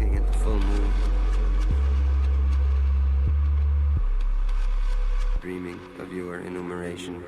Looking at the full moon. Dreaming of your enumeration.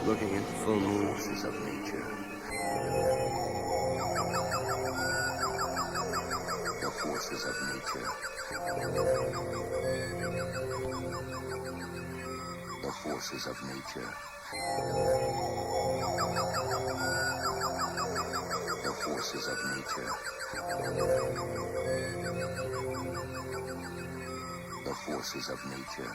Looking at the full moon. Forces of nature. The forces of nature. The forces of nature. The forces of nature. The forces of nature.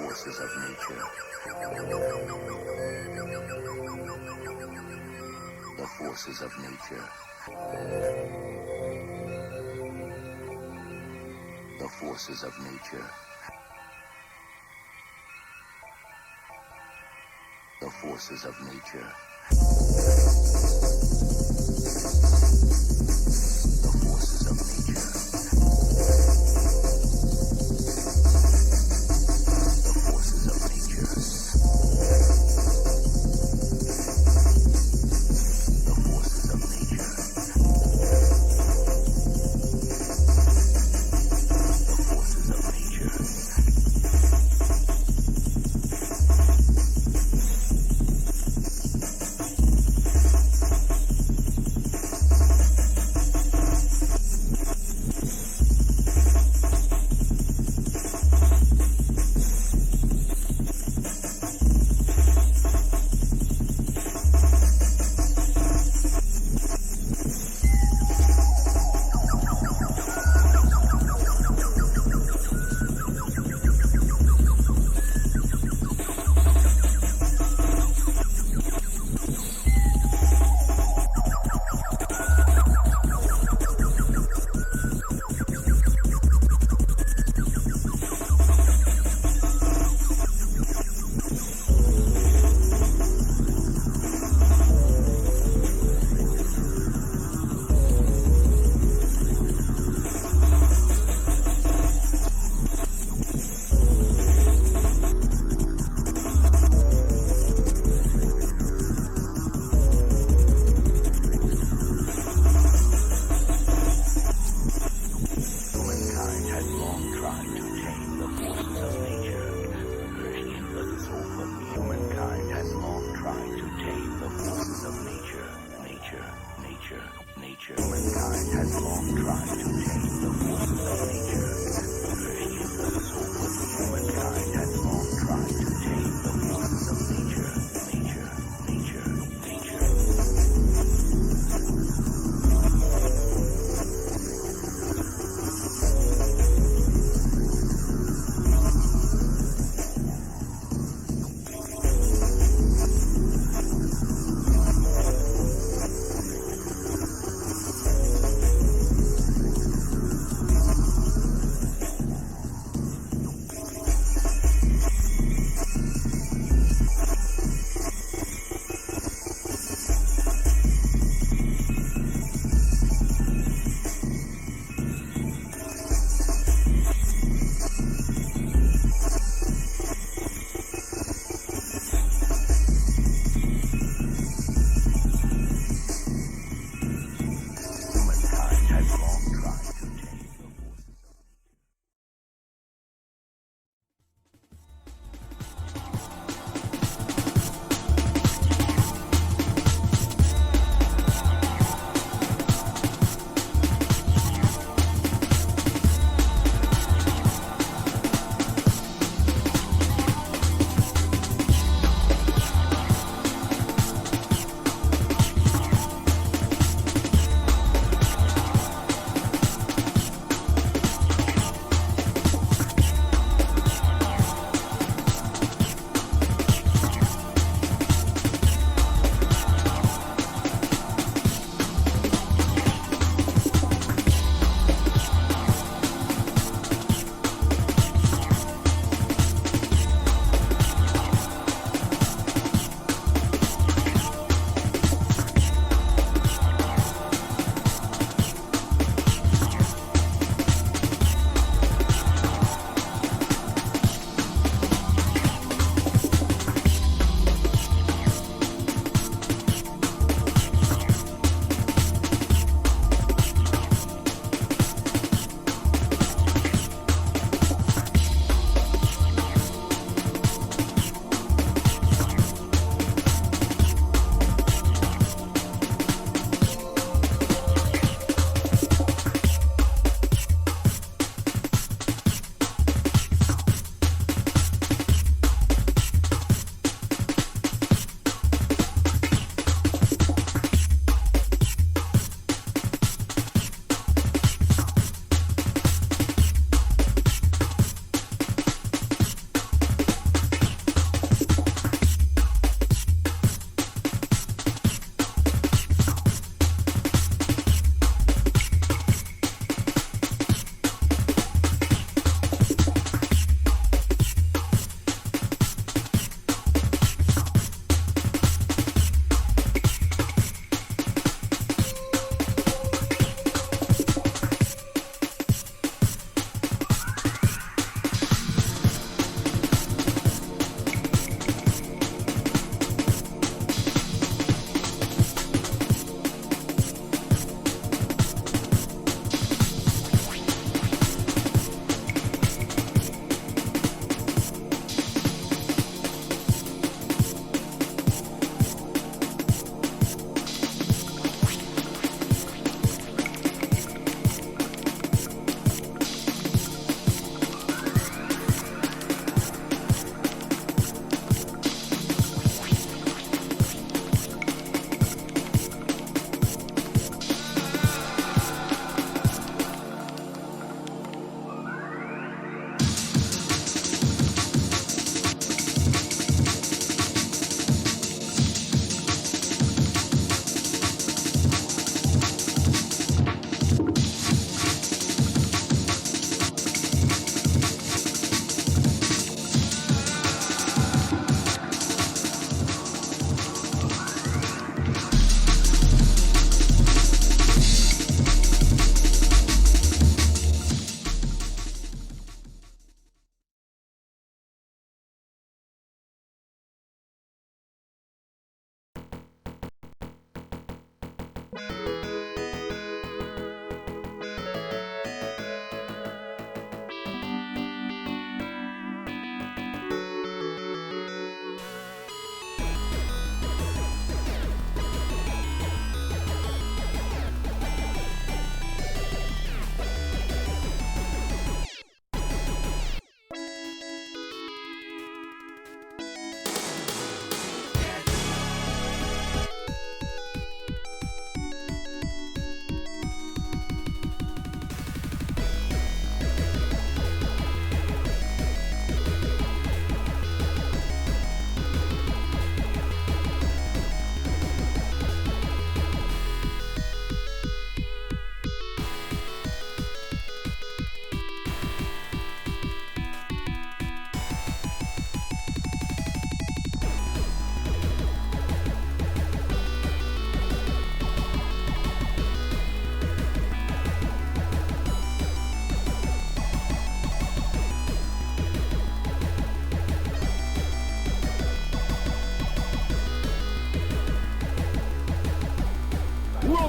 Forces of nature. The forces of nature. The forces of nature. The forces of nature. The forces of nature.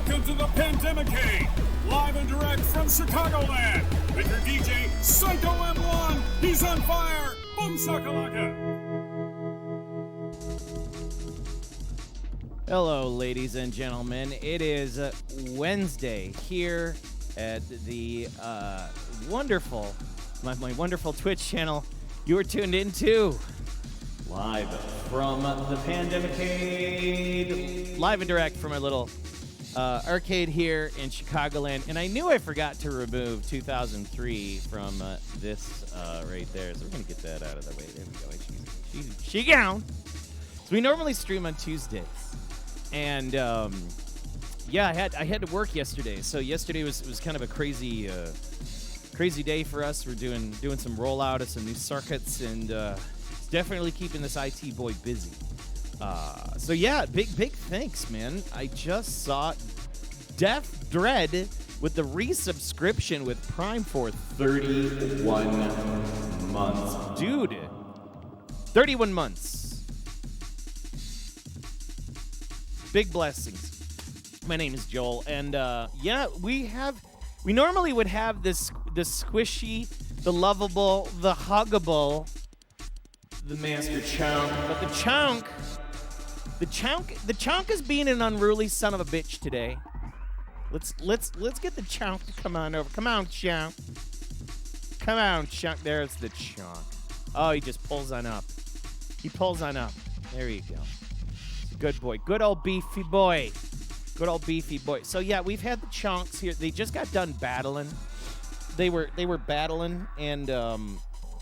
Welcome to the Pandemicade, live and direct from Chicagoland, with your DJ, Psycho M1. He's on fire. Boom shakalaka. Hello, ladies and gentlemen. It is Wednesday here at the wonderful, my wonderful Twitch channel. You are tuned into live from the Pandemicade, live and direct from our little arcade here in Chicagoland. And I knew I forgot to remove 2003 from this right there, so we're gonna get that out of the way. There we go. She down. So we normally stream on Tuesdays. And yeah, I had to work yesterday. So yesterday was kind of a crazy day for us. We're doing some rollout of some new circuits, and it's definitely keeping this IT boy busy. So yeah, big thanks, man. I just saw Def Dread with the resubscription with Prime for 31 months, dude. 31 months. Big blessings. My name is Joel, and yeah, we normally would have the squishy, the lovable, the huggable, the Master Chunk, but the chunk is being an unruly son of a bitch today. Let's get the chunk to come on over. Come on, chunk. Come on, chunk. There's the chunk. Oh, he just pulls on up. He pulls on up. There you go. Good boy. Good old beefy boy. Good old beefy boy. So yeah, we've had the chunks here. They just got done battling. They were battling, and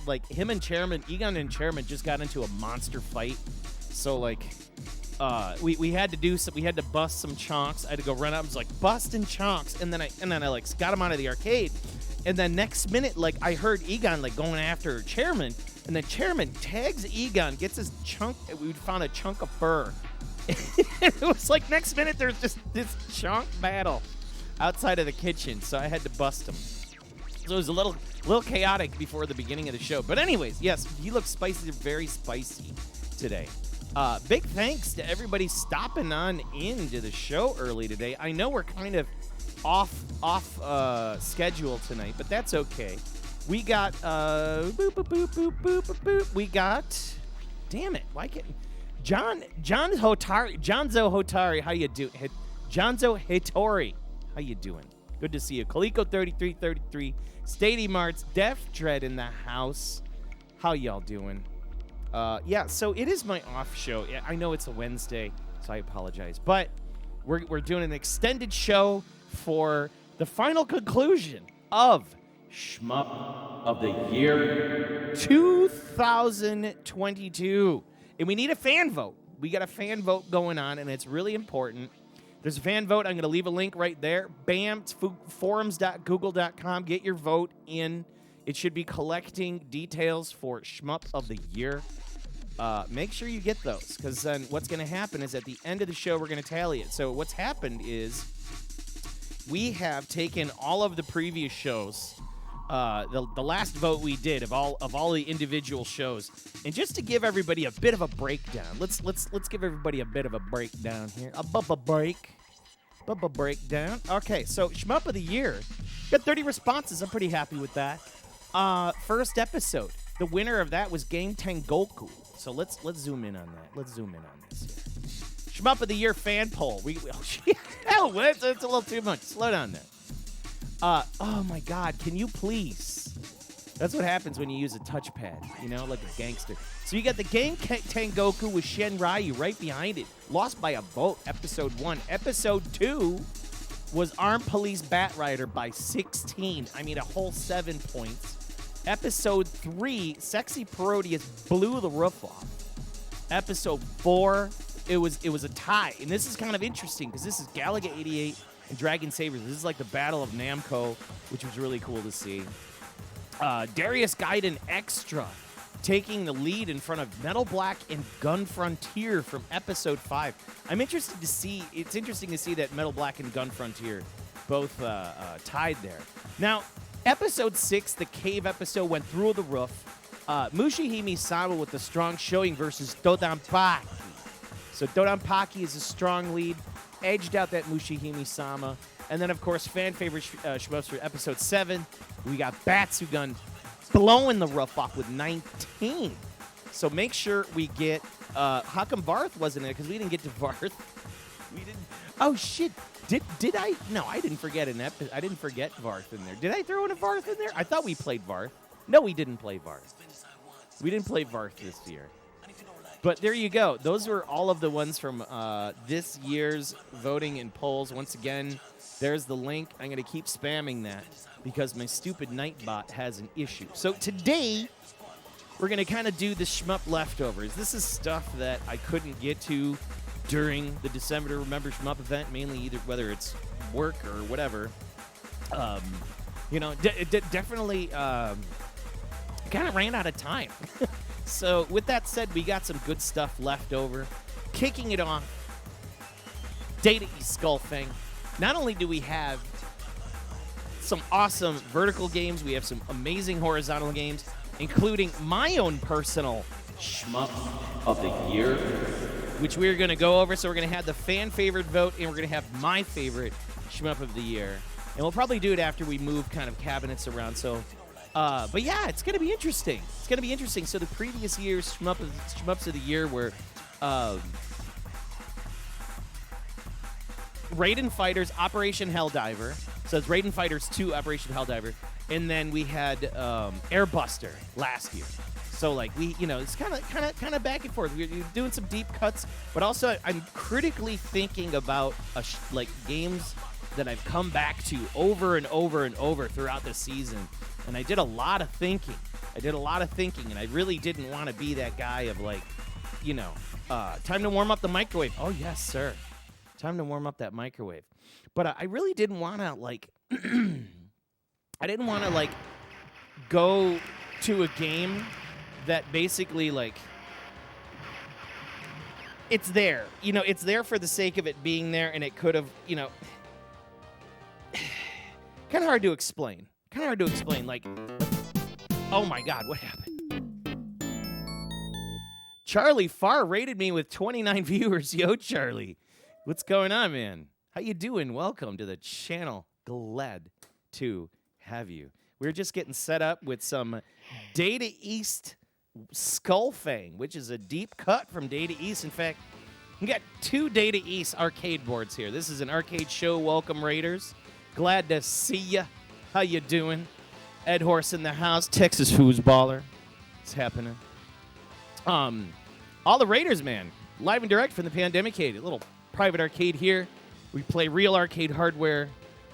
like him and Chairman, Egon and Chairman just got into a monster fight. So like we had to do some, we had to bust some chunks. I had to go run up and was like busting chunks, and then I like got him out of the arcade. And then next minute, like I heard Egon like going after Chairman, and then Chairman tags Egon, gets his chunk. We found a chunk of fur. It was like next minute there's just this chunk battle outside of the kitchen, so I had to bust him. So it was a little chaotic before the beginning of the show. But anyways, yes, he looks spicy, very spicy today. Big thanks to everybody stopping on into the show early today. I know we're kind of off schedule tonight, but that's okay. We got we got, damn it, why can't Jonzo Hotari, how you doing? Jonzo Hitori, how you doing? Good to see you. Kaliko3333, Stadium Arts, Def Dread in the house. How y'all doing? Yeah, so it is my off show. Yeah, I know it's a Wednesday, so I apologize. But we're doing an extended show for the final conclusion of Shmup of the Year 2022. And we need a fan vote. We got a fan vote going on, and it's really important. There's a fan vote. I'm going to leave a link right there. Bam, forums.google.com. Get your vote in. It should be collecting details for Shmup of the Year. Make sure you get those, because then what's going to happen is at the end of the show, we're going to tally it. So what's happened is we have taken all of the previous shows, the last vote we did of all the individual shows, and just to give everybody a bit of a breakdown. Let's give everybody a bit of a breakdown here. A breakdown. Okay, so Shmup of the Year got 30 responses. I'm pretty happy with that. First episode, the winner of that was Game Tengoku. So let's zoom in on that. Let's zoom in on this here. Shmup of the Year fan poll. It's a little too much. Slow down there. Oh my God, can you please? That's what happens when you use a touchpad, you know, like a gangster. So you got the Game Tengoku with Shen Ryu right behind it. Lost by a vote, episode 1. Episode 2 was Armed Police Bat Rider by 16. I mean, a whole 7 points. Episode 3, Sexy Parodius blew the roof off. Episode 4, it was a tie. And this is kind of interesting because this is Galaga 88 and Dragon Sabers. This is like the Battle of Namco, which was really cool to see. Darius Gaiden Extra taking the lead in front of Metal Black and Gun Frontier from episode 5. I'm interested to see, it's interesting to see that Metal Black and Gun Frontier both tied there. Now, episode 6, the cave episode, went through the roof. Mushihime Sama with the strong showing versus Dodonpaki. So Dodonpaki is a strong lead. edged out that Mushihime-sama. And then, of course, fan favorite shmups for episode 7. We got Batsugun blowing the roof off with 19. So make sure we get. How come Varth wasn't in it? Because we didn't get to Varth. We didn't. Oh shit! Did I? No, I didn't forget I didn't forget Varth in there. Did I throw in a Varth in there? I thought we played Varth. No, we didn't play Varth. We didn't play Varth this year. But there you go. Those were all of the ones from this year's voting and polls. Once again, there's the link. I'm going to keep spamming that because my stupid Nightbot has an issue. So today, we're going to kind of do the shmup leftovers. This is stuff that I couldn't get to during the December to Remember Shmup event, mainly either whether it's work or whatever. Definitely kind of ran out of time. So with that said, we got some good stuff left over. Kicking it off, Data East Skull Fang. Not only do we have some awesome vertical games, we have some amazing horizontal games, including my own personal Shmup of the Year, which we're going to go over. So we're going to have the fan favorite vote, and we're going to have my favorite Shmup of the Year. And we'll probably do it after we move kind of cabinets around. So, but yeah, it's going to be interesting. It's going to be interesting. So the previous year's Shmups of the Year were Raiden Fighters Operation Helldiver. So it's Raiden Fighters 2 Operation Helldiver. And then we had Airbuster last year. So like it's kind of back and forth. We're doing some deep cuts, but also I'm critically thinking about games that I've come back to over and over and over throughout the season. And I did a lot of thinking. And I really didn't want to be that guy of time to warm up the microwave. Oh yes, sir. Time to warm up that microwave. But I really didn't want to I didn't want to go to a game that basically it's there. It's there for the sake of it being there, and it could have, kind of hard to explain. Oh my God, what happened? Charlie Farr rated me with 29 viewers. Yo, Charlie. What's going on, man? How you doing? Welcome to the channel. Glad to have you. We're just getting set up with some Data East Skull Fang, which is a deep cut from Data East. In fact, we got 2 Data East arcade boards here. This is an arcade show. Welcome, Raiders. Glad to see ya. How you doing? Ed Horse in the house. Texas Foosballer. It's happening. All the Raiders, man. Live and direct from the Pandemicade. A little private arcade here. We play real arcade hardware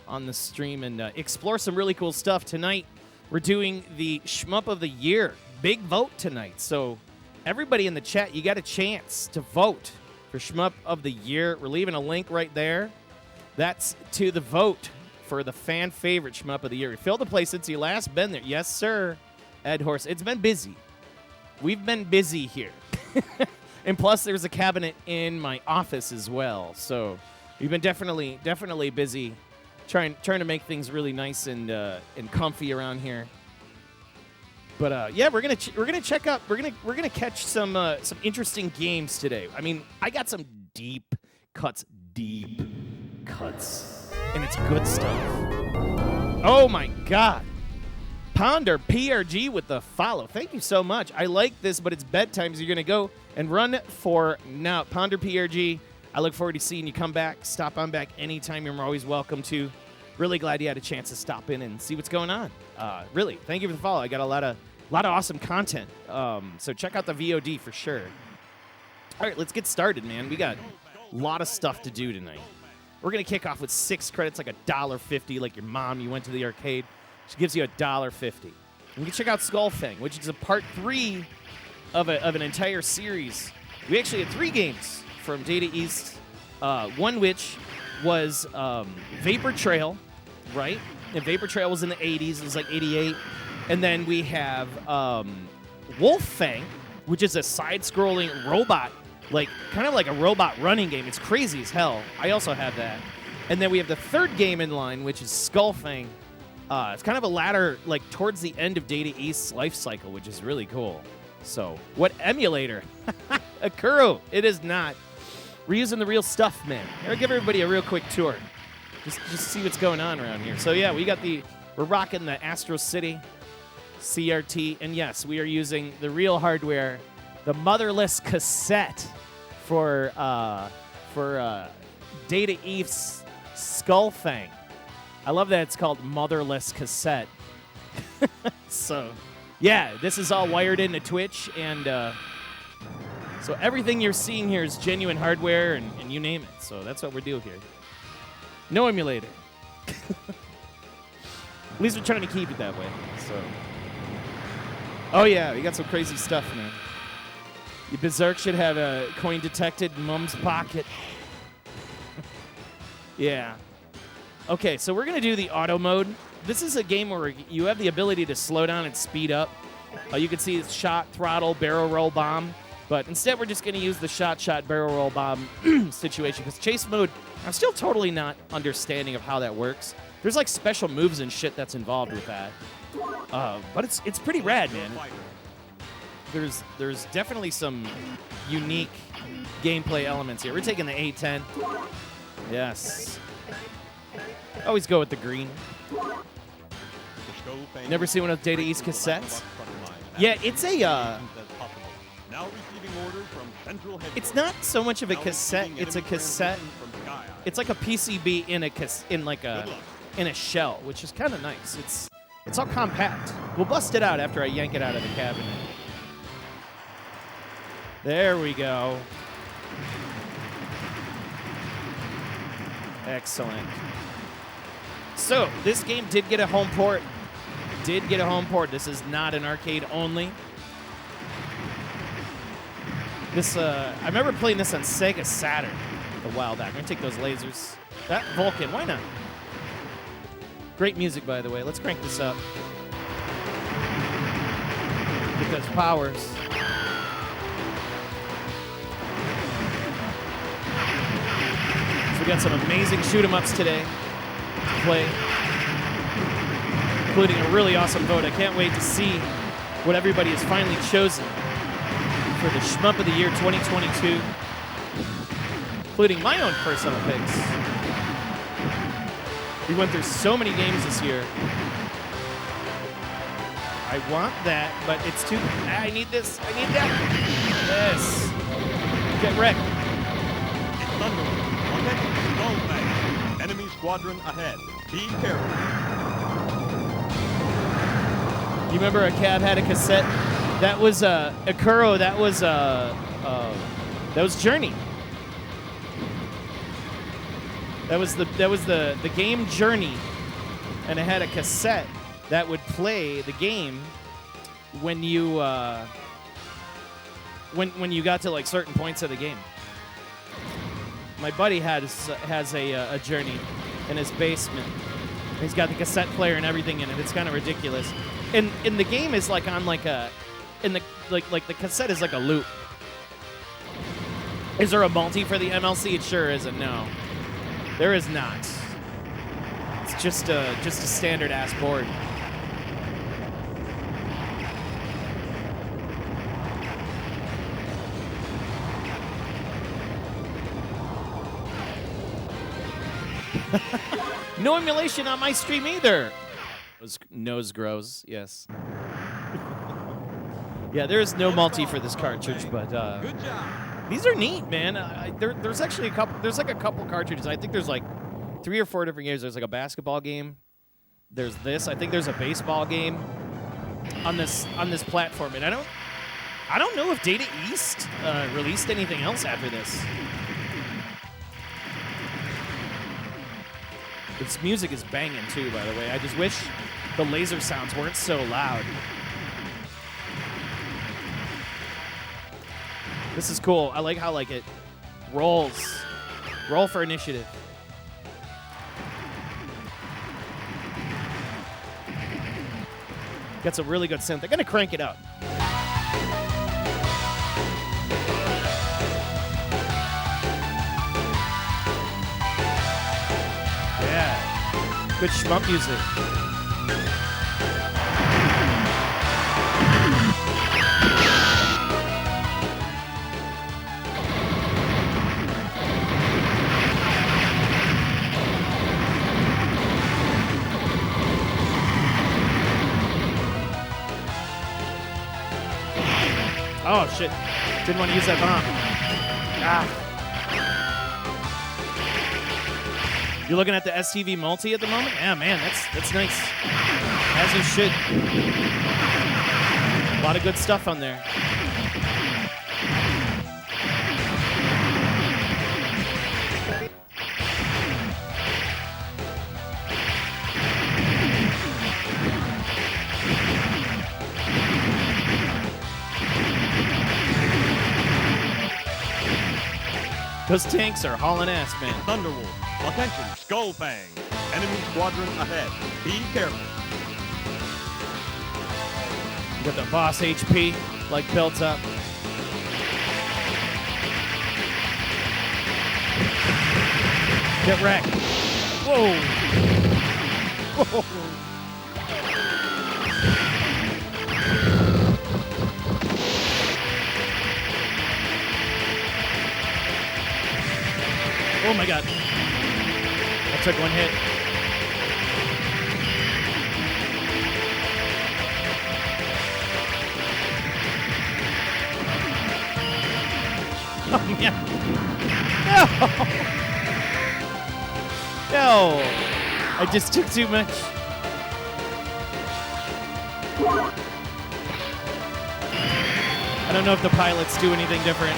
on the stream and explore some really cool stuff. Tonight, we're doing the Shmup of the Year. Big vote tonight. So everybody in the chat, you got a chance to vote for Shmup of the Year. We're leaving a link right there. That's to the vote for the fan favorite Shmup of the Year. We filled the place since you last been there. Yes, sir, Ed Horse. It's been busy. We've been busy here. And plus, there's a cabinet in my office as well. So we've been definitely busy trying to make things really nice and comfy around here. But yeah, we're gonna check out. We're gonna catch some interesting games today. I mean, I got some deep cuts, and it's good stuff. Oh my God, Ponder PRG with the follow. Thank you so much. I like this, but it's bedtime, so you're gonna go and run for now. Ponder PRG. I look forward to seeing you come back. Stop on back anytime. You're always welcome to. Really glad you had a chance to stop in and see what's going on. Really, thank you for the follow. I got a lot of awesome content. So check out the VOD for sure. All right, let's get started, man. We got a lot of stuff to do tonight. We're gonna kick off with 6 credits, like $1.50, like your mom. You went to the arcade. She gives you $1.50. You can check out Skull Fang, which is a part 3 of an entire series. We actually had 3 games from Data East. One which was Vapor Trail, right? And Vapor Trail was in the 80s. It was like 88. And then we have Wolf Fang, which is a side-scrolling robot, kind of like a robot running game. It's crazy as hell. I also have that. And then we have the 3rd game in line, which is Skull Fang. It's kind of a ladder, towards the end of Data East's life cycle, which is really cool. So, what emulator? Akuro. It is not. We're using the real stuff, man. I'll give everybody a real quick tour. Just see what's going on around here. So yeah, we're rocking the Astro City CRT, and yes, we are using the real hardware, the motherless cassette for Data Eve's Skull Fang. I love that it's called motherless cassette. So yeah, this is all wired into Twitch, and so everything you're seeing here is genuine hardware, and you name it. So that's what we're doing here. No emulator. At least we're trying to keep it that way. So. Oh yeah, we got some crazy stuff, man. Your Berserk should have a coin detected in Mum's pocket. Yeah. Okay, so we're gonna do the auto mode. This is a game where you have the ability to slow down and speed up. You can see it's shot, throttle, barrel roll, bomb. But instead, we're just going to use the shot, barrel roll, bomb situation. Because chase mode, I'm still totally not understanding of how that works. There's like special moves and shit that's involved with that. But it's pretty rad, man. There's definitely some unique gameplay elements here. We're taking the A10. Yes. Always go with the green. Never seen one of Data East cassettes? Yeah, it's a... It's not so much of a cassette. It's a cassette. It's like a PCB in a shell, which is kind of nice. It's all compact. We'll bust it out after I yank it out of the cabinet. There we go. Excellent. So this game did get a home port. This is not an arcade only. This I remember playing this on Sega Saturn a while back. I'm gonna take those lasers. That Vulcan, why not? Great music, by the way. Let's crank this up. Get those powers. So we got some amazing shoot 'em ups today to play, including a really awesome vote. I can't wait to see what everybody has finally chosen for the Shmup of the Year 2022, including my own personal picks. We went through so many games this year. I want that, but it's too... I need this. I need that. Yes. Get wrecked. It's Thunderforce. Enemy squadron ahead. Be careful. You remember a cab had a cassette? That was Akuro. That was Journey. That was the game Journey, and it had a cassette that would play the game when you when you got to like certain points of the game. My buddy has a Journey in his basement. He's got the cassette player and everything in it. It's kind of ridiculous. And the game is like on like a the cassette is like a loop. Is there a multi for the MLC? It sure isn't. No, there is not. It's just a standard ass board. No emulation on my stream either. Nose grows, yes. Yeah, there is no multi for this cartridge, but Good job. these are neat, man. There's actually a couple. There's like a couple cartridges. I think there's like 3 or 4 different games. There's like a basketball game. There's this. I think there's a baseball game on this platform, and I don't know if Data East released anything else after this. This music is banging too, by the way. I just wish the laser sounds weren't so loud. This is cool. I like how it rolls. Roll for initiative. Got some really good synth. They're gonna crank it up. Yeah. Good shmup music. Oh, shit. Didn't want to use that bomb. Ah. You looking at the STV multi at the moment? Yeah, man, that's nice. As you should. A lot of good stuff on there. Those tanks are hauling ass, man. Thunderwolf. Attention, Skull Fang. Enemy squadron ahead. Be careful. You got the boss HP, like, built up. Get wrecked. Whoa. Whoa. Oh my god. I took one hit. Oh yeah. No. No. I just took too much. I don't know if the pilots do anything different.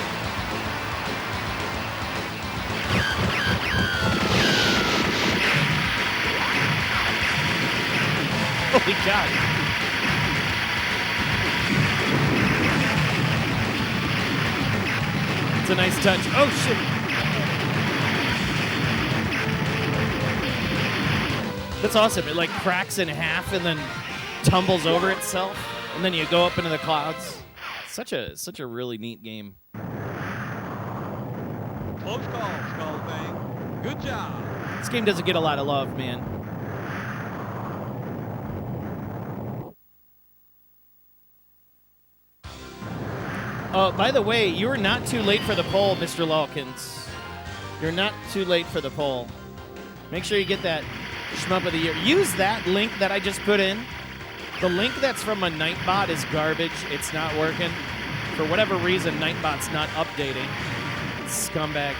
Holy God. It's a nice touch. Oh, shit. That's awesome. It, like, cracks in half and then tumbles over itself, and then you go up into the clouds. Such a really neat game. Close call, Skull Fang. Good job. This game doesn't get a lot of love, man. Oh, by the way, you were not too late for the poll, Mr. Lawkins. You're not too late for the poll. Make sure you get that Shmup of the Year. Use that link that I just put in. The link that's from a Nightbot is garbage. It's not working. For whatever reason, Nightbot's not updating. Scumbag.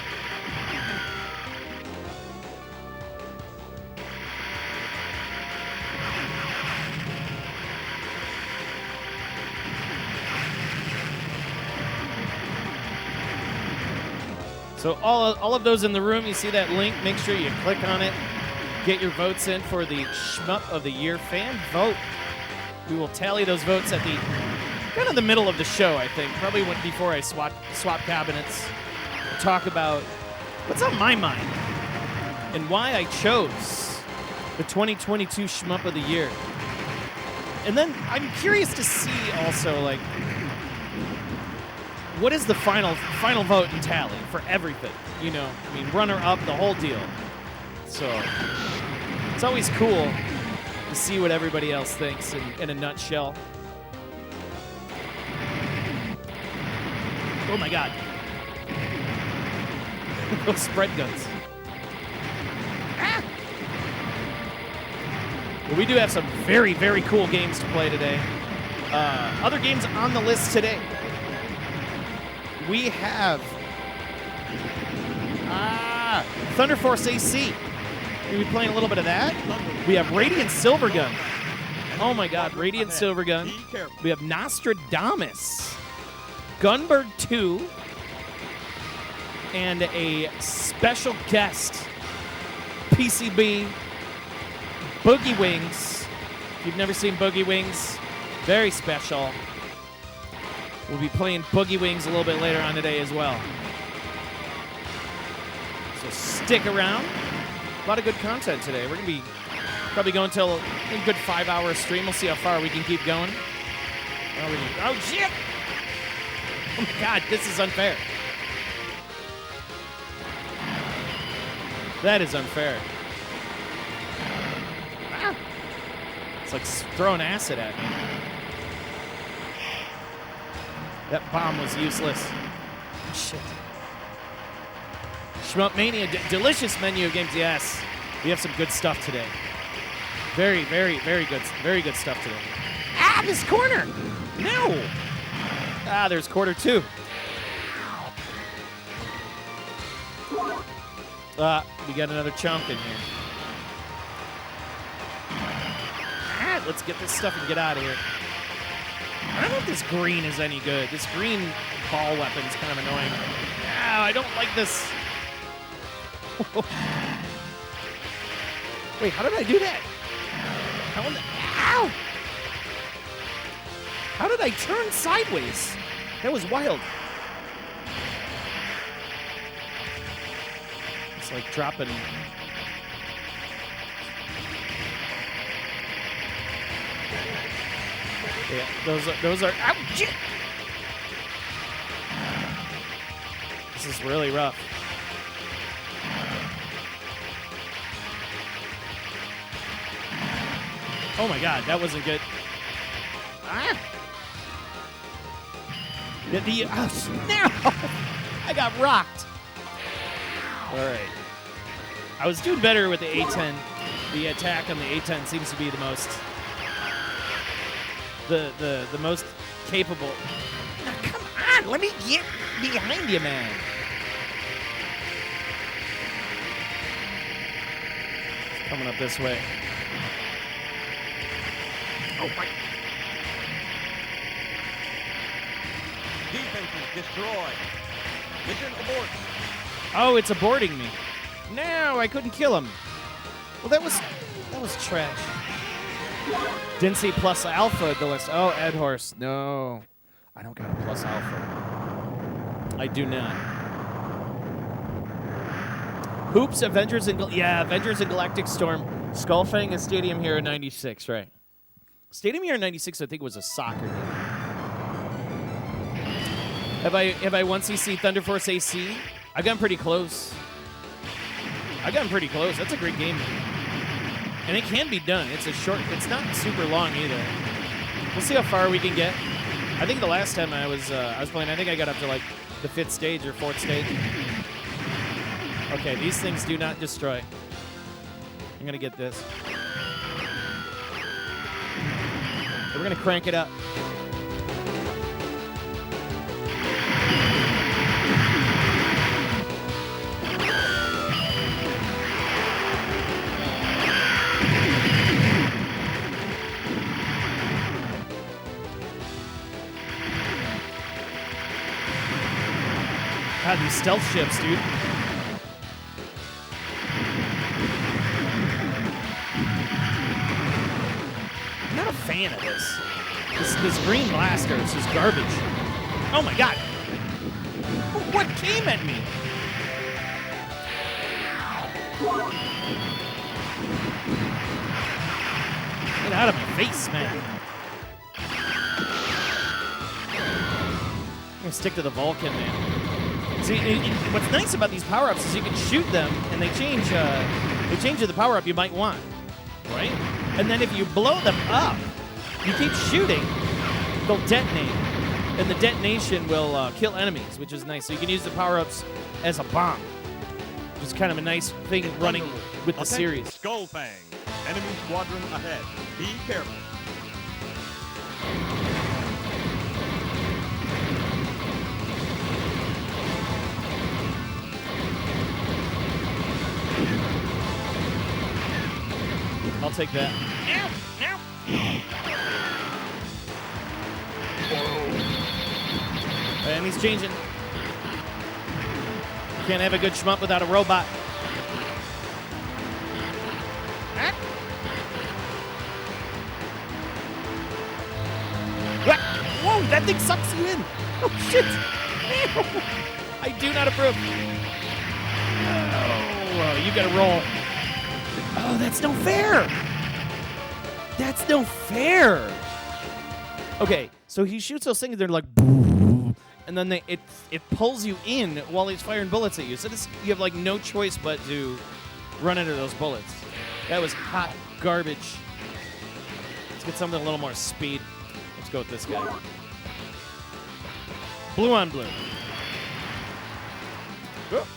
So all of those in the room, you see that link, make sure you click on it. Get your votes in for the Shmup of the Year fan vote. We will tally those votes at the kind of the middle of the show, I think. Probably before I swap cabinets. Talk about what's on my mind and why I chose the 2022 Shmup of the Year. And then I'm curious to see also, like, what is the final vote and tally for everything? You know, I mean, runner-up, the whole deal. So it's always cool to see what everybody else thinks in a nutshell. Oh my God. Those spread guns. Ah! Well, we do have some very, very cool games to play today. Other games on the list today. We have Thunderforce AC. We'll be playing a little bit of that. We have Radiant Silvergun. Oh my God, Radiant Silvergun. We have Nostradamus, Gunbird 2, and a special guest, PCB, Boogie Wings. If you've never seen Boogie Wings, very special. We'll be playing Boogie Wings a little bit later on today as well. So stick around. A lot of good content today. We're going to be probably going till a good 5-hour stream. We'll see how far we can keep going. Oh, shit! Oh, my God, this is unfair. That is unfair. Ah. It's like throwing acid at me. That bomb was useless. Shit. Shmup Mania, delicious menu of games. Yes, we have some good stuff today. Very, very, very good stuff today. Ah, this corner! No! Ah, there's quarter 2. We got another chunk in here. Ah, let's get this stuff and get out of here. I don't know if this green is any good. This green ball weapon is kind of annoying. Ah, I don't like this. Wait, how did I do that? Ow! How did I turn sideways? That was wild. It's like dropping. Yeah, those are. Ouch! This is really rough. Oh my God, that wasn't good. Ah! No! I got rocked. All right. I was doing better with the A10. The attack on the A10 seems to be the most the most capable. Now, come on, let me get behind you, man. It's coming up this way. Oh my! Defenses destroyed. Mission abort. Oh, it's aborting me. No, I couldn't kill him. Well, that was trash. Didn't see plus alpha at the list. Oh, Ed Horse. No, I don't got a plus alpha. I do not. Hoops, Avengers and Avengers and Galactic Storm. Skullfang and Stadium Hero '96, right? Stadium Hero '96, I think, was a soccer game. Have I once seen Thunderforce AC? I've gotten pretty close. That's a great game. And it can be done. It's not super long either. We'll see how far we can get. I think the last time I was playing, I think I got up to like the 5th stage or 4th stage. Okay, these things do not destroy. I'm gonna get this. We're gonna crank it up. God, these stealth ships, dude. I'm not a fan of this. This green blaster is just garbage. Oh my God. What came at me? Get out of my face, man. I'm gonna stick to the Vulcan, man. See, what's nice about these power-ups is you can shoot them, and they change to the power-up you might want, right? And then if you blow them up, you keep shooting, they'll detonate, and the detonation will kill enemies, which is nice. So you can use the power-ups as a bomb, which is kind of a nice thing running with the series. Skullfang. Enemy squadron ahead. Be careful. I'll take that. And he's changing. Can't have a good shmup without a robot. Whoa, that thing sucks you in. Oh, shit. I do not approve. Oh, you gotta roll. Oh, that's no fair. That's no fair. Okay, so he shoots those things, they're like, and then it pulls you in while he's firing bullets at you. So you have like no choice but to run into those bullets. That was hot garbage. Let's get something a little more speed. Let's go with this guy. Blue on blue. Oh,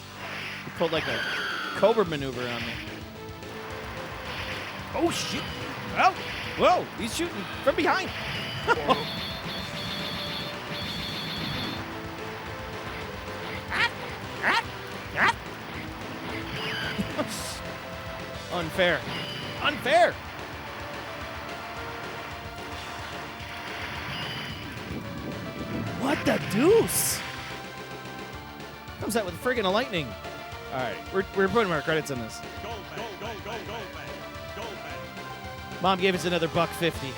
he pulled like a Cobra maneuver on me. Oh, shit. Oh, whoa, he's shooting from behind. Unfair. Unfair. What the deuce? Comes out with friggin' a lightning. All right, we're putting our credits on this. Go, Fang. Go, Fang. Mom gave us another $1.50.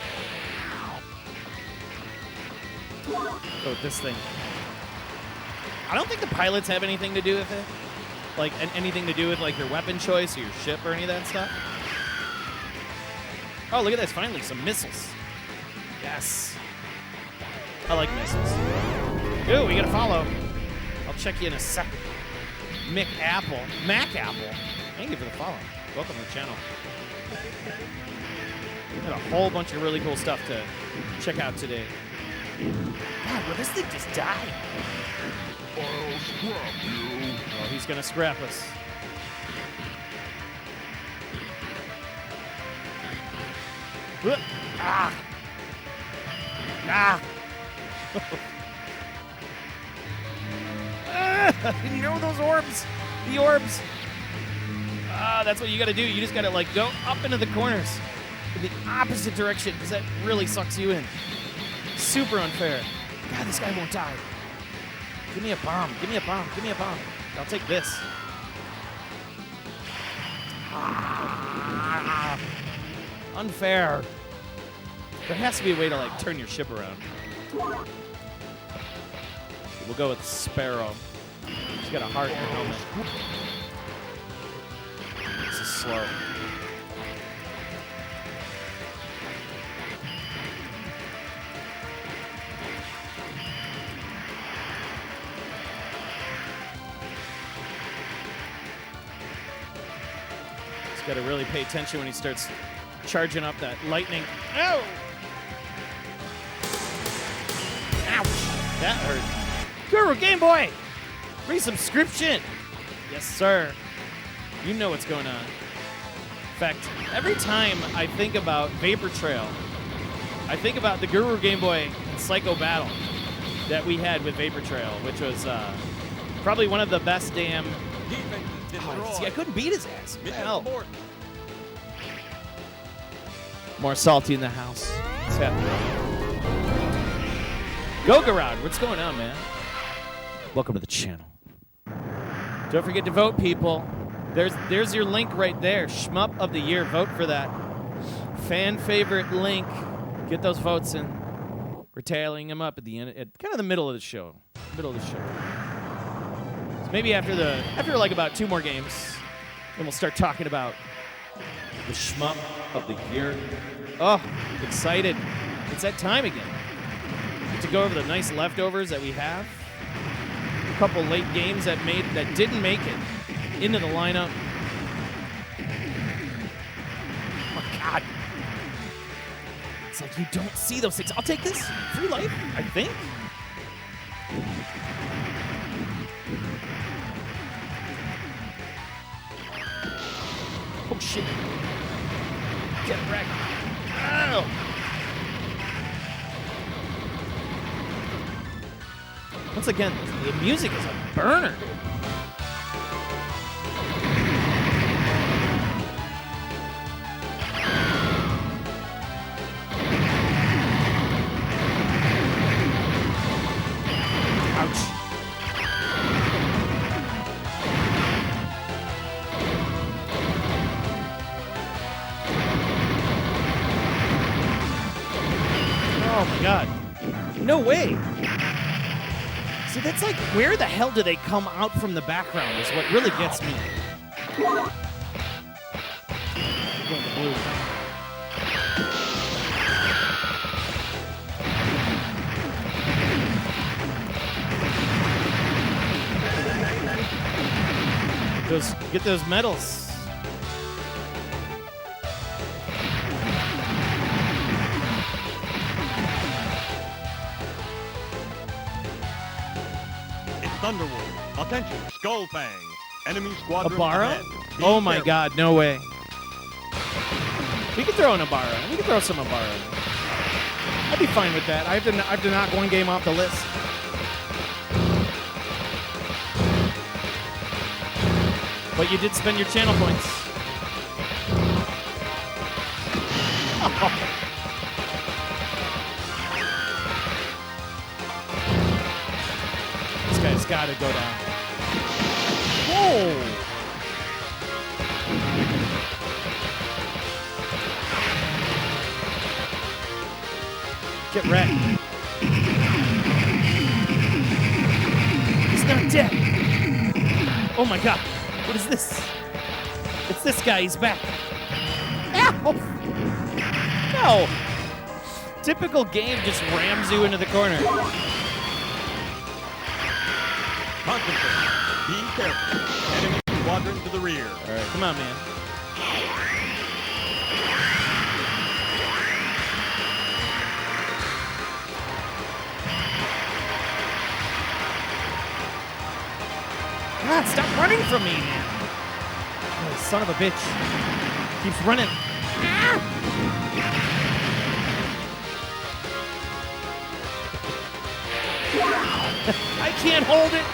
Oh, this thing. I don't think the pilots have anything to do with it. Like, anything to do with, like, your weapon choice or your ship or any of that stuff. Oh, look at this. Finally, some missiles. Yes. I like missiles. Ooh, we got to follow. I'll check you in a second. Mac Apple. Thank you for the follow. Welcome to the channel. We got a whole bunch of really cool stuff to check out today. God, will this thing just die? Oh, he's gonna scrap us. Ah! Ah! You know those orbs? The orbs. Ah, that's what you gotta do. You just gotta, like, go up into the corners in the opposite direction, because that really sucks you in. Super unfair. God, this guy won't die. Give me a bomb. Give me a bomb. Give me a bomb. I'll take this. Ah, unfair. There has to be a way to, like, turn your ship around. We'll go with Sparrow. She's got a heart in her helmet. This is slow. He's got to really pay attention when he starts charging up that lightning. Ow! Ouch! That hurt. Guru Game Boy! Resubscription! Yes, sir. You know what's going on. In fact, every time I think about Vapor Trail, I think about the Guru Game Boy and Psycho battle that we had with Vapor Trail, which was probably one of the best damn... See, I couldn't beat his ass. What the hell? More salty in the house. What's happening? Go Garage, what's going on, man? Welcome to the channel. Don't forget to vote, people. There's your link right there. Shmup of the year. Vote for that. Fan favorite link. Get those votes in. We're tailing them up at the end, at kind of the middle of the show. So maybe after like about 2 more games, then we'll start talking about the Shmup of the year. Oh, excited. It's that time again. Get to go over the nice leftovers that we have. A couple late games that didn't make it into the lineup. Oh, God. It's like you don't see those things. I'll take this. Free life, I think. Oh, shit. Get wrecked. Ow. Once again, the music is a burner. Ouch. Oh my God. No way. See, that's like, where the hell do they come out from the background is what really gets me. Going to blue. Get those medals. Thunderwolf. Attention, Skull Fang. Enemy squadron Ibara? ahead. Be Oh my careful. God, no way. We could throw an Ibara. We could throw some Ibara. I'd be fine with that. I have to knock one game off the list. But you did spend your channel points. This guy's got to go down. Whoa! Get wrecked. He's not dead. Oh my god. What is this? It's this guy. He's back. Ow! No. Typical game just rams you into the corner. Concentrate. Be careful. Enemy squadron to the rear. All right, come on, man. God, stop running from me, man. Oh, son of a bitch. Keeps running. I can't hold it.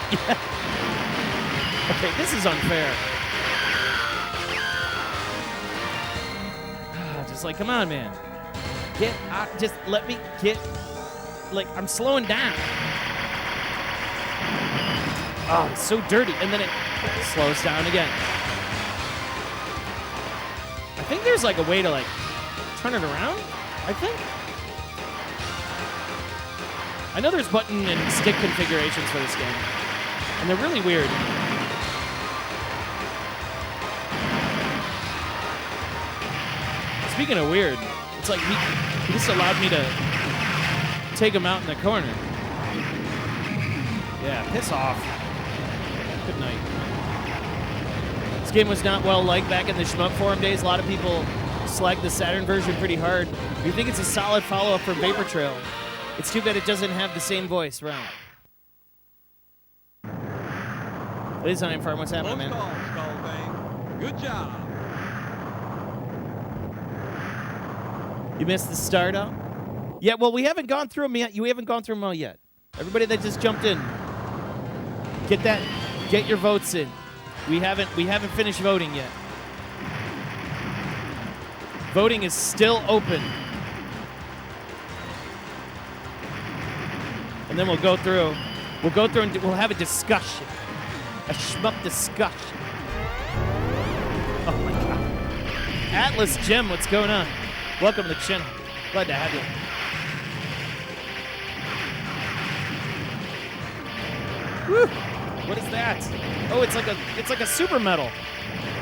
Okay, this is unfair. Just like, come on, man. Get out. Just let me get. Like, I'm slowing down. Oh, it's so dirty. And then it slows down again. I think there's like a way to like turn it around, I think. I know there's button and stick configurations for this game. And they're really weird. Speaking of weird, it's like he just allowed me to take him out in the corner. Yeah, piss off. Good night. This game was not well liked back in the Shmup forum days. A lot of people slagged the Saturn version pretty hard. We think it's a solid follow-up for Vapor Trail. It's too bad it doesn't have the same voice, right? Please, I am Farm. What's happening, man? Call, Skullfang. Good job. You missed the start up? Yeah, well, we haven't gone through them yet. You haven't gone through them all yet. Everybody that just jumped in, get your votes in. We haven't finished voting yet. Voting is still open. And then we'll go through and we'll have a discussion. A Shmup discussion. Oh my god. Atlas Gem, what's going on? Welcome to the channel. Glad to have you. Woo! What is that? Oh, it's like a super metal.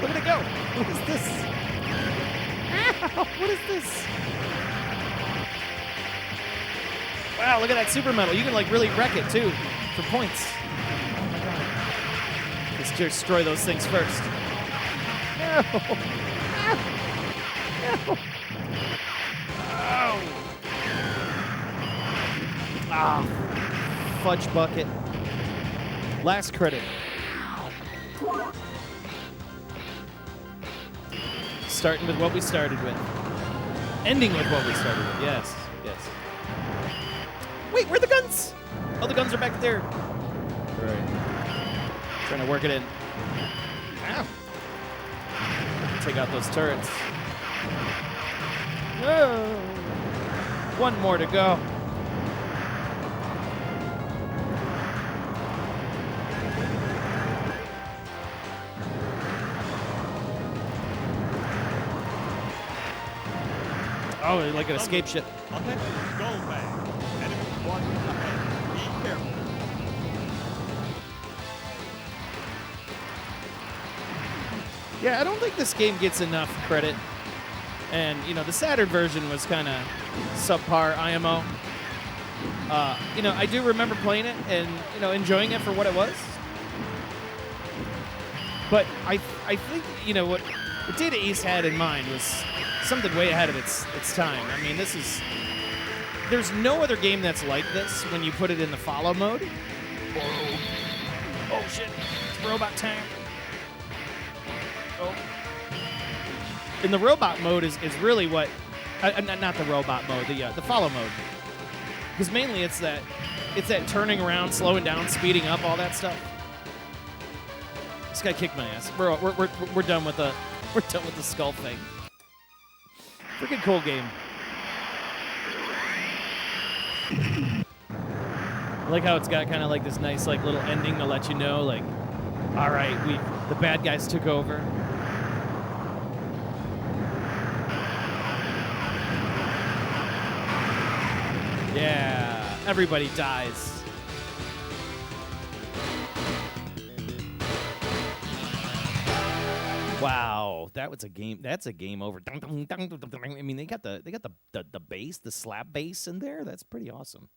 Look at it go. What is this? Ow! What is this? Wow, look at that super metal. You can like really wreck it too for points. Oh my god. Let's destroy those things first. No. No. Oh. Ah. Fudge bucket. Last credit. Starting with what we started with. Ending with what we started with. Yes. Yes. Wait, where are the guns? Oh, the guns are back there. Right. Trying to work it in. Ow. Take out those turrets. Oh. One more to go. Oh, like an escape ship. Attention, Skullfang. Enemy squadron ahead. Be careful. Yeah, I don't think this game gets enough credit. And, you know, the Saturn version was kind of subpar IMO. You know, I do remember playing it and, you know, enjoying it for what it was. But I think, you know, what Data East had in mind was something way ahead of its time. I mean, there's no other game that's like this when you put it in the follow mode. Whoa. Oh, shit. It's robot time. Oh. In the robot mode is really what, not the robot mode, the follow mode. Because mainly it's that turning around, slowing down, speeding up, all that stuff. guy kicked my ass. We're done with the skull thing. Freaking cool game. I like how it's got kind of like this nice like little ending to let you know, like, all right, the bad guys took over. Yeah, everybody dies. Wow, that was a game. That's a game over. I mean, they got the bass, the slap bass in there. That's pretty awesome.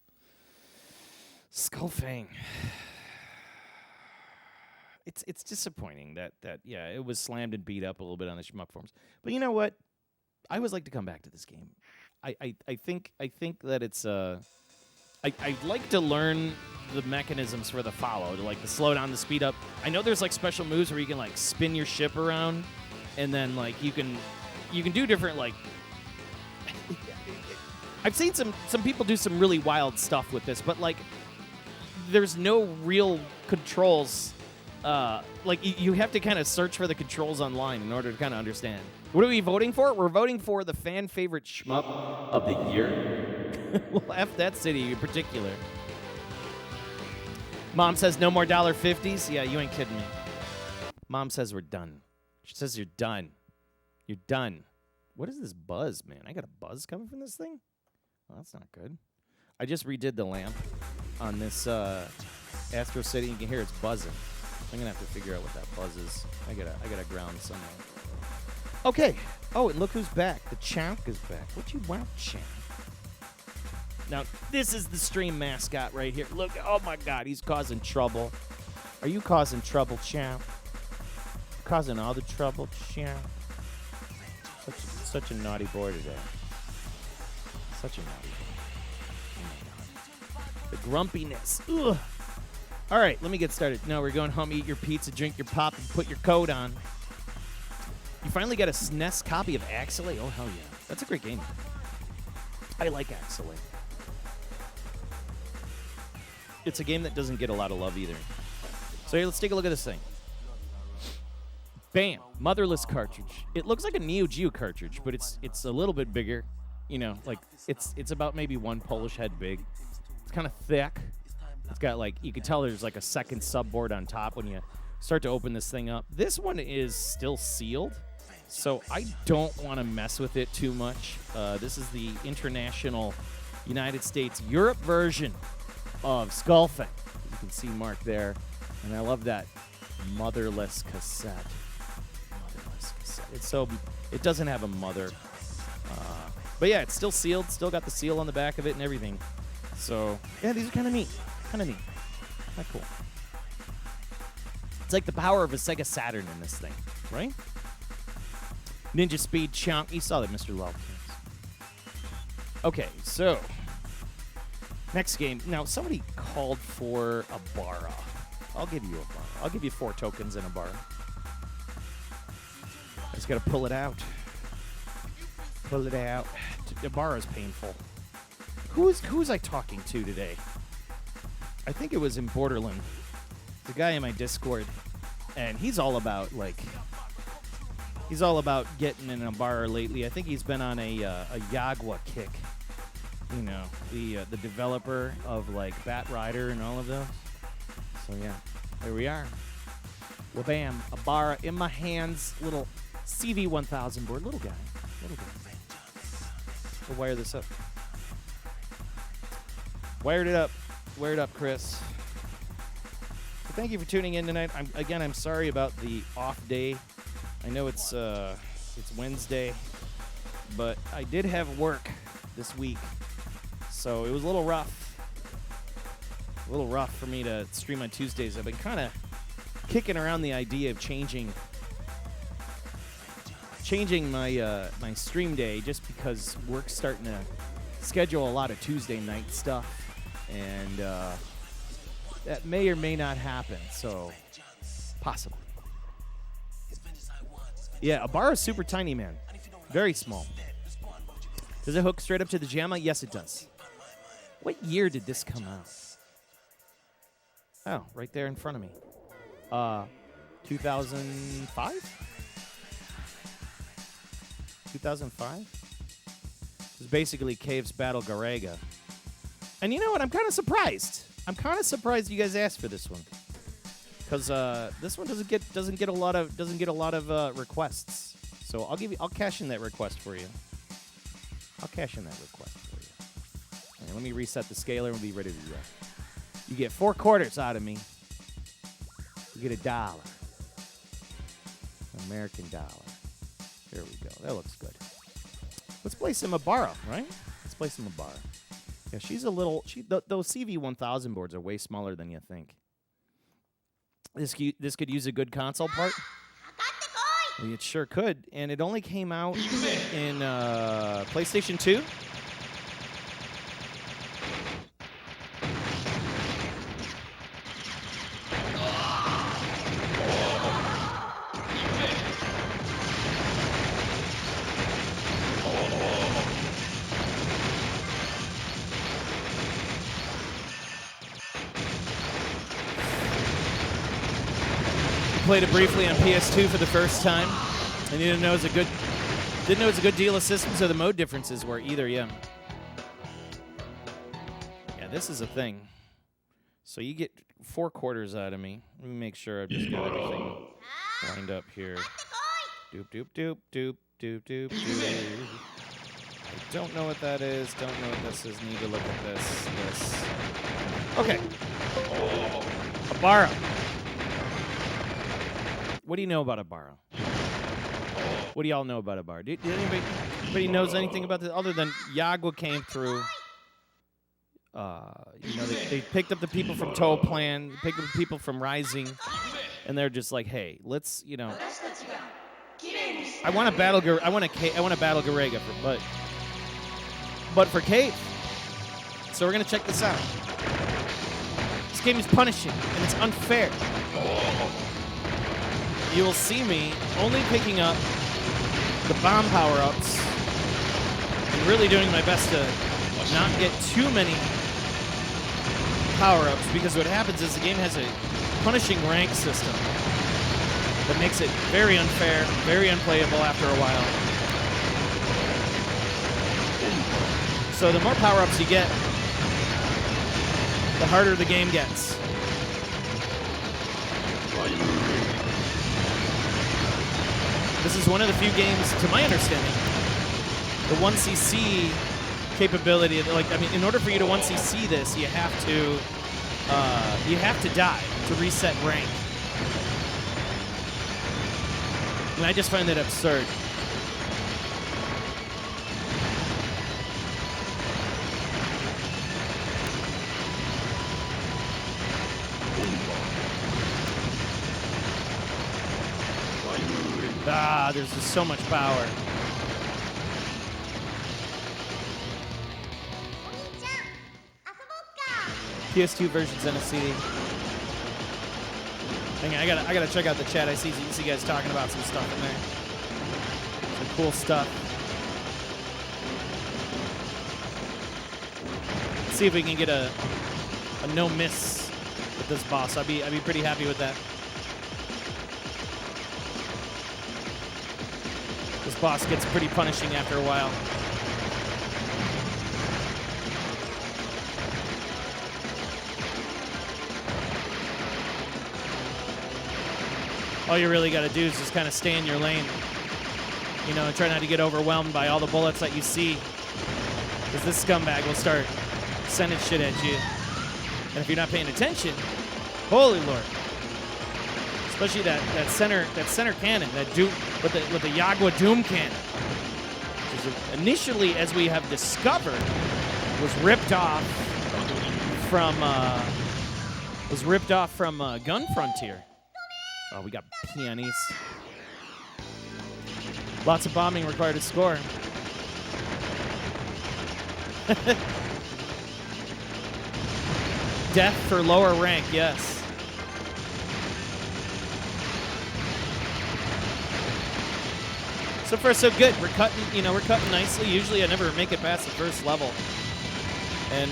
Skull Fang. It's disappointing that yeah, it was slammed and beat up a little bit on the Shmup forums. But you know what? I always like to come back to this game. I think that it's I'd like to learn the mechanisms for the follow, to like the slow down, the speed up. I know there's like special moves where you can like spin your ship around, and then like you can do different like. I've seen some people do some really wild stuff with this, but like there's no real controls. Like you have to kind of search for the controls online in order to kind of understand. What are we voting for? We're voting for the fan favorite Shmup of the year. Well, F that city in particular. Mom says no more $50s. Yeah, you ain't kidding me. Mom says we're done. She says you're done. You're done. What is this buzz, man? I got a buzz coming from this thing? Well, that's not good. I just redid the lamp on this Astro City. You can hear it's buzzing. I'm gonna have to figure out what that buzz is. I gotta ground somewhere. Okay. Oh, and look who's back. The Champ is back. What you want, Champ? Now, this is the stream mascot right here. Look, oh my God, he's causing trouble. Are you causing trouble, Champ? Causing all the trouble, Champ? Such a naughty boy today. Such a naughty boy. Oh my God. The grumpiness. Ugh. All right, let me get started. No, we're going home, eat your pizza, drink your pop, and put your coat on. You finally got a SNES copy of Axelay? Oh, hell yeah. That's a great game. I like Axelay. It's a game that doesn't get a lot of love either. So here, let's take a look at this thing. Bam, motherless cartridge. It looks like a Neo Geo cartridge, but it's a little bit bigger. You know, like it's about maybe one Polish head big. It's kind of thick. It's got like, you can tell there's like a second subboard on top when you start to open this thing up. This one is still sealed, so I don't want to mess with it too much. This is the international United States Europe version of Skull Fang. You can see Mark there, and I love that motherless cassette. Motherless cassette. It doesn't have a mother, but yeah, it's still sealed. Still got the seal on the back of it and everything. So yeah, these are kind of neat. Kind of neat. Not cool. It's like the power of a Sega Saturn in this thing, right? Ninja Speed Chomp. You saw that, Mr. Love. Okay, so next game. Now, somebody called for Ibara. I'll give you Ibara. I'll give you 4 tokens in Ibara. I just got to pull it out. Pull it out. Ibara's painful. Who's I talking to today? I think it was in Borderland. The guy in my Discord, and he's all about getting an Ibara lately. I think he's been on a Yagua kick. You know, the developer of like Bat Rider and all of those. So yeah, there we are. Well, bam, Ibara in my hands, little CV1000 board, little guy. We'll wire this up. Wired it up. Wire it up, Chris. So thank you for tuning in tonight. I'm sorry about the off day. I know it's Wednesday, but I did have work this week, so it was a little rough. A little rough for me to stream on Tuesdays. I've been kind of kicking around the idea of changing my stream day, just because work's starting to schedule a lot of Tuesday night stuff. And that may or may not happen, so possibly. Yeah, Ibara's super tiny, man. Very small. Does it hook straight up to the JAMA? Yes, it does. What year did this come out? Oh, right there in front of me. 2005? 2005? It was basically Cave's Battle Garega. And you know what? I'm kind of surprised. I'm kind of surprised you guys asked for this one. Because this one doesn't get a lot of requests. So I'll cash in that request for you. I'll cash in that request for you. And let me reset the scaler and we'll be ready to go. You get 4 quarters out of me. You get $1. American dollar. There we go. That looks good. Let's play some Ibara, right? Let's play some Ibara. Yeah, she's a little. Those CV1000 boards are way smaller than you think. This could use a good console part. It sure could, and it only came out in PlayStation 2. Played it briefly on PS2 for the first time, and didn't know it was a good deal of systems or the mode differences were either. Yeah, this is a thing. So you get 4 quarters out of me. Let me make sure I've just got everything lined up here. Doop doop doop doop doop doop doop. I don't know what that is. Don't know what this is. Need to look at this. Okay. Ibara. What do you know about Ibara? What do y'all know about Ibara? Did anybody knows anything about this other than Yagua came through? They picked up the people from Toe Plan, picked up the people from Rising, and they're just like, hey, let's, I want a battle Garega but for Cave. So we're gonna check this out. This game is punishing and it's unfair. You will see me only picking up the bomb power-ups and really doing my best to not get too many power-ups, because what happens is the game has a punishing rank system that makes it very unfair, very unplayable after a while. So the more power-ups you get, the harder the game gets. This is one of the few games, to my understanding, the 1cc capability. In order for you to 1cc this, you have to die to reset rank. And I just find that absurd. There's just so much power. PS2 version's in a CD. Hang on, I gotta check out the chat. I see you guys talking about some stuff in there. Some cool stuff. Let's see if we can get a no miss with this boss. I'd be pretty happy with that. This boss gets pretty punishing after a while. All you really got to do is just kind of stay in your lane, and try not to get overwhelmed by all the bullets that you see, because this scumbag will start sending shit at you, and if you're not paying attention, holy Lord! Especially that center cannon, that Doom with the Yagua Doom cannon, which is initially, as we have discovered, was ripped off from Gun Frontier. Oh, we got peonies. Lots of bombing required to score. Death for lower rank, yes. So far, so good. We're cutting nicely. Usually, I never make it past the first level, and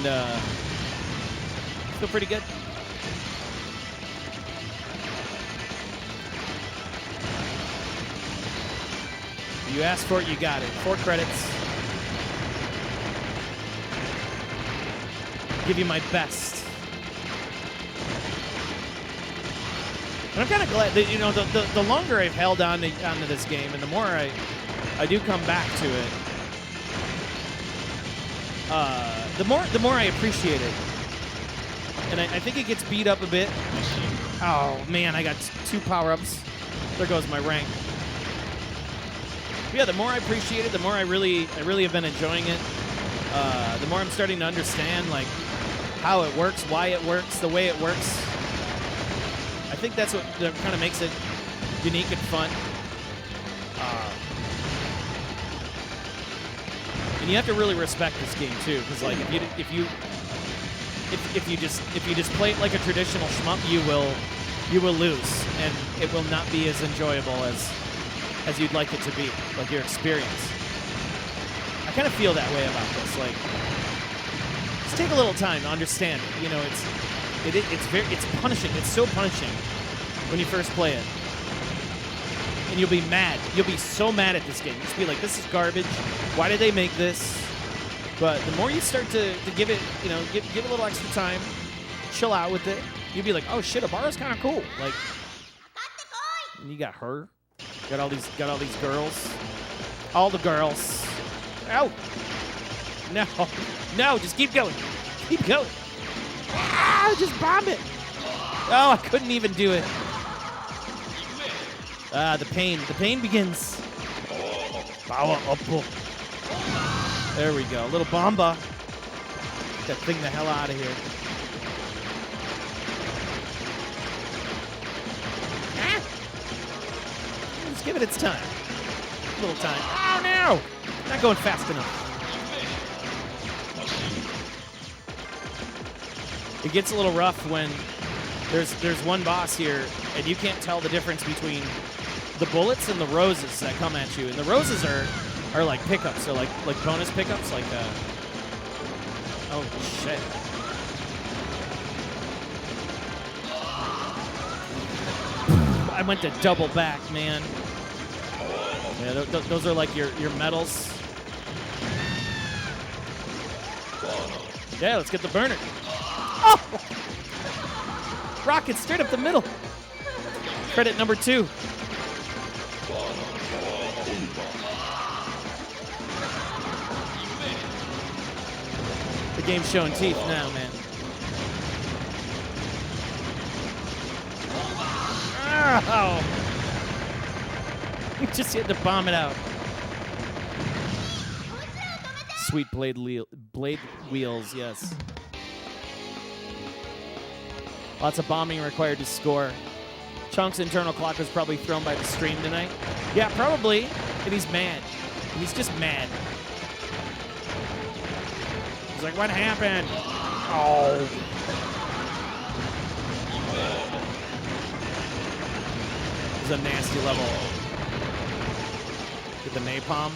feel pretty good. You asked for it, you got it. 4 credits. Give you my best. And I'm kind of glad that, you know, the longer I've held onto this game, and the more I do come back to it, the more I appreciate it. And I think it gets beat up a bit. Oh man, I got 2 power-ups. There goes my rank. But yeah, the more I appreciate it, the more I really have been enjoying it. The more I'm starting to understand like how it works, why it works, the way it works. I think that's what kind of makes it unique and fun. And you have to really respect this game too, because like if you just play it like a traditional shmup, you will lose, and it will not be as enjoyable as you'd like it to be, like your experience. I kind of feel that way about this. Like, just take a little time to understand it. You know, it's punishing. It's so punishing when you first play it, and you'll be mad. You'll be so mad at this game. You'll just be like, this is garbage. Why did they make this? But the more you start to give it, you know, give it a little extra time, chill out with it, you'll be like, oh shit, Ibara's kind of cool. Like, and you got her, got all these girls, all the girls. Oh, no, just keep going, just bomb it. Oh, I couldn't even do it. The pain begins. Power up. There we go. A little bomba. Get that thing the hell out of here. Let's give it its time. A little time. Oh, no! Not going fast enough. It gets a little rough when there's one boss here, and you can't tell the difference between the bullets and the roses that come at you. And the roses are like pickups, so like bonus pickups, like oh shit. I went to double back, man. Yeah, those are like your medals. Yeah, let's get the burner. Oh! Rocket straight up the middle. Credit number 2. The game's showing teeth now, man. Oh! Just had to bomb it out. Sweet blade wheels, yes. Lots of bombing required to score. Chunk's internal clock was probably thrown by the stream tonight. Yeah, probably. And he's mad. And he's just mad. He's like, what happened? Oh. This is a nasty level. Get the napalm.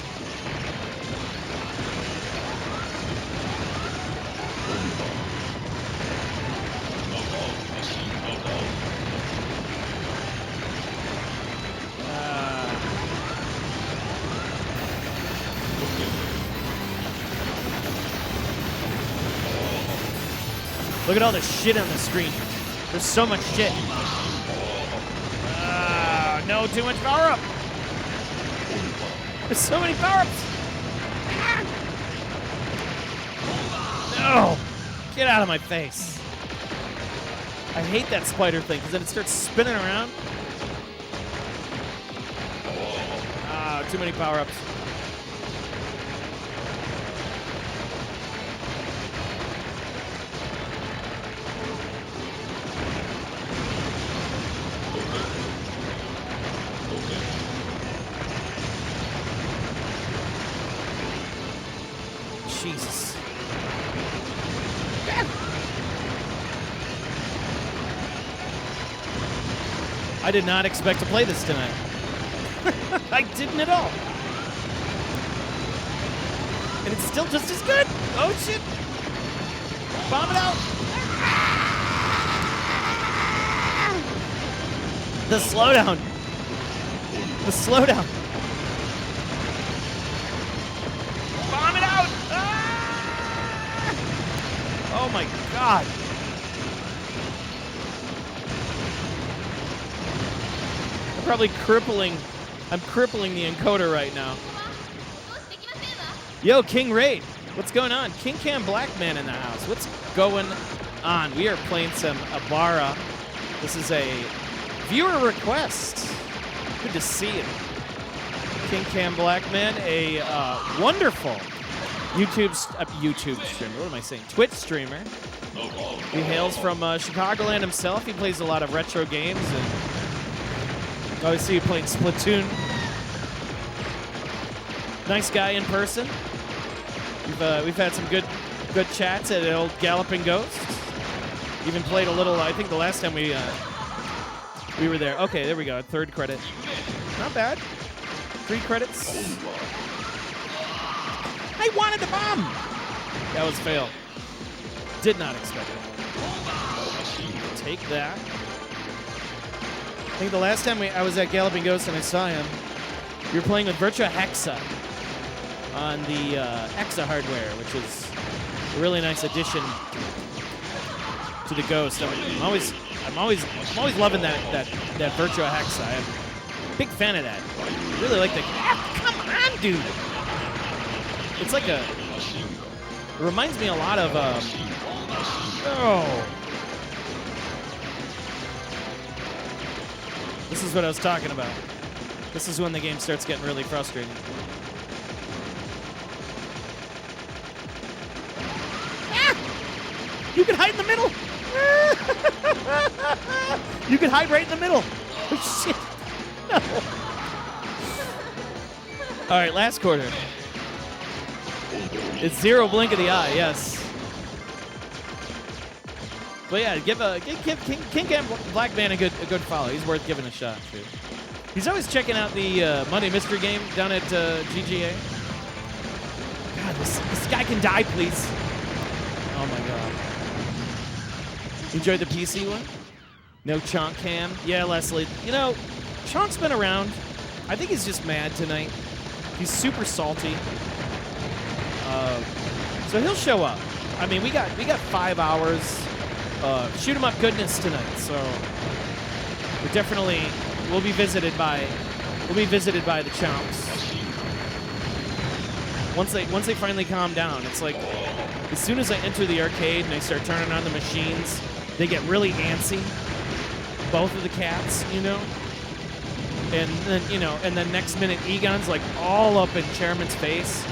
Look at all the shit on the screen. There's so much shit. No, too much power up. There's so many power ups. No, get out of my face. I hate that spider thing because then it starts spinning around. Too many power ups. Jesus. I did not expect to play this tonight. I didn't at all. And it's still just as good. Oh, shit. Bomb it out. The slowdown. The slowdown. God. I'm crippling the encoder right now. Yo, King Raid. What's going on? King Cam Black Man in the house. What's going on? We are playing some Ibara. This is a viewer request. Good to see you. King Cam Black Man, a wonderful YouTube streamer. What am I saying? Twitch streamer. He hails from Chicagoland himself. He plays a lot of retro games, and I always see you playing Splatoon. Nice guy in person. We've had some good chats at old Galloping Ghost. Even played a little. I think the last time we were there. Okay, there we go. Third credit. Not bad. 3 credits. I wanted the bomb. That was fail. Did not expect it. Take that. I think the last time I was at Galloping Ghost and I saw him, we were playing with Virtua Hexa on the Hexa hardware, which is a really nice addition to the Ghost. I'm always loving that Virtua Hexa. I'm a big fan of that. I really like the. Come on, dude. It's like it reminds me a lot of. This is what I was talking about. This is when the game starts getting really frustrating. You can hide in the middle. You can hide right in the middle. Oh, shit. No. All right, last quarter. It's 0 blink of the eye, yes. But yeah, give King Cam Black Man a good follow. He's worth giving a shot to. He's always checking out the Monday Mystery Game down at GGA. God, this guy can die, please. Oh my God. Enjoyed the PC one? No Chonk Cam? Yeah, Leslie. You know, Chonk's been around. I think he's just mad tonight. He's super salty. So he'll show up. I mean, we got 5 hours. Shoot 'em up goodness tonight. So we'll be visited by the Chomps. Once they finally calm down, it's like as soon as I enter the arcade and they start turning on the machines, they get really antsy. Both of the cats, you know. And then next minute Egon's like all up in Chairman's face.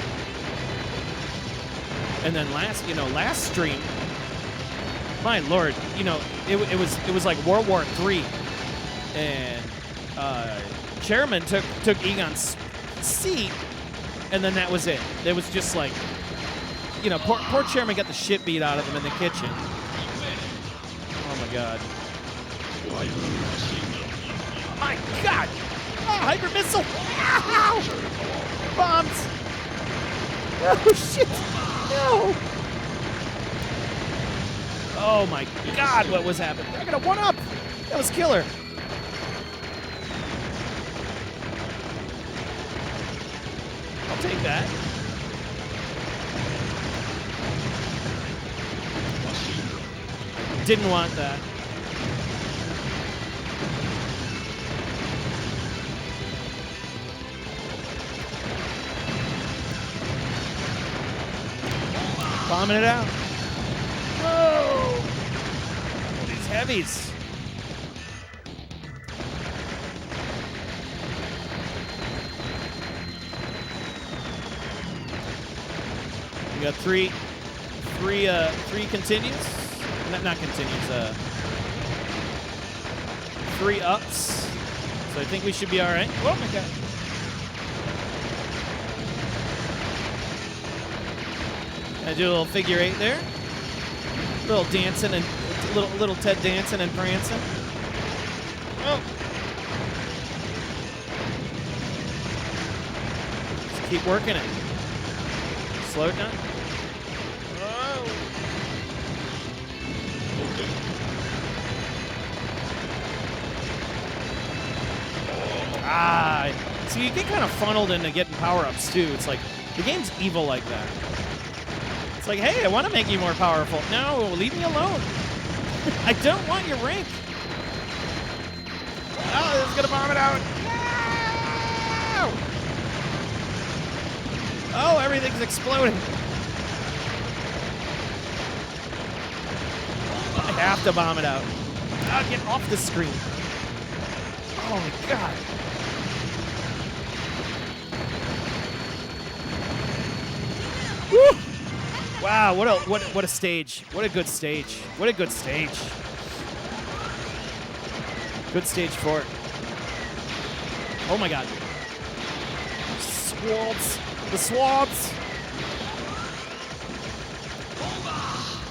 And then last stream, my lord, it was like World War III, and Chairman took Egon's seat, and then that was it. It was just like, poor Chairman got the shit beat out of him in the kitchen. Oh my God. My God! Oh, hyper missile! Ow! Bombs! Oh shit! No! Oh my God, what was happening? I got a 1-up! That was killer. I'll take that. Didn't want that. Bombing it out. Whoa! These heavies. We got three continues. Not continues. 3 ups. So I think we should be all right. Oh my God. I do a little figure 8 there. A little dancing and little Ted dancing and prancing. Oh. Just keep working it. Slow it down. Oh. Ah. So you get kind of funneled into getting power-ups too. It's like the game's evil like that. It's like, hey, I want to make you more powerful. No, leave me alone. I don't want your rank. Oh, this is going to bomb it out. No! Oh, everything's exploding. I have to bomb it out. Oh, get off the screen. Oh, my God. Woo! Wow, what a stage. What a good stage. What a good stage. Good stage 4. Oh my God. Swabs. The swabs.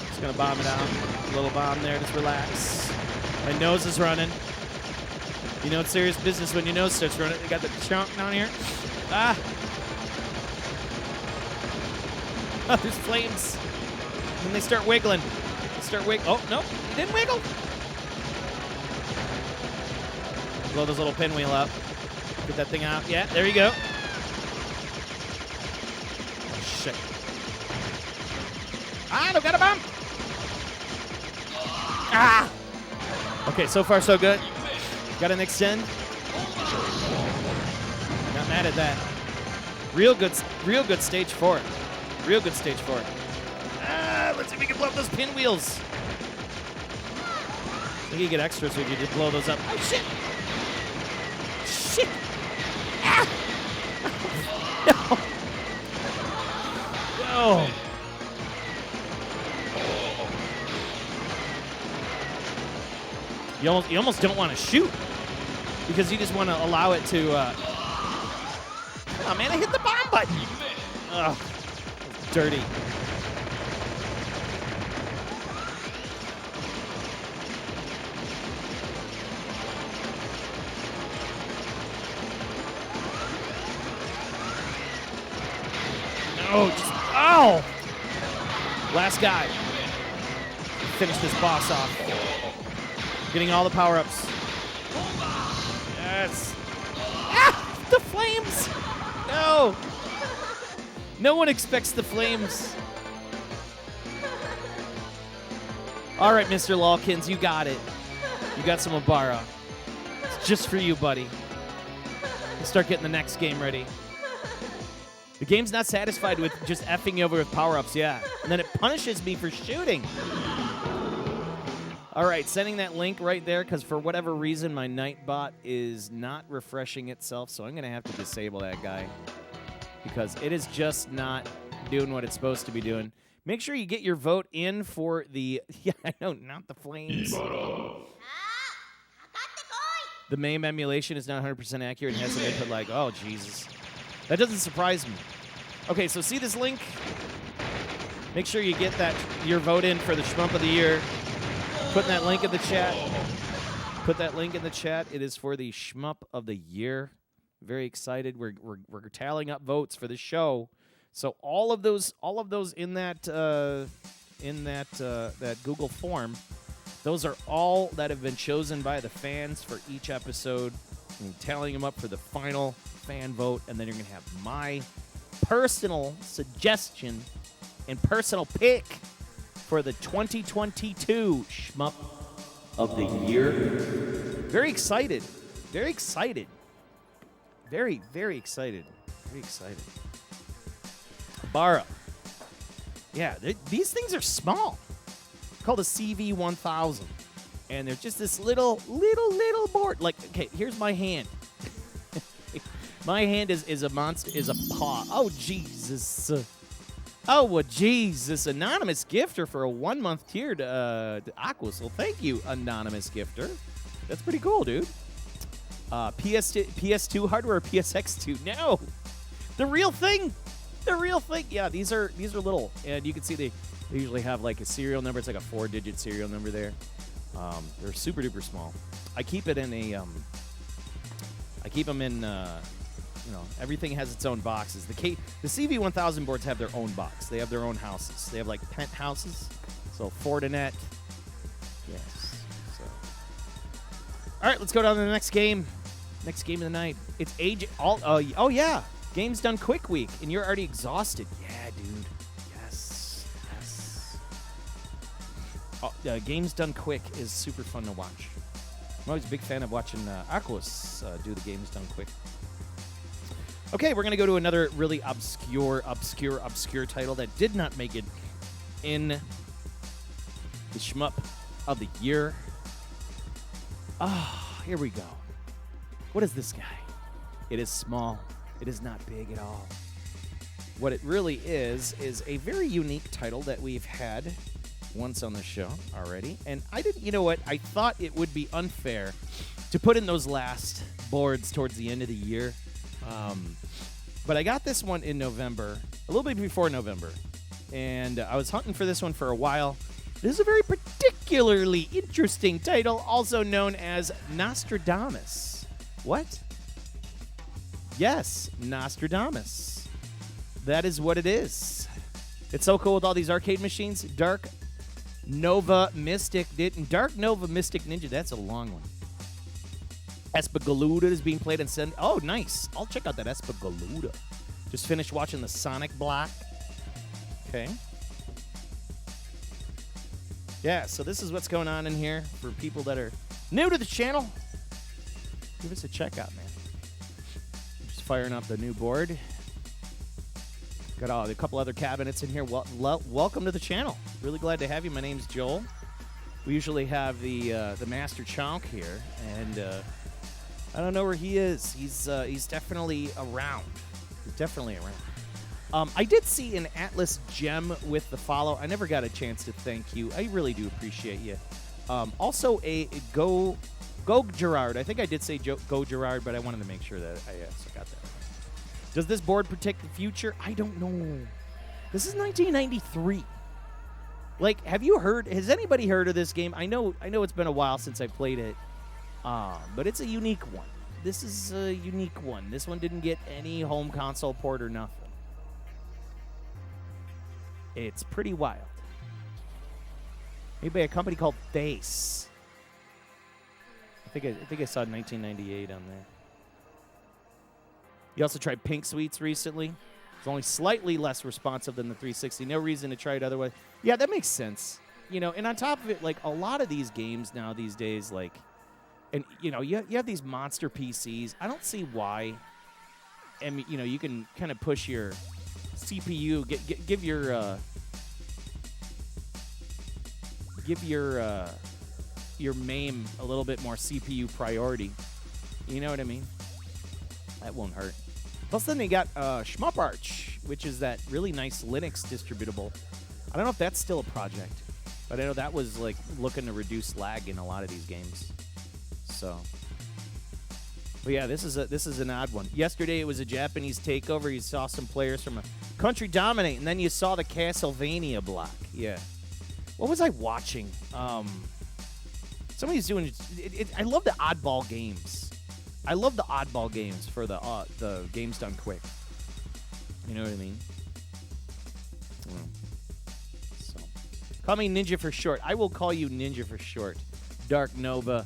Just gonna bomb it out. A little bomb there, just relax. My nose is running. You know it's serious business when your nose starts running. You got the chunk down here. Ah. Oh, there's flames. And they start wiggling. They start wiggling. Oh, no, he didn't wiggle. Blow this little pinwheel up. Get that thing out. Yeah, there you go. Oh, shit. Ah, I've got a bomb. Ah. Okay, so far so good. Got an extend. Not mad at that. Real good stage 4. Real good stage 4. Ah, let's see if we can blow up those pinwheels. I think you get extra so you can just blow those up. Oh, shit. Shit. Ah. No. No. You almost don't want to shoot because you just want to allow it to. Oh, man, I hit the bomb button. Ugh. Dirty. No, just, oh! Last guy. Finish this boss off. Getting all the power-ups. Yes. Ah! The flames! No! No one expects the flames. All right, Mr. Lawkins, you got it. You got some Ibara. It's just for you, buddy. Let's start getting the next game ready. The game's not satisfied with just effing you over with power-ups, yeah. And then it punishes me for shooting. All right, sending that link right there because for whatever reason, my Nightbot is not refreshing itself, so I'm going to have to disable that guy because it is just not doing what it's supposed to be doing. Make sure you get your vote in for the... Yeah, I know, not the flames. The MAME emulation is not 100% accurate and has an input like, oh, Jesus. That doesn't surprise me. Okay, so see this link? Make sure you get that your vote in for the Shmup of the Year. Putting that link in the chat. Put that link in the chat. It is for the Shmup of the Year. Very excited. We're tallying up votes for the show. So all of those in that that Google form, those are all that have been chosen by the fans for each episode. And tallying them up for the final fan vote, and then you're gonna have my personal suggestion and personal pick for the 2022 Shmup of the Year. Very excited. Very excited. Very, very excited. Very excited. Ibara. Yeah, these things are small. Called a CV1000. And they're just this little board. Like, okay, here's my hand. My hand is a monster, is a paw. Oh, Jesus. Oh, well, Jesus. Anonymous gifter for a 1-month tier to Aquas. Well, thank you, anonymous gifter. That's pretty cool, dude. PS2 hardware or PSX2? No. The real thing. The real thing. Yeah, these are little. And you can see they usually have like a serial number. It's like a 4-digit serial number there. They're super duper small. I keep it in a I keep them in everything has its own boxes. The CV1000 boards have their own box. They have their own houses. They have like penthouses. So Fortinet. Yes. So all right, let's go down to the next game. Next game of the night. It's oh yeah. Game's done quick week and you're already exhausted. Yeah, dude. Yes. Games done quick is super fun to watch. I'm always a big fan of watching Aquos do the games done quick. Okay, we're going to go to another really obscure title that did not make it in the Shmup of the year. Here we go. What is this guy? It is small. It is not big at all. What it really is a very unique title that we've had once on the show already. And I didn't, you know what? I thought it would be unfair to put in those last boards towards the end of the year. But I got this one in November, a little bit before November. And I was hunting for this one for a while. This is a very particularly interesting title, also known as Nostradamus. What? Yes, Nostradamus. That is what it is. It's so cool with all these arcade machines. Dark Nova Mystic Ninja. That's a long one. Espagaluda is being played and oh, nice. I'll check out that Espagaluda. Just finished watching the Sonic Block. Okay. Yeah, so this is what's going on in here for people that are new to the channel. Give us a check out, man. Just firing up the new board. Got a couple other cabinets in here. Welcome to the channel. Really glad to have you. My name's Joel. We usually have the Master Chonk here, and I don't know where he is. He's definitely around. He's definitely around. I did see an Atlas gem with the follow. I never got a chance to thank you. I really do appreciate you. Also a Go Gerard. I think I did say Go Gerard, but I wanted to make sure that I got that. Does this board protect the future? I don't know. This is 1993. Like, has anybody heard of this game? I know it's been a while since I played it, but it's a unique one. This is a unique one. This one didn't get any home console port or nothing. It's pretty wild. Made by a company called Face. I think I saw 1998 on there. You also tried Pink Sweets recently. It's only slightly less responsive than the 360. No reason to try it otherwise. Yeah, that makes sense. You know, and on top of it, like, a lot of these games now these days, like, and, you know, you have these monster PCs. I don't see why. And, you know, you can kind of push your CPU, give your MAME a little bit more CPU priority. You know what I mean? That won't hurt. Plus, then they got Shmup Arch, which is that really nice Linux distributable. I don't know if that's still a project, but I know that was like looking to reduce lag in a lot of these games. So, but yeah, this is an odd one. Yesterday it was a Japanese takeover. You saw some players from a country dominate, and then you saw the Castlevania block. Yeah. What was I watching? Somebody's doing. I love the oddball games. I love the oddball games for the games done quick. You know what I mean? So, call me Ninja for short. I will call you Ninja for short. Dark Nova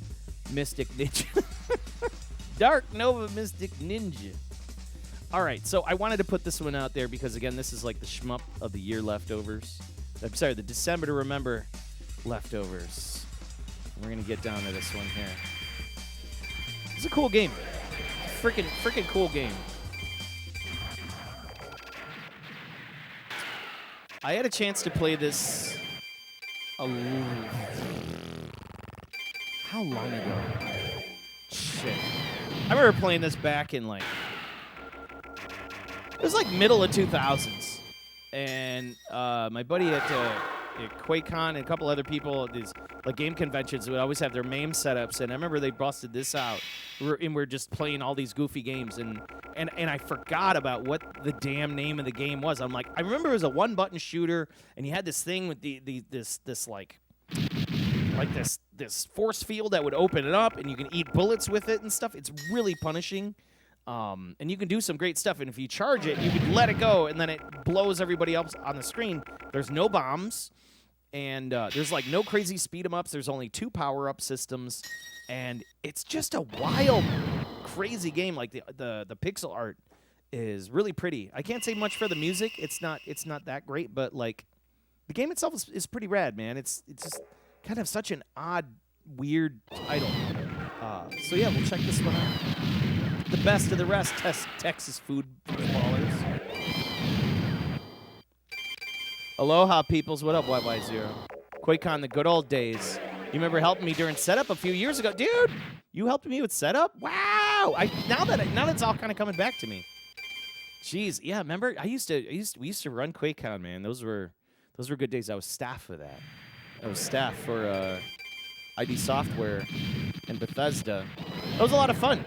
Mystic Ninja. Dark Nova Mystic Ninja. All right, so I wanted to put this one out there because, again, this is like the Shmup of the year leftovers. I'm sorry, the December to Remember leftovers. We're going to get down to this one here. It's a cool game. Freaking cool game. I had a chance to play this how long ago? Shit. I remember playing this back in, like, it was like middle of 2000s. And my buddy at QuakeCon and a couple other people at these like game conventions would always have their MAME setups, and I remember they busted this out. We're just playing all these goofy games, and I forgot about what the damn name of the game was. I'm like, I remember it was a one-button shooter, and you had this thing with this force field that would open it up, and you can eat bullets with it and stuff. It's really punishing. And you can do some great stuff, and if you charge it, you can let it go, and then it blows everybody else on the screen. There's no bombs, and there's like no crazy speed 'em ups. There's only 2 power-up systems, and it's just a wild, crazy game. Like the pixel art is really pretty. I can't say much for the music. It's not that great, but like the game itself is pretty rad, man. It's just kind of such an odd, weird title. So yeah, we'll check this one out. The best of the rest, Texas food ballers. Aloha, peoples. What up, YY0? QuakeCon, the good old days. You remember helping me during setup a few years ago, dude? You helped me with setup? Wow! Now that it's all kind of coming back to me. Jeez, yeah. Remember, we used to run QuakeCon, man. Those were good days. I was staff for that. I was staff for ID Software and Bethesda. That was a lot of fun.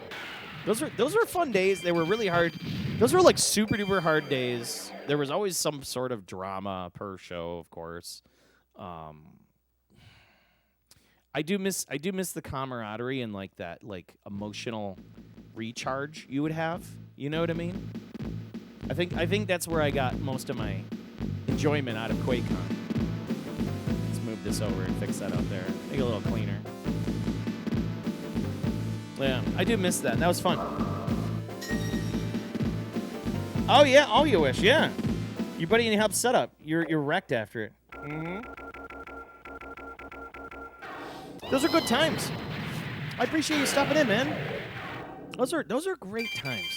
Those were fun days. They were really hard. Those were like super duper hard days. There was always some sort of drama per show, of course. I do miss the camaraderie and like that like emotional recharge you would have. You know what I mean? I think that's where I got most of my enjoyment out of QuakeCon. Let's move this over and fix that out there. Make it a little cleaner. Yeah, I do miss that. That was fun. Oh yeah, all you wish, yeah. Your buddy need help set up. You're wrecked after it. Mm-hmm. Those are good times. I appreciate you stopping in, man. Those are great times.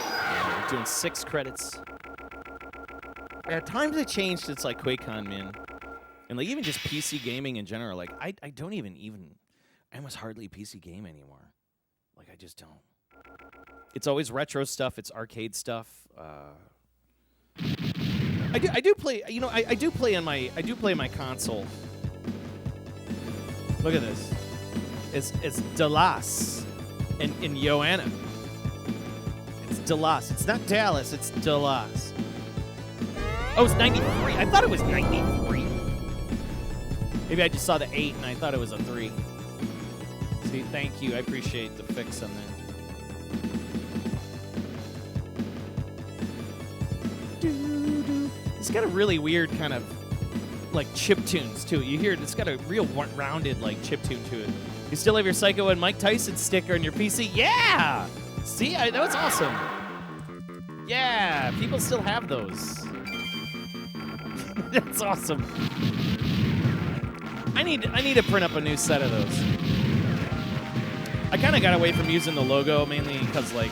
We're doing 6 credits. Yeah, times have changed since like QuakeCon, man. And like even just PC gaming in general. Like I don't even I almost hardly PC game anymore. Like I just don't. It's always retro stuff. It's arcade stuff. I do play. You know, I do play on my console. Look at this. It's Dallas in Joanna. It's Dallas. It's not Dallas. It's Dallas. Oh, it's 93. I thought it was 93. Maybe I just saw the 8 and I thought it was a 3. See, thank you. I appreciate the fix on that. It's got a really weird kind of like chip tunes to it. You hear it, it's got a real rounded like chip tune to it. You still have your Psikyo and Mike Tyson sticker on your PC? Yeah! See, that was awesome. Yeah, people still have those. That's awesome. I need to print up a new set of those. I kind of got away from using the logo mainly because like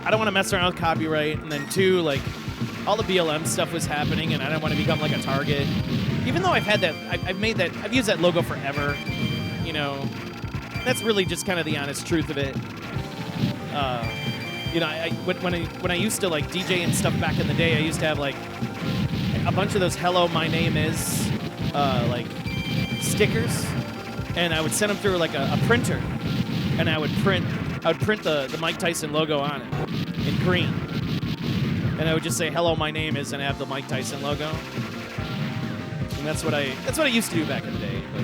I don't want to mess around with copyright, and then 2, like all the BLM stuff was happening, and I don't want to become like a target. Even though I've had that, I've used that logo forever. You know, that's really just kind of the honest truth of it. You know, when I used to like DJ and stuff back in the day, I used to have like a bunch of those "Hello, my name is" like stickers, and I would send them through like a printer, and I would print the Mike Tyson logo on it in green. And I would just say, "Hello, my name is," and have the Mike Tyson logo. And that's what I used to do back in the day. But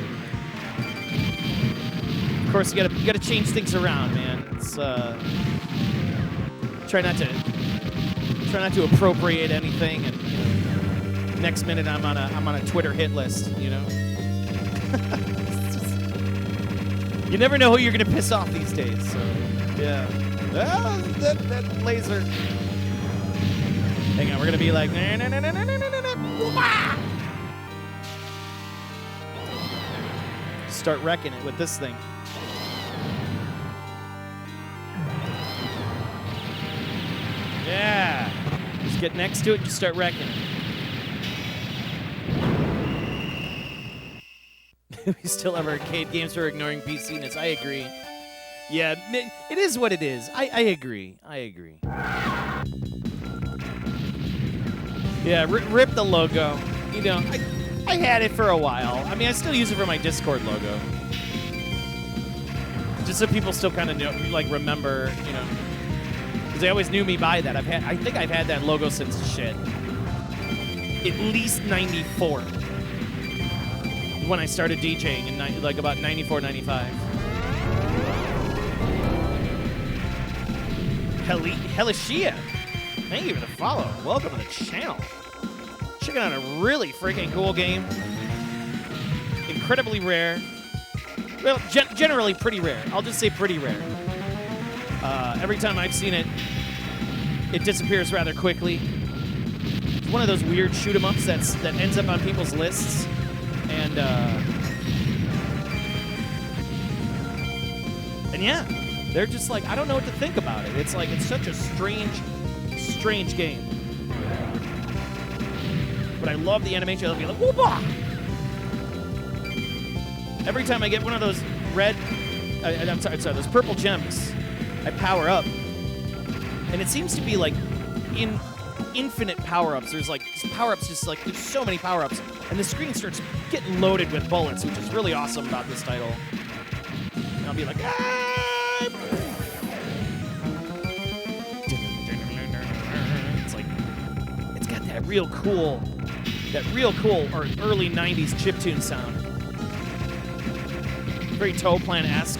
of course, you gotta change things around, man. It's try not to appropriate anything, and you know, next minute I'm on a Twitter hit list. You know, you never know who you're gonna piss off these days. So yeah, that laser. Hang on, we're gonna be like, start wrecking it with this thing. Yeah, just get next to it, just start wrecking it. We still have arcade games for ignoring PC-ness. I agree. Yeah, it is what it is. I agree. Yeah, rip the logo. You know, I had it for a while. I mean, I still use it for my Discord logo. Just so people still kind of know, like, remember, you know. Because they always knew me by that. I think I've had that logo since shit. At least 94. When I started DJing in like about 94, 95. Helishia. Thank you for the follow. Welcome to the channel. Checking out a really freaking cool game. Incredibly rare. Well, generally pretty rare. I'll just say pretty rare. Every time I've seen it, it disappears rather quickly. one of those weird shoot 'em ups that ends up on people's lists, and yeah, they're just like, I don't know what to think about it. It's like, it's such a strange game. But I love the animation. It'll be like, whoop-ah! Every time I get one of those red, I'm sorry, those purple gems, I power up. And it seems to be like infinite power-ups. There's like power-ups, just like, there's so many power-ups. And the screen starts getting loaded with bullets, which is really awesome about this title. And I'll be like, ah! It's like, it's got that real cool or early 90s chiptune sound. Very Toe Plan-esque.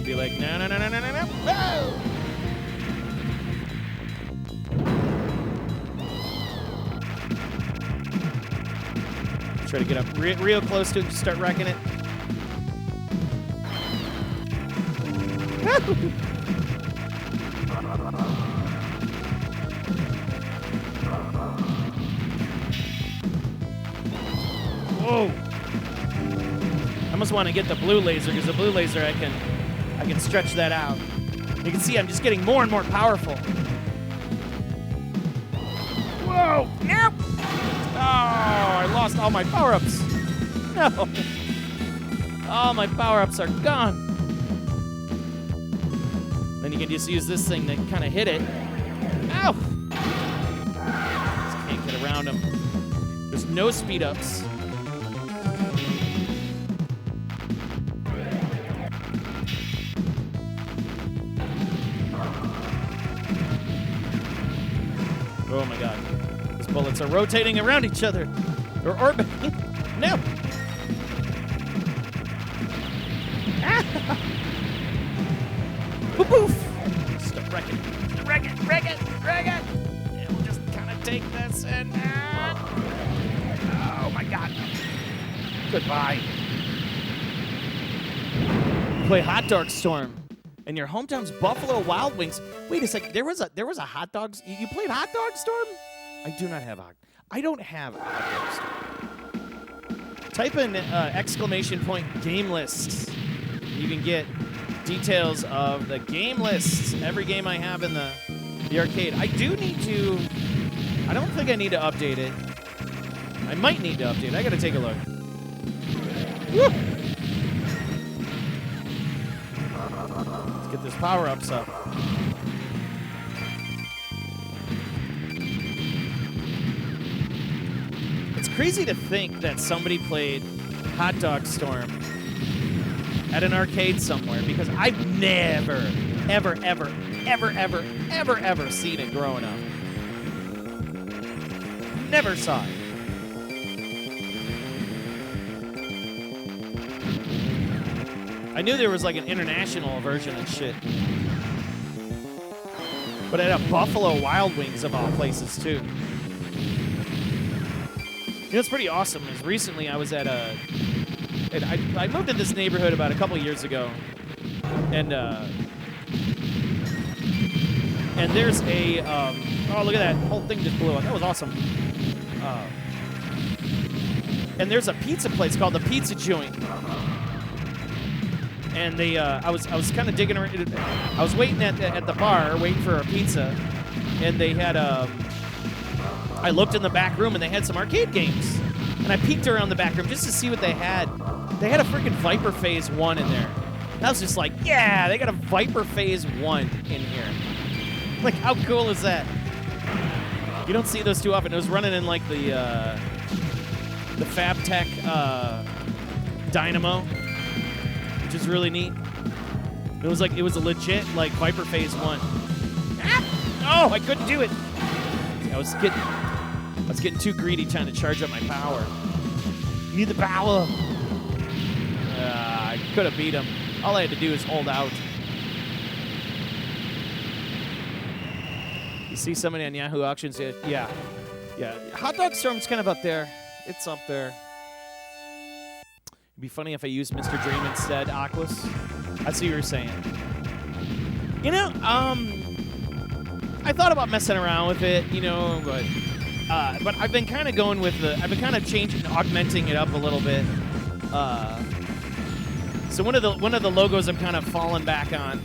Be like, no. Whoa! Try to get up real close to it, just start wrecking it. Whoa! I almost want to get the blue laser, because the blue laser I can stretch that out. You can see I'm just getting more and more powerful. Whoa! Nope! Oh, I lost all my power-ups. No. All my power-ups are gone. Then you can just use this thing to kind of hit it. Ow! Just can't get around them. There's no speed-ups. Oh my god. These bullets are rotating around each other. They're orbiting. No! Ah! Poof poof! Stop wrecking. Wreck it! And we'll just kind of take this and... oh my god. Goodbye. Play Hot Dog Storm. And your hometown's Buffalo Wild Wings. Wait a second. There was a hot dogs. You played Hot Dog Storm? I do not have I don't have a Hot Dog Storm. Type in exclamation point game lists. You can get details of the game lists. Every game I have in the arcade. I don't think I need to update it. I might need to update it. I gotta take a look. Woo! Let's get this power-ups up. It's crazy to think that somebody played Hot Dog Storm at an arcade somewhere, because I've never, ever seen it growing up. Never saw it. I knew there was like an international version and shit. But at a Buffalo Wild Wings of all places too. You know, it's pretty awesome is recently I was at I moved in this neighborhood about a couple years ago. And there's a, oh, look at that. Whole thing just blew up. That was awesome. And there's a pizza place called the Pizza Joint. And they, I was kind of digging around. I was waiting at the bar, waiting for a pizza, and they had I looked in the back room and they had some arcade games, and I peeked around the back room just to see what they had. They had a freaking Viper Phase 1 in there. And I was just like, yeah, they got a Viper Phase 1 in here. Like, how cool is that? You don't see those too often. It was running in like the FabTech Dynamo, which is really neat. It was a legit like Viper Phase 1. Ah! Oh, I couldn't do it. I was getting too greedy trying to charge up my power. You need the power. I could have beat him. All I had to do is hold out. You see somebody on Yahoo Auctions? Yeah. Hot Dog Storm's kind of up there. It's up there. It'd be funny if I used Mr. Dream instead, Aquas. I see what you're saying. You know, I thought about messing around with it, you know, but I've been kind of going with I've been kind of changing, augmenting it up a little bit. So one of the logos I'm kind of falling back on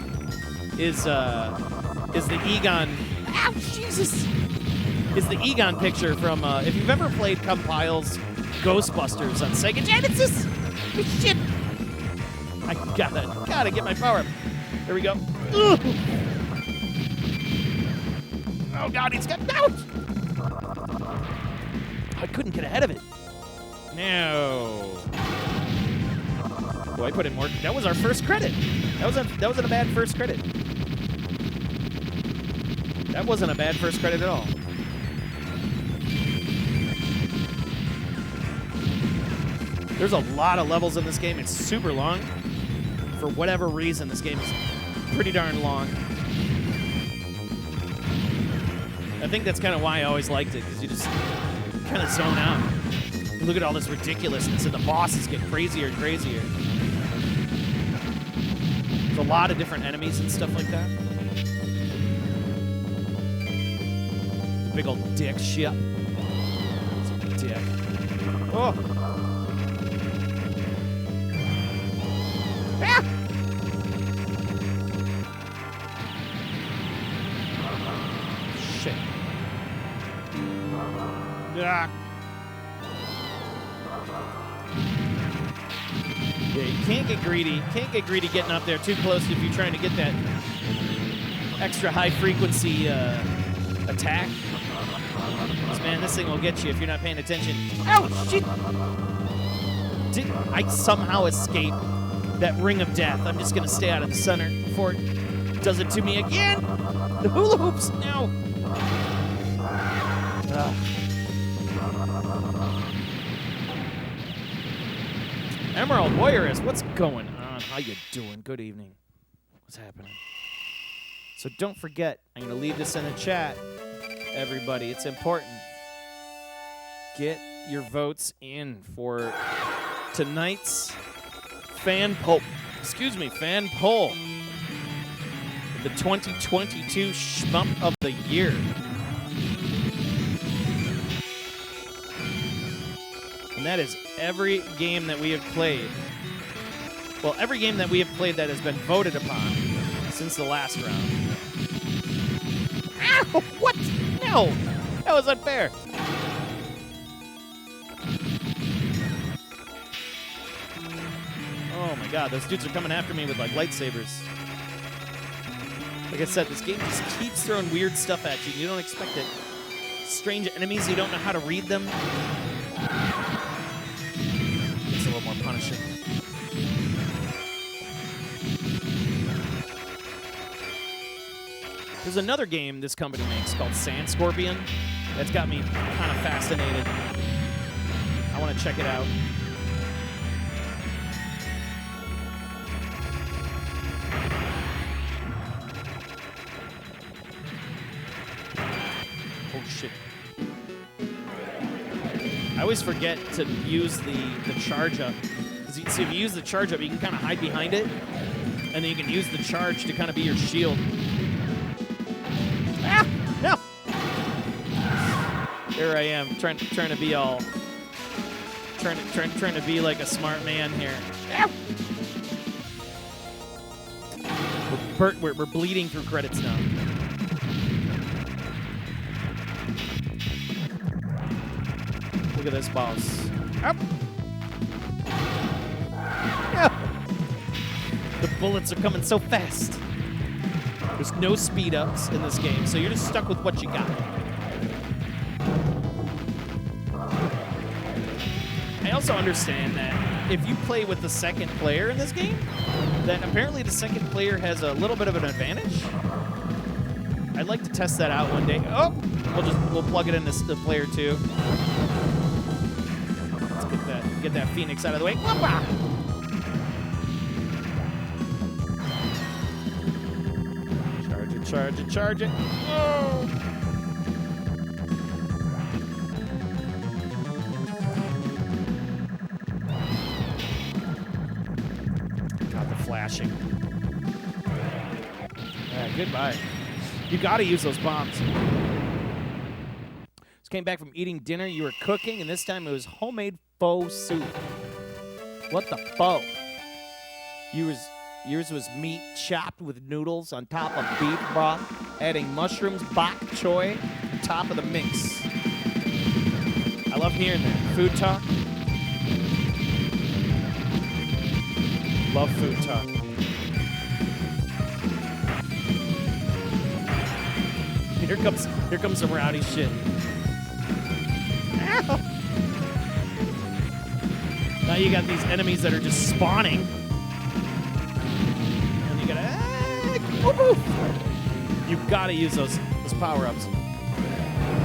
is the Egon. Ow, Jesus! Is the Egon picture from if you've ever played Compile's Ghostbusters on Sega Genesis. Shit! I gotta get my power up. There we go. Ugh. Oh God, he's got out! I couldn't get ahead of it. No. Boy, I put in more. That was our first credit. That wasn't a bad first credit. That wasn't a bad first credit at all. There's a lot of levels in this game. It's super long. For whatever reason, this game is pretty darn long. I think that's kind of why I always liked it, because you just kind of zone out. You look at all this ridiculousness, and the bosses get crazier and crazier. There's a lot of different enemies and stuff like that. Big old dick shit. It's a dick. Oh! Ah! Shit. Ah. Yeah, you can't get greedy. Can't get greedy getting up there too close if you're trying to get that extra high frequency attack. Man, this thing will get you if you're not paying attention. Ouch! Shit! Did I somehow escape that ring of death? I'm just gonna stay out of the center before it does it to me again. The hula hoops now. Emerald Warrioress, what's going on? How you doing? Good evening. What's happening? So don't forget, I'm gonna leave this in the chat. Everybody, it's important. Get your votes in for tonight's fan poll. Fan poll. The 2022 Shmup of the Year. And that is every game that we have played. Well, every game that we have played that has been voted upon since the last round. Ow! What? No! That was unfair. Oh my God, those dudes are coming after me with like lightsabers. Like I said, this game just keeps throwing weird stuff at you. You don't expect it. Strange enemies, you don't know how to read them. It's a little more punishing. There's another game this company makes called Sand Scorpion that's got me kind of fascinated. I want to check it out. Oh shit. I always forget to use the charge up. Because see, if you use the charge up, you can kind of hide behind it. And then you can use the charge to kind of be your shield. Ah! No! Here I am, trying to be all... Trying to be like a smart man here. Ow! We're bleeding through credits now. Look at this boss. Up. No. The bullets are coming so fast. There's no speed ups in this game, so you're just stuck with what you got. I also understand that if you play with the second player in this game, then apparently the second player has a little bit of an advantage. I'd like to test that out one day. Oh, we'll plug it into the player 2. Let's get that Phoenix out of the way. Whoop-ah! Charge it. Oh! Got the flashing. Goodbye. You gotta use those bombs. Just came back from eating dinner. You were cooking, and this time it was homemade pho soup. What the pho? Yours was meat chopped with noodles on top of beef broth, adding mushrooms, bok choy, on top of the mix. I love hearing that. Food talk. Love food talk. Here comes some rowdy shit. Ow. Now you got these enemies that are just spawning. And you gotta you gotta use those power-ups.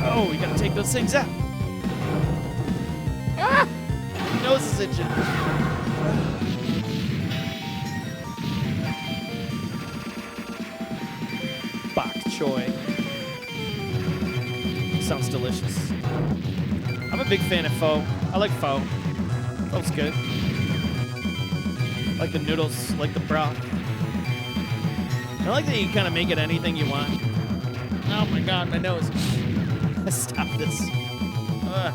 Oh, you gotta take those things out. Ah! My nose is itching. Bok choy. Sounds delicious. I'm a big fan of pho. I like pho. Pho's good. I like the noodles, like the broth. I like that you kind of make it anything you want. Oh my god, my nose. Stop this. Ugh.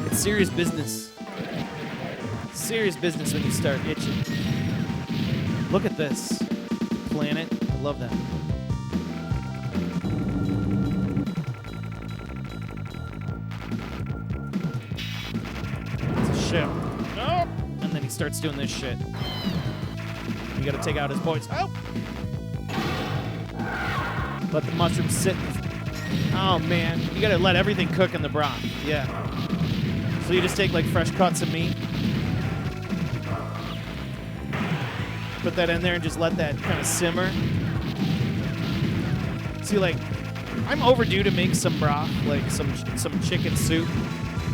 It's serious business. Serious business when you start itching. Look at this. Planet. I love that. It's a ship. Oh! And then he starts doing this shit. You gotta take out his boys. Oh! Let the mushrooms sit. Oh man, you gotta let everything cook in the broth. Yeah. So you just take like fresh cuts of meat, put that in there, and just let that kind of simmer. See, like, I'm overdue to make some broth, like some chicken soup,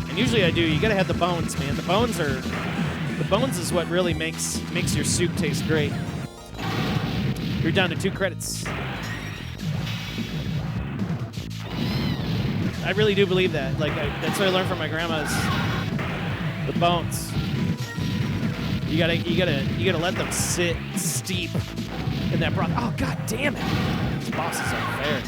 and usually I do. You gotta have the bones, man. The bones is what really makes your soup taste great. You're down to 2 credits. I really do believe that. Like, that's what I learned from my grandma's. The bones. You gotta let them sit, steep in that broth. Oh god damn it! This boss is unfair.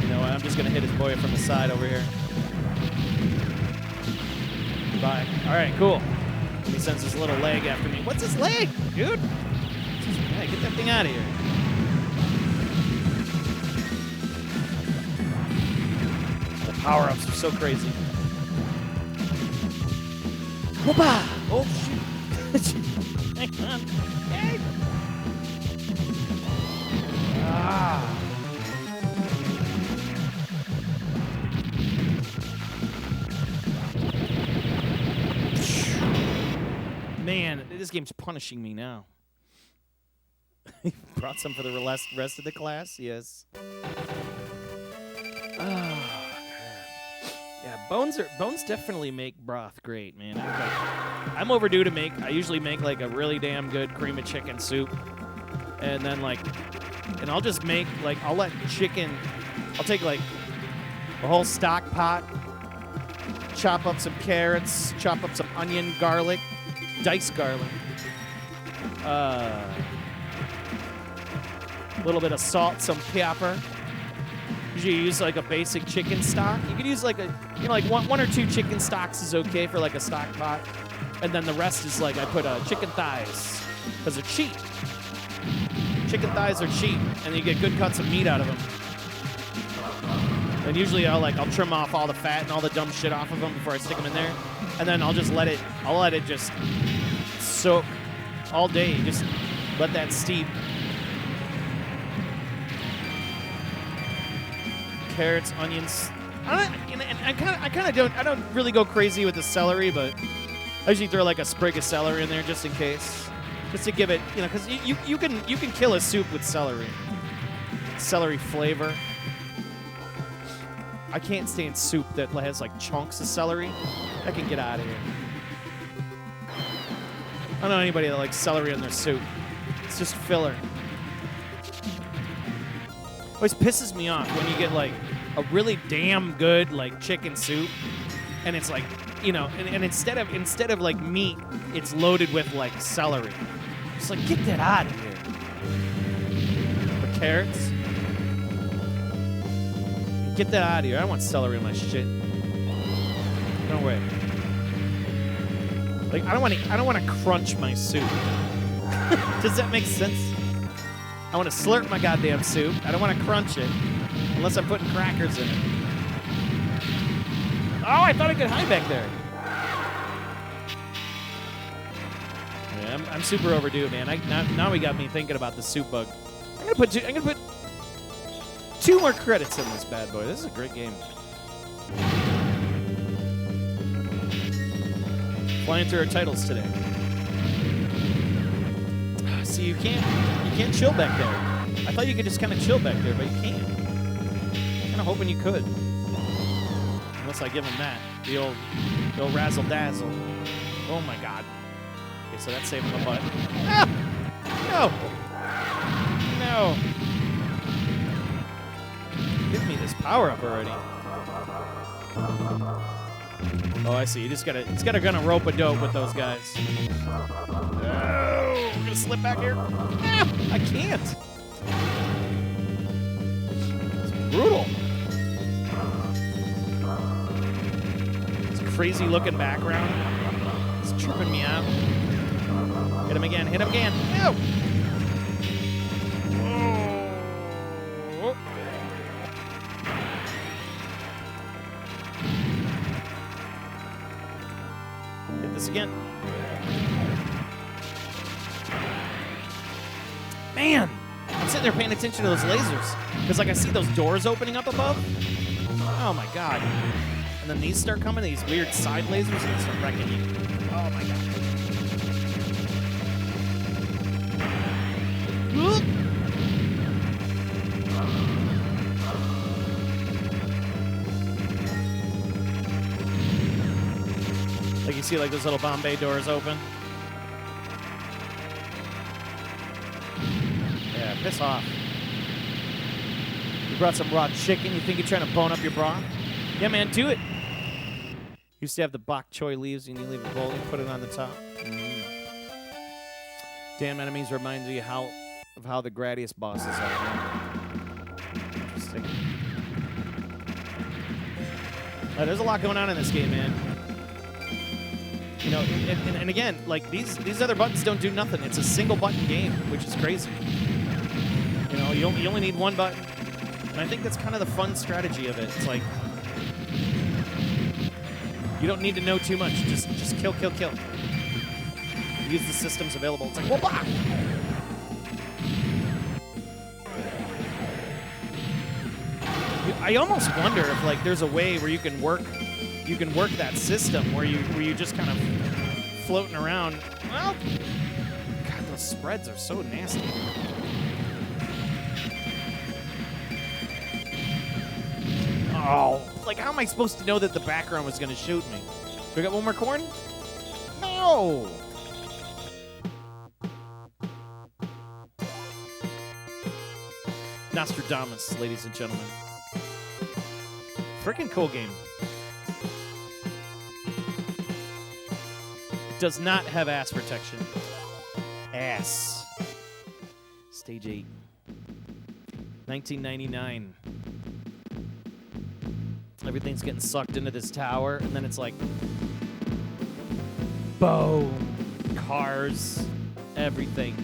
You know what? I'm just gonna hit his boy from the side over here. Goodbye. All right, cool. He sends his little leg after me. What's his leg, dude? Hey, get that thing out of here. Power-ups are so crazy. Whoopah! Oh, shoot. Hang on. Hey. Ah. Man, this game's punishing me now. Brought some for the rest of the class? Yes. Yeah, bones definitely make broth great, man. I'm overdue to make. I usually make like a really damn good cream of chicken soup, and then and I'll just make like I'll take like a whole stock pot, chop up some carrots, chop up some onion, garlic, diced garlic, a little bit of salt, some pepper. Usually you use like a basic chicken stock. You could use like like one or 2 chicken stocks is okay for like a stock pot. And then the rest is like I put chicken thighs because they're cheap. Chicken thighs are cheap and you get good cuts of meat out of them. And usually I'll trim off all the fat and all the dumb shit off of them before I stick them in there. And then I'll let it just soak all day. Just let that steep. Carrots, onions. I don't really go crazy with the celery, but I usually throw like a sprig of celery in there just in case, just to give it, because you can kill a soup with celery. Celery flavor. I can't stand soup that has like chunks of celery. I can get out of here. I don't know anybody that likes celery in their soup. It's just filler. Always pisses me off when you get like a really damn good like chicken soup, and it's like and instead of like meat, it's loaded with like celery. Just like, get that out of here. For carrots? Get that out of here. I don't want celery in my shit. No way. Like, I don't want to crunch my soup. Does that make sense? I want to slurp my goddamn soup. I don't want to crunch it unless I'm putting crackers in it. Oh, I thought I could hide back there. Yeah, I'm super overdue, man. Now we got me thinking about the soup bug. I'm gonna put 2 more credits in this bad boy. This is a great game. Flying through our titles today. See, you can't chill back there. I thought you could just kind of chill back there, but you can't. I'm kind of hoping you could. Unless I give him that. The old razzle dazzle. Oh my god. Okay, so that's saving the butt. Ah! No! No! Give me this power up already. Oh, I see. It's gotta gonna rope a dope with those guys. Oh, I'm gonna slip back here. Ah, I can't. It's brutal. It's a crazy looking background. It's tripping me out. Hit him again. Hit him again. Ew. Oh. Hit this again. Man, I'm sitting there paying attention to those lasers. Because, like, I see those doors opening up above. Oh, my God. And then these start coming, these weird side lasers, and they start wrecking you. Oh, my God. Like, you see, like, those little Bombay doors open? Yeah, piss off. You brought some raw chicken. You think you're trying to bone up your broth? Yeah, man, do it. Used to have the bok choy leaves, and you leave a bowl and put it on the top. Damn enemies reminds me of how the Gradius bosses are. Interesting. There's a lot going on in this game, man. You know, and again, like these other buttons don't do nothing. It's a single button game, which is crazy. You know, you only need one button, and I think that's kind of the fun strategy of it. It's like you don't need to know too much. Just kill, kill, kill. Use the systems available. It's like, whoa, bah! I almost wonder if like there's a way where you can work that system where you just kind of floating around. Well, God, those spreads are so nasty. Oh, like how am I supposed to know that the background was going to shoot me? Do I got one more corn? No. Nostradamus, ladies and gentlemen. Freaking cool game. It does not have ass protection. Ass. Stage 8. 1999. Everything's getting sucked into this tower, and then it's like, boom, cars, everything.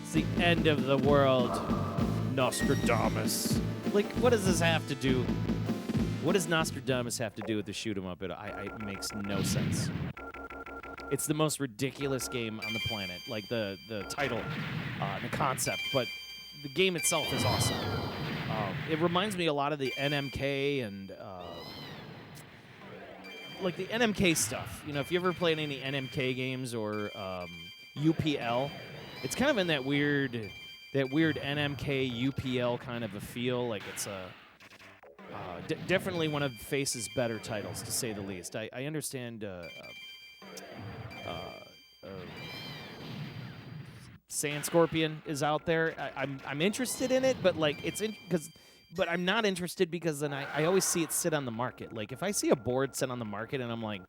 It's the end of the world. Nostradamus. Like, what does this have to do? What does Nostradamus have to do with the shoot 'em up? It makes no sense. It's the most ridiculous game on the planet. Like the title, the concept, but the game itself is awesome. It reminds me a lot of the NMK and like the NMK stuff. You know, if you ever played any NMK games or UPL, it's kind of in that weird NMK UPL kind of a feel. Like it's a definitely one of Face's better titles, to say the least. I understand Sand Scorpion is out there. I'm interested in it, but like but I'm not interested because then I always see it sit on the market. Like if I see a board sit on the market and I'm like,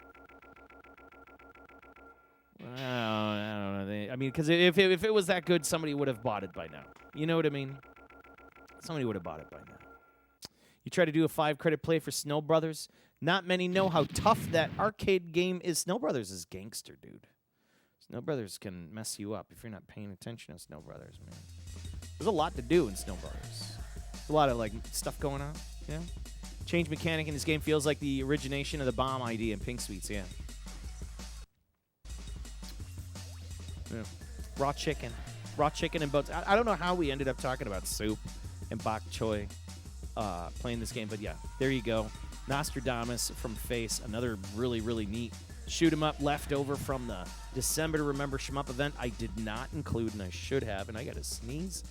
I don't know. I mean, because if it was that good, somebody would have bought it by now. You know what I mean? Somebody would have bought it by now. You try to do a 5-credit play for Snow Brothers. Not many know how tough that arcade game is. Snow Brothers is gangster, dude. Snow Brothers can mess you up if you're not paying attention to Snow Brothers, man. There's a lot to do in Snow Brothers. There's a lot of, like, stuff going on, yeah? Change mechanic in this game feels like the origination of the bomb idea in Pink Sweets, yeah. Raw chicken. Raw chicken and boats. I don't know how we ended up talking about soup and bok choy playing this game, but yeah, there you go. Nostradamus from Face, another really, really neat shoot 'em up left over from the December to Remember Shmup event. I did not include, and I should have, and I got to sneeze.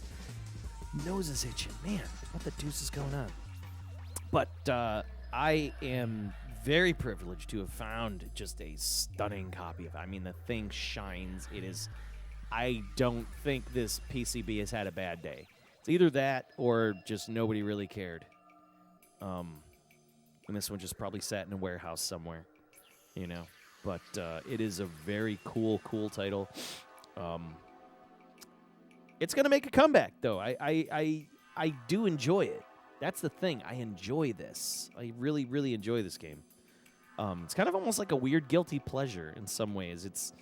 Nose is itching. Man, what the deuce is going on? But I am very privileged to have found just a stunning copy of it. I mean, the thing shines. It is. I don't think this PCB has had a bad day. It's either that or just nobody really cared. And this one just probably sat in a warehouse somewhere, you know. But it is a very cool title. It's going to make a comeback, though. I do enjoy it. That's the thing. I enjoy this. I really, really enjoy this game. It's kind of almost like a weird guilty pleasure in some ways. It's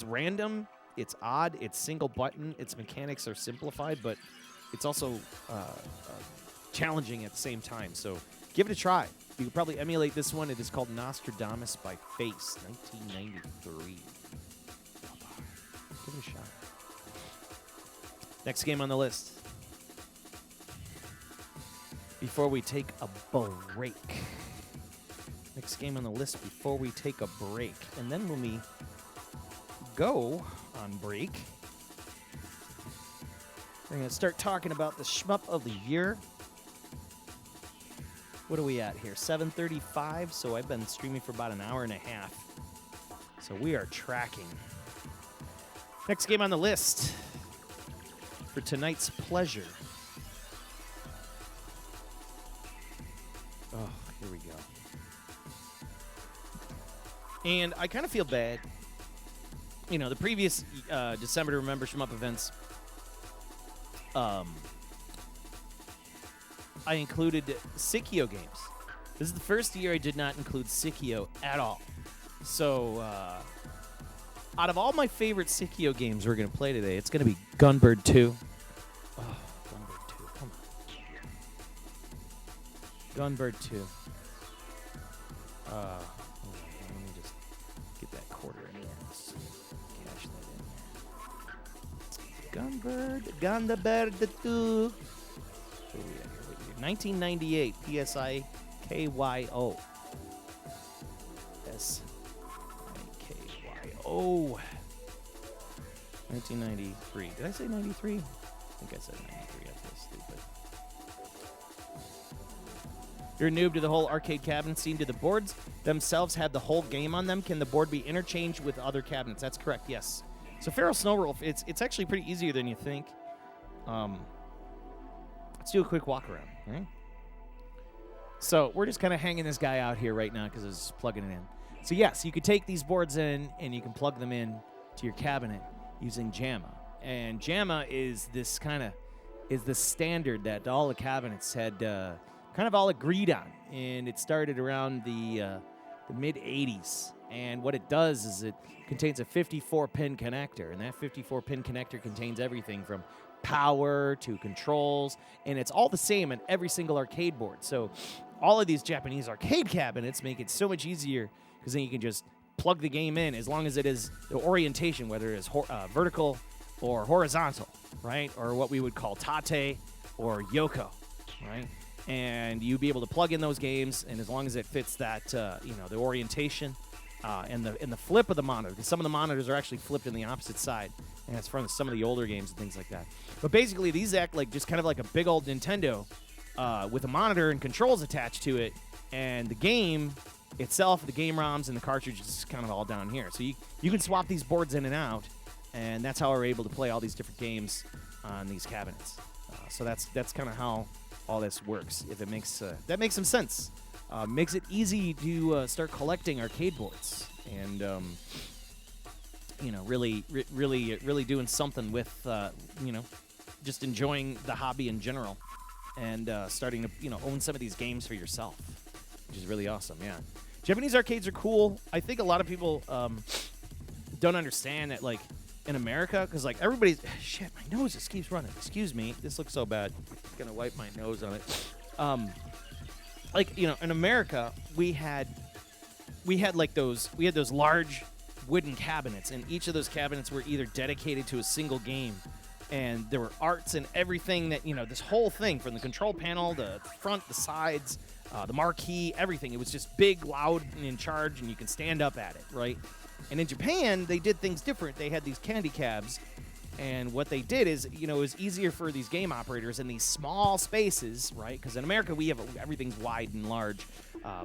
random. It's odd. It's single button. Its mechanics are simplified, but it's also challenging at the same time. So give it a try. You could probably emulate this one. It is called Nostradamus by Face, 1993. Give it a shot. Next game on the list. Before we take a break. Next game on the list before we take a break. And then when we go on break, we're going to start talking about the Shmup of the year. What are we at here? 7:35, so I've been streaming for about an hour and a half. So we are tracking. Next game on the list for tonight's pleasure. Oh, here we go. And I kind of feel bad. You know, the previous December to Remember Shmup events, I included Psikyo games. This is the first year I did not include Psikyo at all. So, out of all my favorite Psikyo games we're going to play today, it's going to be Gunbird 2. Oh, Gunbird 2, come on. Gunbird 2. Hold on, let me just get that quarter in there. Let's cash that in here. Gunbird 2. What are we at here? 1998, Psikyo. Sikyo. 1993. Did I say 93? I think I said 93. I feel stupid. You're a noob to the whole arcade cabinet scene. Do the boards themselves have the whole game on them? Can the board be interchanged with other cabinets? That's correct, yes. So Feral Snow Roll, it's actually pretty easier than you think. Let's do a quick walk around, right? So we're just kind of hanging this guy out here right now because I was just plugging it in. So yes, you could take these boards in and you can plug them in to your cabinet using JAMA. And JAMA is this standard that all the cabinets had kind of all agreed on. And it started around the mid-'80s. And what it does is it contains a 54-pin connector. And that 54-pin connector contains everything from power to controls, and it's all the same on every single arcade board. So all of these Japanese arcade cabinets make it so much easier because then you can just plug the game in as long as it is the orientation, whether it is vertical or horizontal, right? Or what we would call tate or yoko, right? And you'd be able to plug in those games, and as long as it fits that, the orientation and the flip of the monitor, because some of the monitors are actually flipped in the opposite side, and it's from some of the older games and things like that. But basically, these act like just kind of like a big old Nintendo with a monitor and controls attached to it, and the game itself, the game ROMs and the cartridges is kind of all down here. So you can swap these boards in and out, and that's how we're able to play all these different games on these cabinets. So that's kind of how all this works. If it makes that makes some sense. makes it easy to start collecting arcade boards and really doing something with just enjoying the hobby in general and starting to own some of these games for yourself, which is really awesome. Yeah, Japanese arcades are cool. I think a lot of people don't understand that, like, in America, because like everybody's shit, my nose just keeps running. Excuse me, this looks so bad. I'm gonna wipe my nose on it. In America, we had those large wooden cabinets, and each of those cabinets were either dedicated to a single game, and there were arts and everything that this whole thing, from the control panel, the front, the sides, the marquee, everything. It was just big, loud, and in charge, and you can stand up at it, right? And in Japan, they did things different. They had these candy cabs, and what they did is, it was easier for these game operators in these small spaces, right? Because in America, we have everything's wide and large,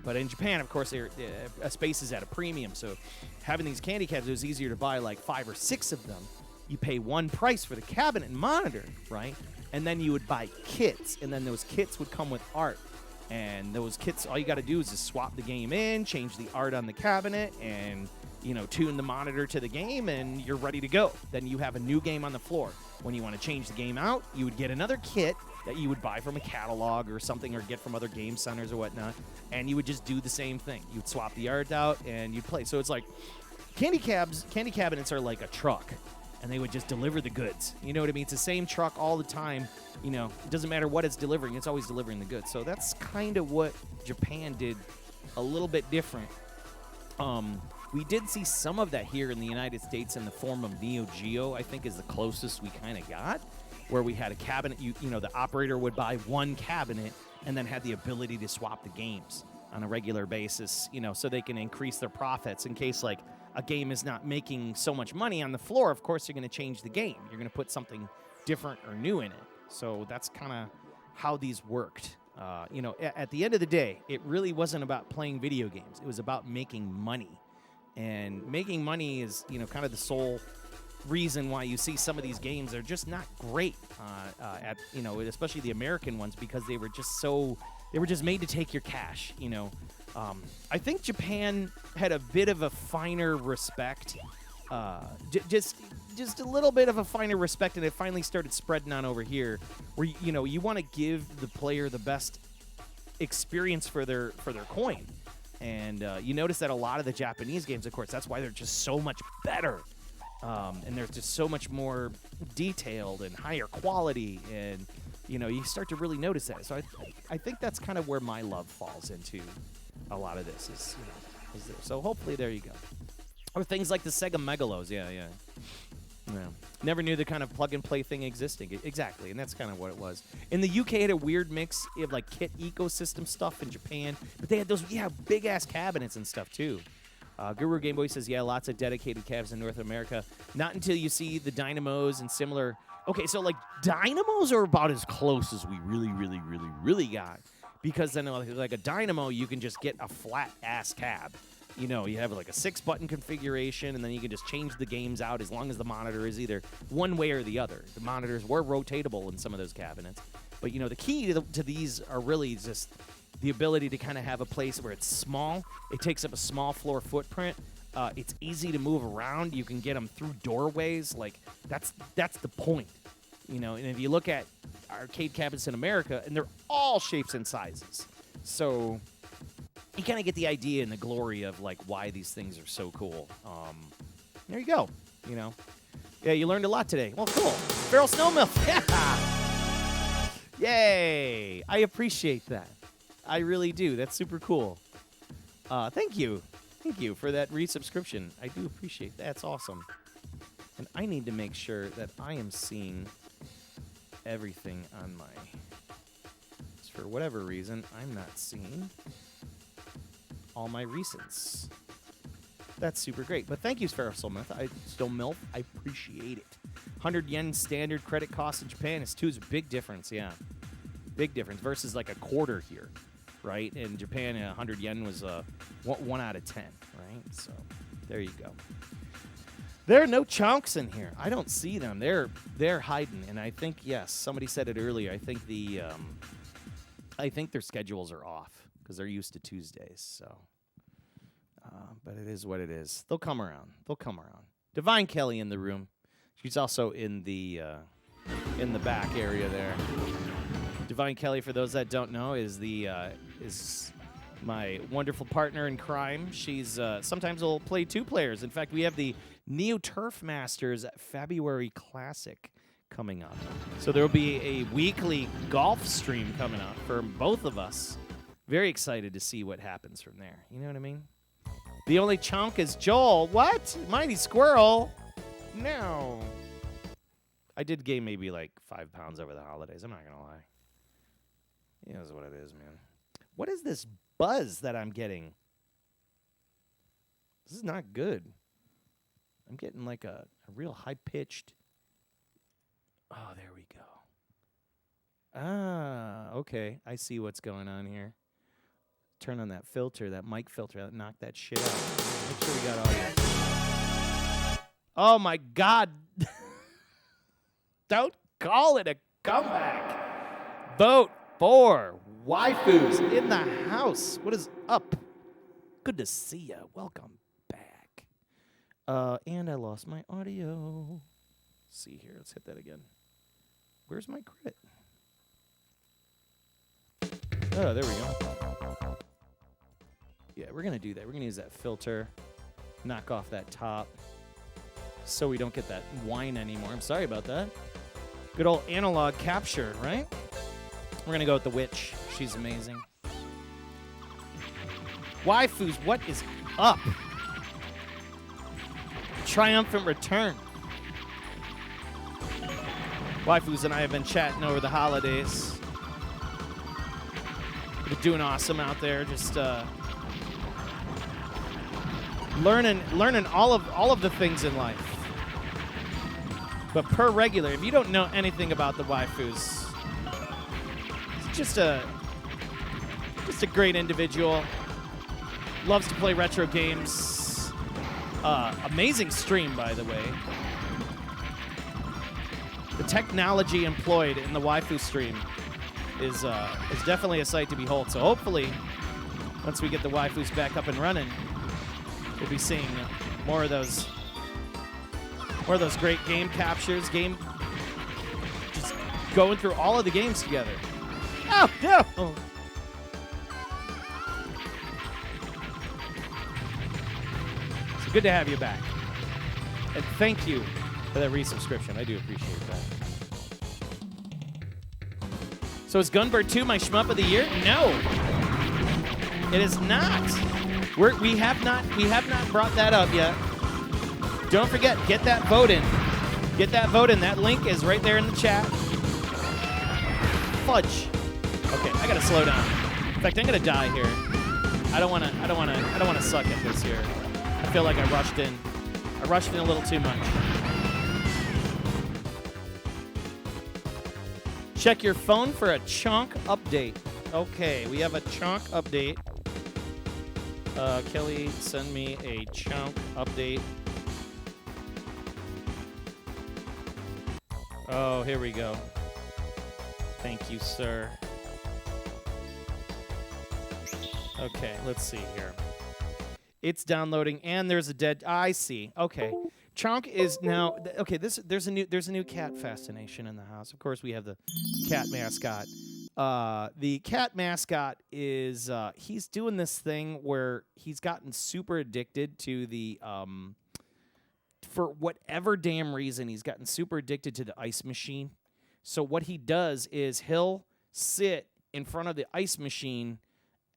but in Japan, of course, a space is at a premium. So having these candy cabs, it was easier to buy like 5 or 6 of them. You pay one price for the cabinet and monitor, right? And then you would buy kits, and then those kits would come with art. And those kits, all you got to do is just swap the game in, change the art on the cabinet, and tune the monitor to the game, and you're ready to go. Then you have a new game on the floor. When you want to change the game out, you would get another kit that you would buy from a catalog or something, or get from other game centers or whatnot, and you would just do the same thing. You'd swap the art out, and you'd play. So it's like candy cabinets are like a truck, and they would just deliver the goods. You know what I mean? It's the same truck all the time. It doesn't matter what it's delivering. It's always delivering the goods. So that's kind of what Japan did a little bit different. We did see some of that here in the United States in the form of Neo Geo, I think is the closest we kind of got, where we had a cabinet. The operator would buy one cabinet and then had the ability to swap the games on a regular basis, so they can increase their profits in case, like, a game is not making so much money on the floor. Of course, you're going to change the game. You're going to put something different or new in it. So that's kind of how these worked. At the end of the day, it really wasn't about playing video games. It was about making money. And making money is, kind of the sole reason why you see some of these games are just not great, especially the American ones, because they were just made to take your cash, I think Japan had a bit of a finer respect, just a little bit of a finer respect, and it finally started spreading on over here, where you want to give the player the best experience for their coin. And you notice that a lot of the Japanese games, of course, that's why they're just so much better. And they're just so much more detailed and higher quality. And, you start to really notice that. So I think that's kind of where my love falls into a lot of this. Is there. So hopefully there you go. Or things like the Sega Megalos. Yeah. Never knew the kind of plug-and-play thing existing. Exactly, and that's kind of what it was. In the UK, it had a weird mix of, like, kit ecosystem stuff in Japan, but they had those, big-ass cabinets and stuff, too. Guru Game Boy says, lots of dedicated cabs in North America. Not until you see the Dynamos and similar. Okay, so, like, Dynamos are about as close as we really got, because then, like a Dynamo, you can just get a flat-ass cab. You have like a 6-button configuration, and then you can just change the games out as long as the monitor is either one way or the other. The monitors were rotatable in some of those cabinets. But, the key to these are really just the ability to kind of have a place where it's small. It takes up a small floor footprint. It's easy to move around. You can get them through doorways. Like, that's the point. And if you look at arcade cabinets in America, and they're all shapes and sizes. So you kind of get the idea and the glory of, like, why these things are so cool. There you go. Yeah, you learned a lot today. Well, cool. Feral Snowmilk. Yeah. Yay. I appreciate that. I really do. That's super cool. Thank you. Thank you for that resubscription. I do appreciate that. That's awesome. And I need to make sure that I am seeing everything on my... For whatever reason, I'm not seeing all my recents. That's super great. But thank you, Feral Snowmilk. I appreciate it. 100 yen standard credit cost in Japan is 2 is a big difference, yeah. Big difference versus like a quarter here, right? In Japan, 100 yen was 1 out of 10, right? So there you go. There are no chunks in here. I don't see them. They're hiding. And I think, yes, somebody said it earlier. I think their schedules are off. because they're used to Tuesdays. So, but it is what it is. They'll come around. They'll come around. Divine Kelly in the room. She's also in the back area there. Divine Kelly, for those that don't know, is my wonderful partner in crime. She's sometimes will play 2 players. In fact, we have the Neo Turf Masters February Classic coming up. So there will be a weekly golf stream coming up for both of us. Very excited to see what happens from there. You know what I mean? The only chunk is Joel. What? Mighty Squirrel? No. I did gain maybe like 5 pounds over the holidays. I'm not going to lie. Yeah, that's what it is, man. What is this buzz that I'm getting? This is not good. I'm getting like a real high-pitched... Oh, there we go. Ah, okay. I see what's going on here. Turn on that filter, that mic filter. Knock that shit out. Make sure we got audio. Oh, my God. Don't call it a comeback. Vote for waifus in the house. What is up? Good to see you. Welcome back. And I lost my audio. Let's see here. Let's hit that again. Where's my credit? Oh, there we go. Yeah, we're going to do that. We're going to use that filter. Knock off that top. So we don't get that whine anymore. I'm sorry about that. Good old analog capture, right? We're going to go with the witch. She's amazing. Waifus, what is up? Triumphant return. Waifus and I have been chatting over the holidays. We're doing awesome out there. Just learning all of the things in life. But per regular, if you don't know anything about the waifus, it's just a great individual. Loves to play retro games. Amazing stream, by the way. The technology employed in the waifu stream is definitely a sight to behold. So hopefully, once we get the waifus back up and running, we'll be seeing more of those great game captures, just going through all of the games together. Oh, no! So good to have you back. And thank you for that resubscription. I do appreciate that. So is Gunbird 2 my shmup of the year? No. It is not. We have not brought that up yet. Don't forget, get that vote in. Get that vote in. That link is right there in the chat. Fudge. Okay, I gotta slow down. In fact, I'm gonna die here. I don't wanna suck at this here. I feel like I rushed in. I rushed in a little too much. Check your phone for a chunk update. Okay, we have a chunk update. Kelly, send me a chunk update. Oh, here we go. Thank you, sir. Okay, let's see here. It's downloading, and there's a dead... I see. Okay. Chunk is now... Okay, there's a new cat fascination in the house. Of course, we have the cat mascot. The cat mascot is... he's doing this thing where he's gotten super addicted to the... for whatever damn reason, he's gotten super addicted to the ice machine. So what he does is he'll sit in front of the ice machine,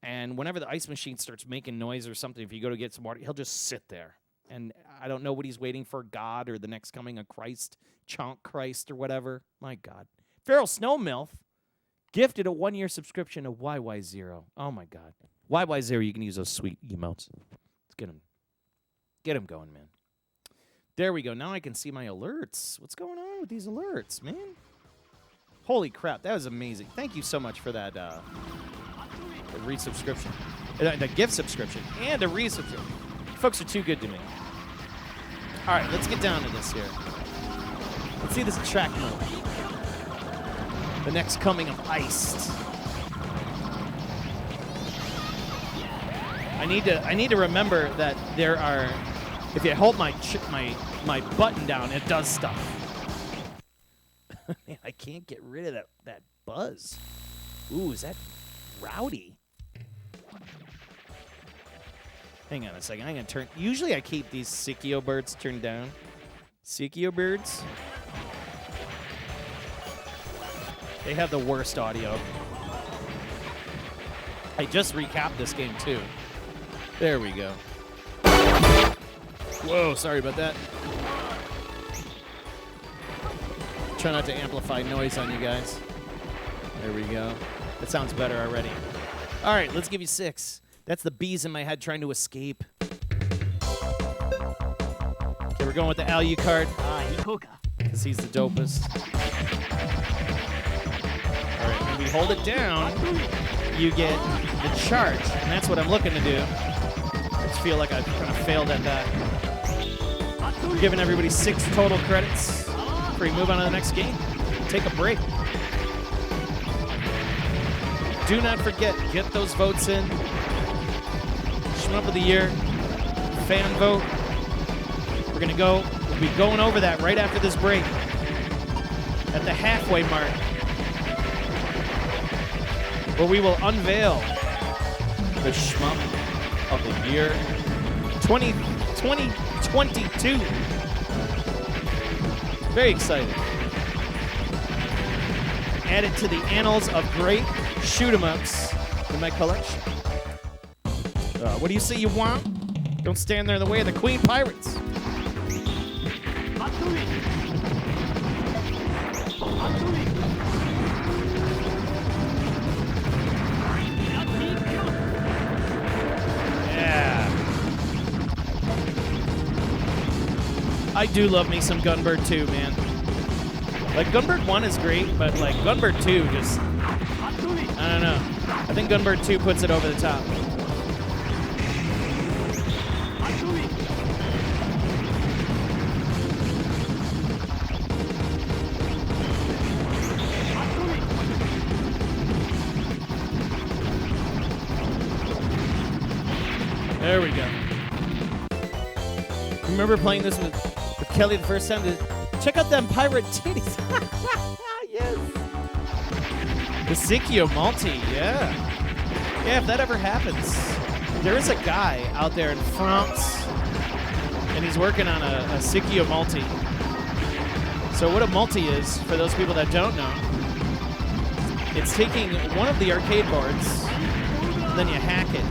and whenever the ice machine starts making noise or something, if you go to get some water, he'll just sit there. And I don't know what he's waiting for, God or the next coming of Christ, Chonk Christ or whatever. My God. Feral Snow Milf gifted a 1-year subscription to YY0. Oh, my God. YY0, you can use those sweet emotes. Let's get him going, man. There we go. Now I can see my alerts. What's going on with these alerts, man? Holy crap, that was amazing. Thank you so much for that resubscription. The gift subscription and a resubscription. Folks are too good to me. All right, let's get down to this here. Let's see this track mode. The next coming of Iced. I need to remember that there are. If you hold my button down, it does stuff. Man, I can't get rid of that buzz. Ooh, is that rowdy? Hang on a second. I'm gonna turn. Usually, I keep these Psikyo birds turned down. Psikyo birds. They have the worst audio. I just recapped this game too. There we go. Whoa, sorry about that. Try not to amplify noise on you guys. There we go. That sounds better already. All right, let's give you 6. That's the bees in my head trying to escape. Okay, we're going with the Alucard. Because he's the dopest. All right, when we hold it down, you get the charge. And that's what I'm looking to do. I just feel like I've kind of failed at that. Giving everybody 6 total credits before you move on to the next game. Take a break. Do not forget, get those votes in. Shmup of the Year, fan vote. We'll be going over that right after this break. At the halfway mark, where we will unveil the Shmup of the Year 2022. Very excited. Add it to the annals of great shoot-em-ups in my collection. What do you say you want? Don't stand there in the way of the Queen Pirates. Yeah. I do love me some Gunbird 2, man. Like, Gunbird 1 is great, but, like, Gunbird 2 just... I don't know. I think Gunbird 2 puts it over the top. There we go. Remember playing this with Kelly the first time? Check out them pirate titties. Yes. The Psikyo multi, yeah. Yeah, if that ever happens. There is a guy out there in France, and he's working on a Psikyo multi. So what a multi is, for those people that don't know, it's taking one of the arcade boards, then you hack it.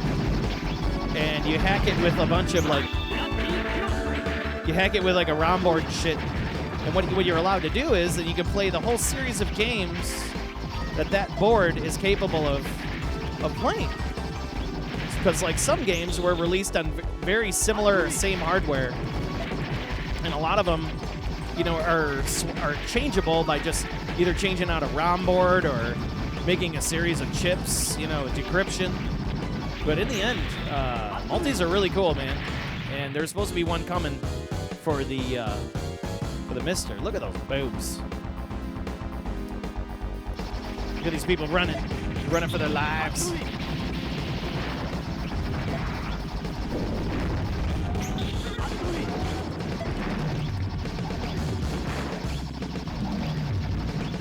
And you hack it with a bunch of, like, you hack it with, like, a ROM board and shit. And what you're allowed to do is that you can play the whole series of games that board is capable of playing. Because, like, some games were released on very similar, same hardware. And a lot of them, you know, are changeable by just either changing out a ROM board or making a series of chips, you know, decryption. But in the end, multis are really cool, man. And there's supposed to be one coming for the Mister. Look at those boobs. Look at these people running for their lives.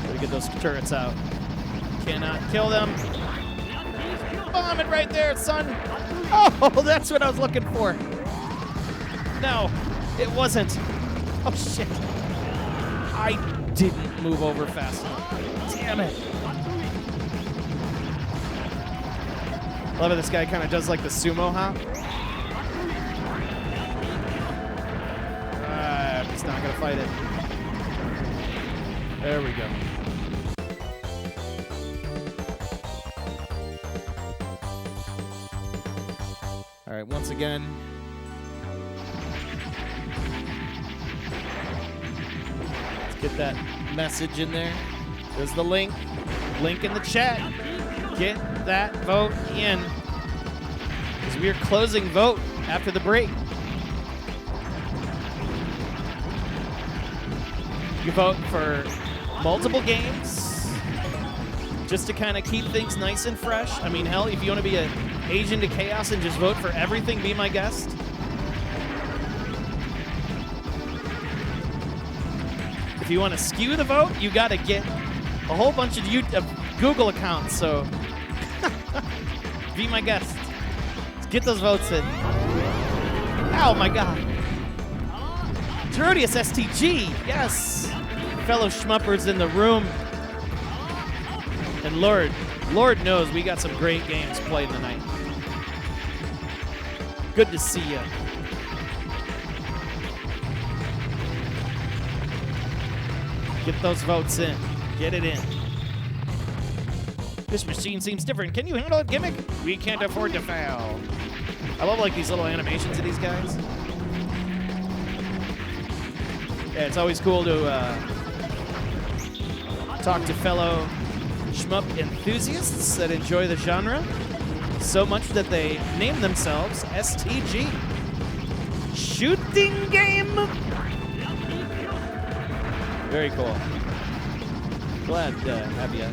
Gotta get those turrets out. Cannot kill them. Bomb it right there, son. Oh, that's what I was looking for. No, it wasn't. Oh, shit. I didn't move over fast enough. Damn it. Love how this guy kind of does like the sumo hop. I'm just not going to fight it. There we go. All right, once again. Let's get that message in there. There's the link. Link in the chat. Get that vote in. Because we are closing vote after the break. You vote for multiple games just to kind of keep things nice and fresh. I mean, hell, if you want to be a age into chaos and just vote for everything, be my guest? If you want to skew the vote, you got to get a whole bunch of Google accounts, so be my guest. Let's get those votes in. Oh my God. Terodius STG, yes. Fellow Shmuppers in the room. And Lord knows we got some great games played tonight. Good to see you. Get those votes in. Get it in. This machine seems different. Can you handle a gimmick? We can't afford to fail. I love like these little animations of these guys. Yeah, it's always cool to talk to fellow shmup enthusiasts that enjoy the genre so much that they name themselves STG. Shooting game. Very cool. Glad to have you.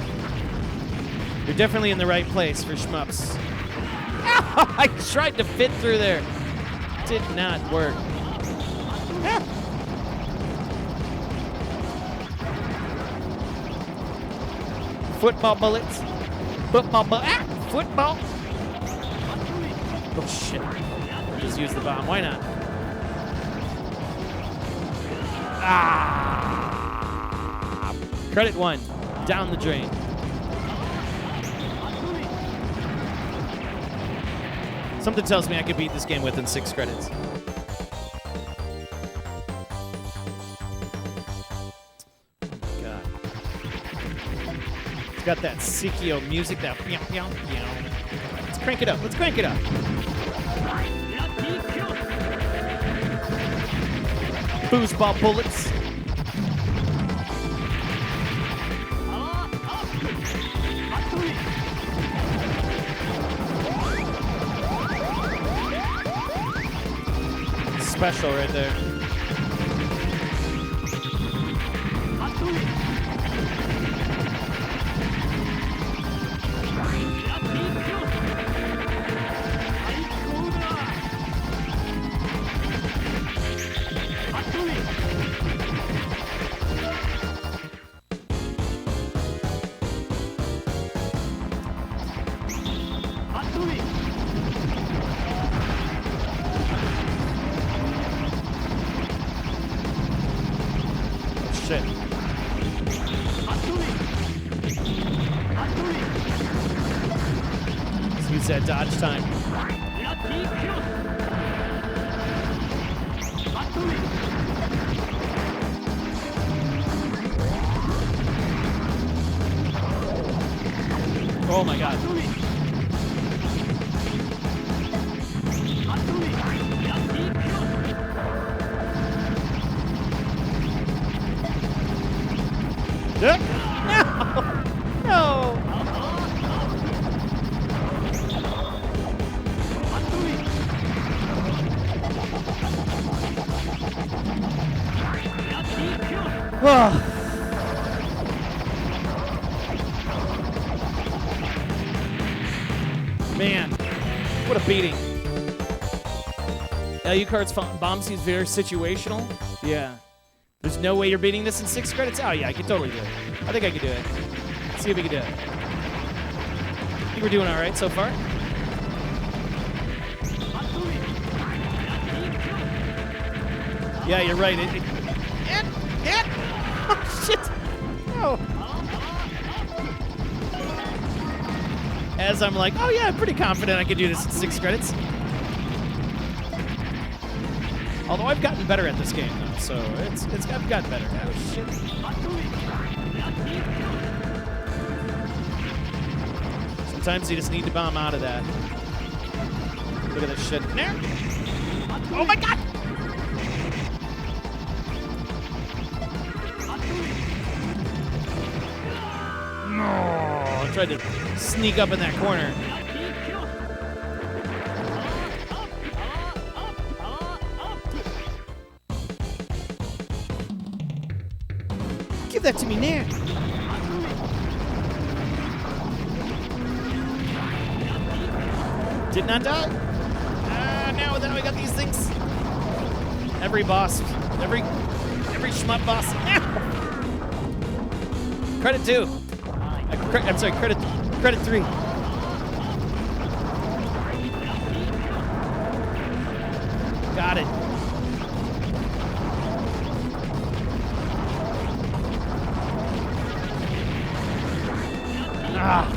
You're definitely in the right place for shmups. I tried to fit through there. Did not work. Football bullets. Football. Football. Oh, shit. Just use the bomb. Why not? Ah! Credit 1. Down the drain. Something tells me I could beat this game within 6 credits. God. It's got that Psikyo music, that pew, pew, pew. Let's crank it up. Let's crank it up. Foosball bullets. Special right there. Shit. Let's use that dodge time. Oh my God. No! No! Oh. Man, what a beating. Alucard's bomb seems very situational. Yeah. There's no way you're beating this in 6 credits? Oh, yeah, I can totally do it. I think I can do it. Let's see if we can do it. I think we're doing all right so far. Yeah, you're right. Oh, shit. No. As I'm like, oh, yeah, I'm pretty confident I can do this in 6 credits. Although I've gotten better at this game, though, so I've gotten better. Oh, shit. Sometimes you just need to bomb out of that. Look at this shit. There. Oh, my God! No! I tried to sneak up in that corner. Give that to me now. Did not die. Now that we got these things. Every boss, every shmup boss. Credit 2. I'm sorry, credit 3. Got it. Ah.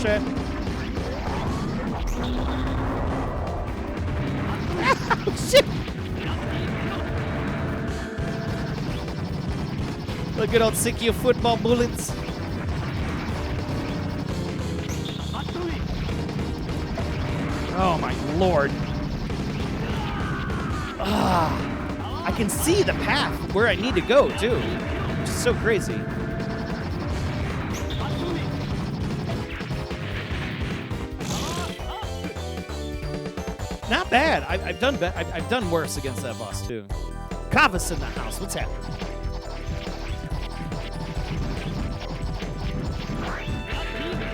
Shit. Shit. Look at old Psikyo football bullets. Oh my lord. Ah, I can see the path where I need to go too. Which is so crazy. Not bad. I've done worse against that boss too. Kava's in the house. What's happening?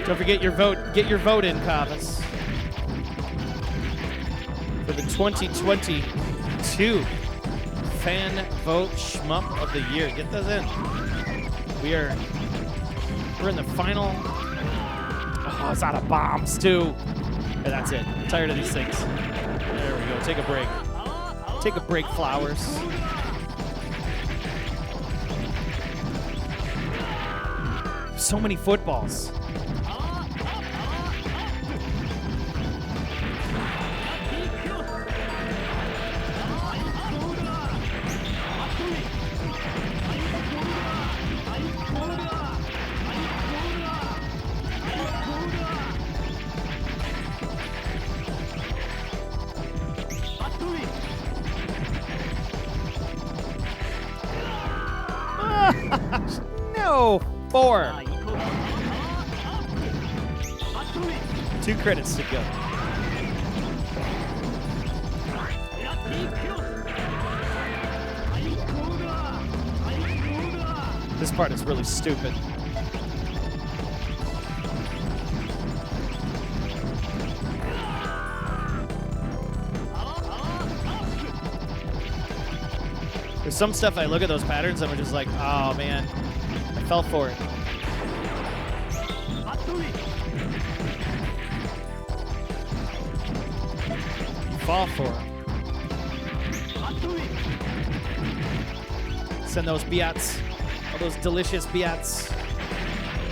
Don't forget your vote. Get your vote in, Kavas, for the 2022 Fan Vote Shmup of the Year. Get those in. We're in the final. Oh, it's out of bombs too. Yeah, that's it. I'm tired of these things. There we go. Take a break. Take a break, flowers. So many footballs. No, 4. 2 credits to go. This part is really stupid. There's some stuff I look at those patterns and I'm just like, oh man, I fell for it. You fall for it. Send those biats, all those delicious biats.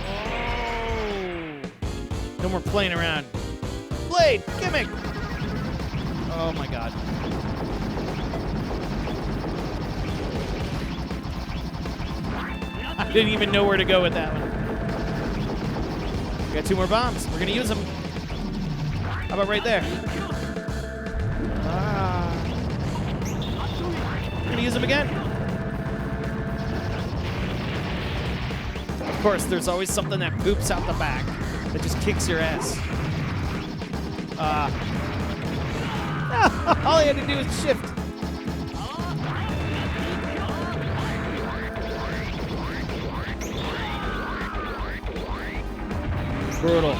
Oh. No more playing around. Blade, gimmick. Oh my god. I didn't even know where to go with that one. We got 2 more bombs. We're gonna use them. How about right there? We're gonna use them again. Of course, there's always something that poops out the back that just kicks your ass. All I had to do was shift. Brutal.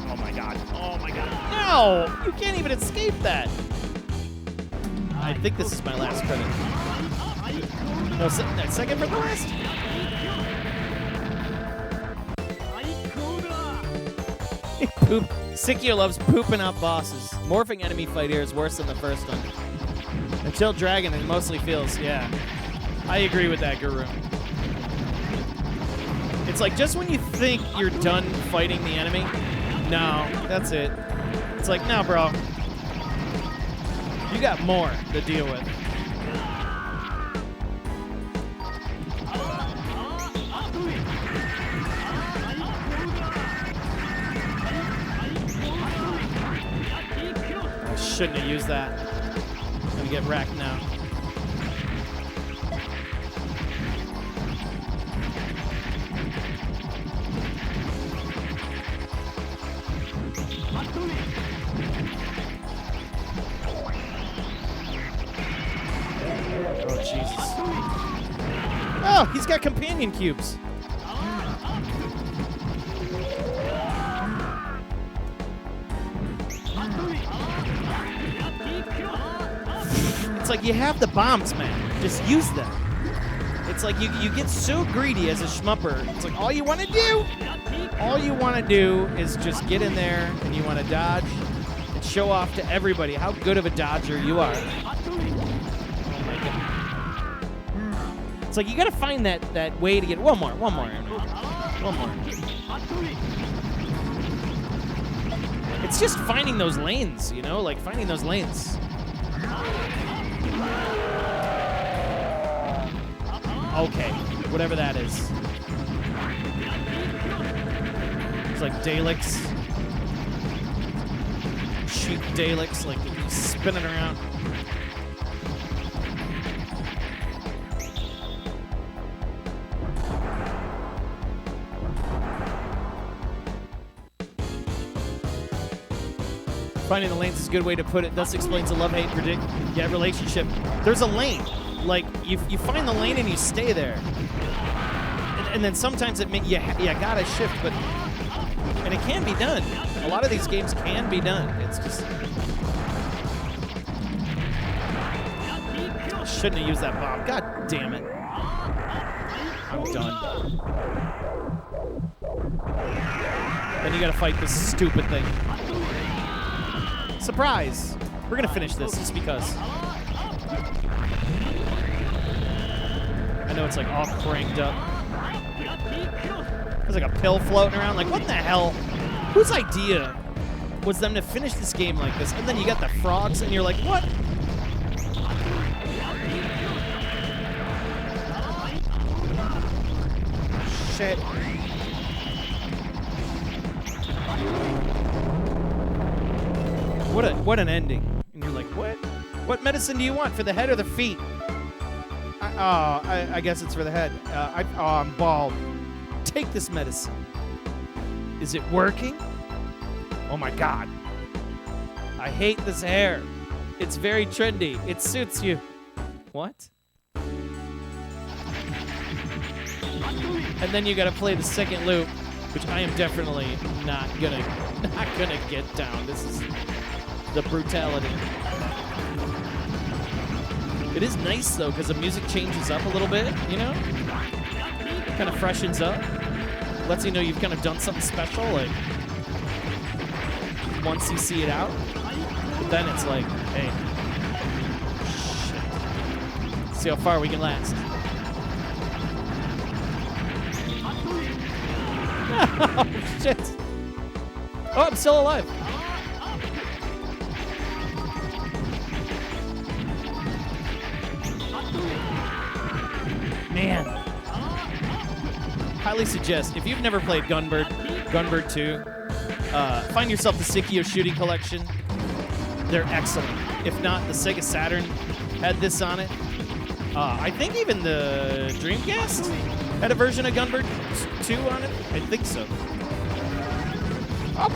Oh my god. Oh my god. No! You can't even escape that. I think this is my last credit. No, second for the last? Poop. Psikyo loves pooping out bosses. Morphing enemy fight here is worse than the first one. Until Dragon, it mostly feels, yeah. I agree with that, Guru. It's like just when you think you're done fighting the enemy, no, that's it. It's like, no, bro. You got more to deal with. I shouldn't have used that. I'm gonna get wrecked now. Oh, Jesus. Oh, he's got companion cubes. like you have the bombs, man. Just use them. It's like you get so greedy as a shmupper. It's like all you want to do is just get in there and you want to dodge and show off to everybody how good of a dodger you are. Oh my God. It's like you got to find that way to get one more. It's just finding those lanes, you know, like finding those lanes. Okay, whatever that is. It's like Daleks. Cheap Daleks, like spinning around. Finding the lanes is a good way to put it. Thus explains the love-hate relationship. There's a lane. Like, you find the lane and you stay there. And then sometimes you gotta shift, but... And it can be done. A lot of these games can be done. It's just... Shouldn't have used that bomb. God damn it. I'm done. Then you gotta fight this stupid thing. Surprise! We're gonna finish this just because. I know it's like all cranked up. There's like a pill floating around. Like, what the hell? Whose idea was them to finish this game like this? And then you got the frogs, and you're like, what? Shit. What an ending. And you're like, what? What medicine do you want, for the head or the feet? I guess it's for the head. I'm bald. Take this medicine. Is it working? Oh my God. I hate this hair. It's very trendy. It suits you. What? And then you gotta play the second loop, which I am definitely not gonna get down. This is the brutality. It is nice though, because the music changes up a little bit, you know? Kind of freshens up. Lets you know you've kind of done something special, like once you see it out. But then it's like, hey, shit. See how far we can last. Oh, shit. Oh, I'm still alive. Man. Highly suggest, if you've never played Gunbird 2, find yourself the Psikyo shooting collection. They're excellent. If not, the Sega Saturn had this on it. I think even the Dreamcast had a version of Gunbird 2 on it. I think so. Oh.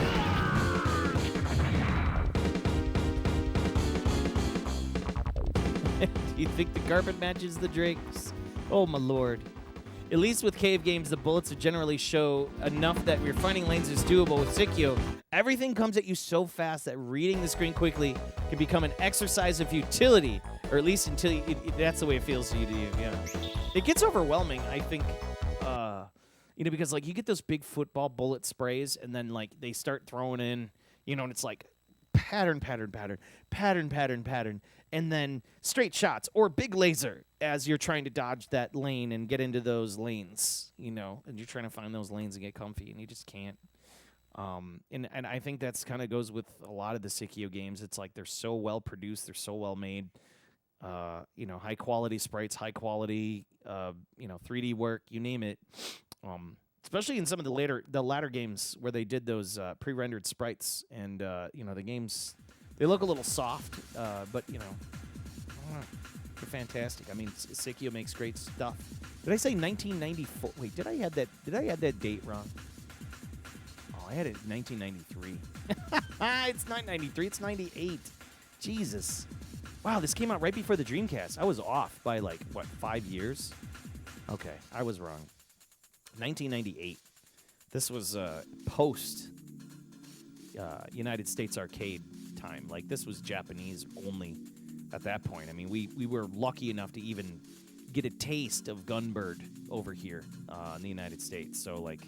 Do you think the carpet matches the drapes? Oh, my lord. At least with cave games, the bullets generally show enough that your finding lanes is doable. With Psikyo, everything comes at you so fast that reading the screen quickly can become an exercise of futility, or at least until that's the way it feels to you. Yeah, it gets overwhelming, I think. Because like you get those big football bullet sprays, and then like they start throwing in, and it's like pattern, and then straight shots or big laser as you're trying to dodge that lane and get into those lanes, and you're trying to find those lanes and get comfy, and you just can't. And I think that's kind of goes with a lot of the Psikyo games. It's like they're so well produced, they're so well made. High quality sprites, high quality, 3D work, you name it. Especially in some of the latter games where they did those pre-rendered sprites, and the games, they look a little soft, but they're fantastic. I mean, Psikyo makes great stuff. Did I say 1994? Wait, did I add that date wrong? Oh, I had it 1993. It's not 93. It's 98. Jesus. Wow, this came out right before the Dreamcast. I was off by 5 years? Okay, I was wrong. 1998. This was post United States arcade time. Like, this was Japanese only at that point. I mean, we were lucky enough to even get a taste of Gunbird over here in the United States. So, like,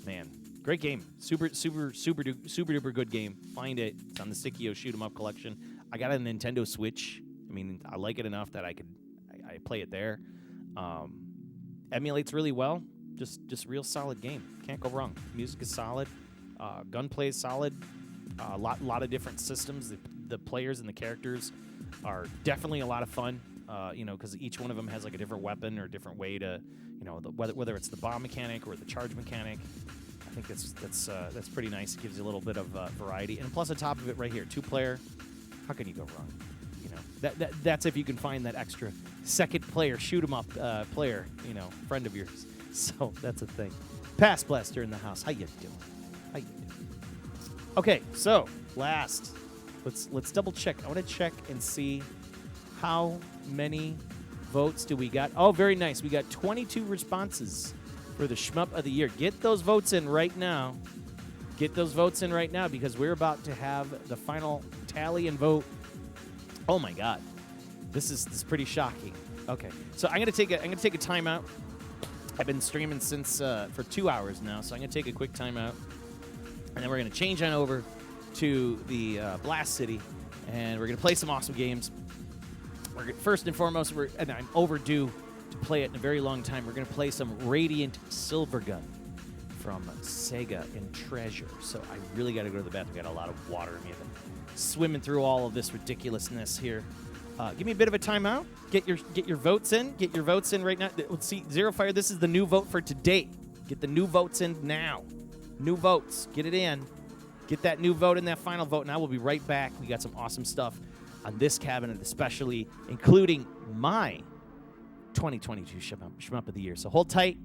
man, great game. Super duper good game. Find it. It's on the Psikyo Shoot 'em Up collection. I got a Nintendo Switch. I mean, I like it enough that I play it there. Emulates really well. Just real solid game. Can't go wrong. Music is solid. Gunplay is solid. A lot of different systems. The players and the characters are definitely a lot of fun. You know, because each one of them has like a different weapon or a different way to, you know, whether it's the bomb mechanic or the charge mechanic. I think that's pretty nice. It gives you a little bit of variety, and plus on top of it, right here, 2-player. How can you go wrong? You know, that's if you can find that extra second player, shoot 'em up player, you know, friend of yours. So that's a thing. Pass Blaster in the house. How you doing? How you doing? Okay, so last, let's double check. I want to check and see how many votes do we got. Oh, very nice. We got 22 responses for the Shmup of the Year. Get those votes in right now. Get those votes in right now because we're about to have the final tally and vote. Oh my God, this is pretty shocking. Okay, so I'm gonna take a timeout. I've been streaming since for 2 hours now, so I'm gonna take a quick timeout, and then we're gonna change on over to the Blast City, and we're gonna play some awesome games. First and foremost, and I'm overdue to play it in a very long time. We're gonna play some Radiant Silvergun from SEGA and Treasure. So I really got to go to the bathroom. Got a lot of water in me. I've been swimming through all of this ridiculousness here. Give me a bit of a timeout. Get your votes in. Get your votes in right now. Let's see, Zero Fire. This is the new vote for today. Get the new votes in now. New votes. Get it in. Get that new vote in, that final vote. Now we'll be right back. We got some awesome stuff on this cabinet, especially including my 2022 Shmup of the Year. So hold tight.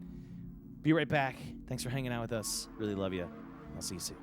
Be right back. Thanks for hanging out with us. Really love you. I'll see you soon.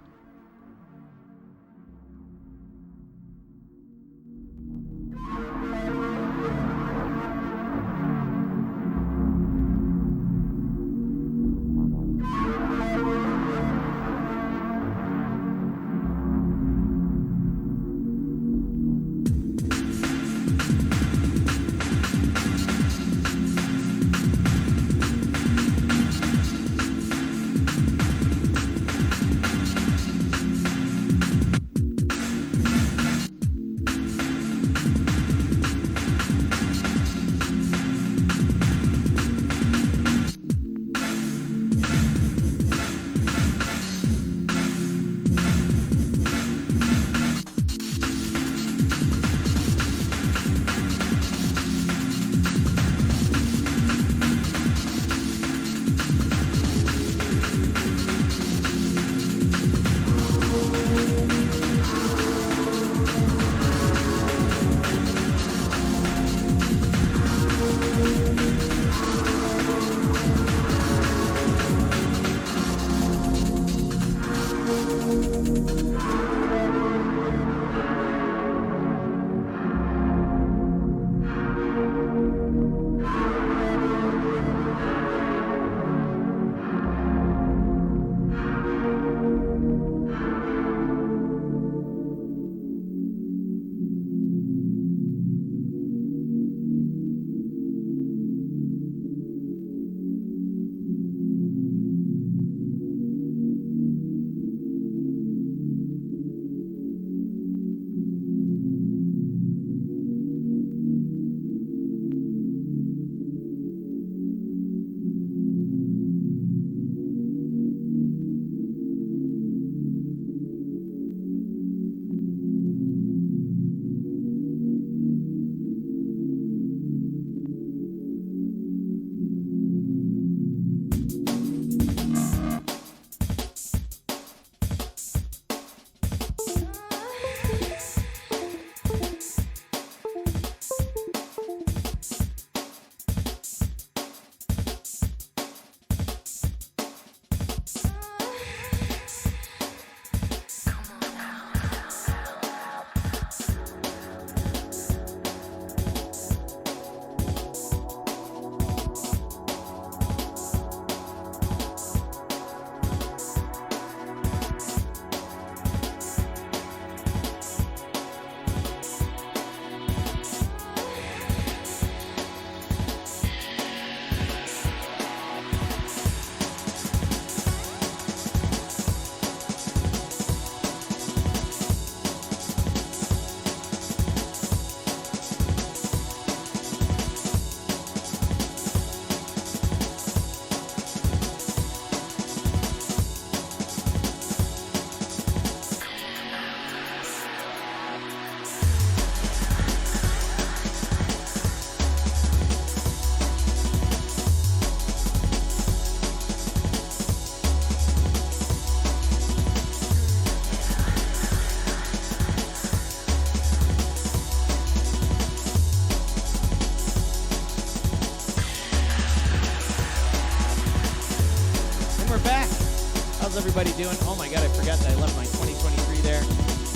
How's everybody doing? Oh my god, I forgot that I left my 2023 there.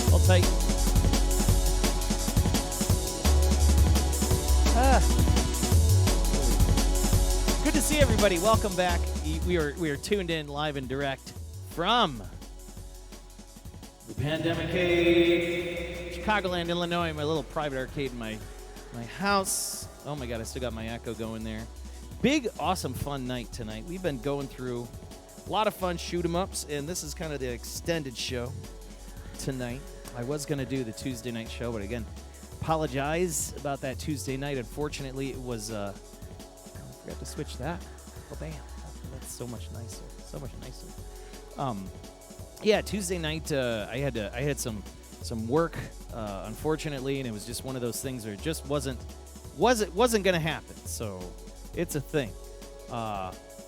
Hold tight. Good to see everybody. Welcome back. We are tuned in live and direct from the Pandemic Cave, Chicagoland, Illinois, my little private arcade in my house. Oh my god, I still got my echo going there. Big, awesome, fun night tonight. We've been going through a lot of fun shoot-em-ups, and this is kind of the extended show tonight. I was going to do the Tuesday night show, but again, apologize about that Tuesday night. Unfortunately, it was, I forgot to switch that. Oh, bam. That's so much nicer. So much nicer. Yeah, Tuesday night, I had some work, unfortunately, and it was just one of those things where it just wasn't going to happen. So it's a thing.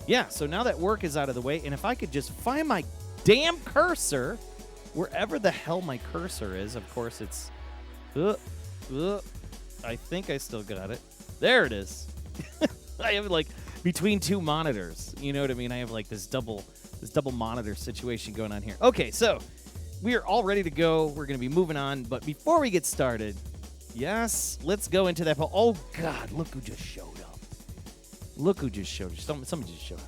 Yeah, so now that work is out of the way, and if I could just find my damn cursor, wherever the hell my cursor is, of course it's, I think I still got it. There it is. I have like between two monitors, you know what I mean? I have like this double monitor situation going on here. Okay, so we are all ready to go. We're going to be moving on, but before we get started, yes, let's go into that poll. Oh God, look who just showed up. Look who just showed up. Somebody just showed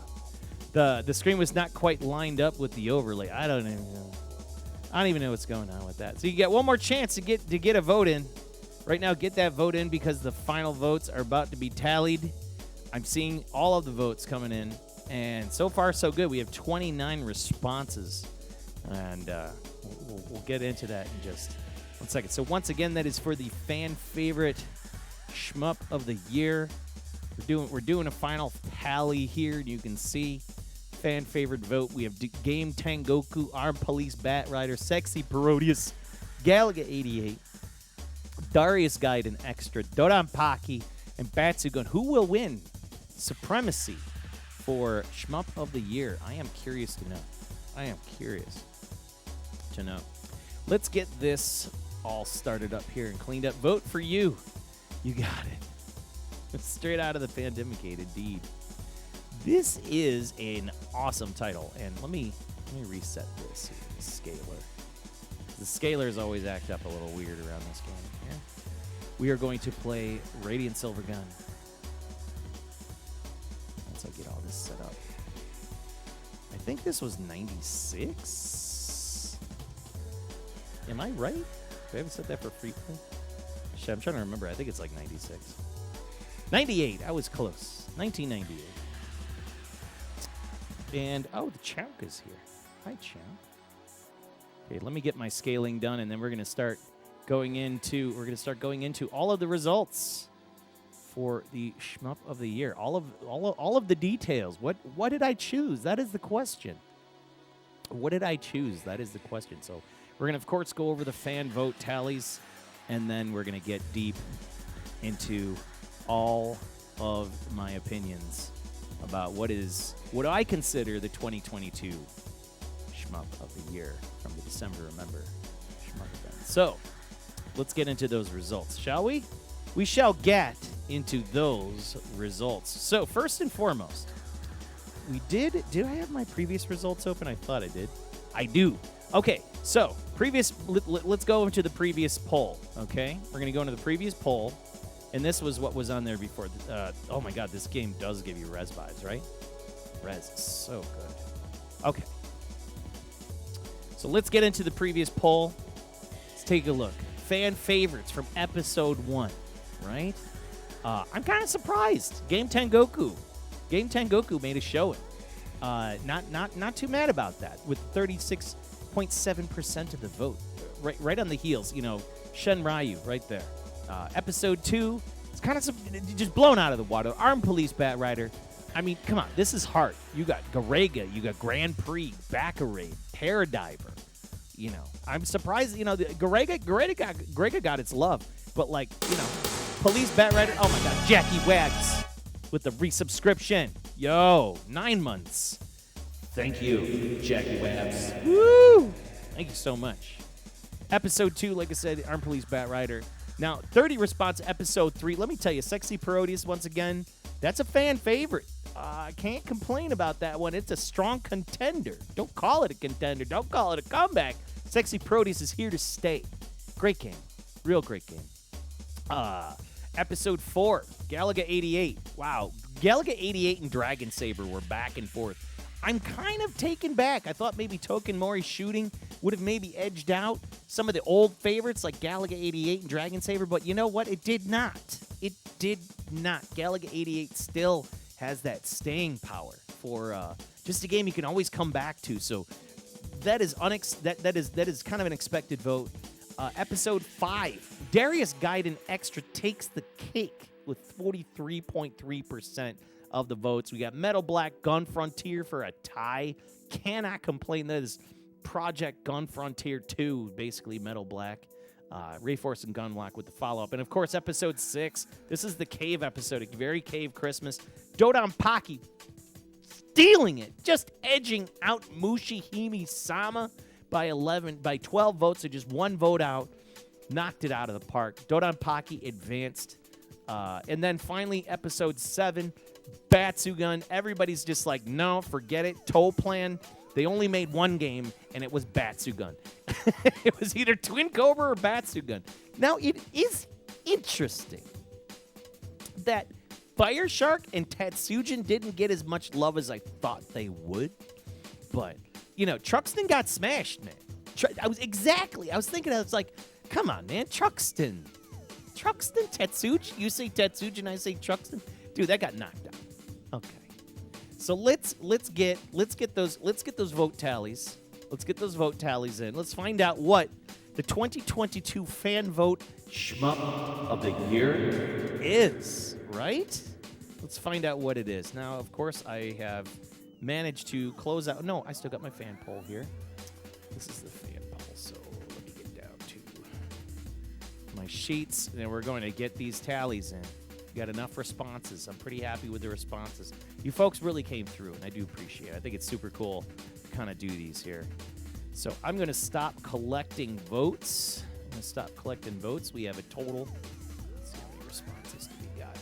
up. The screen was not quite lined up with the overlay. I don't even know what's going on with that. So you get one more chance to get a vote in. Right now, get that vote in because the final votes are about to be tallied. I'm seeing all of the votes coming in, and so far so good. We have 29 responses, and we'll get into that in just 1 second. So once again, that is for the fan favorite Shmup of the year. We're doing a final tally here, and you can see fan favorite vote. We have Game Tengoku, Armed Police Bat Rider, Sexy Parodius, Galaga 88, Darius Gaiden Extra, Dodan Paki, and Batsugun. Who will win Supremacy for Shmup of the Year? I am curious to know. Let's get this all started up here and cleaned up. Vote for you. You got it. Straight out of the Pandemic-ade, indeed. This is an awesome title, and let me reset this here, the scaler. The scalers always act up a little weird around this game here. We are going to play Radiant Silvergun. Once I get all this set up. I think this was 96? Am I right? Do I have set that for free play? Shit, I'm trying to remember. I think it's like 96. 98. I was close. 1998. And, oh, the Chunk is here. Hi, Chunk. Okay, let me get my scaling done, and then we're going to start going into all of the results for the Shmup of the Year. All of the details. What did I choose? That is the question. What did I choose? That is the question. So we're going to, of course, go over the fan vote tallies, and then we're going to get deep into all of my opinions about what I consider the 2022 Shmup of the Year from the December Remember Shmup event. So, let's get into those results, shall we? We shall get into those results. So, first and foremost, did I have my previous results open? I thought I did. I do. Okay, so, let's go into the previous poll, okay? We're going to go into the previous poll. And this was what was on there before. Oh, my God, this game does give you res vibes, right? Res is so good. Okay. So let's get into the previous poll. Let's take a look. Fan favorites from episode 1, right? I'm kind of surprised. Game Tengoku made a showing. Not too mad about that with 36.7% of the vote. Right on the heels, Shen Ryu right there. Episode 2, it's kind of just blown out of the water. Armed Police Bat Rider. I mean, come on, this is hard. You got Garega, you got Grand Prix, Baccarade, Paradiver. I'm surprised, Garega got its love. But, Police Bat Rider, oh my God, Jackie Wags with the resubscription. Yo, 9 months. Thank you, Jackie Wags. Woo! Thank you so much. Episode 2, like I said, Armed Police Bat Rider. Now, 30 response, episode 3. Let me tell you, Sexy Parodius, once again, that's a fan favorite. I can't complain about that one. It's a strong contender. Don't call it a contender. Don't call it a comeback. Sexy Produce is here to stay. Great game. Real great game. Episode 4, Galaga 88. Wow. Galaga 88 and Dragon Saber were back and forth. I'm kind of taken back. I thought maybe Token Mori's shooting would have maybe edged out some of the old favorites like Galaga 88 and Dragon Saber, but you know what? It did not. It did not. Galaga 88 still has that staying power for just a game you can always come back to. So that is that is kind of an expected vote. Episode 5, Darius Gaiden Extra takes the cake with 43.3% of the votes. We got Metal Black Gun Frontier for a tie. Cannot complain. That is Project Gun Frontier 2, basically Metal Black. Rayforce and Gunlock with the follow-up. And, of course, Episode 6. This is the Cave episode, a very Cave Christmas. Dodon Paki stealing it, just edging out Mushihime Sama by 12 votes, so just one vote out. Knocked it out of the park. Dodon Paki advanced. And then, finally, Episode 7, Batsugun. Everybody's just like, no, forget it. Toe Plan. They only made one game, and it was Batsugun. It was either Twin Cobra or Batsugun. Now, it is interesting that Fire Shark and Tatsujin didn't get as much love as I thought they would. But, you know, Truxton got smashed, man. I was thinking, I was like, come on, man, Truxton, Tatsujin. You say Tatsujin, I say Truxton. Dude, that got knocked out. Okay. So let's get those vote tallies. Let's get those vote tallies in. Let's find out what the 2022 fan vote Shmup of the year is, right? Let's find out what it is. Now, of course, I have managed to close out. No, I still got my fan poll here. This is the fan poll, so let me get down to my sheets, and then we're going to get these tallies in. We got enough responses. I'm pretty happy with the responses. You folks really came through, and I do appreciate it. I think it's super cool to kind of do these here. So I'm going to stop collecting votes. We have a total. Let's see how many responses do we got.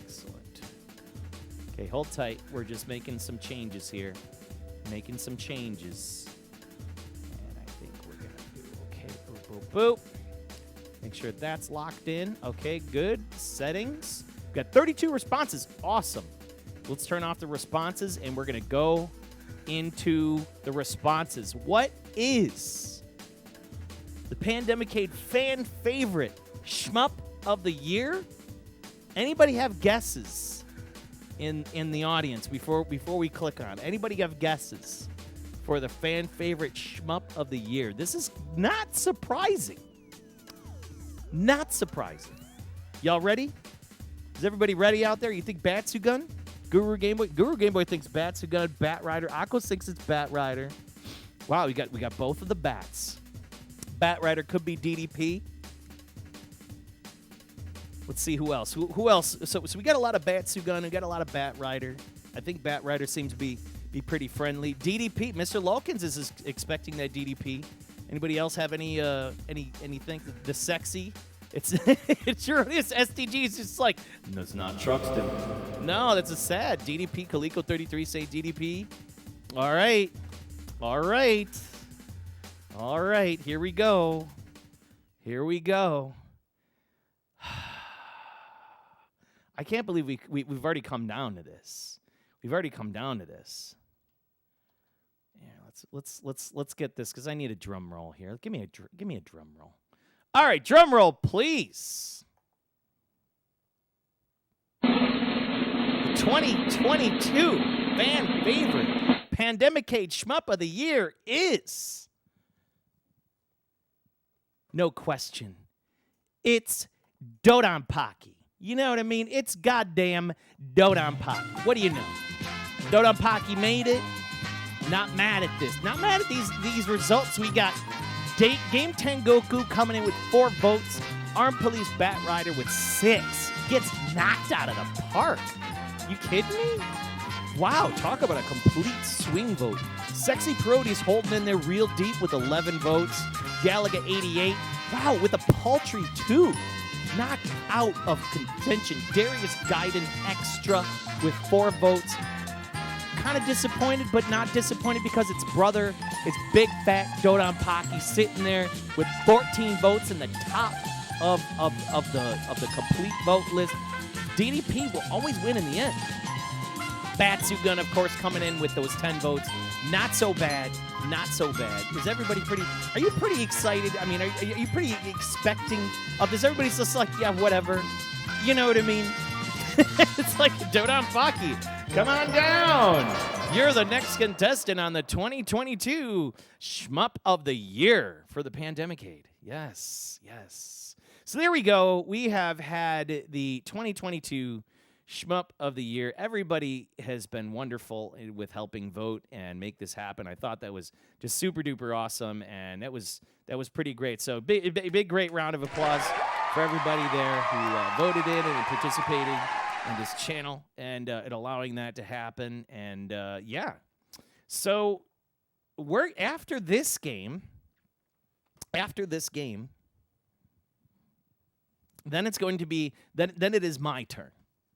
Excellent. Okay, hold tight. We're just making some changes here. And I think we're going to do, okay, boop, boop, boop. Make sure that's locked in. Okay, good. Settings. We've got 32 responses. Awesome. Let's turn off the responses, and we're going to go into the responses. What is the Pandemicade fan favorite Shmup of the year? Anybody have guesses in the audience before we click on it? Anybody have guesses for the fan favorite Shmup of the year? This is not surprising. Not surprising. Y'all ready? Is everybody ready out there? You think Batsugun? Guru Game Boy thinks Batsugun, Bat Rider. Akko thinks it's Bat Rider. Wow, we got both of the bats. Bat Rider could be DDP. Let's see who else. Who else? So we got a lot of Batsugun. We got a lot of Bat Rider. I think Bat Rider seems to be pretty friendly. DDP. Mr. Lawkins is expecting that DDP. Anybody else have anything? The sexy? It's STG. It's just like, no, it's not Truxton. No, that's a sad. DDP, Kaliko 33 say DDP. All right. Here we go. I can't believe we've already come down to this. Yeah, let's get this because I need a drum roll here. Give me a drum roll. All right, drum roll, please. The 2022 fan favorite Pandemicade Shmup of the year is, no question, it's Dodon Paki. You know what I mean? It's goddamn Dodon Paki. What do you know? Dodon Paki made it. Not mad at this. Not mad at these results. We got Game 10 Goku coming in with 4 votes. Armed Police Bat Rider with 6. Gets knocked out of the park. You kidding me? Wow, talk about a complete swing vote. Sexy Parodies holding in there real deep with 11 votes. Galaga 88. Wow, with a paltry 2. knocked out of contention. Darius Gaiden extra with 4 votes. Kind of disappointed, but not disappointed because its brother, its big fat Dodon Pocky, sitting there with 14 votes in the top of the complete vote list. DDP will always win in the end. Batsugun, of course, coming in with those 10 votes. Not so bad. Not so bad. Is everybody pretty... Are you pretty excited? I mean, are you pretty expecting of this? Everybody's just like, yeah, whatever. You know what I mean? It's like Dodon Pocky. Come on down. You're the next contestant on the 2022 Shmup of the Year for the Pandemic-Aid. Yes, yes. So there we go. We have had the 2022 Shmup of the Year. Everybody has been wonderful with helping vote and make this happen. I thought that was just super duper awesome, and that was pretty great. So big great round of applause for everybody there who voted in and participating in this channel and allowing that to happen. And yeah, so we're after this game. Then it's going to be then it is my turn.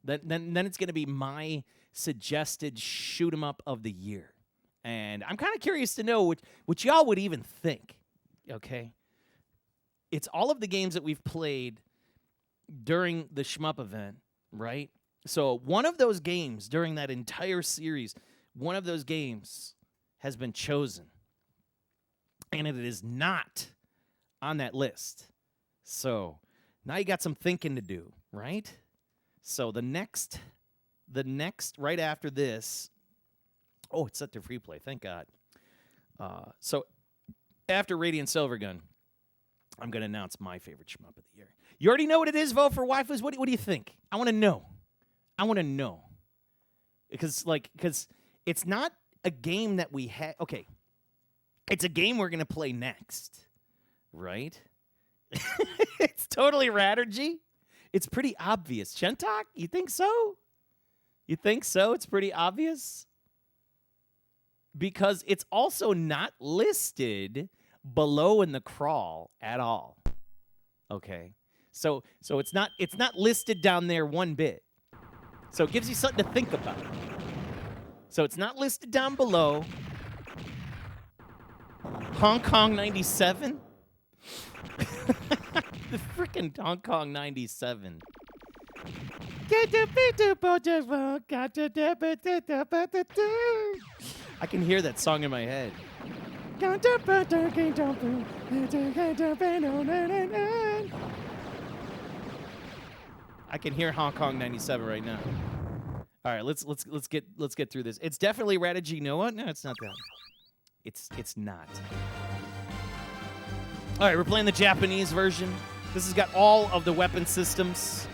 Then it's going to be my suggested shoot 'em up of the year, and I'm kind of curious to know what y'all would even think. Okay, it's all of the games that we've played during the Shmup event, right? So one of those games during that entire series, one of those games has been chosen, and it is not on that list. So now you got some thinking to do, right? So the next right after this, oh, it's set to free play, thank God. So after Radiant Silvergun, I'm going to announce my favorite shmup of the year. You already know what it is, vote for waifus. What do you think? I want to know. Because it's not a game that we had. Okay, it's a game we're going to play next, right? It's totally Rattergy. It's pretty obvious. Chentok, you think so? You think so? It's pretty obvious? Because it's also not listed below in the crawl at all. Okay. So it's not listed down there one bit. So it gives you something to think about. So it's not listed down below. Hong Kong 97? The freaking Hong Kong 97. I can hear that song in my head. I can hear Hong Kong 97 right now. All right, let's get through this. It's definitely Rattergy Noah. No, it's not that. It's not. All right, we're playing the Japanese version. This has got all of the weapon systems.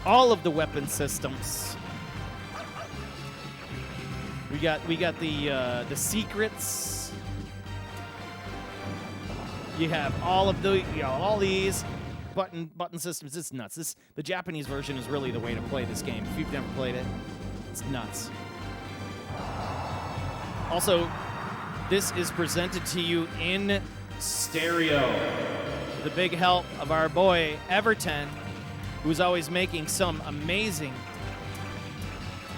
All of the weapon systems. We got the secrets. You have all of the all these button systems. It's nuts. The Japanese version is really the way to play this game. If you've never played it, it's nuts. Also, this is presented to you in stereo. The big help of our boy Everton, who's always making some amazing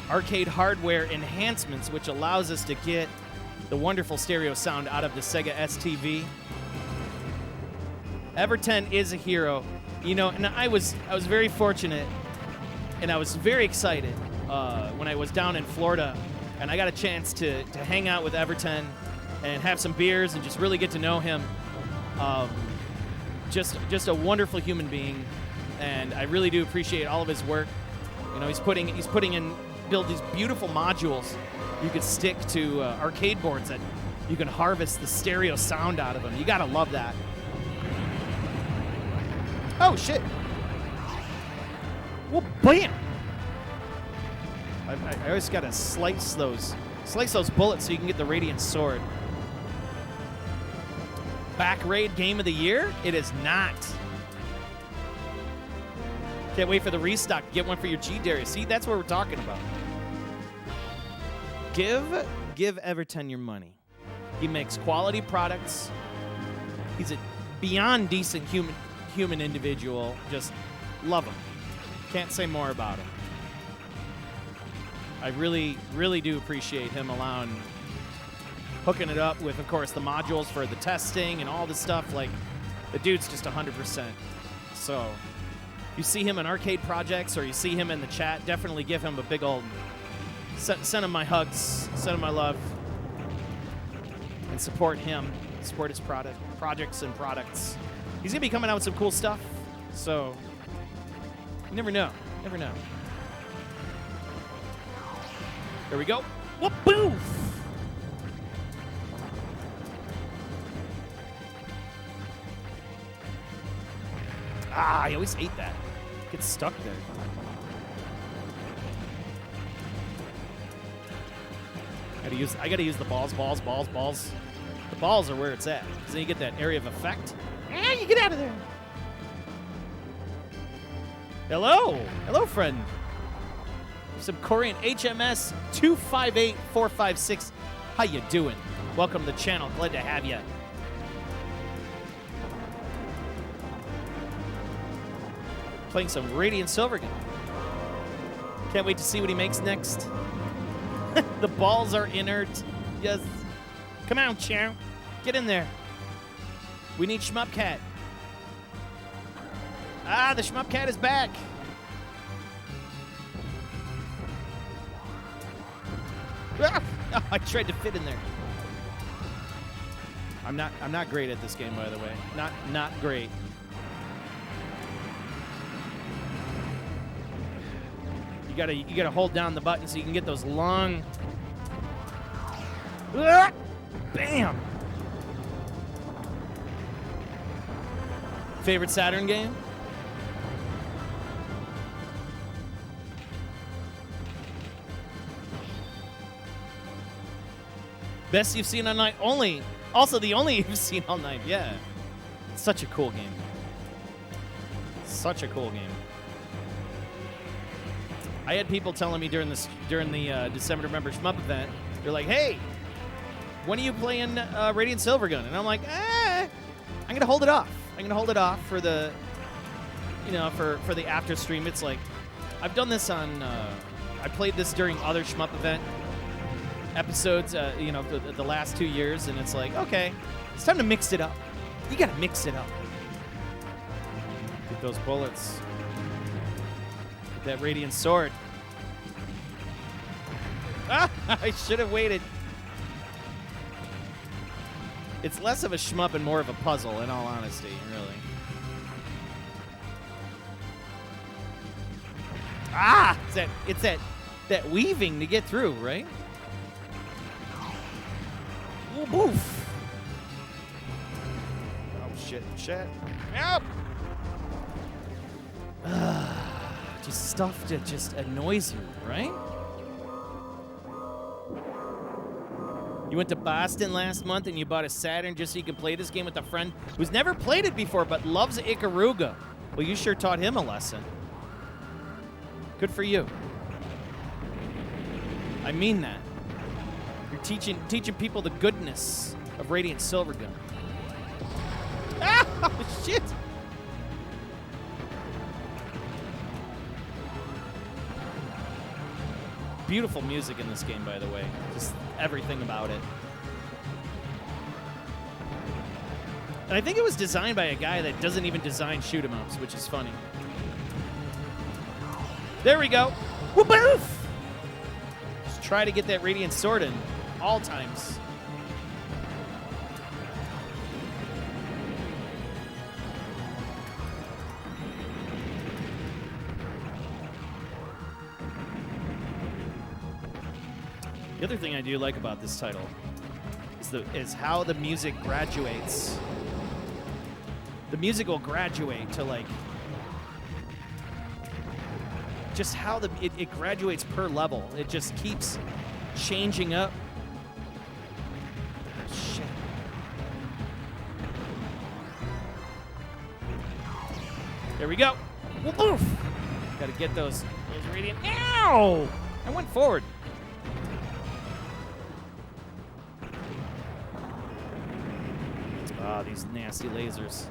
arcade hardware enhancements, which allows us to get the wonderful stereo sound out of the Sega STV. Everton is a hero, you know, and I was very fortunate, and I was very excited when I was down in Florida, and I got a chance to hang out with Everton and have some beers and just really get to know him. Just a wonderful human being, and I really do appreciate all of his work. You know, he's putting in build these beautiful modules you could stick to arcade boards that you can harvest the stereo sound out of them. You gotta love that. Oh shit! Well, bam! I always gotta slice those bullets so you can get the Radiant Sword. Back raid game of the year? It is not. Can't wait for the restock. Get one for your G Darius. See, that's what we're talking about. Give Everton your money. He makes quality products. He's a beyond decent human individual. Just love him. Can't say more about him. I really, really do appreciate him hooking it up with, of course, the modules for the testing and all this stuff. Like, the dude's just 100%. So, you see him in arcade projects or you see him in the chat, definitely give him a big old send him my hugs, send him my love, and support him, support his projects and products. He's gonna be coming out with some cool stuff, so you never know, never know. There we go. Whoop boof. Ah, I always hate that. Gets stuck there. I gotta use the balls. The balls are where it's at. So then you get that area of effect. Ah, you get out of there. Hello. Hello, friend. Some Korean HMS 258456. How you doing? Welcome to the channel. Glad to have you. Playing some Radiant Silvergun. Can't wait to see what he makes next. The balls are inert. Yes. Come on, Chow. Get in there. We need Shmup Cat. Ah, the Shmup Cat is back. Ah! Oh, I tried to fit in there. I'm not great at this game, by the way. Not great. You gotta hold down the button so you can get those long. Bam! Favorite Saturn game? Best you've seen all night. Also the only you've seen all night. Yeah. Such a cool game. Such a cool game. I had people telling me during the December Remember Shmup event, they're like, "Hey, when are you playing Radiant Silvergun?" And I'm like, I'm gonna hold it off. I'm gonna hold it off for the, for the after stream. It's like, I've done this on, I played this during other Shmup event episodes, the last 2 years, and it's like, okay, it's time to mix it up. You gotta mix it up. Get those bullets. That Radiant Sword. Ah, I should have waited. It's less of a shmup and more of a puzzle, in all honesty, really. Ah! It's that weaving to get through, right? Ooh, boof. Oh, shit. Help! Just stuff that just annoys you, right? You went to Boston last month and you bought a Saturn just so you could play this game with a friend who's never played it before but loves Ikaruga. Well, you sure taught him a lesson. Good for you. I mean that. You're teaching people the goodness of Radiant Silvergun. Ah, shit! Beautiful music in this game, by the way. Just everything about it. And I think it was designed by a guy that doesn't even design shoot-em-ups, which is funny. There we go. Whoop-oof! Just try to get that Radiant Sword in all times. The other thing I do like about this title is how the music graduates. The music will graduate to, like, just how it graduates per level. It just keeps changing up. Shit. There we go. Woof, woof. Gotta get those radiant. Ow! I went forward. Ah, these nasty lasers.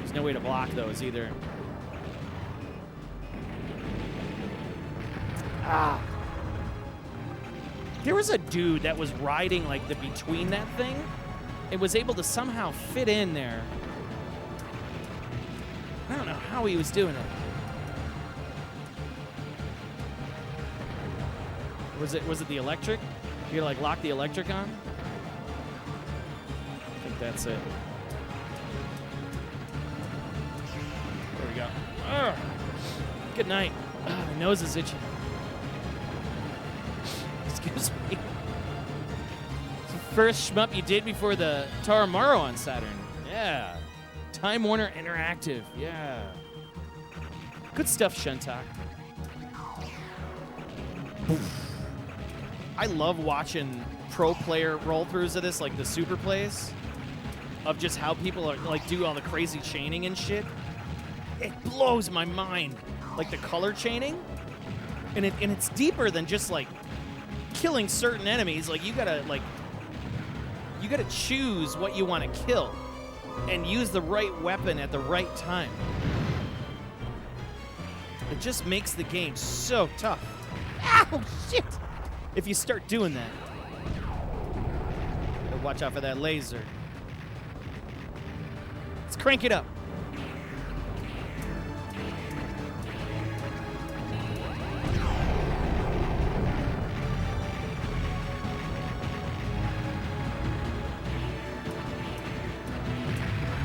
These There's no way to block those either. Ah. There was a dude that was riding like the between that thing. It was able to somehow fit in there. I don't know how he was doing it. Was it the electric? You gotta like lock the electric on? I think that's it. There we go. Ugh. Good night. Ugh, my nose is itching. Excuse me. It's the first shmup you did before the Taramaro on Saturn. Yeah. Time Warner Interactive. Yeah. Good stuff, Shuntak. I love watching pro player roll-throughs of this, like the super plays, of just how people are like do all the crazy chaining and shit. It blows my mind, like the color chaining, and it's deeper than just like killing certain enemies. Like you gotta choose what you want to kill, and use the right weapon at the right time. It just makes the game so tough. Ow, shit! If you start doing that. But watch out for that laser. Let's crank it up.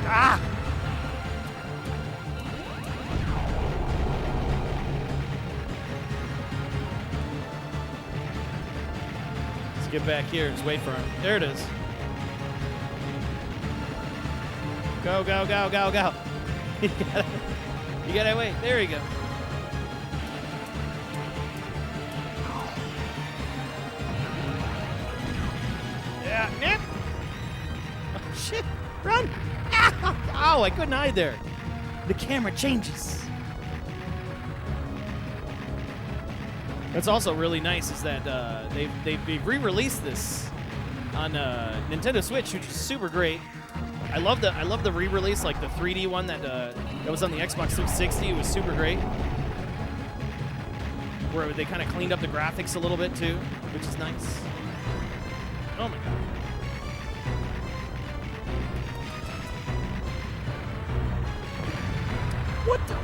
Ah! Get back here. Just wait for him. There it is. Go, go, go, go, go. You gotta wait. There you go. Yeah, nip. Oh, shit. Run. Ow, I couldn't hide there. The camera changes. What's also really nice is that they've re-released this on Nintendo Switch, which is super great. I love the re-release, like the 3D one that was on the Xbox 360. It was super great, where they kind of cleaned up the graphics a little bit too, which is nice. Oh my god! What the?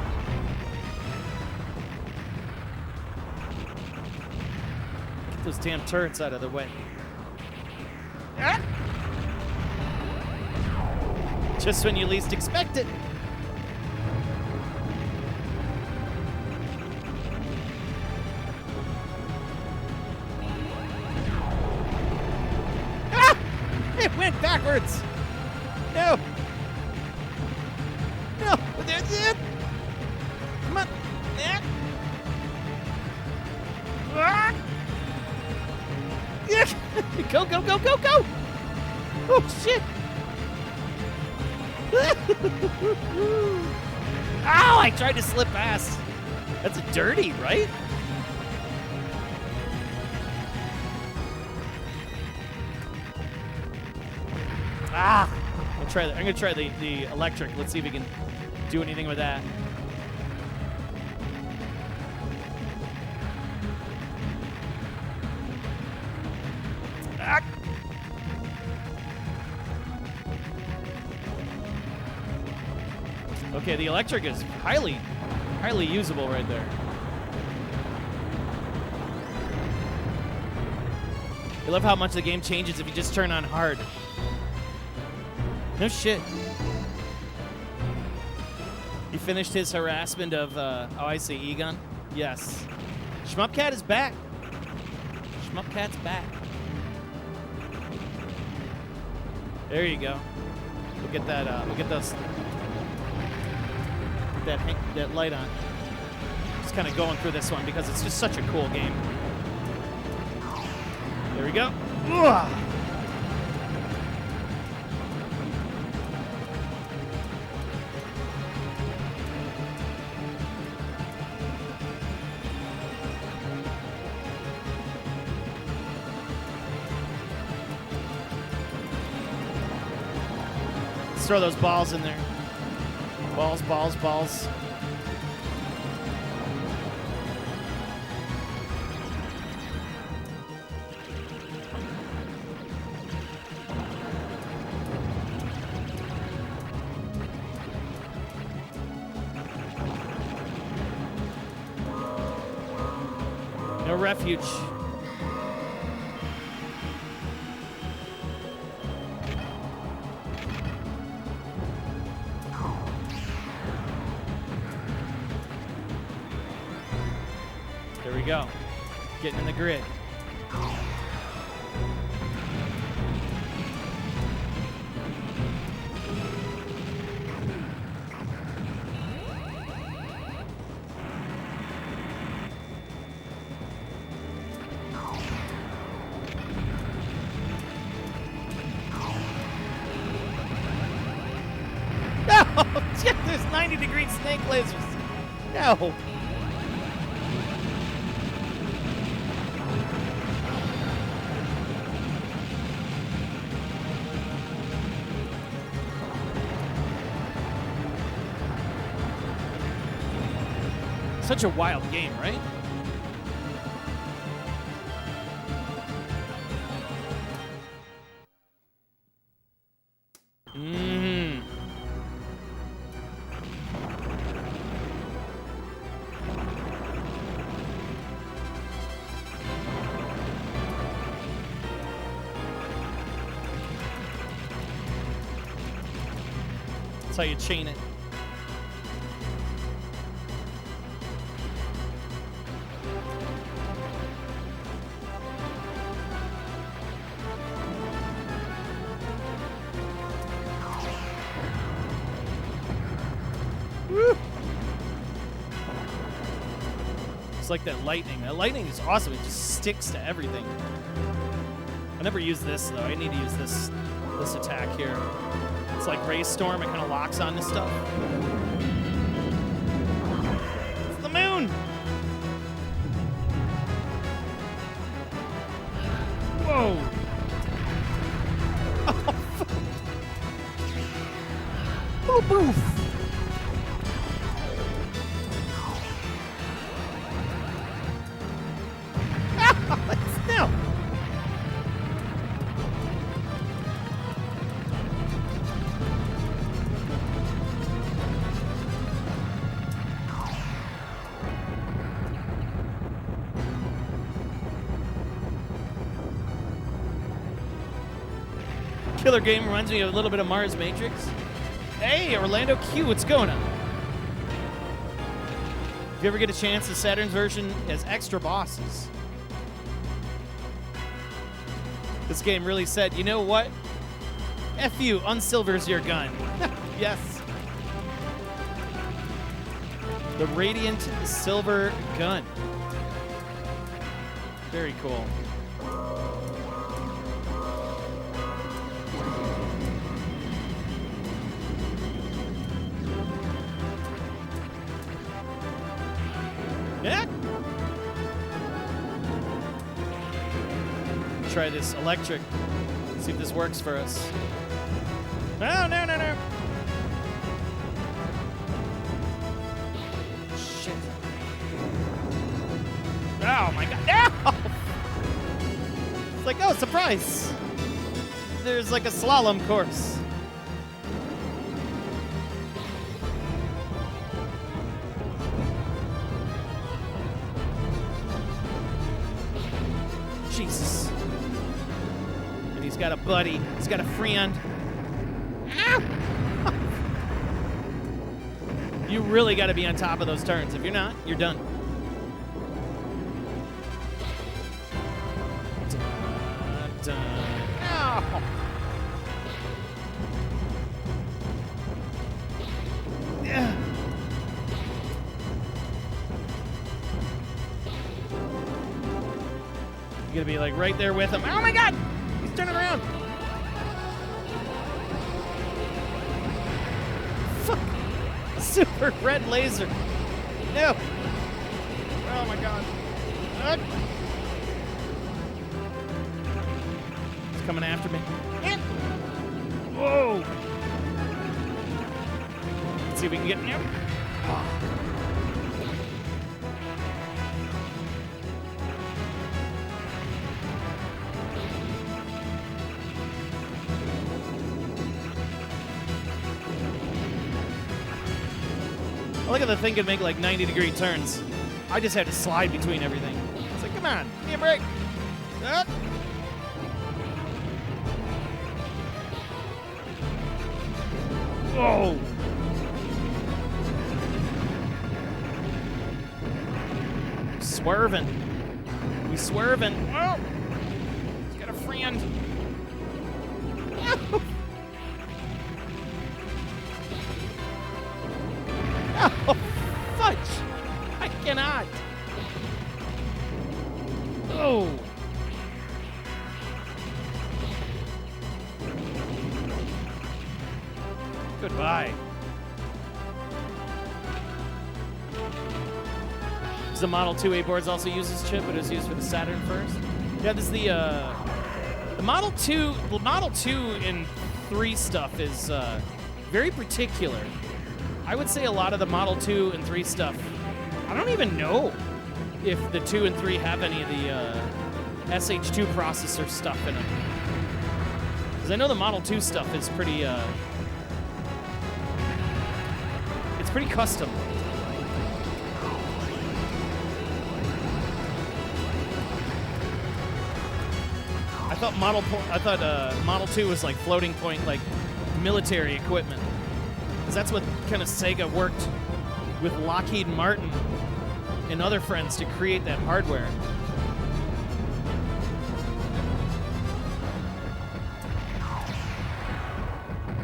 Those damn turrets out of the way. Ah! Just when you least expect it. Ah! It went backwards. No. No. There's it. Come on. Yeah. Ah! Yeah. Go, go, go, go, go! Oh, shit! Ow, I tried to slip past. That's dirty, right? Ah! I'm gonna try the electric. Let's see if we can do anything with that. Okay, the electric is highly usable right there. I love how much the game changes if you just turn on hard. No shit. He finished his harassment of, oh, I see, Egon? Yes. Shmupcat is back. Shmupcat's back. There you go. We'll get that, we'll get those... that light on. Just kind of going through this one because it's just such a cool game. There we go. Ugh. Let's throw those balls in there. Balls, balls, balls. No refuge. There we go. Getting in the grid. There's 90-degree snake lasers. No. Such a wild game, right? That's how you chain it. Woo! It's like that lightning. That lightning is awesome. It just sticks to everything. I never use this though. I need to use this attack here. It's like Ray Storm. It kind of locks onto stuff. It's the moon. Whoa. Oh, fuck. Boof, boof. No. Killer game reminds me of a little bit of Mars Matrix. Hey, Orlando Q, what's going on? If you ever get a chance, the Saturn's version has extra bosses. This game really said, you know what? F you, unsilvers your gun. Yes. The Radiant Silver Gun. Very cool. Yeah. Try this electric. See if this works for us. Oh, no, no, no. Shit. Oh, my God. No! It's like, oh, surprise. There's like a slalom course. Jesus. And he's got a buddy. He's got a friend. Ow! You really got to be on top of those turns. If you're not, you're done. Ow! Yeah. You gotta be like right there with him. Oh my God! He's turning around. Fuck! Super red laser. No. Oh my God. He's coming after me. Whoa! Let's see if we can get him. Look at the thing can make like 90-degree turns. I just had to slide between everything. It's like, come on, give me a break. Up. Whoa. Swerving. We swerving. Oh. He's got a friend. Oh. Oh, fudge! I cannot. Oh. Goodbye. The Model 2 boards also uses chip, but it was used for the Saturn first. Yeah, this is the Model 2. The Model 2 and 3 stuff is very particular. I would say a lot of the Model 2 and 3 stuff, I don't even know if the 2 and 3 have any of the SH2 processor stuff in them. Because I know the Model 2 stuff is pretty, it's pretty custom. I thought Model 2 was like floating point, like military equipment. Because that's what kind of SEGA worked with Lockheed Martin and other friends to create that hardware.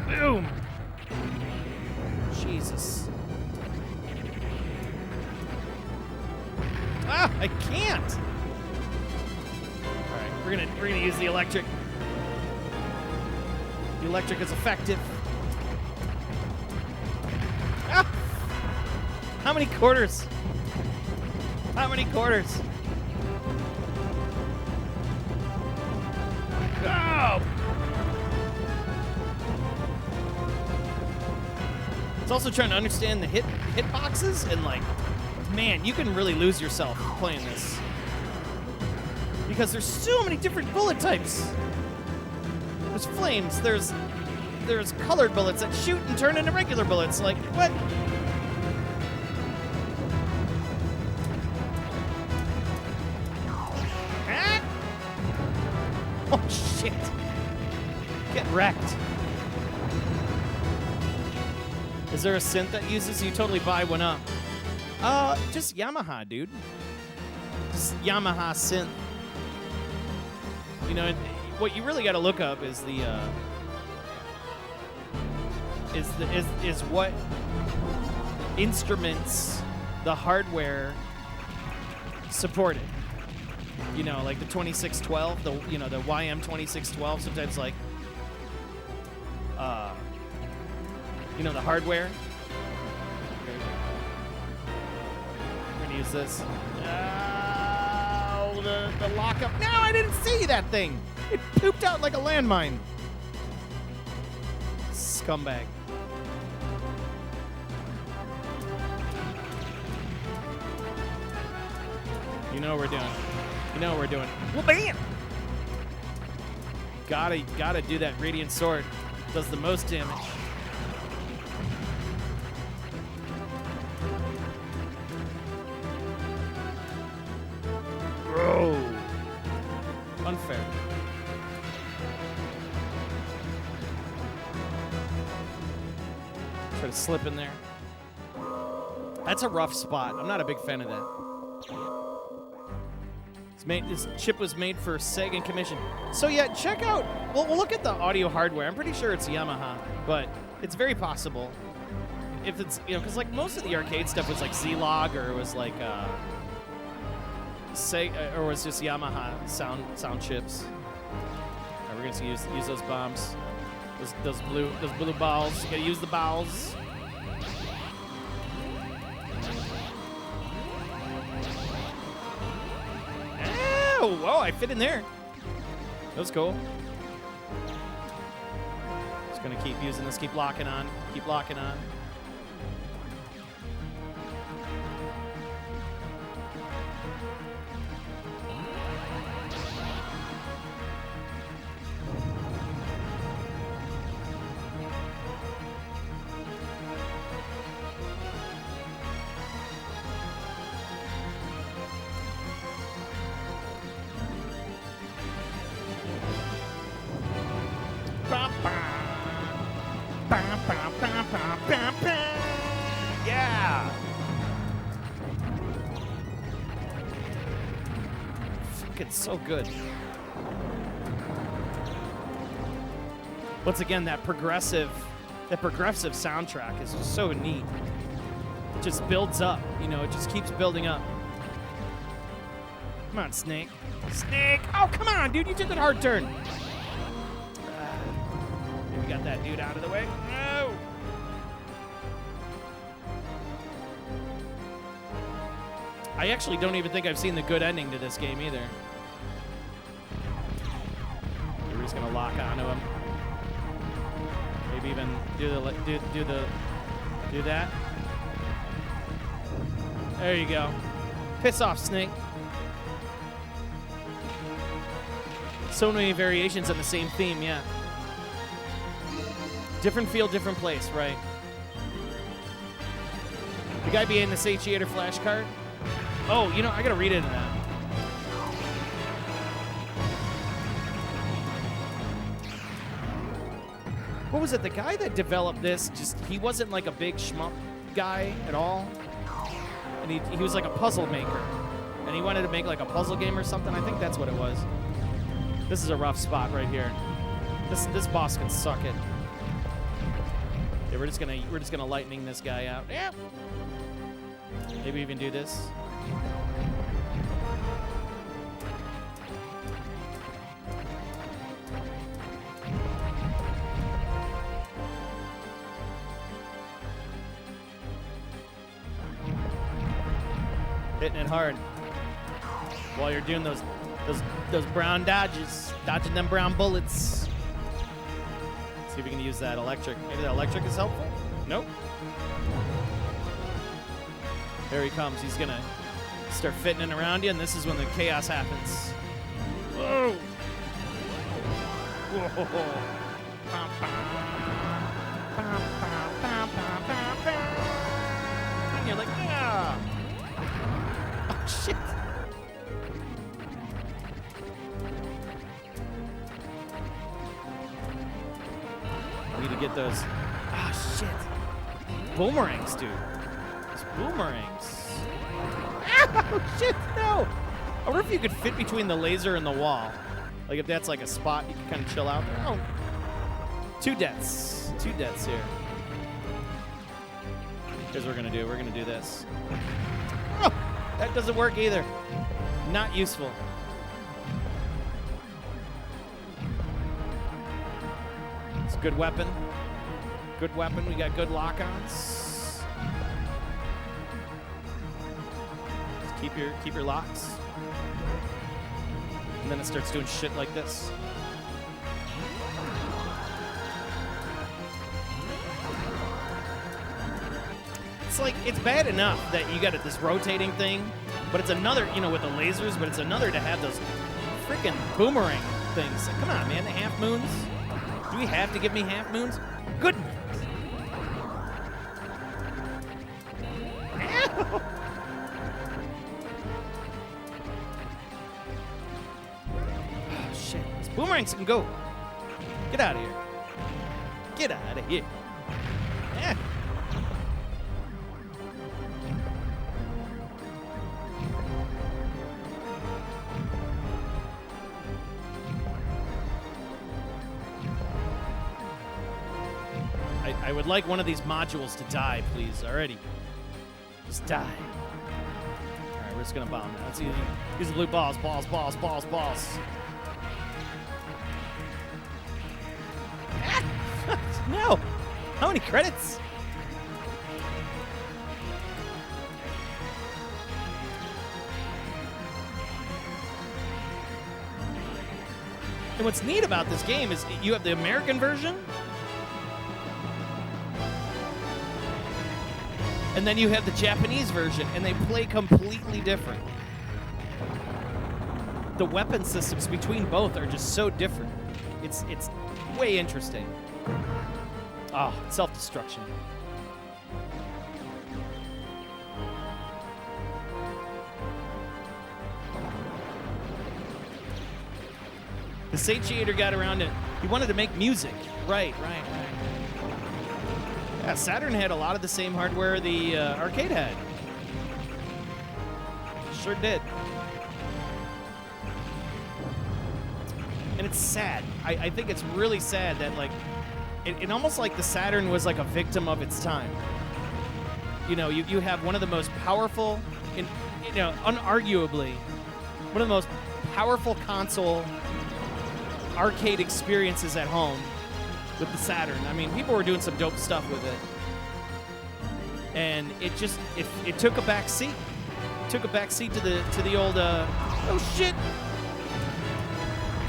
Boom! Jesus. Ah, I can't! Alright, we're gonna use the electric. The electric is effective. Ah! How many quarters? How many quarters? Oh! It's also trying to understand the hit boxes, and like, man, you can really lose yourself playing this. Because there's so many different bullet types. There's flames, there's colored bullets that shoot and turn into regular bullets. Like, what? Ah! Oh, shit. Get wrecked. Is there a synth that uses? You totally buy one up. Just Yamaha, dude. Just Yamaha synth. You know, what you really got to look up is the is what instruments the hardware supported. You know, like the 2612, the YM 2612. Sometimes like you know, the hardware. Okay. We're gonna use this. Oh, the lockup. No, I didn't see that thing. It pooped out like a landmine. Scumbag. You know what we're doing. You know what we're doing. Well, bam! Gotta do that. Radiant Sword does the most damage. Bro. Unfair. Try to slip in there. That's a rough spot. I'm not a big fan of that. This chip was made for SEGA and Commission. So yeah, check out. We'll look at the audio hardware. I'm pretty sure it's Yamaha, but it's very possible. If it's, you know, because like most of the arcade stuff was like Z-Log, or it was like SEGA, or was just Yamaha sound chips. All right, we're gonna use those bombs, those blue balls. You gotta use the balls. Oh, whoa, I fit in there. That was cool. Just gonna keep using this, keep locking on, keep locking on. It's so good. Once again, that progressive soundtrack is just so neat. It just builds up, you know, it just keeps building up. Come on, Snake. Snake! Oh, come on, dude, you took a hard turn. We got that dude out of the way. No! I actually don't even think I've seen the good ending to this game either. We're just gonna lock onto him. Maybe even do that. There you go. Piss off, Snake. So many variations on the same theme, yeah. Different feel, different place, right? The guy behind the satiator flashcard. Oh, you know, I gotta read into that. What was it? The guy that developed this, he wasn't like a big shmup guy at all. And he was like a puzzle maker. And he wanted to make like a puzzle game or something. I think that's what it was. This is a rough spot right here. This boss can suck it. Yeah, we're just gonna lightning this guy out. Yeah. Maybe even do this. Hitting it hard while you're doing those brown dodges, dodging them brown bullets. See if we can use that electric. Maybe that electric is helpful? Nope. There he comes. He's gonna start fitting around you, and this is when the chaos happens. Whoa! Whoa! And you're like, yeah! Oh, shit! I need to get those. Ah, shit! Boomerangs, dude. Those boomerangs. Oh, shit! No! I wonder if you could fit between the laser and the wall. Like if that's like a spot you can kind of chill out there. Oh. 2 deaths. 2 deaths here. Here's what we're gonna do. We're gonna do this. Oh, that doesn't work either. Not useful. It's a good weapon. Good weapon. We got good lock-ons. Just keep your locks. And then it starts doing shit like this. It's like, it's bad enough that you got this rotating thing, but it's another, you know, with the lasers, but it's another to have those freaking boomerang things. Like, come on, man, the half moons. Do we have to give me half moons? Good moons. Ow! Oh, shit. These boomerangs can go. Get out of here. Get out of here. Yeah. I would like one of these modules to die, please, already. Just die. All right, we're just gonna bomb now. Let's use the blue balls, balls. No! How many credits? And what's neat about this game is you have the American version, and then you have the Japanese version, and they play completely different. The weapon systems between both are just so different. It's way interesting. Ah, oh, self-destruction. The satiator got around it. He wanted to make music. Right. Yeah, Saturn had a lot of the same hardware the arcade had. Sure did. And it's sad. I think it's really sad that, like, it almost like the Saturn was like a victim of its time. You know, you have one of the most powerful, unarguably, one of the most powerful console arcade experiences at home with the Saturn. I mean, people were doing some dope stuff with it. And it just, it took a back seat. Took a back seat to the old, oh shit!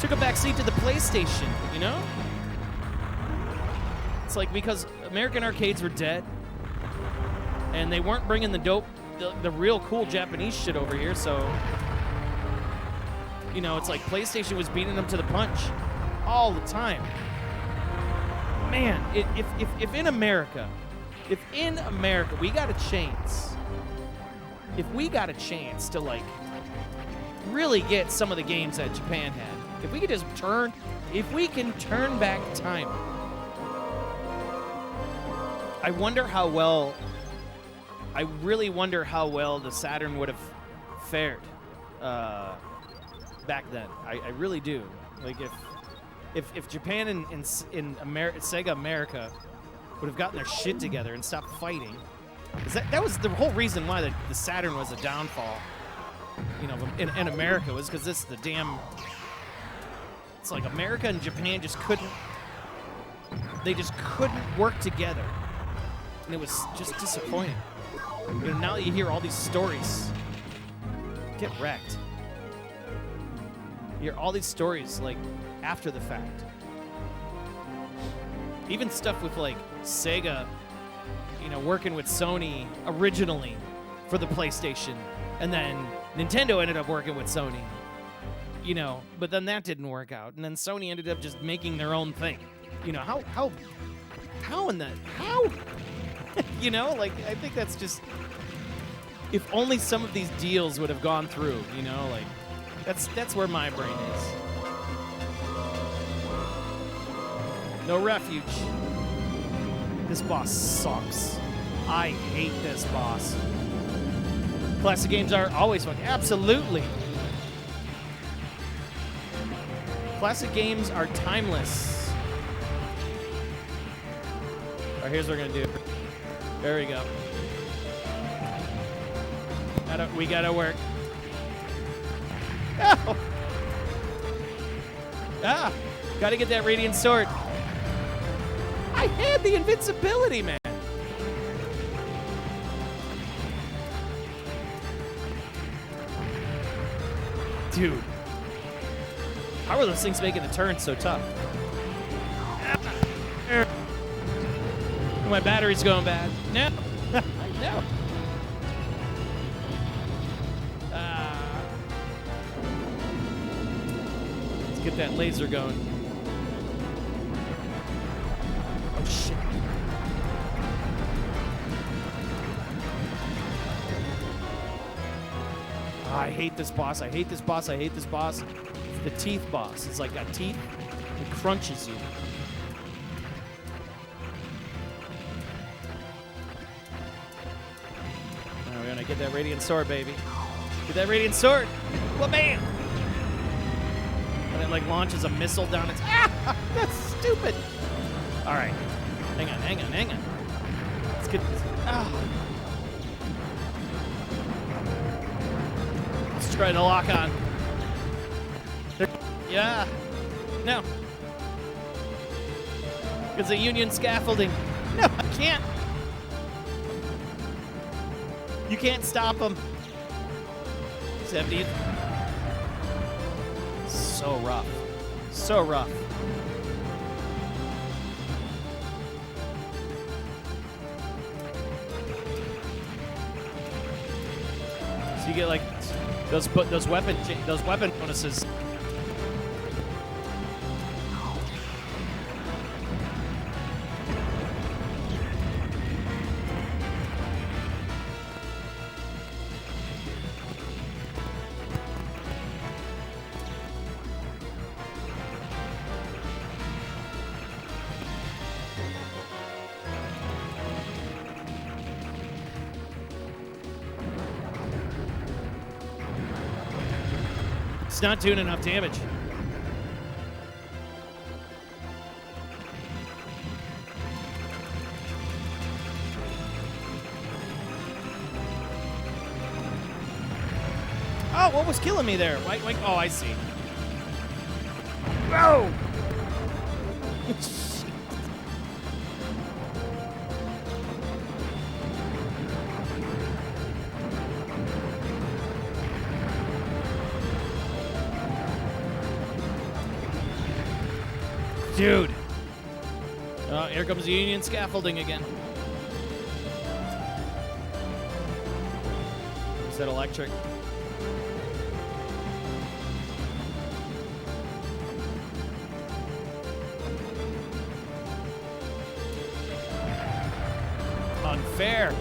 Took a back seat to the PlayStation, you know? It's like because American arcades were dead, and they weren't bringing the dope, the real cool Japanese shit over here, so, you know, it's like PlayStation was beating them to the punch all the time. Man, if in America we got a chance, if we got a chance to, like, really get some of the games that Japan had, if we can turn back time, I really wonder how well the Saturn would have fared back then. I really do. Like, if Japan and SEGA America would have gotten their shit together and stopped fighting, 'cause that was the whole reason why the Saturn was a downfall, you know, in America, was because it's like America and Japan just couldn't work together, and it was just disappointing. You know, now that you hear all these stories, get wrecked. You hear all these stories, like, after the fact. Even stuff with, like, SEGA, you know, working with Sony originally for the PlayStation, and then Nintendo ended up working with Sony, you know, but then that didn't work out, and then Sony ended up just making their own thing. You know, how you know, like, I think that's just, if only some of these deals would have gone through, you know, like, that's where my brain is. No refuge. This boss sucks. I hate this boss. Classic games are always fun. Absolutely. Classic games are timeless. All right, here's what we're gonna do. There we go. We gotta work. Oh! Ah! Gotta get that Radiant Sword. I had the invincibility, man. Dude. How are those things making the turns so tough? My battery's going bad. No. No. Let's get that laser going. Oh, shit. Oh, I hate this boss. I hate this boss. I hate this boss. It's the teeth boss. It's like got teeth. It crunches you. We're gonna get that Radiant Sword, baby. Get that Radiant Sword. Well, man. And it, like, launches a missile down its... Ah! That's stupid. All right. Hang on. Let's get this. Ah. Let's try the lock on. Yeah. No. It's a Union scaffolding. No, I can't. You can't stop him. 70th. So rough. So rough. So you get, like, those weapon bonuses. It's not doing enough damage. Oh, what was killing me there? Wait, oh, I see. Whoa! Dude. Oh, here comes the Union scaffolding again. Is that electric? Unfair.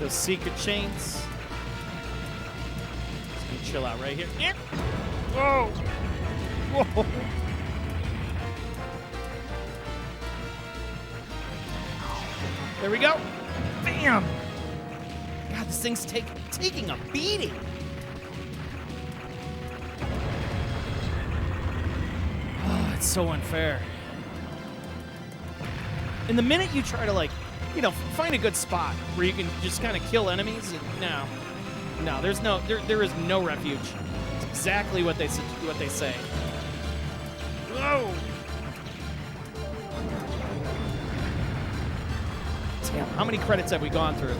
Those secret chains. Just gonna chill out right here. Whoa! Whoa! There we go. Bam! God, this thing's taking a beating. Oh, it's so unfair. And the minute you try to, like, you know, find a good spot where you can just kind of kill enemies, no, there is no refuge. It's exactly what they say. Whoa! Damn, how many credits have we gone through?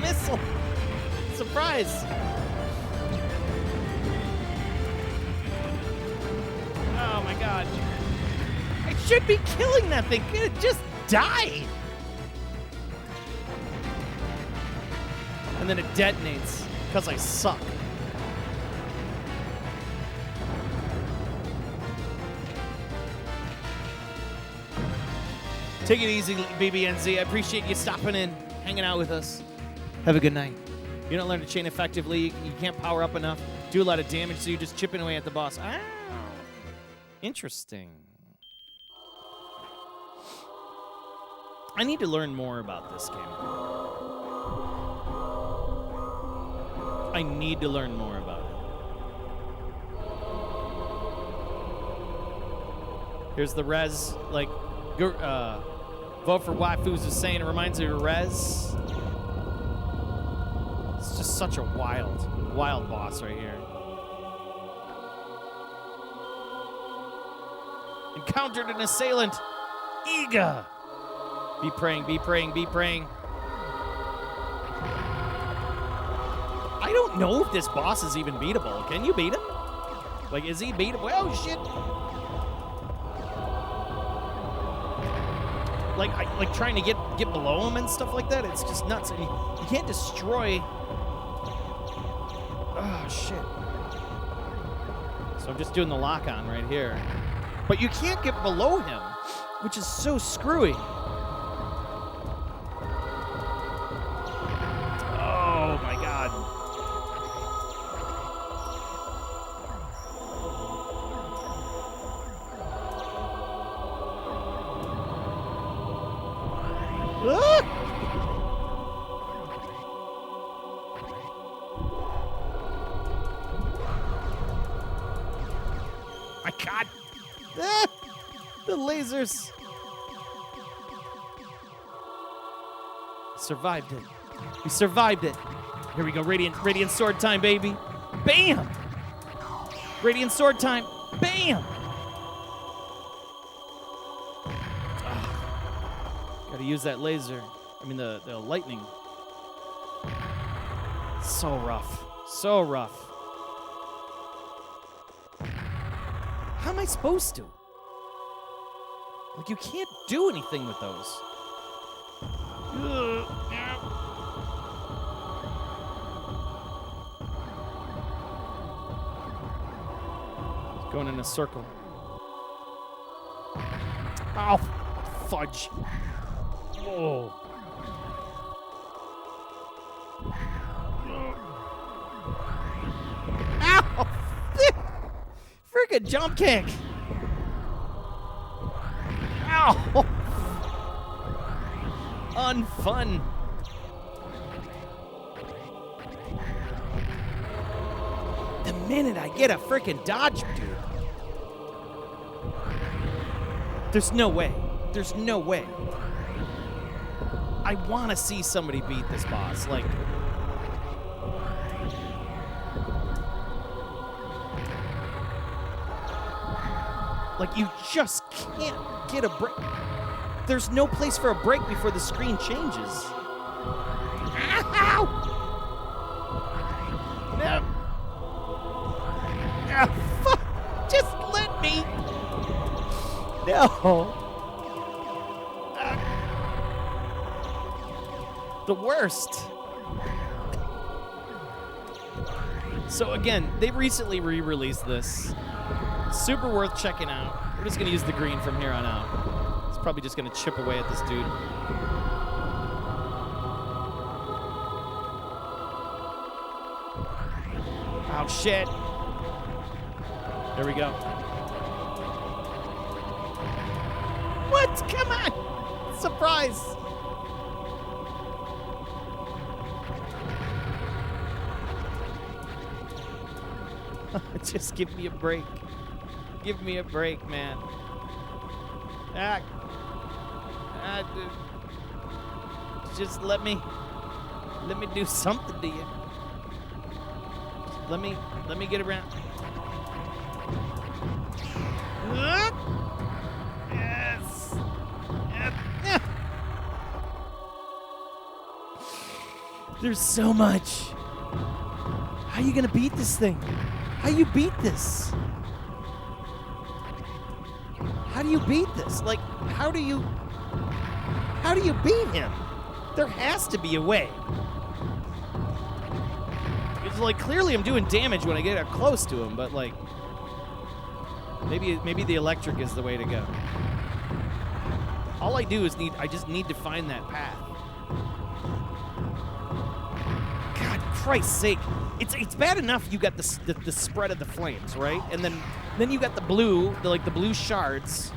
Missile! Surprise! Oh my god. I should be killing that thing. It just died. And then it detonates because I suck. Take it easy, BBNZ. I appreciate you stopping in, hanging out with us. Have a good night. You don't learn to chain effectively. You can't power up enough. Do a lot of damage, so you're just chipping away at the boss. Ah, interesting. I need to learn more about this game. I need to learn more about it. Here's the res, like, vote for waifus is saying it reminds me of res. It's just such a wild boss right here. Encountered an assailant. Ega. Be praying, be praying, be praying. I don't know if this boss is even beatable. Can you beat him? Like, is he beatable? Oh, shit. Like trying to get below him and stuff like that. It's just nuts. And you can't destroy. Oh, shit. So I'm just doing the lock-on right here. But you can't get below him, which is so screwy. Oh, my God. Ah! My God. Ah! The lasers. Survived it. We survived it. Here we go. Radiant sword time, baby. Bam! Radiant sword time. Bam! Gotta use that laser. I mean, the lightning. So rough. So rough. How am I supposed to? Like, you can't do anything with those. It's going in a circle. Oh, fudge. Oh. Friggin' jump kick. Ow. Unfun. The minute I get a frickin' dodge, dude. There's no way. There's no way. I want to see somebody beat this boss. Like you just can't get a break. There's no place for a break before the screen changes. Ow! No. Ah, fuck. Just let me. No. The worst. So again, they recently re-released this. Super worth checking out. We're just gonna use the green from here on out. It's probably just gonna chip away at this dude. Oh shit. There we go. What? Come on! Surprise! Just give me a break. Give me a break, man. Just let me do something to you. Let me get around. Yes. Yep. There's so much. How are you gonna beat this thing? How do you beat this? How do you beat this? Like, how do you beat him? There has to be a way. It's like clearly I'm doing damage when I get up close to him, but like maybe the electric is the way to go. All I do is I just need to find that path. God Christ's sake. It's bad enough you got the spread of the flames, right? And then you got the blue shards.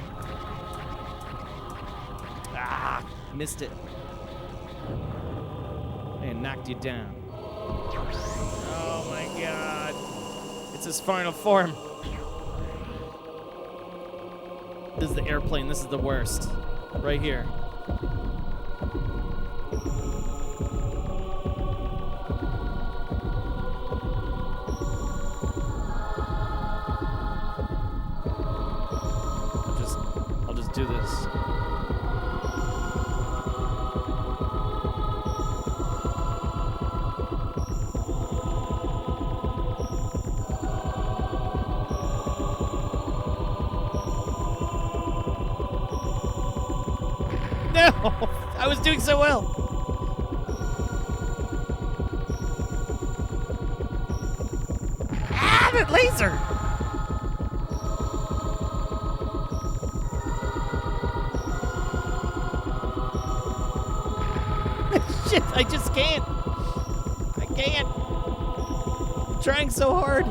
Ah, missed it. And knocked you down. Oh my god. It's his final form. This is the airplane. This is the worst. Right here. I'll just do this. I was doing so well. Ah, that laser! Shit, I just can't. I can't. I'm trying so hard.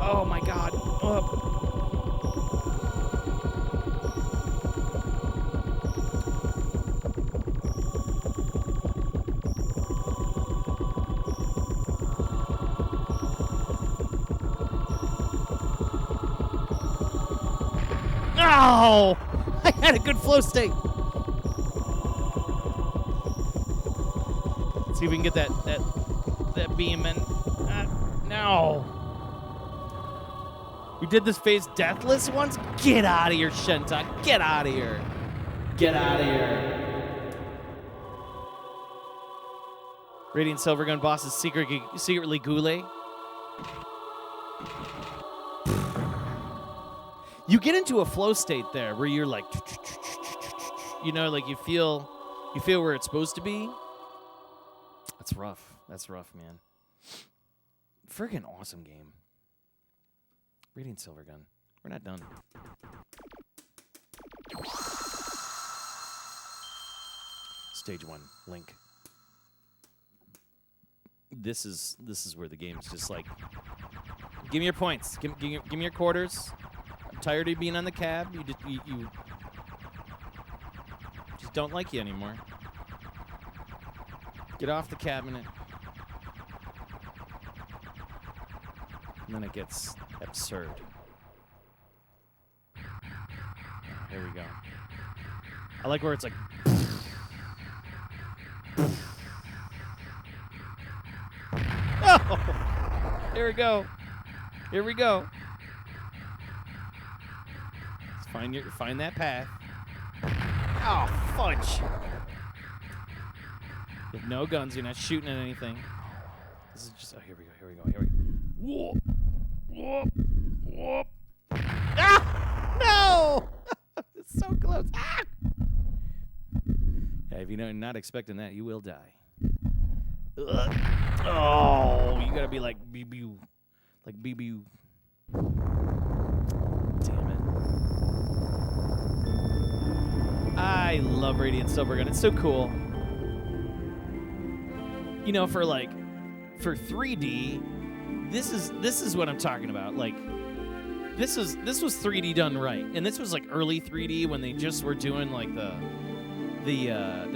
Oh my god. Oh. Oh! I had a good flow state. Let's see if we can get that beam in. No. We did this phase deathless once? Get out of here, Shentok. Get out of here. Get out of here. Radiant Silvergun boss is secretly Goulet. You get into a flow state there where you're like, you know, like you feel where it's supposed to be. That's rough. That's rough, man. Friggin' awesome game. Radiant Silvergun. We're not done. Stage 1, Link. this is where the game's just like, give me your points, give me your quarters. I'm tired of being on the cab. You just don't like you anymore. Get off the cabinet. And then it gets absurd. Here we go. I like where it's like. Oh! Here we go. Here we go. Let's find that path. Oh, fudge. You have no guns. You're not shooting at anything. This is just. Oh, here we go. Here we go. Here we go. Whoop. Whoop. Whoop. Ah! No! It's so close. Ah! Yeah, if you're not expecting that, you will die. Ugh. Oh, you gotta be like BBU. Like BBU. Damn it. I love Radiant Silvergun. It's so cool. You know, for 3D, this is what I'm talking about. Like, this was 3D done right, and this was like early 3D when they just were doing like the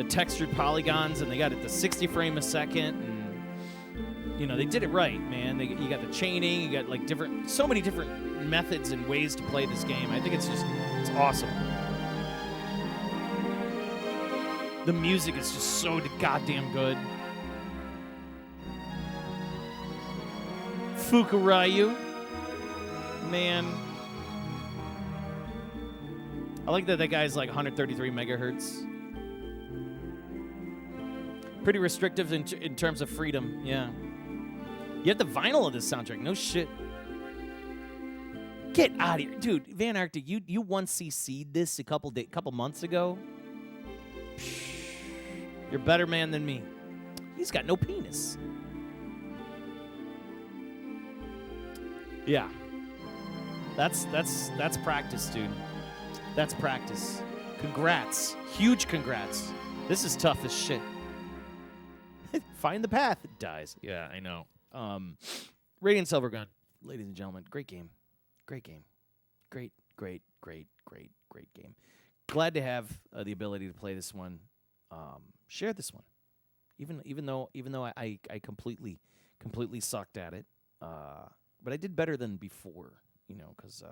textured polygons, and they got it to 60 frames a second, and you know they did it right, man. You got the chaining, you got like so many different methods and ways to play this game. I think it's awesome. The music is just so goddamn good. Fukurayu. Man. I like that guy's like 133 megahertz. Pretty restrictive in terms of freedom, yeah. You have the vinyl of this soundtrack, no shit. Get out of here. Dude, Van Arctic, you once CC'd this a couple months ago. You're a better man than me. He's got no penis. Yeah. That's practice, dude. That's practice. Congrats. Huge congrats. This is tough as shit. Find the path. It dies. Yeah, I know. Radiant Silvergun, ladies and gentlemen. Great game. Great game. Great game. Glad to have the ability to play this one. Share this one. Even though I completely sucked at it. But I did better than before, you know, because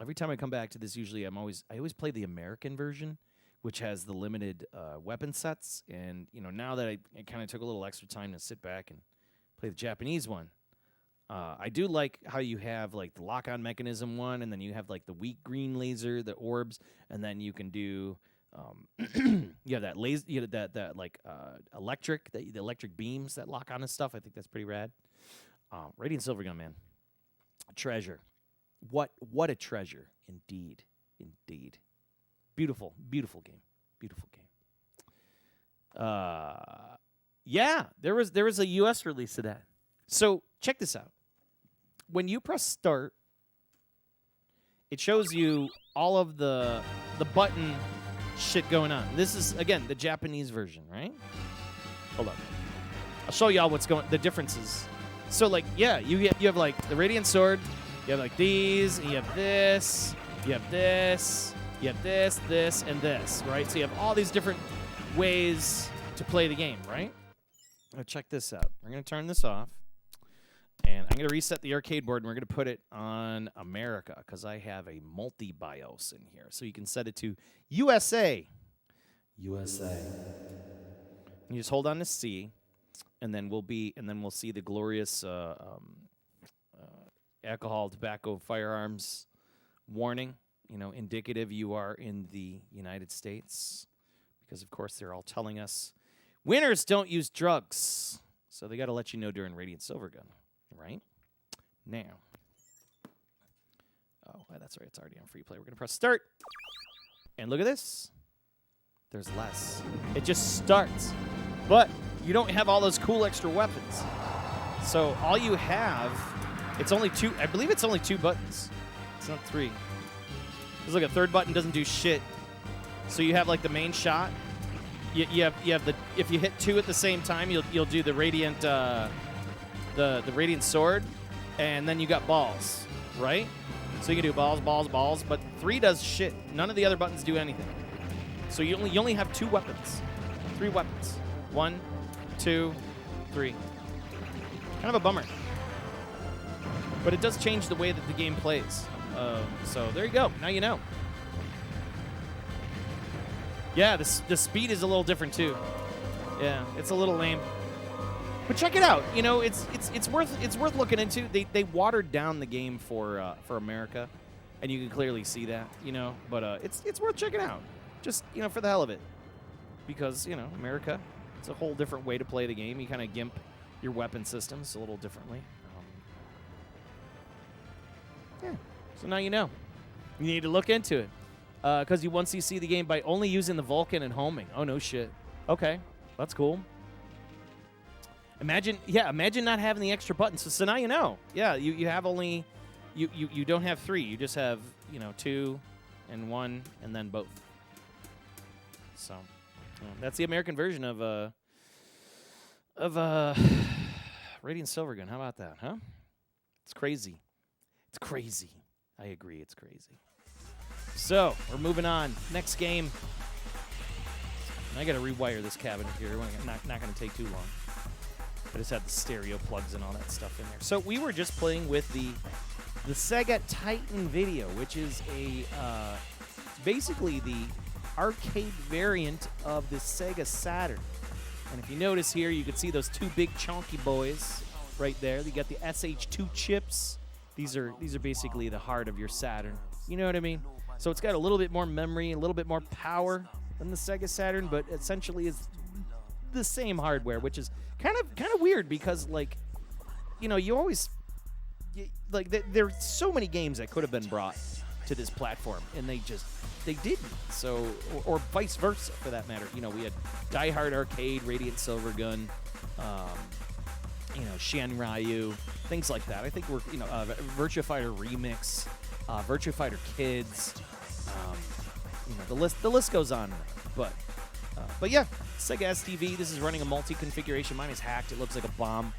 every time I come back to this, usually I always play the American version, which has the limited weapon sets. And, you know, now that I kind of took a little extra time to sit back and play the Japanese one, I do like how you have, like, the lock-on mechanism one, and then you have, like, the weak green laser, the orbs, and then you can do, you have that laser, you have that like, electric, the electric beams that lock on and stuff. I think that's pretty rad. Radiant Silvergun, man. A treasure. What a treasure. Indeed. Beautiful game. Yeah, there was a US release of that. So check this out. When you press start, it shows you all of the button shit going on. This is, again, the Japanese version, right? Hold on. I'll show y'all the differences. So, like, yeah, you have, like, the Radiant Sword, you have, like, these, and you have this, you have this, you have this, and this, right? So you have all these different ways to play the game, right? Now, check this out. We're going to turn this off, and I'm going to reset the arcade board, and we're going to put it on America, because I have a multi-BIOS in here. So you can set it to USA. USA. And you just hold on to C. And then we'll see the glorious alcohol, tobacco, firearms warning. You know, indicative you are in the United States, because of course they're all telling us winners don't use drugs. So they got to let you know during Radiant Silvergun, right? Now, oh, that's right, it's already on free play. We're gonna press start, and look at this. There's less. It just starts, but you don't have all those cool extra weapons. So all you have, it's only two. I believe it's only 2 buttons. It's not 3. Because look, a third button doesn't do shit. So you have like the main shot, you have the if you hit 2 at the same time, you'll do the radiant the radiant sword, and then you got balls, right? So you can do balls, balls, balls, but 3 does shit. None of the other buttons do anything. So you only have 2 weapons, 3 weapons. 1, 2, 3. Kind of a bummer, but it does change the way that the game plays. So there you go. Now you know. Yeah, the speed is a little different too. Yeah, it's a little lame. But check it out. You know, it's worth looking into. They watered down the game for America, and you can clearly see that. You know, but it's worth checking out. Just, you know, for the hell of it, because, you know, America, it's a whole different way to play the game. You kind of gimp your weapon systems a little differently. Yeah. So now you know. You need to look into it. Because once you see the game by only using the Vulcan and homing. Oh, no shit. Okay. That's cool. Imagine not having the extra buttons. So now you know. Yeah, you have only, you don't have 3. You just have, you know, 2 and 1 and then both. So that's the American version of Radiant Silvergun. How about that, huh? It's crazy. It's crazy. I agree, it's crazy. So, we're moving on. Next game. I got to rewire this cabinet here. Not going to take too long. I just had the stereo plugs and all that stuff in there. So, we were just playing with the SEGA Titan Video, which is basically the arcade variant of the Sega Saturn. And if you notice here, you can see those 2 big chunky boys right there. You got the SH2 chips. These are basically the heart of your Saturn. You know what I mean? So it's got a little bit more memory, a little bit more power than the Sega Saturn, but essentially is the same hardware, which is kind of weird because, like, you know, you always there are so many games that could have been brought to this platform, and they didn't. So, or vice versa for that matter. You know, we had Die Hard Arcade, Radiant Silvergun, you know, Shan Ryu, things like that. I think we're, you know, Virtua Fighter Remix, Virtua Fighter Kids. You know, the list goes on. But yeah, Sega STV. This is running a multi-configuration. Mine is hacked. It looks like a bomb.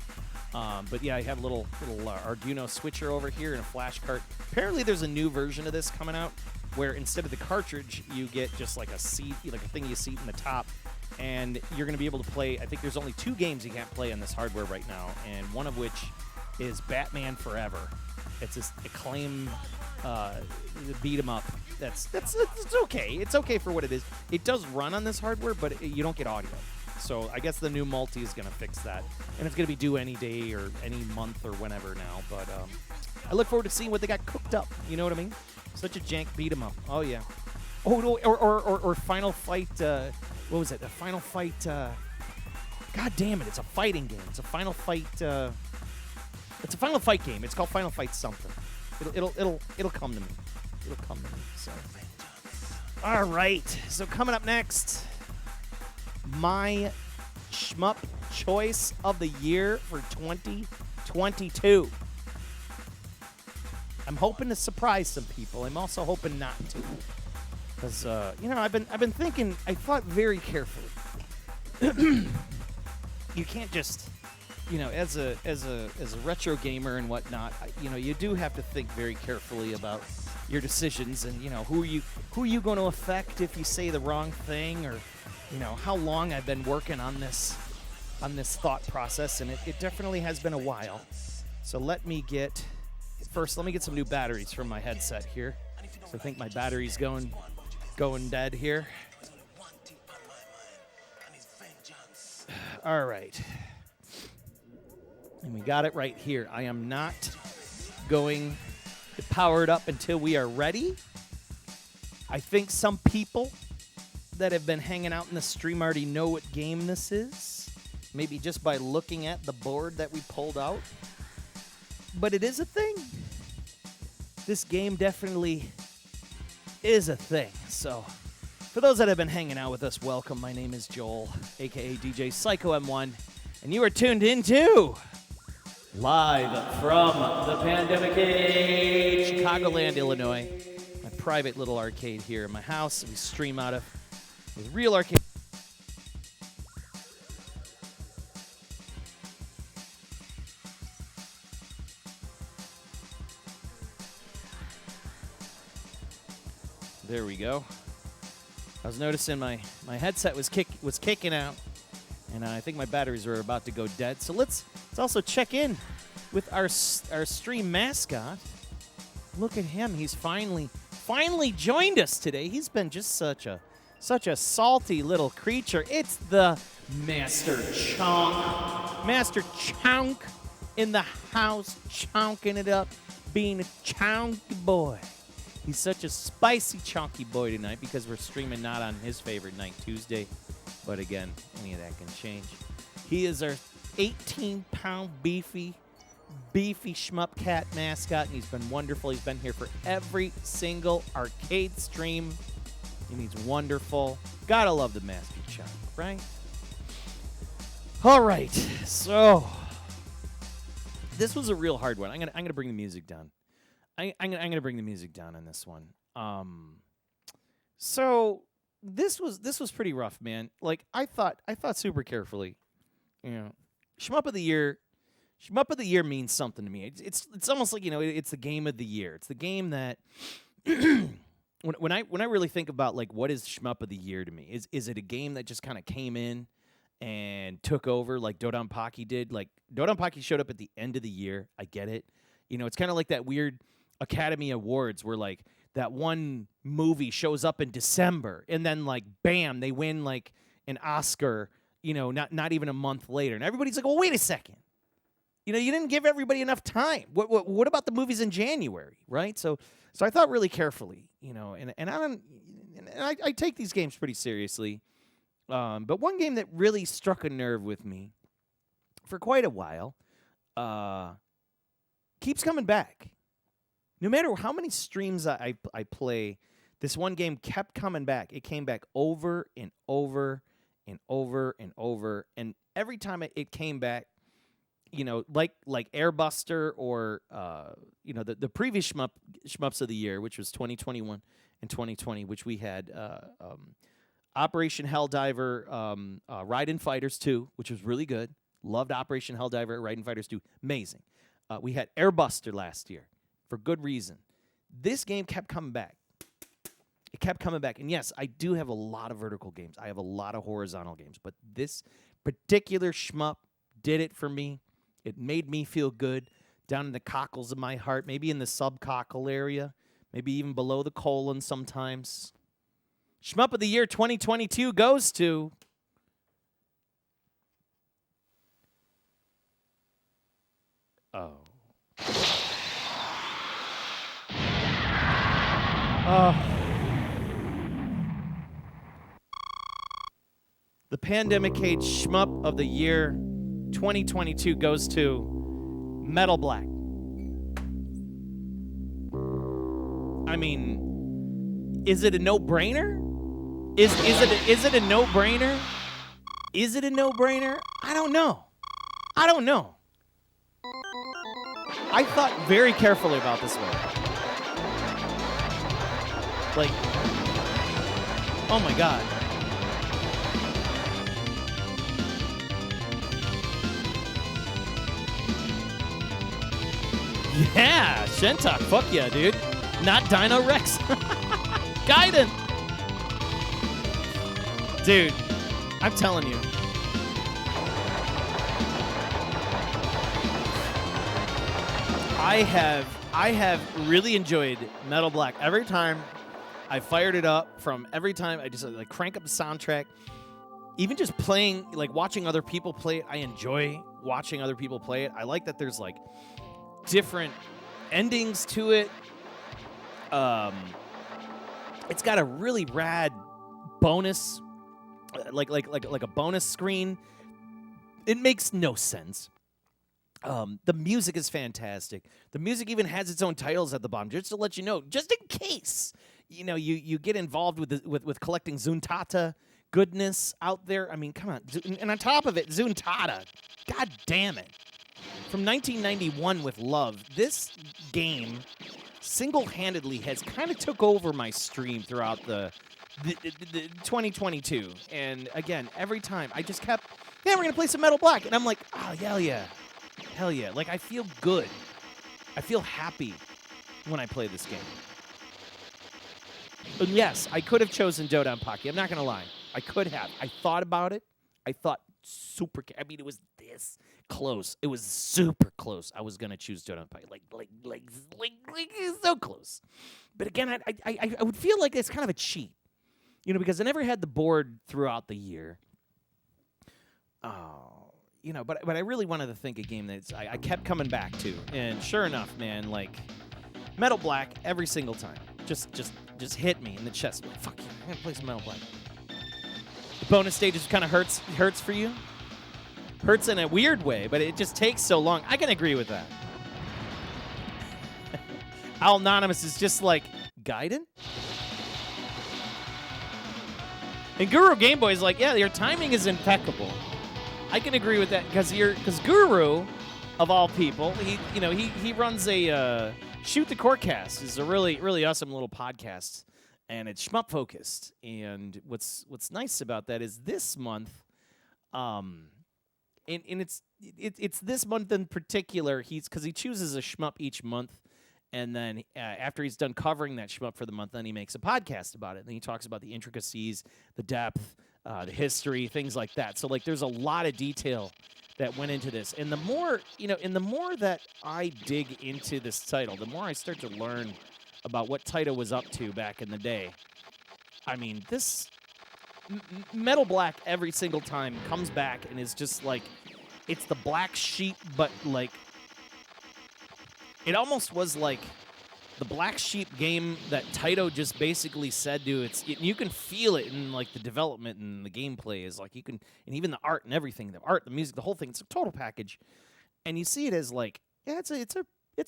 But yeah, I have a little Arduino switcher over here and a flash cart. Apparently, there's a new version of this coming out where instead of the cartridge, you get just like a seat, like a thing you seat in the top, and you're going to be able to play. I think there's only 2 games you can't play on this hardware right now, and one of which is Batman Forever. It's this acclaim beat 'em up. It's okay. It's okay for what it is. It does run on this hardware, but you don't get audio. So I guess the new multi is going to fix that, and it's going to be due any day or any month or whenever now. But I look forward to seeing what they got cooked up. You know what I mean? Such a jank beat 'em up. Oh yeah. Oh no, or Final Fight. What was it? The Final Fight. God damn it! It's a fighting game. It's a Final Fight. It's a Final Fight game. It's called Final Fight something. It'll come to me. It'll come to me. So. All right. So coming up next, my Shmup choice of the year for 2022. I'm hoping to surprise some people. I'm also hoping not to, because you know, I've been thinking. I thought very carefully. You can't just, you know, as a retro gamer and whatnot, you know, you do have to think very carefully about your decisions, and you know, who are you going to affect if you say the wrong thing, or you know, how long I've been working on this thought process, and it definitely has been a while. So let me get some new batteries from my headset here. So I think my battery's going dead here. All right. And we got it right here. I am not going to power it up until we are ready. I think some people that have been hanging out in the stream already know what game this is, maybe just by looking at the board that we pulled out. But it is a thing. This game definitely is a thing. So, for those that have been hanging out with us, welcome. My name is Joel, a.k.a. DJ Psikyo M1, and you are tuned into live from the Pandemic Age, Chicagoland, Illinois. My private little arcade here in my house. We stream out of with real arcade. There we go. I was noticing my headset was kicking out, and I think my batteries were about to go dead. So let's also check in with our stream mascot. Look at him. He's finally joined us today. He's been just such a salty little creature. It's the Master Chonk. Master Chonk in the house, chonking it up, being a chonky boy. He's such a spicy chonky boy tonight because we're streaming not on his favorite night, Tuesday. But again, any of that can change. He is our 18-pound beefy Shmup cat mascot, and he's been wonderful. He's been here for every single arcade stream, and he's wonderful. Gotta love the Master Chonk, right? All right, so this was a real hard one. I'm gonna bring the music down. I'm gonna bring the music down on this one. So this was pretty rough, man. Like I thought super carefully. You know, Shmup of the Year means something to me. It's almost like, you know, it's the game of the year. It's the game that when I really think about like what is Shmup of the Year to me, is it a game that just kind of came in and took over like Dodonpaki did? Like Dodonpaki showed up at the end of the year. I get it. You know, it's kind of like that weird Academy Awards where like that one movie shows up in December and then like bam, they win like an Oscar, you know, not even a month later. And everybody's like, "Well, wait a second. You know, you didn't give everybody enough time. What about the movies in January, right?" So I thought really carefully, you know, and I take these games pretty seriously. But one game that really struck a nerve with me for quite a while keeps coming back. No matter how many streams I play, this one game kept coming back. It came back over and over and over and over. And every time it came back, you know, like Airbuster or, you know, the previous Shmups of the Year, which was 2021 and 2020, which we had Operation Helldiver, Raiden Fighters 2, which was really good. Loved Operation Helldiver, Raiden Fighters 2. Amazing. We had Airbuster last year for good reason. This game kept coming back. It kept coming back. And yes, I do have a lot of vertical games. I have a lot of horizontal games. But this particular shmup did it for me. It made me feel good down in the cockles of my heart, maybe in the subcockle area, maybe even below the colon sometimes. Shmup of the Year 2022 goes to... Oh. The Pandemic Age Shmup of the Year 2022 goes to Metal Black. I mean, is it a no-brainer? Is it a no-brainer? Is it a no-brainer? I don't know. I thought very carefully about this one. Like, oh my god. Yeah, Shentok, fuck yeah, dude. Not Dino Rex. Gaiden. Dude, I'm telling you. I have really enjoyed Metal Black. Every time I fired it up, every time I just like crank up the soundtrack, even just playing, like watching other people play it, I enjoy watching other people play it. I like that there's like different endings to it. It's got a really rad bonus, like a bonus screen. It makes no sense. The music is fantastic. The music even has its own titles at the bottom, just to let you know, just in case, you know, you get involved with collecting Zuntata goodness out there. I mean, come on. And on top of it, Zuntata, god damn it. From 1991 with Love, this game single-handedly has kind of took over my stream throughout the 2022. And again, every time I just kept, yeah, we're going to play some Metal Black. And I'm like, oh, hell yeah. Hell yeah. Like, I feel good. I feel happy when I play this game. And yes, I could have chosen Dodon Pocky. I'm not going to lie. I could have. I thought about it. I thought super. I mean, it was this close. It was super close. I was going to choose Dodon Pocky. Like, so close. But again, I would feel like it's kind of a cheat. You know, because I never had the board throughout the year. You know, but I really wanted to think a game that I kept coming back to. And sure enough, man, like, Metal Black every single time. Just hit me in the chest. Like, fuck you, I'm going to play some Metal Black. The bonus stages kind of hurts for you. Hurts in a weird way, but it just takes so long. I can agree with that. Al Anonymous is just like, Gaiden? And Guru Game Boy is like, yeah, your timing is impeccable. I can agree with that because Guru, of all people, he runs a Shoot the Corecast. Is a really awesome little podcast, and it's Shmup focused. And what's nice about that is this month, and it's this month in particular. Because he chooses a Shmup each month. And then after he's done covering that shmup for the month, then he makes a podcast about it. And then he talks about the intricacies, the depth, the history, things like that. So, like, there's a lot of detail that went into this. And the more, and the more that I dig into this title, the more I start to learn about what Taito was up to back in the day. I mean, this Metal Black every single time comes back and is just like, it's the black sheep, but like, it almost was like the Black Sheep game that Taito just basically said to you can feel it in like the development and the gameplay is like and even the art and everything, the art, the music, the whole thing, it's a total package. And you see it as like, yeah, it's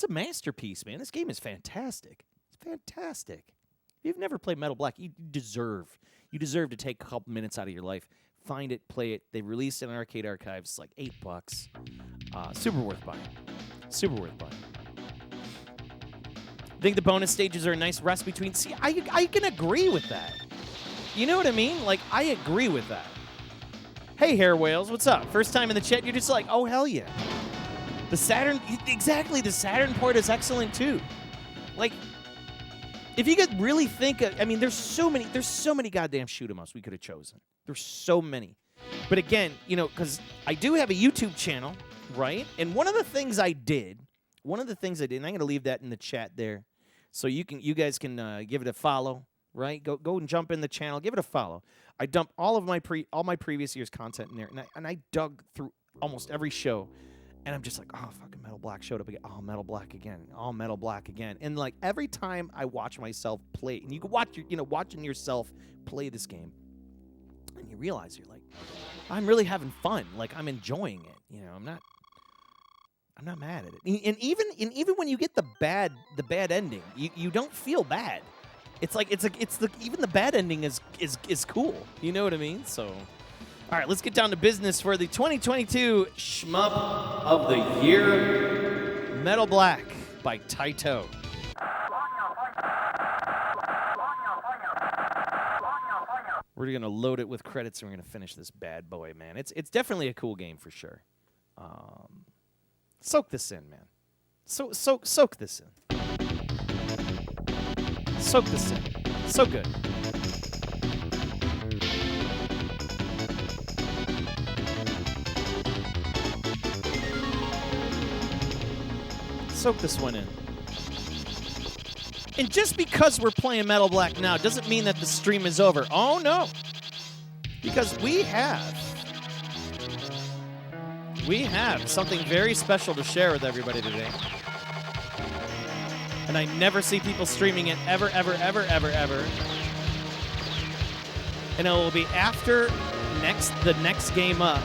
a masterpiece, man. This game is fantastic. It's fantastic. If you've never played Metal Black, you deserve to take a couple minutes out of your life, find it, play it. They released it in Arcade Archives. It's like $8. Super worth buying. Super worth buying. I think the bonus stages are a nice rest between. See, I can agree with that. You know what I mean? Like, I agree with that. Hey, Hair Whales, what's up? First time in the chat, you're just like, oh, hell yeah. The Saturn port is excellent, too. Like, if you could really think of, I mean, there's so many goddamn shoot-em-ups we could have chosen. There's so many. But again, because I do have a YouTube channel, right? And one of the things I did, and I'm going to leave that in the chat there, so you guys can give it a follow, right? Go and jump in the channel, give it a follow. I dumped all my previous year's content in there, and I dug through almost every show, and I'm just like, oh, fucking Metal Black showed up again. Oh, Metal Black again. Oh, Metal Black again. And like every time I watch myself play, and you can watch watching yourself play this game, and you realize you're like, I'm really having fun. Like, I'm enjoying it. I'm not mad at it. And even when you get the bad ending, you don't feel bad. Even the bad ending is cool. You know what I mean? So, all right, let's get down to business for the 2022 Shmup of the Year, Metal Black by Taito. We're gonna load it with credits and we're gonna finish this bad boy, man. It's definitely a cool game for sure. Soak this in, man. Soak this in. Soak this in. So good. Soak this one in. And just because we're playing Metal Black now doesn't mean that the stream is over. Oh, no. Because we have something very special to share with everybody today. And I never see people streaming it ever. And it will be after the next game up.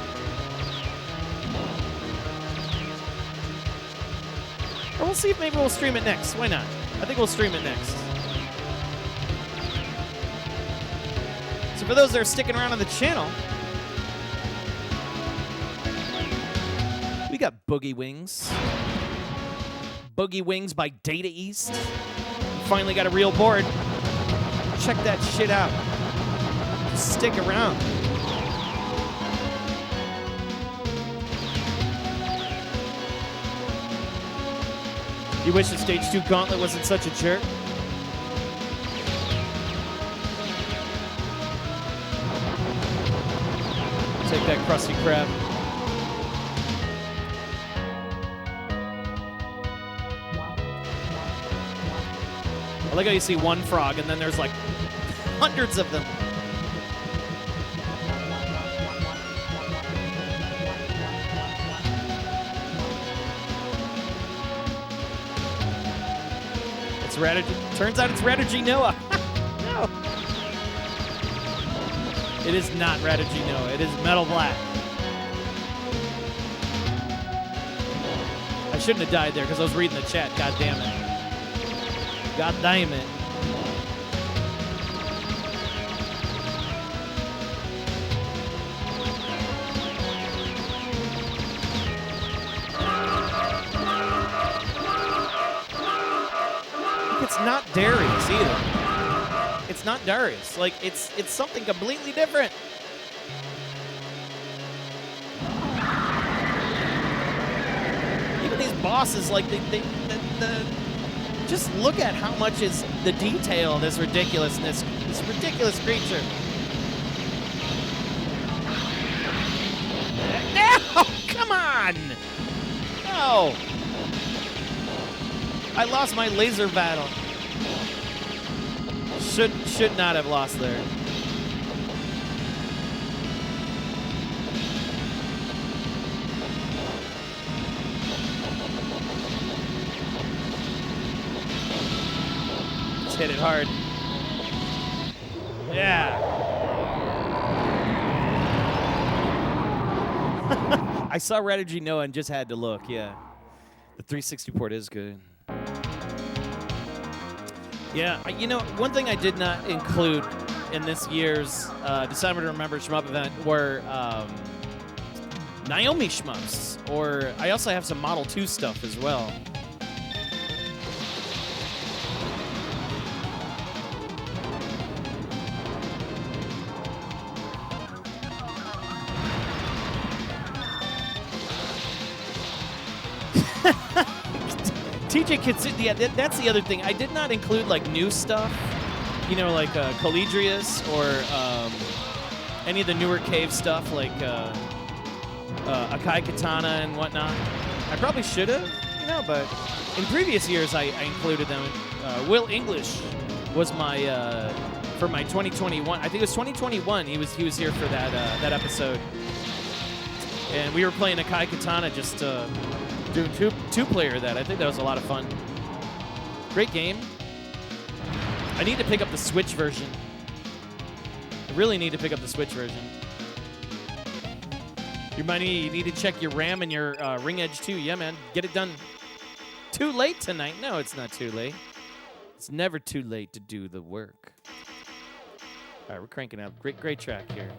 Or we'll see if maybe we'll stream it next. Why not? I think we'll stream it next. So for those that are sticking around on the channel, we got Boogie Wings. Boogie Wings by Data East. We finally got a real board. Check that shit out. Stick around. You wish the Stage 2 Gauntlet wasn't such a jerk? that crusty crab. I like how you see one frog and then there's like hundreds of them. It's Rattata. Turns out it's Rattata Noah. No. It is not Rattata Noah. It is Metal Black. I shouldn't have died there because I was reading the chat. God damn it. God damn it. It's not Darius either. It's not Darius. Like it's something completely different. Even these bosses, like the just look at how much is the detail of this ridiculousness, this ridiculous creature. No! Come on! No! I lost my laser battle. Should not have lost there. Hit it hard. Yeah. I saw Rattata Noah and just had to look, yeah. The 360 port is good. Yeah, you know, one thing I did not include in this year's December to Remember Shmup event were Naomi Shmups, or I also have some Model 2 stuff as well. TJ Kitsu, yeah, that's the other thing. I did not include like new stuff, you know, like Calidrius or any of the newer cave stuff, like Akai Katana and whatnot. I probably should have, you know, but in previous years I included them. Will English was my for my 2021. I think it was 2021. He was here for that episode, and we were playing Akai Katana just. Doing two-player of that. I think that was a lot of fun. Great game. I need to pick up the Switch version. I really need to pick up the Switch version. You need to check your RAM and your Ring Edge too. Yeah, man. Get it done. Too late tonight? No, it's not too late. It's never too late to do the work. All right, we're cranking up. Great track here.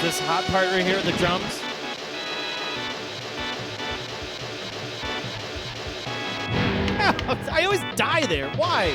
This hot part right here, the drums. I always die there. Why?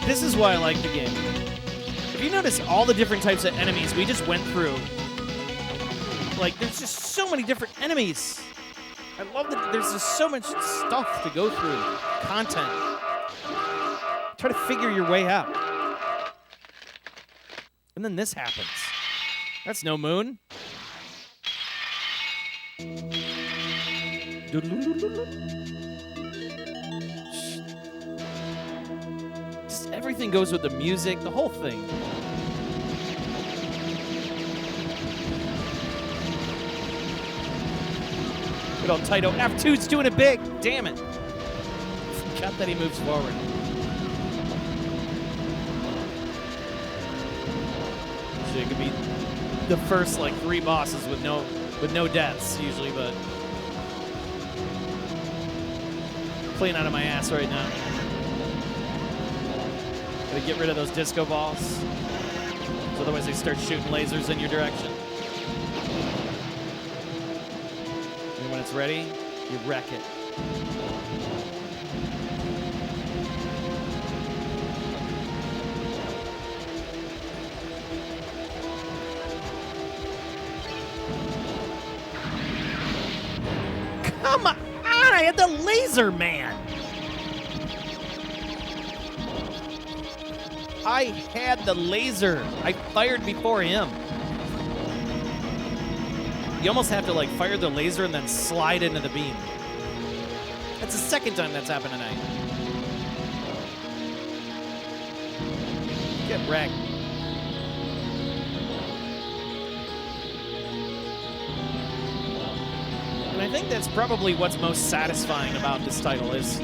This is why I like the game. If you notice all the different types of enemies we just went through, like, there's just so many different enemies. I love that there's just so much stuff to go through, content. Try to figure your way out. And then this happens. That's no moon. Just everything goes with the music, the whole thing. Good old Taito. F2's doing it big. Damn it. Forgot that he moves forward. So it could be the first like 3 bosses with no deaths usually, but playing out of my ass right now. Gotta get rid of those disco balls. Otherwise they start shooting lasers in your direction. And when it's ready, you wreck it. Come on! I had the laser man! I had the laser. I fired before him. You almost have to like fire the laser and then slide into the beam. That's the second time that's happened tonight. Get wrecked. And I think that's probably what's most satisfying about this title is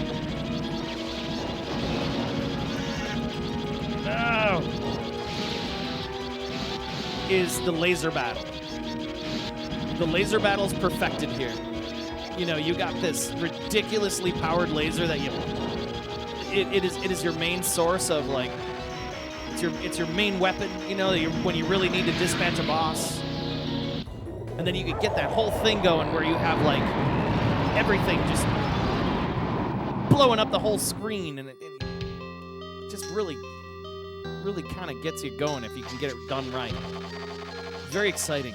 is the laser battle. The laser battle's perfected here. You know, you got this ridiculously powered laser that you it is your main source of like it's your main weapon, you know, when you really need to dispatch a boss. And then you could get that whole thing going where you have like everything just blowing up the whole screen, and it just really kind of gets you going if you can get it done right. Very exciting.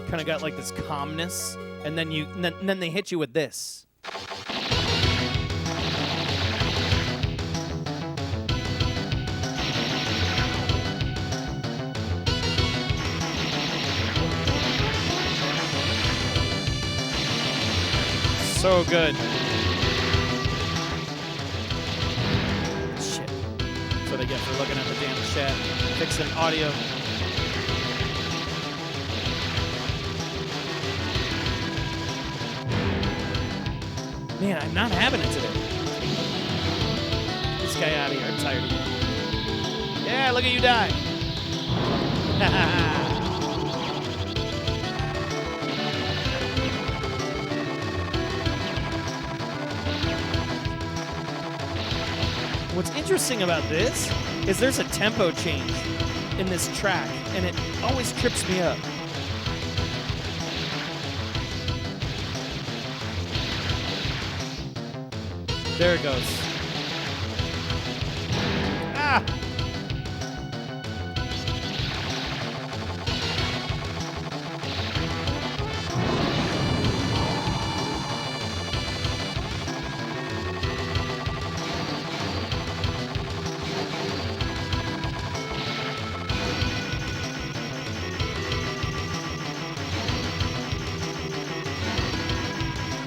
Kind of got like this calmness, and then they hit you with this. So good. Shit. That's what I get for looking at the damn chat. Fixing audio. Man, I'm not having it today. Get this guy out of here. I'm tired of it. Yeah, look at you die. What's interesting about this is there's a tempo change in this track, and it always trips me up. There it goes. Ah!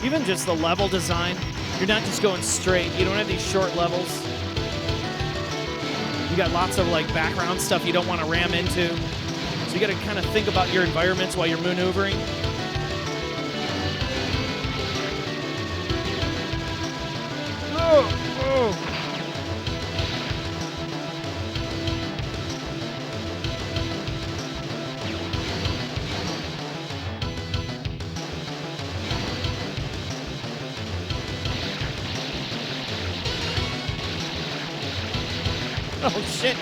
Even just the level design, you're not just going straight. You don't have these short levels. You got lots of like background stuff you don't want to ram into. So you got to kind of think about your environments while you're maneuvering. Oh, oh. Oh, shit.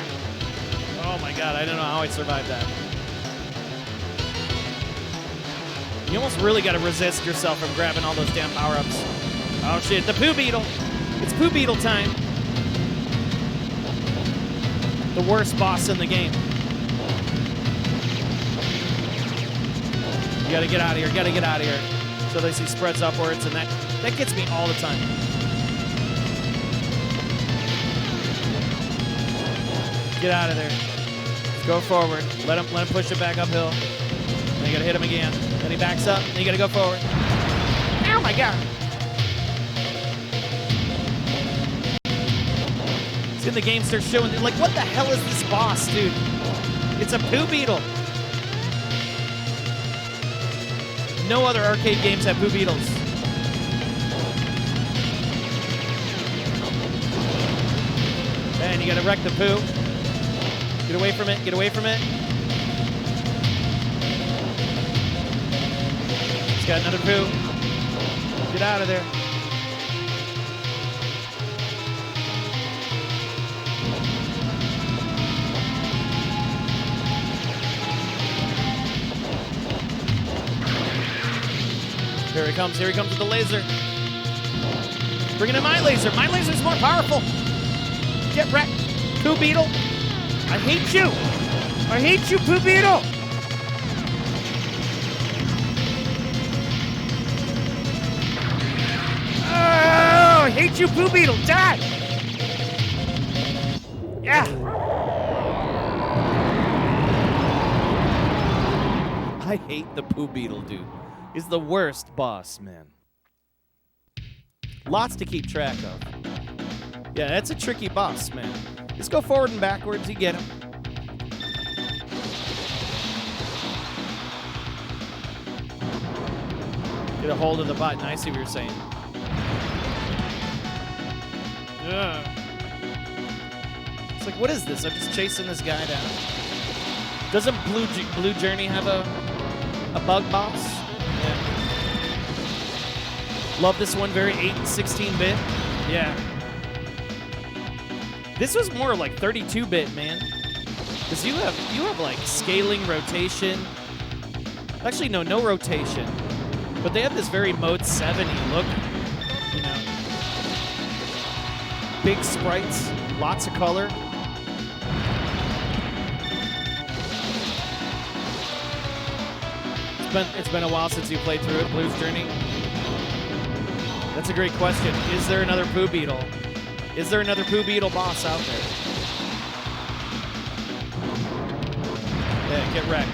Oh, my God. I don't know how I survived that. You almost really got to resist yourself from grabbing all those damn power-ups. Oh, shit. The Poo Beetle. It's Poo Beetle time. The worst boss in the game. You got to get out of here. Got to get out of here. So they see spreads upwards, and that gets me all the time. Get out of there. Go forward. Let him push it back uphill. Then you gotta hit him again. Then he backs up. Then you gotta go forward. Oh my god. Then the game starts showing, like, what the hell is this boss, dude? It's a Poo Beetle. No other arcade games have Poo Beetles. And you gotta wreck the poo. Get away from it, get away from it. He's got another poo. Get out of there. Here he comes with the laser. Bringing in my laser. My laser's more powerful. Get wrecked, Poo Beetle. I hate you. I hate you, Poo Beetle. Oh, I hate you, Poo Beetle. Die. Yeah. I hate the Poo Beetle, dude. He's the worst boss, man. Lots to keep track of. Yeah, that's a tricky boss, man. Just go forward and backwards, you get him. Get a hold of the button. I see what you're saying. Ugh. It's like, what is this? I'm just chasing this guy down. Doesn't Blue Journey have a bug boss? Yeah. Love this one, very 8 and 16-bit. Yeah. This was more like 32-bit, man. Because you have like scaling, rotation. Actually, no rotation. But they have this very Mode 7-y look. You know. Big sprites, lots of color. It's been a while since you played through it, Blue's Journey. That's a great question. Is there another Poo Beetle? Is there another Poo Beetle boss out there? Yeah, get wrecked.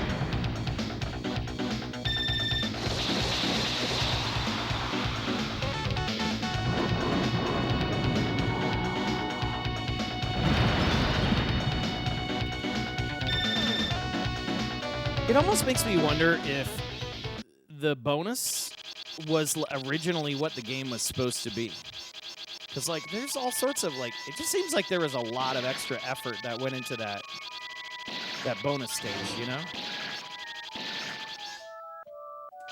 It almost makes me wonder if the bonus was originally what the game was supposed to be. Because, like, there's all sorts of, like, it just seems like there was a lot of extra effort that went into that bonus stage, you know?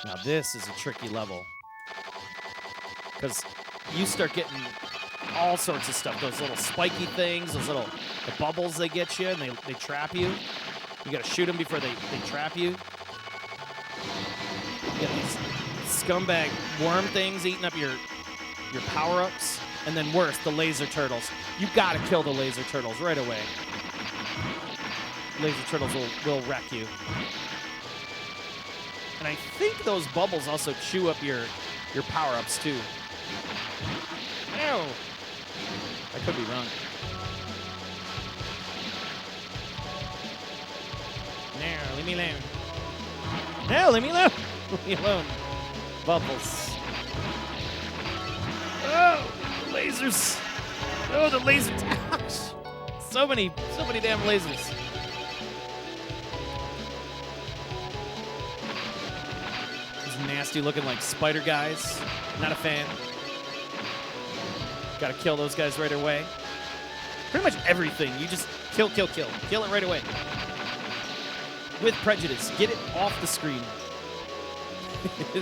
Now, this is a tricky level. Because you start getting all sorts of stuff. Those little spiky things, the bubbles they get you, and they trap you. You gotta shoot them before they trap you. You get these scumbag worm things eating up your power-ups. And then worse, the laser turtles. You gotta kill the laser turtles right away. Laser turtles will wreck you. And I think those bubbles also chew up your power-ups too. Ew. I could be wrong. No, leave me alone. No, leave me alone. Leave me alone. Bubbles. Oh, the lasers. Oh, the laser attacks. So many damn lasers. These nasty looking like spider guys. Not a fan. Gotta kill those guys right away. Pretty much everything. You just kill. Kill it right away. With prejudice. Get it off the screen.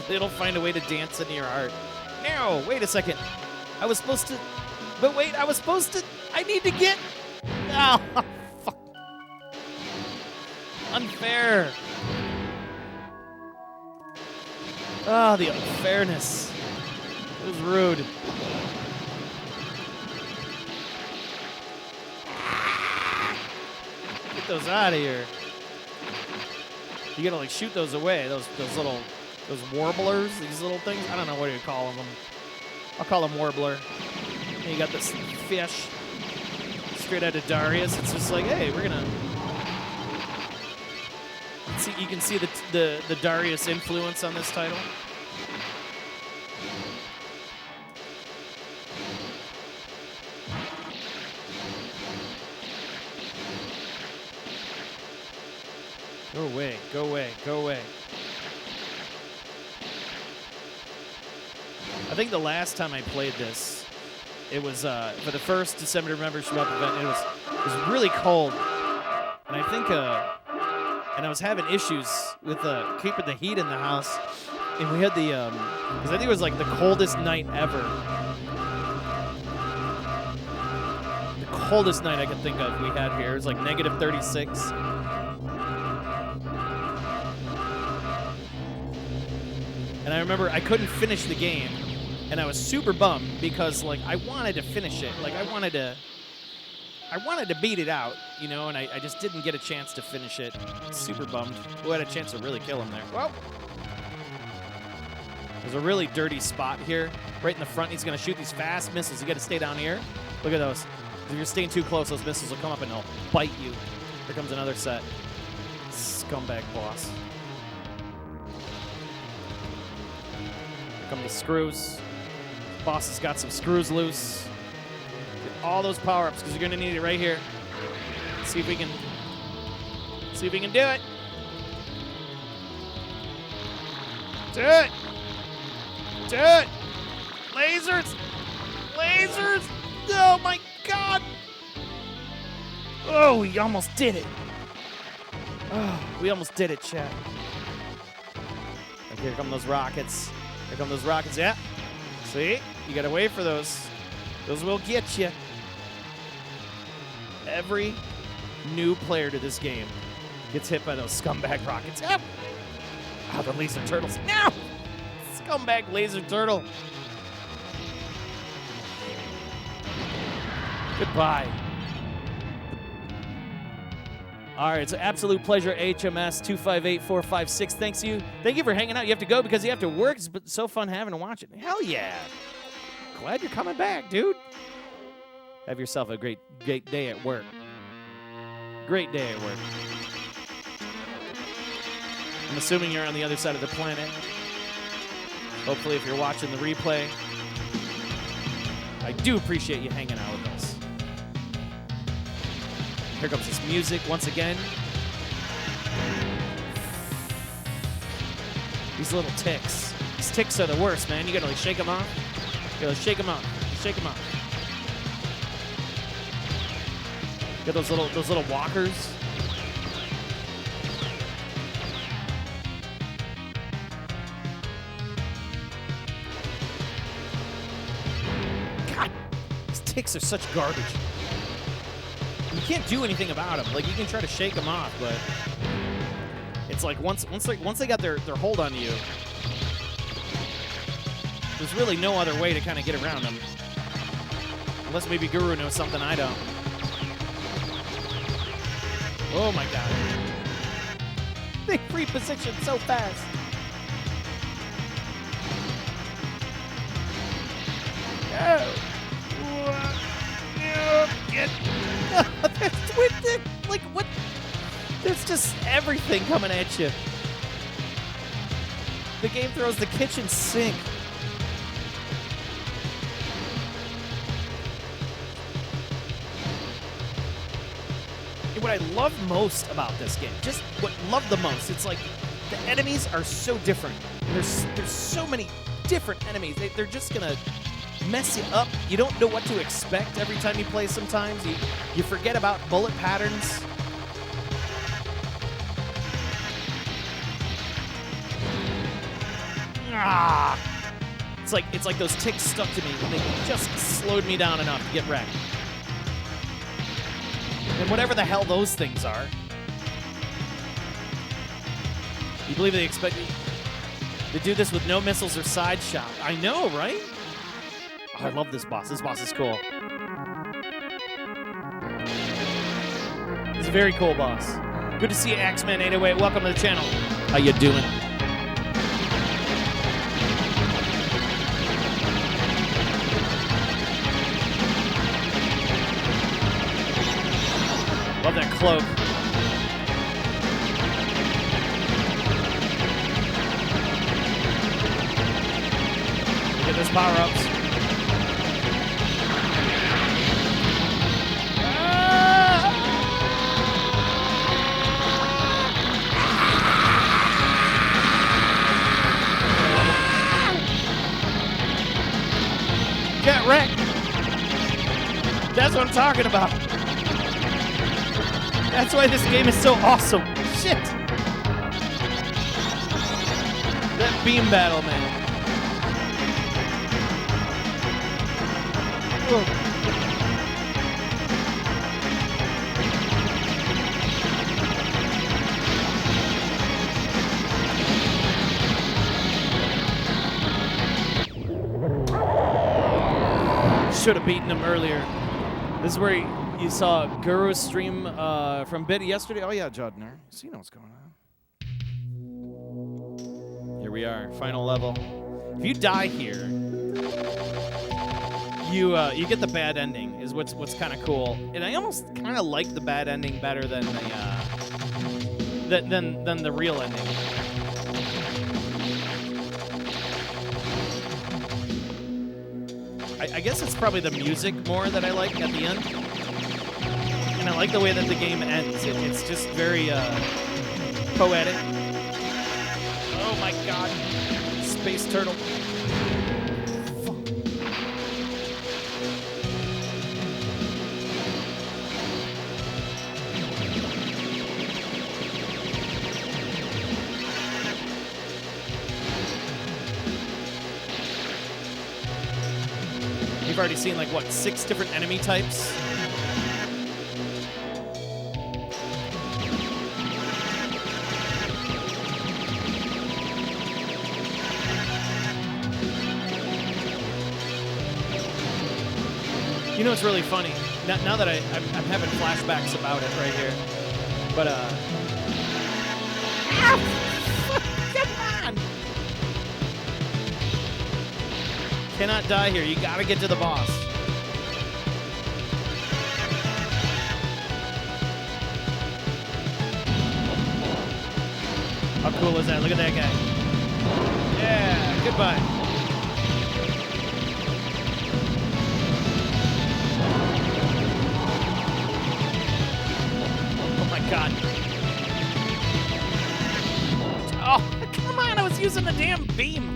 It'll find a way to dance into your heart. No, wait a second. I was supposed to... But wait, I need to get... Oh, fuck. Unfair. Oh, the unfairness. It was rude. Get those out of here. You gotta like shoot those away. Those warblers, these little things. I don't know what you call them. I'll call them warbler. And you got this fish straight out of Darius. It's just like, hey, we're gonna see. You can see the Darius influence on this title. Go away, go away, go away. I think the last time I played this, it was for the first December to Remember Shmup event. It was really cold, and I think and I was having issues with keeping the heat in the house, and we had the because I think it was like the coldest night ever. The coldest night I could think of we had here. It was like negative 36. And I remember I couldn't finish the game, and I was super bummed because like I wanted to finish it, like I wanted to beat it out, you know, and I just didn't get a chance to finish it. Super bummed. Who had a chance to really kill him there? Well, there's a really dirty spot here, right in the front. He's gonna shoot these fast missiles. You got to stay down here. Look at those. If you're staying too close, those missiles will come up and they'll bite you. Here comes another set. Scumbag boss. Here come the screws. Boss has got some screws loose. Get all those power-ups because you're gonna need it right here. Let's see if we can do it. Do it. Do it. Lasers. Lasers. Oh my God. Oh, we almost did it. Oh, we almost did it, chat. And here come those rockets. Here come those rockets. Yeah. See? You gotta wait for those. Those will get you. Every new player to this game gets hit by those scumbag rockets. Yep. Oh, the laser turtles. No! Scumbag laser turtle. Goodbye. All right, it's an absolute pleasure, HMS 258456. Thank you for hanging out. You have to go because you have to work. It's been so fun having to watch it. Hell yeah. Glad you're coming back, dude. Have yourself a great day at work. Great day at work. I'm assuming you're on the other side of the planet. Hopefully, if you're watching the replay, I do appreciate you hanging out with us. Here comes this music once again. These little ticks. These ticks are the worst, man. You gotta like shake them off. You gotta shake them off. Shake them off. Get those little walkers. God, these ticks are such garbage. You can't do anything about them. Like you can try to shake them off, but it's like once they got their hold on you, there's really no other way to kind of get around them. Unless maybe Guru knows something I don't. Oh my God. They reposition so fast. Get. Like what? There's just everything coming at you. The game throws the kitchen sink. What I love most about this game, just what I love the most, it's like the enemies are so different. There's so many different enemies. They're just gonna mess you up. You don't know what to expect every time you play sometimes. You forget about bullet patterns. It's like those ticks stuck to me and they just slowed me down enough to get wrecked. And whatever the hell those things are. You believe they expect me? They do this with no missiles or side shot. I know, right? Oh, I love this boss. This boss is cool. It's a very cool boss. Good to see you, Axeman 808. Welcome to the channel. How you doing? Love that cloak. Look at those power-ups. Get wrecked. That's what I'm talking about. That's why this game is so awesome. Shit. That beam battle, man. Ugh. Should have beaten him earlier. This is where you saw Guru's stream from Bit yesterday. Oh yeah, Jodner. So you know what's going on. Here we are, final level. If you die here, you get the bad ending. Is what's kind of cool. And I almost kind of like the bad ending better than the real ending. I guess it's probably the music more that I like at the end. And I like the way that the game ends. It's just very poetic. Oh my god. Space turtle. Fuck. We've already seen like what, 6 different enemy types? You know what's really funny? Now that I'm having flashbacks about it right here. But come on! Cannot die here. You gotta get to the boss. How cool is that? Look at that guy. Yeah, goodbye. Oh my god. Oh, come on, I was using the damn beam.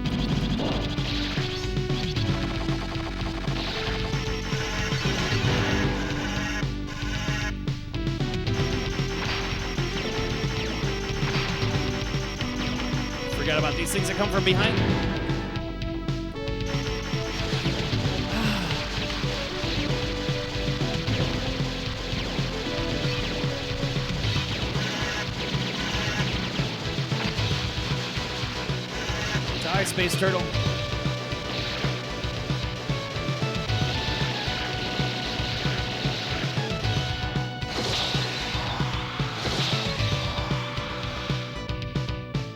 Forgot about these things that come from behind. Die, space turtle.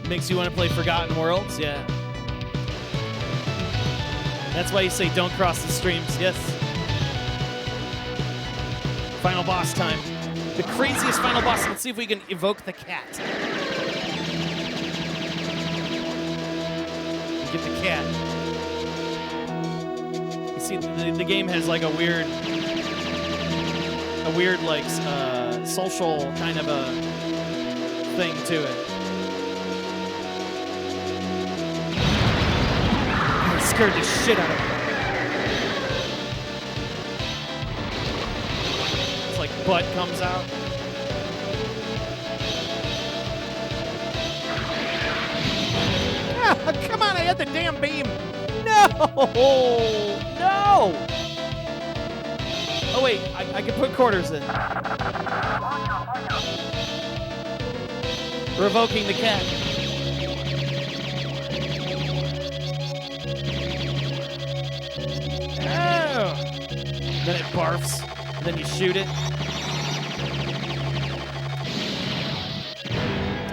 Makes you want to play Forgotten Worlds, yeah. That's why you say don't cross the streams, yes. Final boss time. The craziest final boss. Let's see if we can evoke the cat. Get the cat. You see, the game has like a weird like social kind of a thing to it. Scared the shit out of him. It's like butt comes out. Ah, come on, I had the damn beam. No! No! Oh wait, I can put quarters in. Revoking the cat. Then it barfs. And then you shoot it.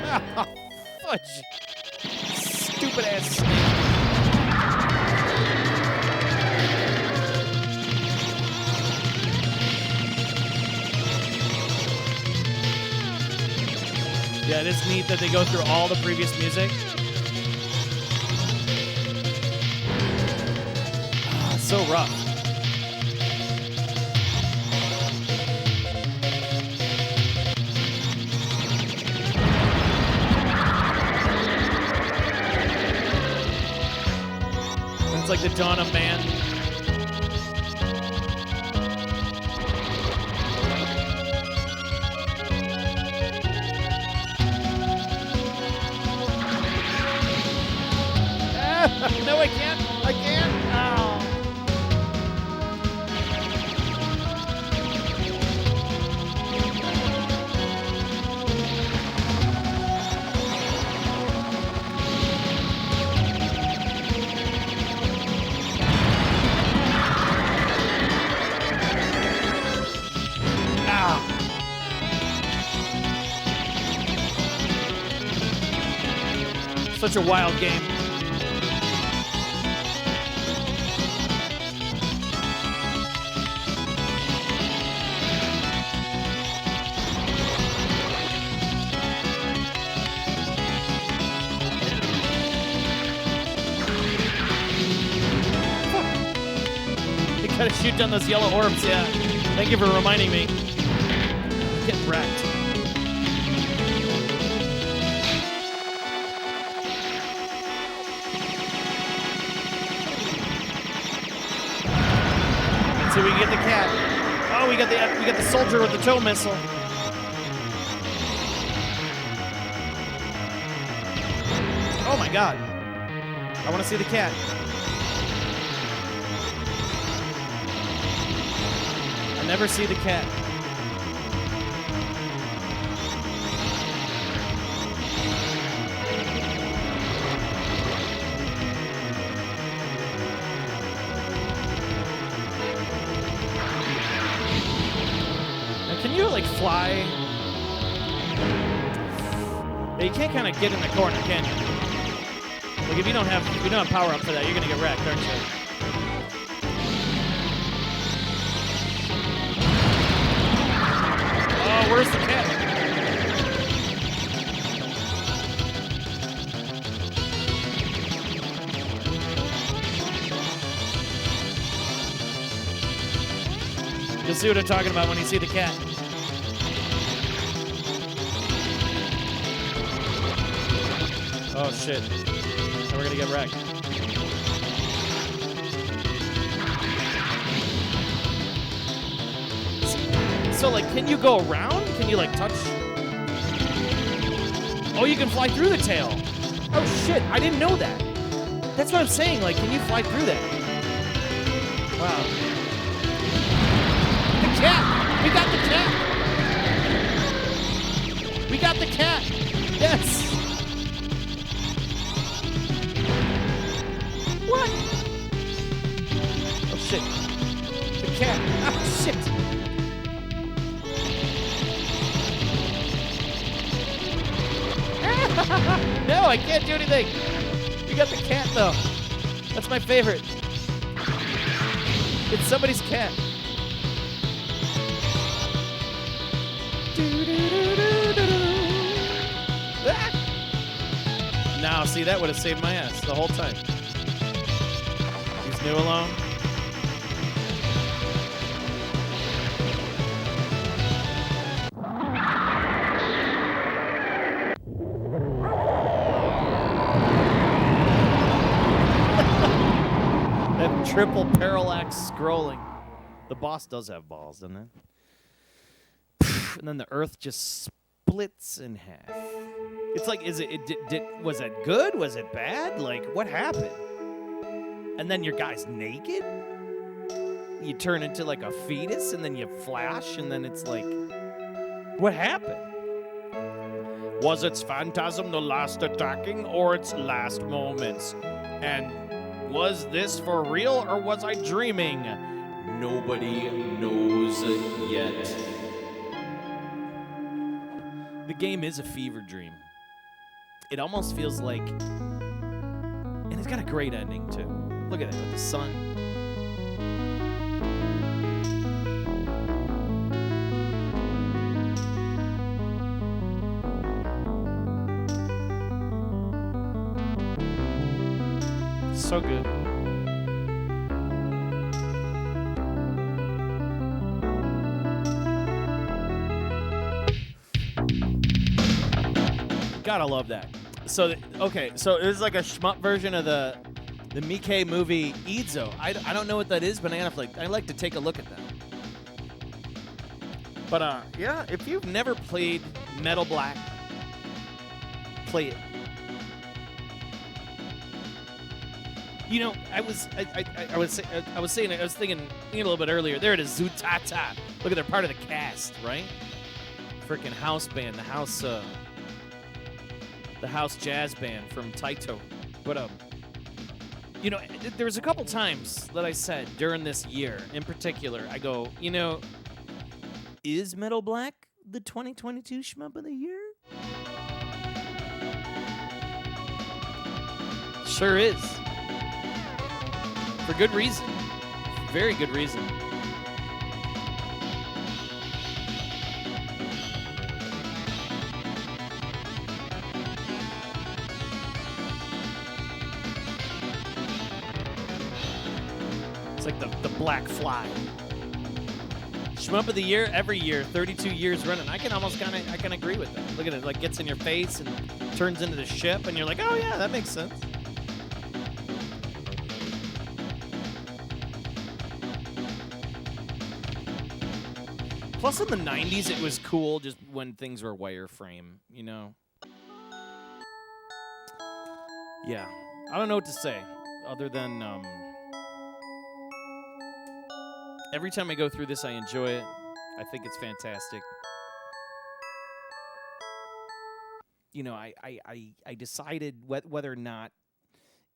Ah, fudge. Stupid ass snake. Yeah, it is neat that they go through all the previous music. Ah, it's so rough. It's like the dawn of man. No, I can't. I can't. Oh. Such a wild game. You gotta shoot down those yellow orbs, yeah. Thank you for reminding me. Get wrecked. Let's see if we can get the cat. Oh, we got the soldier with the tow missile. Oh my god. I want to see the cat. I never see the cat. Can you, like, fly? Yeah, you can't kind of get in the corner, can you? Like, if you don't have power up for that, you're gonna get wrecked, aren't you? Oh, where's the cat? You'll see what I'm talking about when you see the cat. Oh, shit. Now we're gonna get wrecked. So, like, can you go around? Can you, like, touch? Oh, you can fly through the tail. Oh, shit. I didn't know that. That's what I'm saying. Like, can you fly through that? Wow. The cat! We got the cat! We got the cat! Yes! What? Oh, shit. The cat. Oh, shit. No, I can't do anything. We got the cat, though. That's my favorite. It's somebody's cat. Ah! Now, see, that would have saved my ass the whole time. He's new alone. That triple parallax scrolling. The boss does have balls, doesn't it? And then the Earth just splits in half. It's like, was it good? Was it bad? Like, what happened? And then your guy's naked? You turn into like a fetus, and then you flash, and then it's like, what happened? Was its phantasm the last attacking, or its last moments? And was this for real, or was I dreaming? nobody knows yet. The game is a fever dream. It almost feels like, and it's got a great ending too. Look at it with the sun. So good. Gotta love that. So, okay, so it was like a shmup version of the Miike movie Izo. I don't know what that is, but I'd like to take a look at that. But, yeah, if you've never played Metal Black, play it. You know, I was thinking a little bit earlier. There it is, Zutata. Look at, they're part of the cast, right? Freaking house band, the house jazz band from Taito. But you know, there was a couple times that I said during this year, in particular, I go, you know, is Metal Black the 2022 Shmup of the Year? Sure is. For good reason. Very good reason. It's like the black fly. Shmup of the Year every year, 32 years running. I can agree with that. Look at it, like gets in your face and turns into the ship, and you're like, oh yeah, that makes sense. Plus, in the 90s, it was cool just when things were wireframe, you know? Yeah. I don't know what to say other than every time I go through this, I enjoy it. I think it's fantastic. You know, I decided whether or not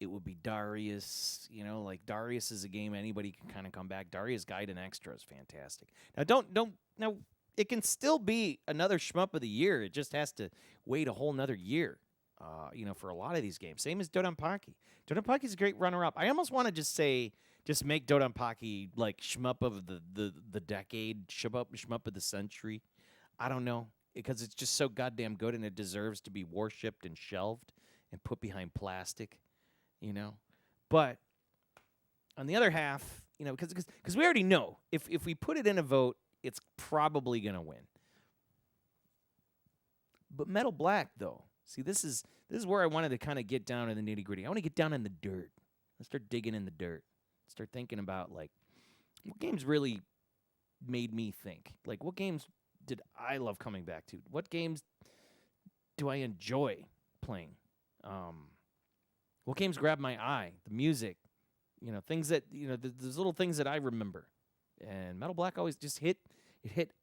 it would be Darius. You know, like Darius is a game anybody can kind of come back. Darius Guide and Extra is fantastic. Now it can still be another Shmup of the Year. It just has to wait a whole nother year. You know, for a lot of these games, same as Dodonpaki. Dodonpaki's a great runner-up. I almost want to just make Dodonpaki like Shmup of the decade, Shmup of the century. I don't know, because it's just so goddamn good and it deserves to be worshipped and shelved and put behind plastic. You know, but on the other half, you know, because we already know if we put it in a vote, it's probably gonna win. But Metal Black, though, see, this is where I wanted to kind of get down in the nitty gritty. I want to get down in the dirt. Let's start digging in the dirt. Start thinking about like what games really made me think. Like, what games did I love coming back to? What games do I enjoy playing? What games grab my eye? The music, you know, things that, you know, there's little things that I remember. And Metal Black always just hit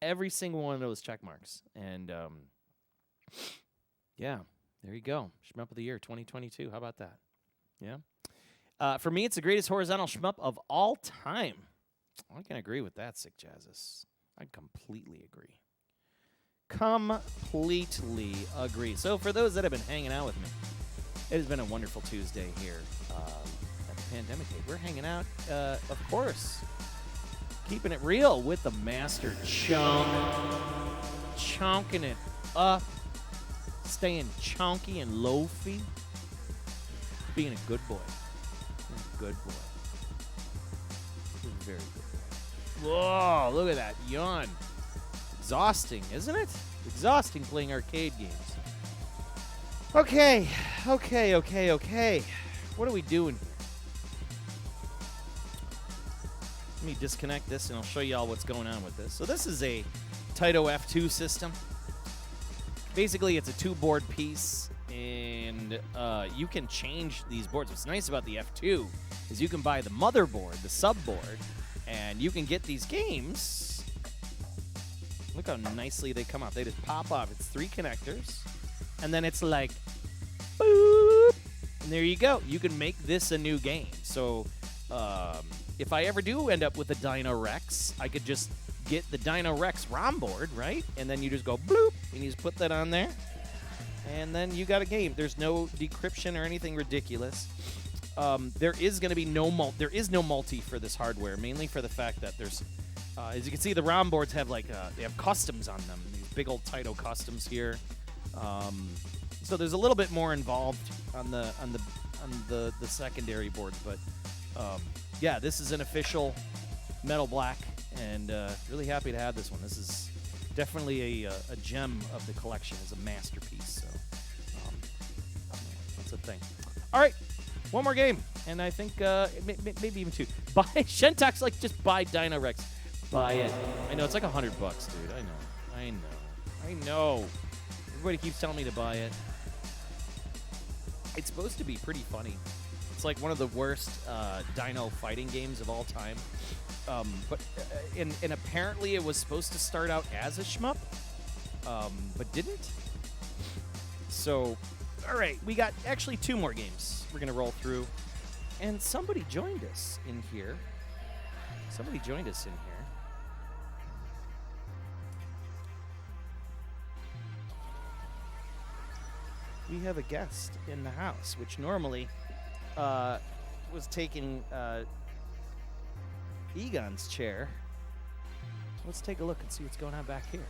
every single one of those check marks. And, yeah, there you go. Shmup of the Year 2022. How about that? Yeah. For me, it's the greatest horizontal shmup of all time. I can agree with that, Sick Jazzes. I completely agree. Completely agree. So for those that have been hanging out with me, it has been a wonderful Tuesday here at the Pandemic Day. We're hanging out, of course, keeping it real with the Master Chunk. Chunking it up. Staying chunky and loafy. Being a good boy. Good boy. Very good boy. Whoa, look at that yawn. Exhausting, isn't it? Exhausting playing arcade games. Okay. What are we doing here? Let me disconnect this and I'll show you all what's going on with this. So this is a Taito F2 system. Basically, it's a 2-board piece, and you can change these boards. What's nice about the F2 is you can buy the motherboard, the subboard, and you can get these games. Look how nicely they come off. They just pop off. It's 3 connectors, and then it's like, boop, and there you go. You can make this a new game. So if I ever do end up with a Dino Rex, I could just get the Dino Rex ROM board, right? And then you just go bloop, and you just put that on there. And then you got a game. There's no decryption or anything ridiculous. There is going to be no there is no multi for this hardware, mainly for the fact that there's, as you can see, the ROM boards have like they have customs on them. These big old Taito customs here. So there's a little bit more involved on the secondary boards, but yeah, this is an official Metal Black, and really happy to have this one. This is definitely a gem of the collection. It's a masterpiece. So that's a thing. All right, one more game, and I think maybe even two. Buy Shentak's like just buy Dino Rex. Buy it. I know it's like $100, dude. I know. Everybody keeps telling me to buy it. It's supposed to be pretty funny. It's like one of the worst dino fighting games of all time. And apparently it was supposed to start out as a shmup, but didn't. So, all right, we got actually two more games we're going to roll through. And somebody joined us in here. We have a guest in the house, which normally was taking Egon's chair. Let's take a look and see what's going on back here.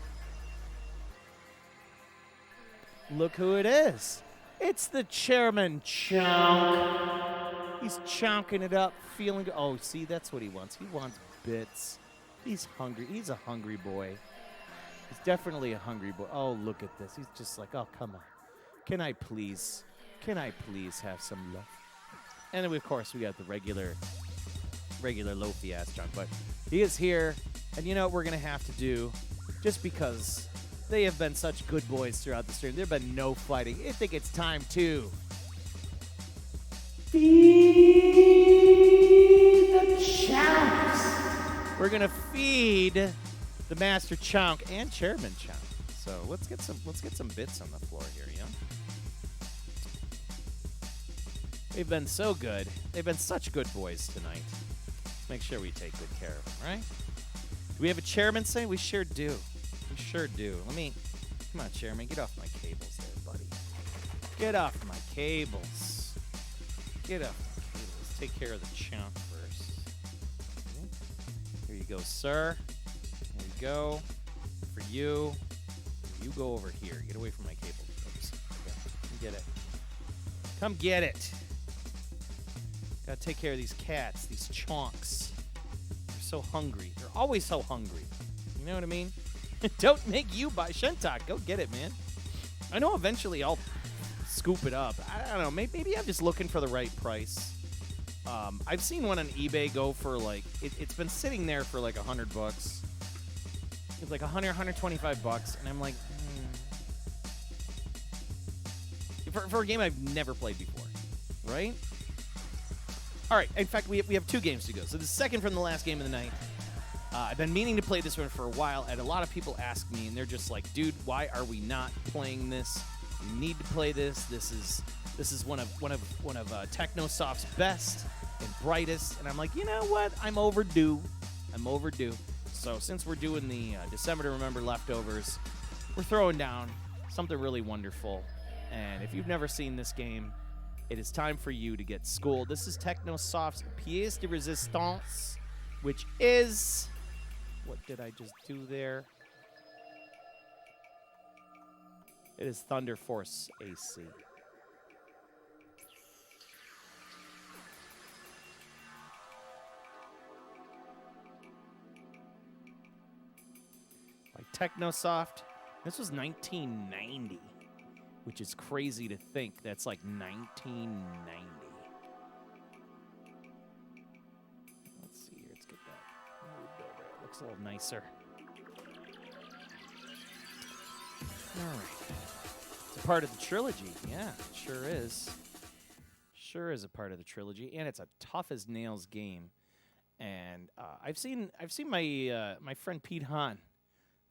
Look who it is. It's the chairman, Chonk. He's chonking it up, feeling good. Oh, see, that's what he wants. He wants bits. He's hungry. He's a hungry boy. He's definitely a hungry boy. Oh, look at this. He's just like, oh, come on. Can I please have some love? And then, of course, we got the regular loafy ass John. But he is here, and you know what we're going to have to do, just because they have been such good boys throughout the stream. There have been no fighting. I think it's time to feed the chomps. We're going to feed the Master Chonk and Chairman Chonk. So let's get some bits on the floor here, yeah? They've been so good. They've been such good boys tonight. Let's make sure we take good care of them, right? Do we have a chairman say? We sure do. We sure do. Come on, chairman, get off my cables there, buddy. Get off my cables. Get off my cables. Let's take care of the chomp first. Okay. Here you go, sir. Here you go. For you. You go over here. Get away from my cables. Oops. Okay. Come get it. Come get it. Gotta take care of these cats, these chonks. They're so hungry. They're always so hungry. You know what I mean? Don't make you buy Shentak. Go get it, man. I know eventually I'll scoop it up. I don't know. Maybe I'm just looking for the right price. I've seen one on eBay go for like, it's been sitting there for like $100. It's like $100, $125, and I'm like, for a game I've never played before, right? All right. In fact, we have two games to go. So the second from the last game of the night. I've been meaning to play this one for a while, and a lot of people ask me, and they're just like, "Dude, why are we not playing this? We need to play this. This is one of Technosoft's best and brightest." And I'm like, you know what? I'm overdue. So since we're doing the December to Remember leftovers, we're throwing down something really wonderful. And if you've never seen this game, it is time for you to get schooled. This is Technosoft's Pièce de Résistance, which is... What did I just do there? It is Thunderforce AC. By Technosoft. This was 1990. Which is crazy to think. That's like 1990. Let's see here. Let's get that moved over. It looks a little nicer. All right. It's a part of the trilogy. Yeah, it sure is. Sure is a part of the trilogy, and it's a tough as nails game. And I've seen my my friend Pete Hahn.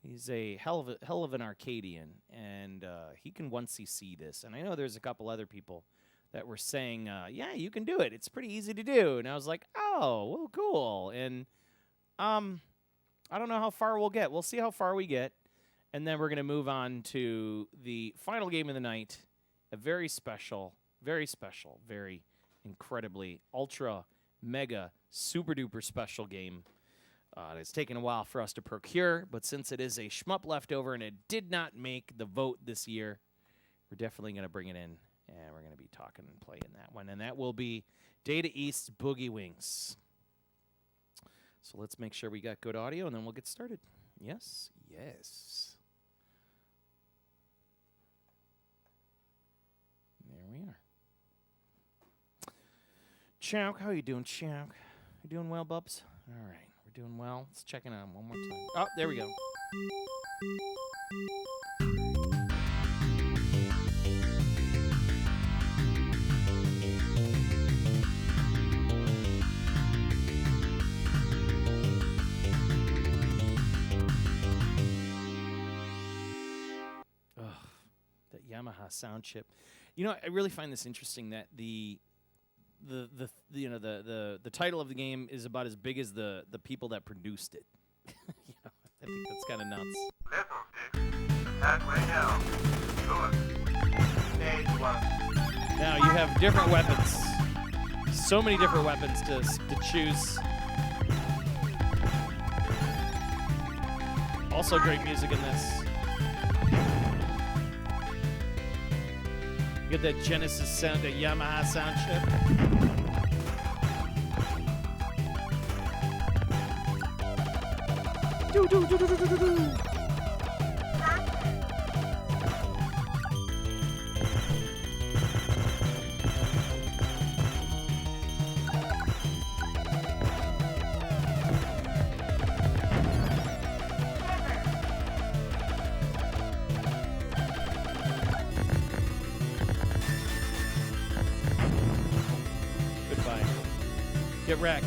He's a hell of an Arcadian, and he can 1cc this. And I know there's a couple other people that were saying, yeah, you can do it. It's pretty easy to do. And I was like, oh, well, cool. And I don't know how far we'll get. We'll see how far we get. And then we're going to move on to the final game of the night, a very special, very incredibly, ultra, mega, super-duper special game. It's taken a while for us to procure, but since it is a shmup leftover and it did not make the vote this year, we're definitely going to bring it in, and we're going to be talking and playing that one. And that will be Data East's Boogie Wings. So let's make sure we got good audio, and then we'll get started. Yes, yes. There we are. Chow, how you doing, Chow? You doing well, Bubs? All right, we're doing well. Let's check it out one more time. Oh, there we go. That Yamaha sound chip. You know, I really find this interesting that the title of the game is about as big as the people that produced it. You know, I think that's kind of nuts. Halfway down. Good. Stage 1. Now you have different weapons. So many different weapons to choose. Also great music in this. You get that Genesis sound, that Yamaha sound chip. Do do do do do do do. Goodbye. Get wrecked.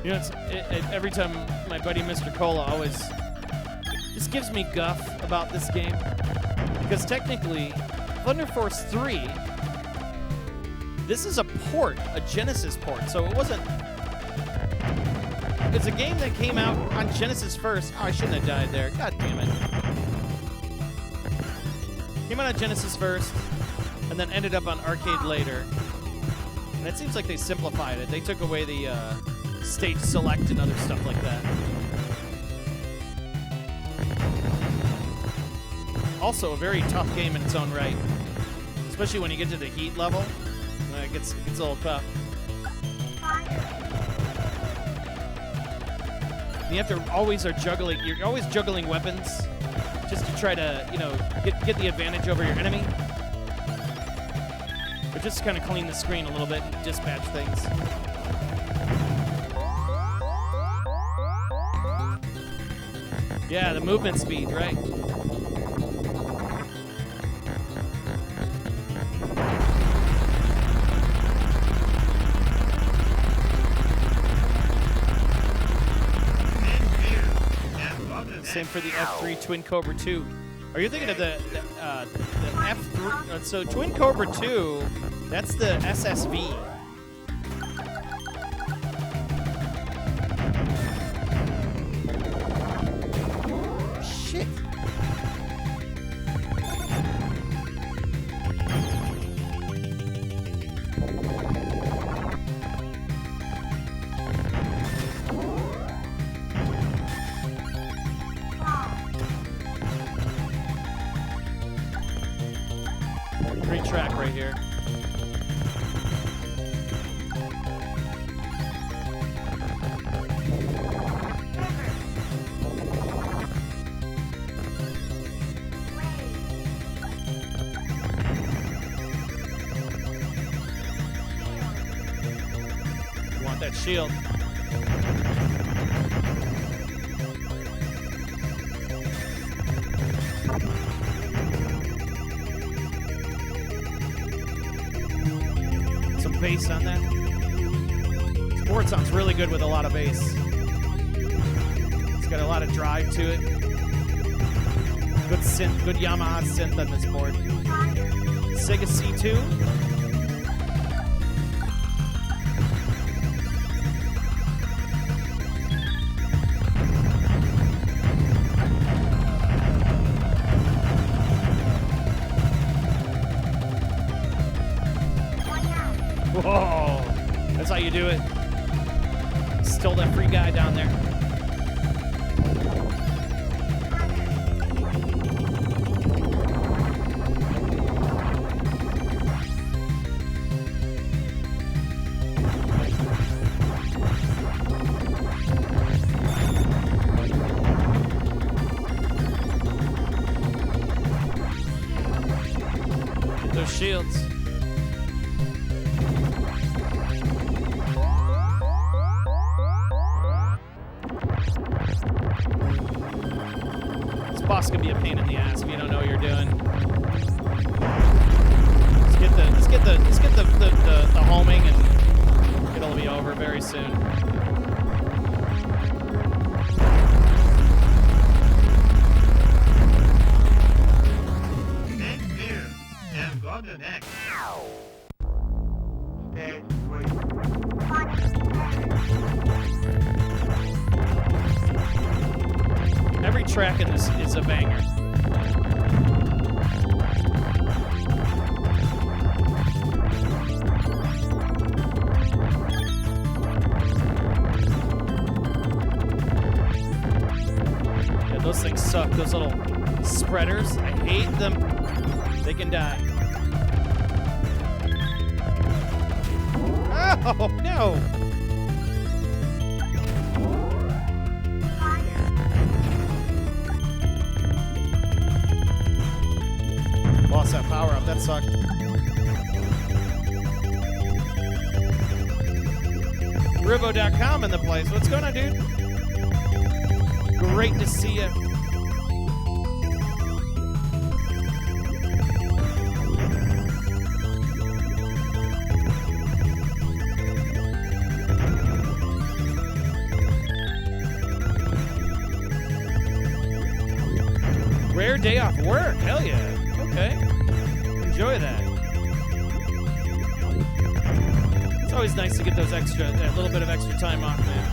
You know, every time my buddy Mr. Cola always just gives me guff about this game. Because technically, Thunderforce 3, this is a port, a Genesis port. So it wasn't... It's a game that came out on Genesis first. Oh, I shouldn't have died there. God damn it. Came out on Genesis first, and then ended up on arcade later. And it seems like they simplified it. They took away the... stage select and other stuff like that. Also, a very tough game in its own right, especially when you get to the heat level. It gets a little tough. And you have to always are juggling. You're always juggling weapons just to try to, you know, get the advantage over your enemy. But just kind of clean the screen a little bit and dispatch things. Yeah, the movement speed, right? Same for the F3 Twin Cobra 2. Are you thinking of the F3? So Twin Cobra 2, that's the SSV. Great track right here. You want that shield. Some bass on that. board sounds really good with a lot of bass. It's got a lot of drive to it. Good synth, good Yamaha synth on this board. SEGA C2. Whoa, that's how you do it. Still that free guy down there. Get those shields. Boss can be a pain in the ass if you don't know what you're doing. Let's get the homing and it'll be over very soon. Next here, and got the next. Stage 3. Every track in this is a banger. Yeah, those things suck. Those little spreaders, I hate them. They can die. Oh, no! Lost that power up. That sucked. Rivo.com in the place. What's going on, dude? Great to see you. Rare day off work. Hell yeah. Okay. Enjoy that. It's always nice to get that little bit of extra time off, man.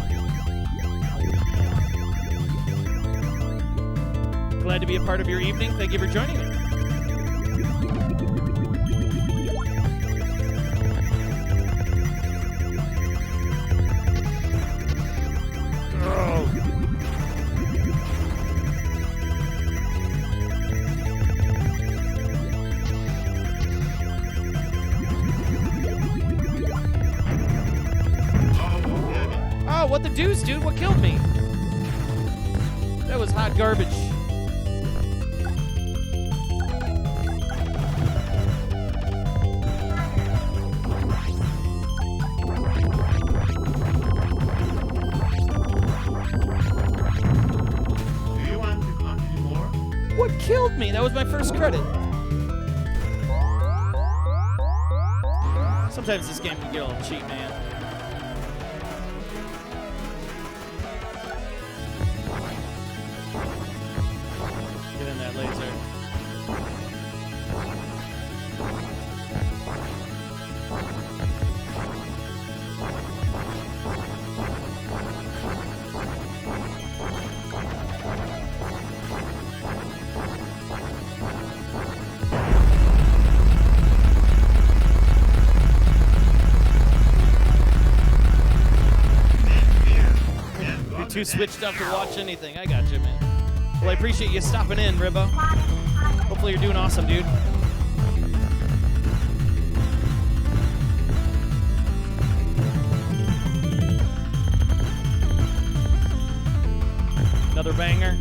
Glad to be a part of your evening. Thank you for joining me. What the deuce, dude? What killed me? That was hot garbage. Do you want to continue more? What killed me? That was my first credit. Sometimes this game can get a little cheap, man. Too switched up to watch anything. I got you, man. Well, I appreciate you stopping in, Ribbo. Hopefully you're doing awesome, dude. Another banger.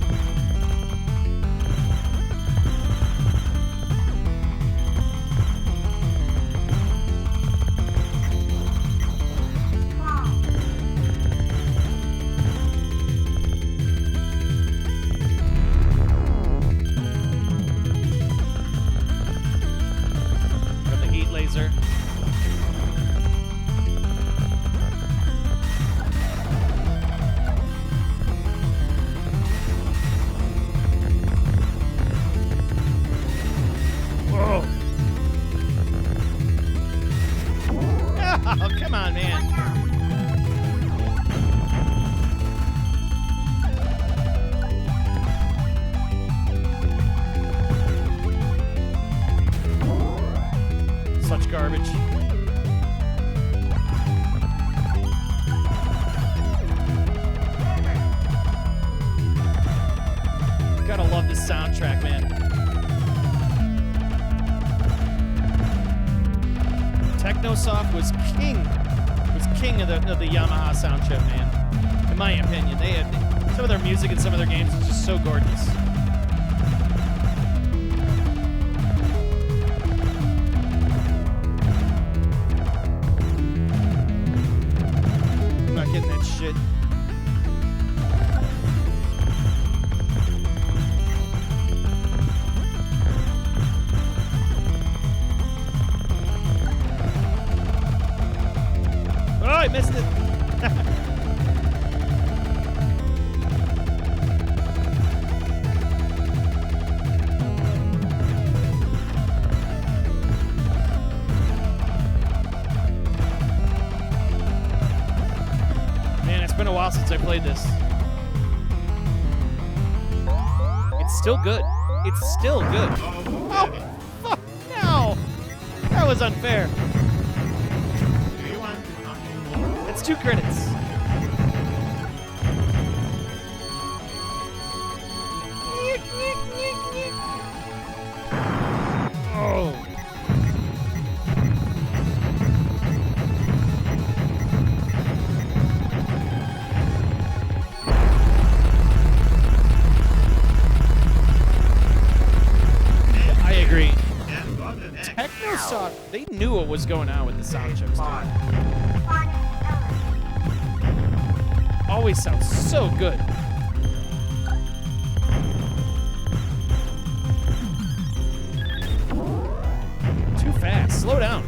Oh, come on, man. Such garbage. Gotta love this soundtrack, man. Technosoft was king of the Yamaha soundtrack, man. In my opinion, they had some of their music and some of their games is just so gorgeous. I'm not getting that shit. Oh, I missed it. Man, it's been a while since I played this. It's still good. It's still good. Oh, fuck, no. That was unfair. Do you want to continue more? That's 2 credits. Oh. I agree. And Golden X. Technosoft, they knew what was going on with the sound chips, dude. Always sounds so good. Too fast. Slow down.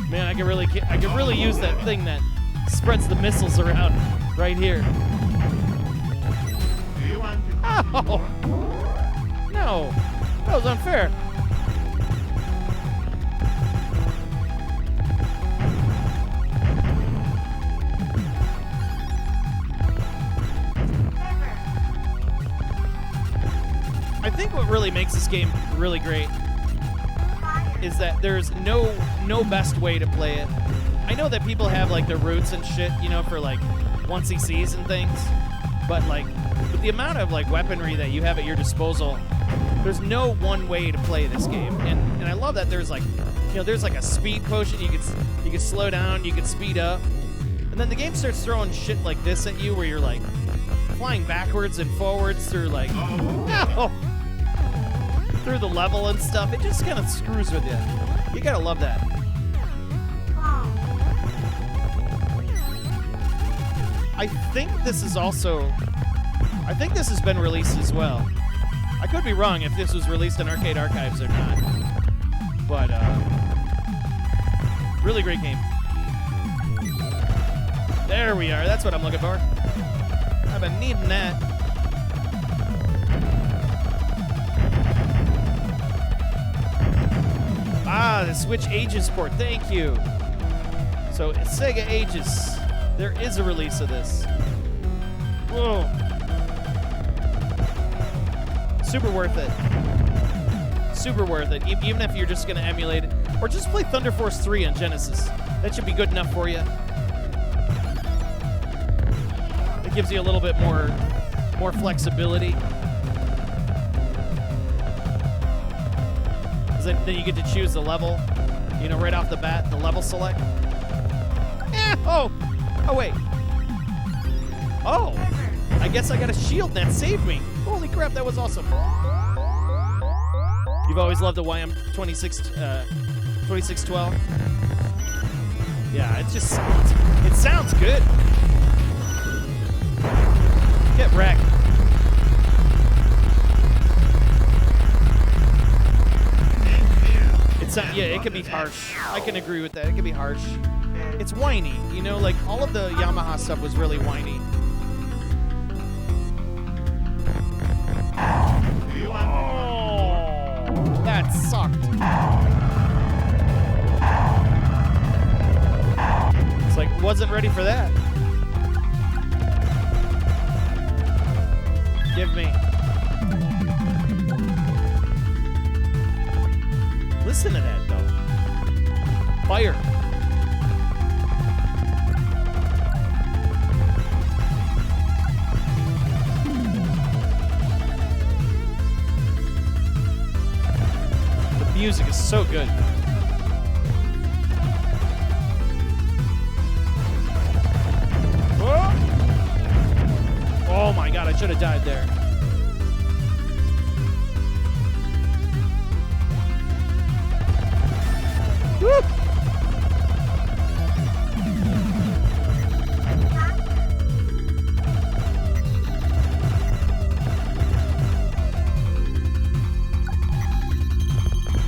Man, I could really use that thing that spreads the missiles around right here. Do you want to continue Oh! more? No, that was unfair. I think what really makes this game really great is that there's no best way to play it. I know that people have like their roots and shit, you know, for like 1cc's and things, but like with the amount of like weaponry that you have at your disposal, there's no one way to play this game. And I love that there's like, you know, there's like a speed potion. You can slow down, you can speed up, and then the game starts throwing shit like this at you where you're like flying backwards and forwards through like through the level and stuff. It just kind of screws with you. You gotta love that. I think this is also, I think this has been released as well. I could be wrong if this was released in Arcade Archives or not. But, really great game. There we are. That's what I'm looking for. I've been needing that. Ah, the Switch Ages port. Thank you. So, Sega Ages. There is a release of this. Whoa. Super worth it. Super worth it. Even if you're just going to emulate it. Or just play Thunderforce 3 on Genesis. That should be good enough for you. It gives you a little bit more flexibility. Then you get to choose the level, you know, right off the bat, the level select. Oh, wait. Oh, I guess I got a shield that saved me. Holy crap, that was awesome. You've always loved the YM 2612. Yeah, it just sounds good. Get wrecked. Yeah, it can be harsh. I can agree with that. It can be harsh. It's whiny, you know, like all of the Yamaha stuff was really whiny. Oh, that sucked. It's like, wasn't ready for that. Give me. Listen to that, though. Fire. The music is so good. Whoa. Oh my God, I should have died there. Woo!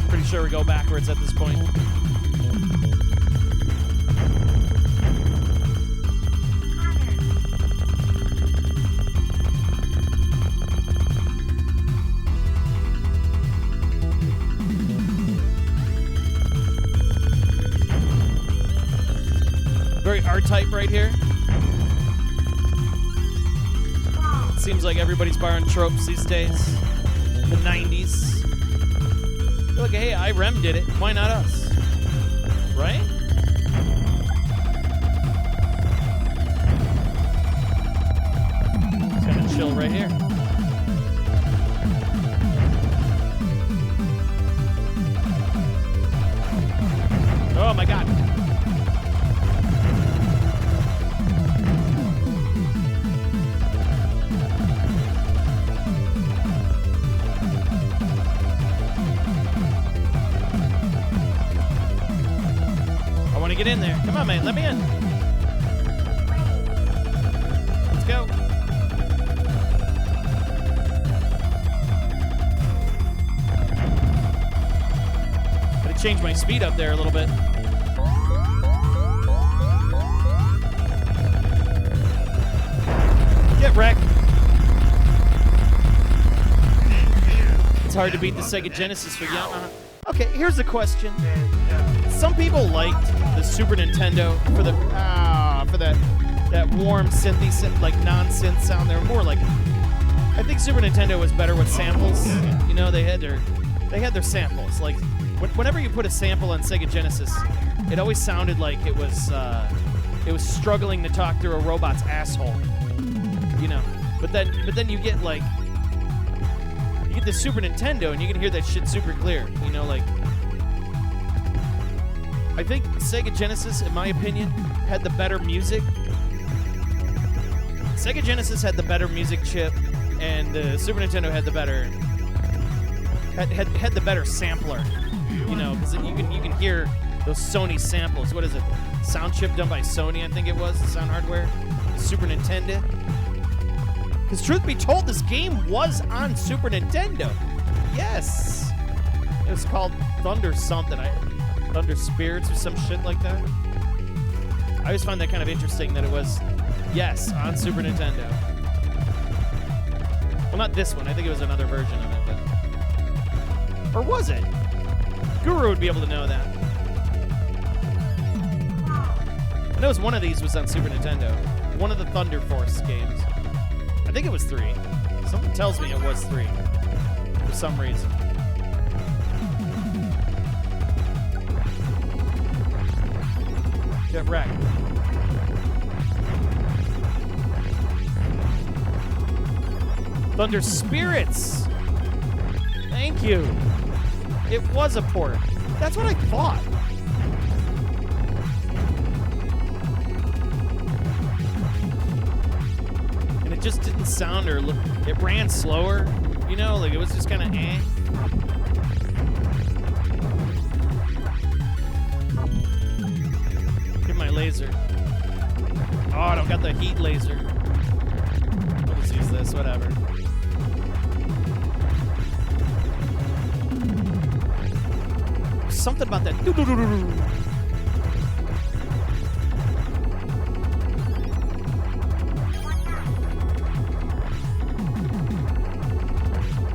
Pretty sure we go backwards at this point. Very R-type right here. Seems like everybody's borrowing tropes these days. The 90s. Look, hey, IREM did it. Why not us? Right? It's kind of chill right here. Oh my God. Get in there. Come on, man. Let me in. Let's go. Gotta change my speed up there a little bit. Get wrecked. It's hard to beat the Sega Genesis for Yamaha. Okay, here's the question. Some people liked the Super Nintendo for that warm synthy, like non-synth sound. They were more like, I think Super Nintendo was better with samples. You know, they had their samples. Like whenever you put a sample on Sega Genesis, it always sounded like it was struggling to talk through a robot's asshole. You know, but then you get like the Super Nintendo and you can hear that shit super clear. You know, like. I think Sega Genesis, in my opinion, had the better music. Sega Genesis had the better music chip, and the Super Nintendo had the better had the better sampler. You know, because you can hear those Sony samples. What is it? Sound chip done by Sony, I think it was. The sound hardware. Super Nintendo. Because truth be told, this game was on Super Nintendo. Yes, it was called Thunder something. Thunder Spirits or some shit like that. I always find that kind of interesting that it was, yes, on Super Nintendo. Well, not this one. I think it was another version of it. But... Or was it? Guru would be able to know that. I know one of these was on Super Nintendo. One of the Thunderforce games. I think it was 3. Something tells me it was 3. For some reason. Get wrecked. Thunder Spirits. Thank you. It was a port. That's what I thought. And it just didn't sound or look. It ran slower. You know, like it was just kind of eh. the heat laser. We'll just use this, whatever. Something about that.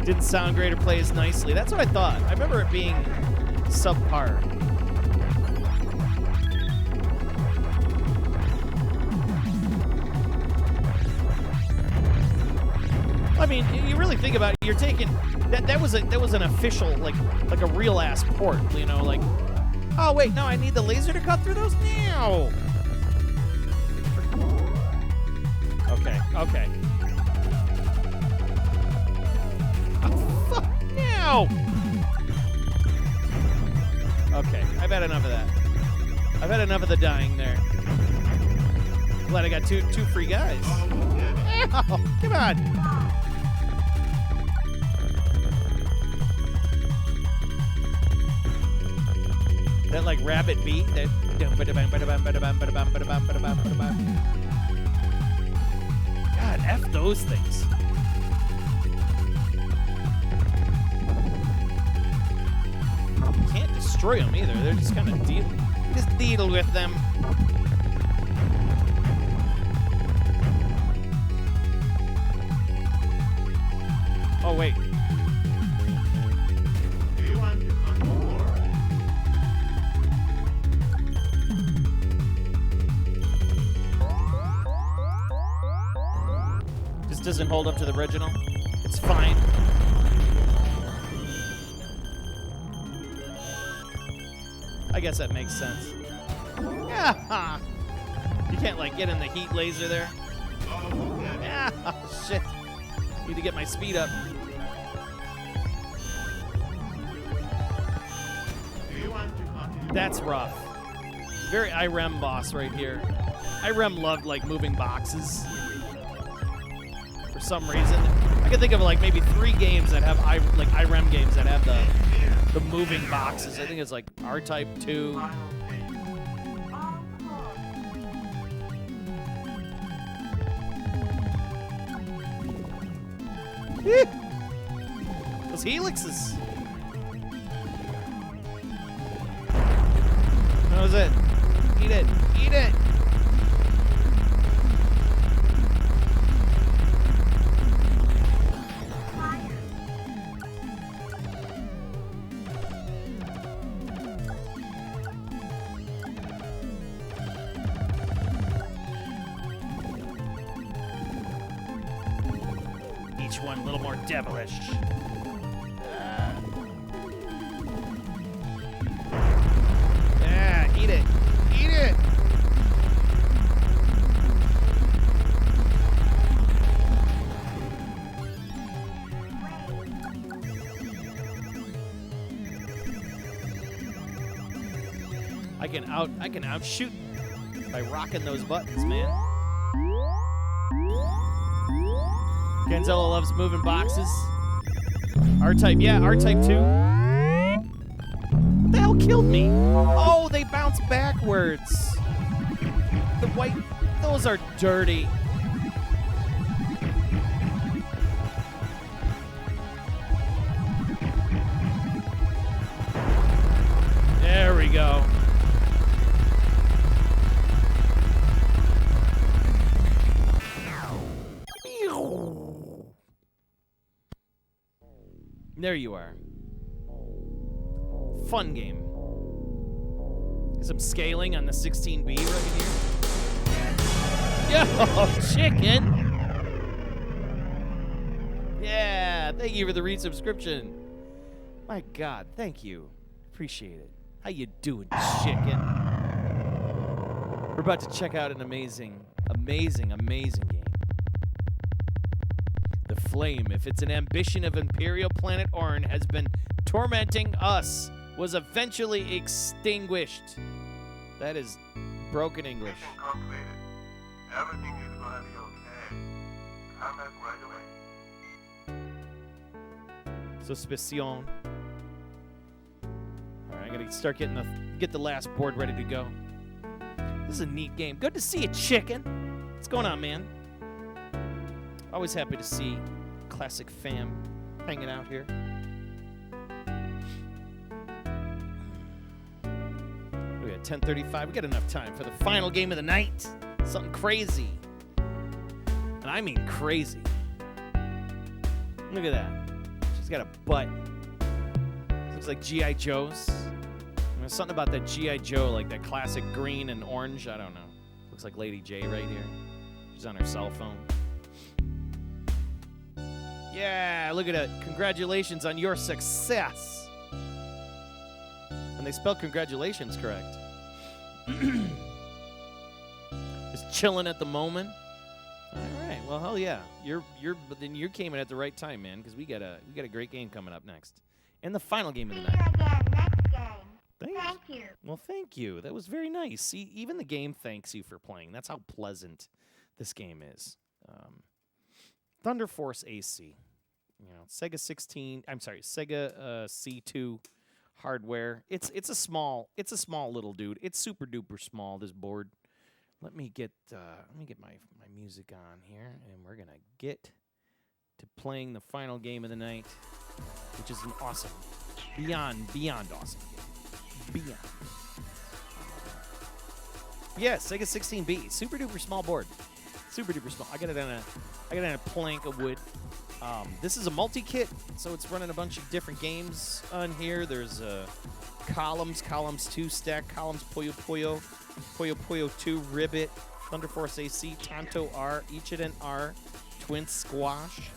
Didn't sound great or play as nicely. That's what I thought. I remember it being subpar. I mean, you really think about it. You're taking that was an official like a real ass port. You know, like, oh wait, no, I need the laser to cut through those now. Okay. Oh, fuck now. Okay, I've had enough of that. I've had enough of the dying there. Glad I got two free guys. Ow, come on. That like rabbit beat that. God, F those things. You can't destroy them either. They're just kind of just deal with them. Oh wait. Do you want to hunt more? This doesn't hold up to the original. It's fine. I guess that makes sense. Yeah. You can't like get in the heat laser there. Yeah. Oh, shit. Need to get my speed up. Do you want to hunt? That's rough. Very IREM boss right here. IREM loved like moving boxes. For some reason. I can think of like maybe 3 games that have IREM games that have the moving boxes. I think it's like R-Type 2. Those helixes. That was it. Eat it. Eat it. Each one a little more devilish. Yeah, eat it. Eat it. I can outshoot by rocking those buttons, man. Genzella loves moving boxes. R-Type, yeah, R-Type 2. What the hell killed me? Oh, they bounce backwards. The white, those are dirty. There we go. There you are. Fun game. Some scaling on the 16B right here. Yo, chicken! Yeah, thank you for the resubscription. My God, thank you. Appreciate it. How you doing, chicken? We're about to check out an amazing game. The flame, if it's an ambition of Imperial Planet Orn, has been tormenting us, was eventually extinguished. That is broken English. Mission completed. Everything is gonna be okay. Come back right away. Suspicion. All right, I gotta start get the last board ready to go. This is a neat game. Good to see you, chicken. What's going on, man? Always happy to see classic fam hanging out here. We got 10:35. We got enough time for the final game of the night. Something crazy. And I mean crazy. Look at that. She's got a butt. Looks like G.I. Joe's. There's something about that G.I. Joe, like that classic green and orange. I don't know. Looks like Lady J right here. She's on her cell phone. Yeah, look at it. Congratulations on your success. And they spelled congratulations correct. Just chilling at the moment. All right. Well, hell yeah. Then you came in at the right time, man, because we got a great game coming up next. And the final game of the night. Thank you. Well, thank you. That was very nice. See, even the game thanks you for playing. That's how pleasant this game is. Thunderforce AC. You know, SEGA C2 hardware. It's a small little dude. It's super duper small, this board. Let me get my music on here, and we're gonna get to playing the final game of the night, which is an awesome, beyond awesome game. Beyond. Yeah, Sega 16B, super duper small board, super duper small. I got it on a plank of wood. This is a multi-kit, so it's running a bunch of different games on here. There's Columns 2 Stack, Columns Puyo Puyo, Puyo Puyo 2 Ribbit, Thunderforce AC, Tanto R, Ichiden R, Twin Squash,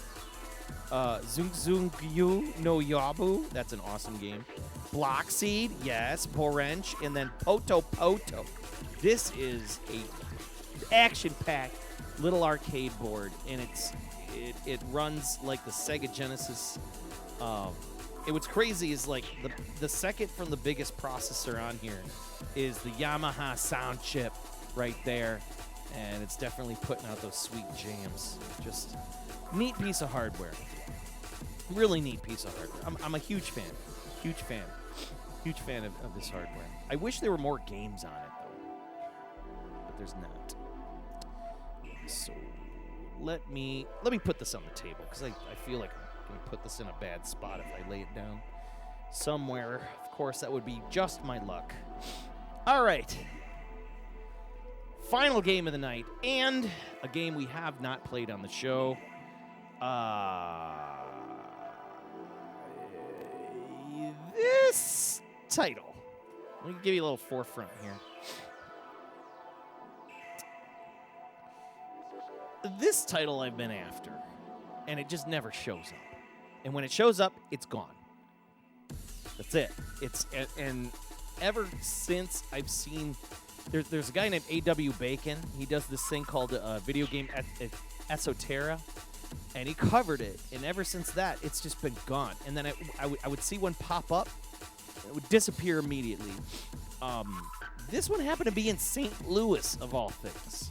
Zung Zung Gyu no Yabu, that's an awesome game. Block Seed, yes, Borench, and then Poto Poto. This is a action-packed little arcade board, and it runs like the Sega Genesis. What's crazy is like the second from the biggest processor on here is the Yamaha sound chip right there, and it's definitely putting out those sweet jams. Just neat piece of hardware. Really neat piece of hardware. I'm a huge fan. Huge fan of this hardware. I wish there were more games on it though, but there's not. So let me put this on the table because I feel like I'm gonna put this in a bad spot if I lay it down somewhere. Of course, that would be just my luck. All right. Final game of the night, and a game we have not played on the show. This title. Let me give you a little forefront here. This title I've been after, and it just never shows up. And when it shows up, it's gone. That's it. And ever since I've seen, there's a guy named A.W. Bacon. He does this thing called Video Game Esoterra, and he covered it. And ever since that, it's just been gone. And then I would see one pop up, and it would disappear immediately. This one happened to be in St. Louis, of all things.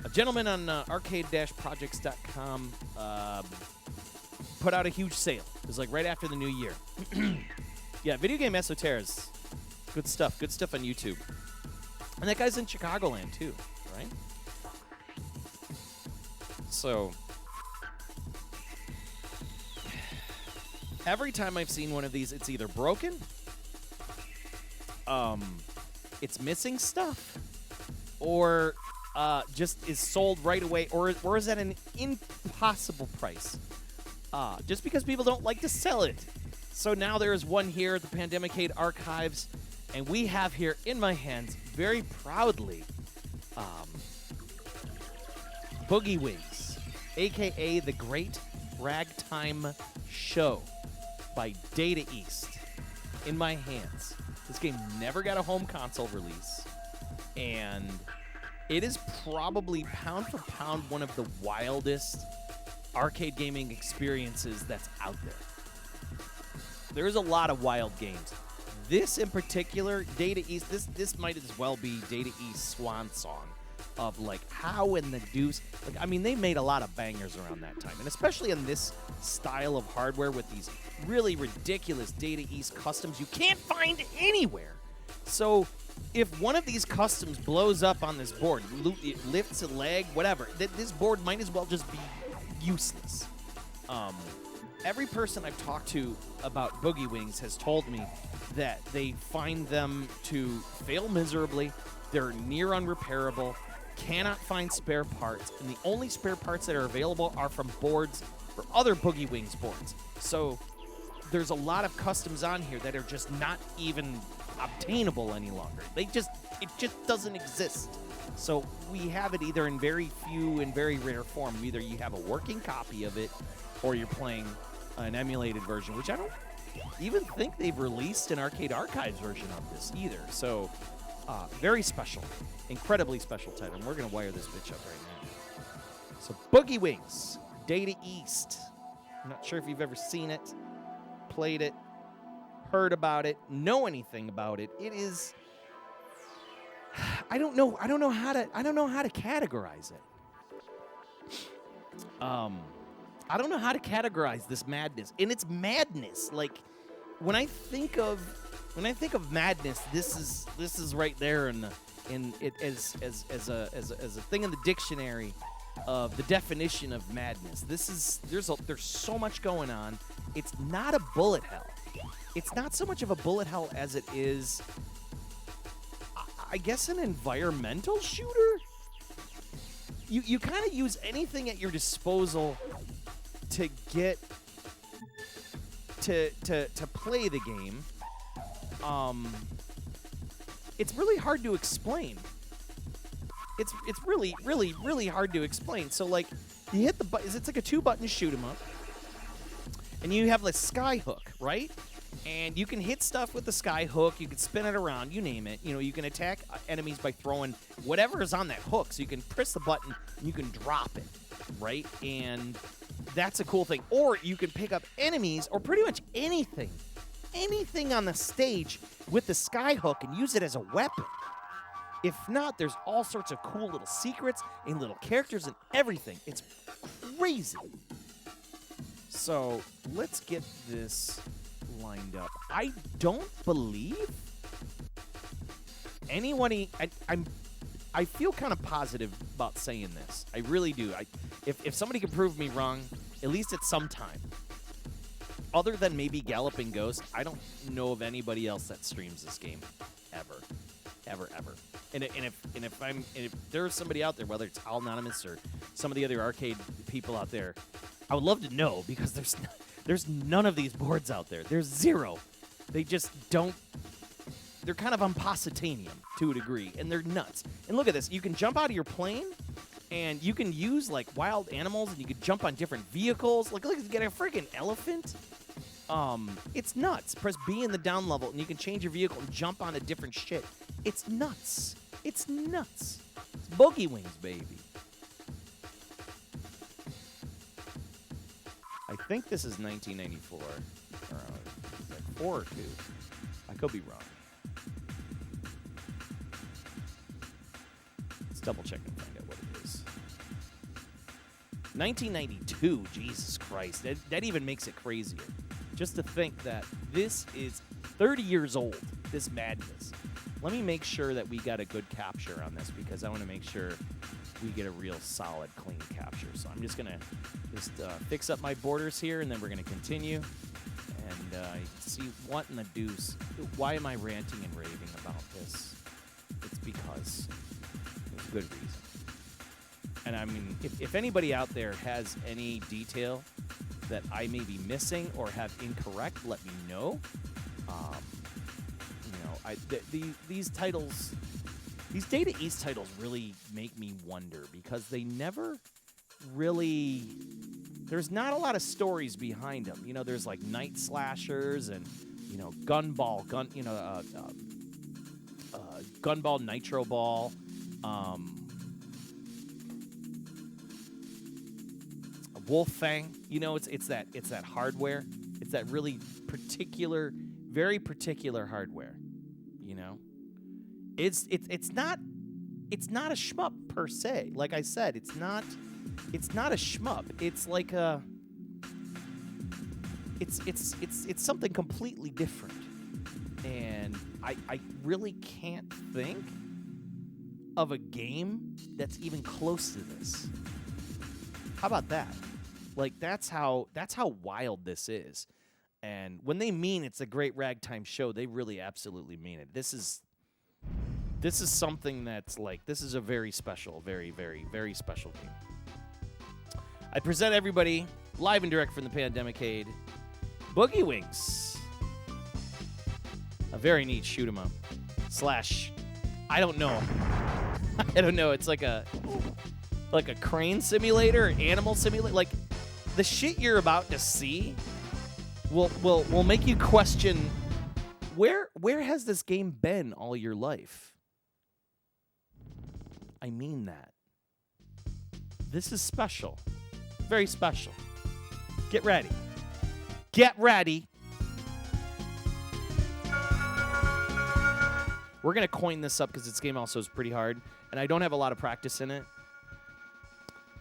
A gentleman on arcade-projects.com put out a huge sale. It was like right after the new year. Yeah, Video Game Esoterra's good stuff. Good stuff on YouTube. And that guy's in Chicagoland, too, right? So, every time I've seen one of these, it's either broken, it's missing stuff, or just is sold right away, or is at an impossible price. Just because people don't like to sell it. So now there is one here at the Pandemicade Archives, and we have here in my hands, very proudly, Boogie Wings, a.k.a. The Great Ragtime Show by Data East, in my hands. This game never got a home console release, and it is probably pound for pound one of the wildest arcade gaming experiences that's out there. There's a lot of wild games. This in particular, Data East, this might as well be Data East's swan song of like how in the deuce, like I mean they made a lot of bangers around that time, and especially in this style of hardware with these really ridiculous Data East customs you can't find anywhere. So if one of these customs blows up on this board, it lifts a leg, whatever, this board might as well just be useless. Every person I've talked to about Boogie Wings has told me that they find them to fail miserably, they're near unrepairable, cannot find spare parts, and the only spare parts that are available are from boards or other Boogie Wings boards. So there's a lot of customs on here that are just not even obtainable any longer. It just doesn't exist. So we have it either in very few and very rare form. Either you have a working copy of it, or you're playing an emulated version, which I don't even think they've released an Arcade Archives version of this either. So very special, incredibly special title. And we're gonna wire this bitch up right now. So Boogie Wings, Data East. I'm not sure if you've ever seen it, played it, heard about it, know anything about it. It is, I don't know how to categorize it. I don't know how to categorize this madness. And it's madness. Like when I think of madness, this is right there in it as a thing in the dictionary of the definition of madness. There's so much going on. It's not a bullet hell. It's not so much of a bullet hell as it is, I guess, an environmental shooter. You kind of use anything at your disposal to get to play the game. It's really hard to explain. It's really, really, really hard to explain. So like, you hit the button. It's like a 2-button shoot 'em up, and you have the sky hook, right? And you can hit stuff with the sky hook. You can spin it around. You name it. You know, you can attack enemies by throwing whatever is on that hook. So you can press the button and you can drop it, right? And that's a cool thing. Or you can pick up enemies or pretty much anything on the stage with the sky hook and use it as a weapon. If not, there's all sorts of cool little secrets and little characters and everything. It's crazy. So let's get this lined up. I don't believe anyone. I feel kind of positive about saying this. I really do. If somebody can prove me wrong, at least at some time. Other than maybe Galloping Ghost, I don't know of anybody else that streams this game ever. And if there's somebody out there, whether it's All Anonymous or some of the other arcade people out there, I would love to know, because there's none of these boards out there. There's zero. They just don't. They're kind of on Positanium to a degree, and they're nuts. And look at this. You can jump out of your plane, and you can use like wild animals, and you can jump on different vehicles. Like, look, you get a freaking elephant. It's nuts. Press B in the down level, and you can change your vehicle and jump onto different shit. It's nuts. It's nuts. It's Boogie Wings, baby. I think this is 1994. Or, like 4 or 2. I could be wrong. Let's double check and find out what it is. 1992. Jesus Christ. That even makes it crazier. Just to think that this is 30 years old, this madness. Let me make sure that we got a good capture on this, because I want to make sure we get a real solid, clean capture. So I'm just going to fix up my borders here, and then we're going to continue. And see, what in the deuce? Why am I ranting and raving about this? It's because there's a good reason. And I mean, if anybody out there has any detail that I may be missing or have incorrect, let me know. These titles, these Data East titles really make me wonder, because they never really, there's not a lot of stories behind them. You know, there's like Night Slashers and, you know, Gunball, Gunball, Nitro Ball, Wolf Fang. You know, it's that hardware. It's that really particular, very particular hardware. You know, it's not a shmup per se. Like I said, it's not a shmup. It's like it's something completely different. And I really can't think of a game that's even close to this. How about that? Like, that's how wild this is. And when they mean it's a great ragtime show, they really absolutely mean it. This is something that's like, this is a very special, very, very, very special game. I present everybody live and direct from the Pandemicade, Boogie Wings. A very neat shoot 'em up. / I don't know. I don't know. It's like a crane simulator, animal simulator. Like, the shit you're about to see will make you question where has this game been all your life? I mean that. This is special. Very special. Get ready. Get ready. We're going to coin this up because this game also is pretty hard, and I don't have a lot of practice in it.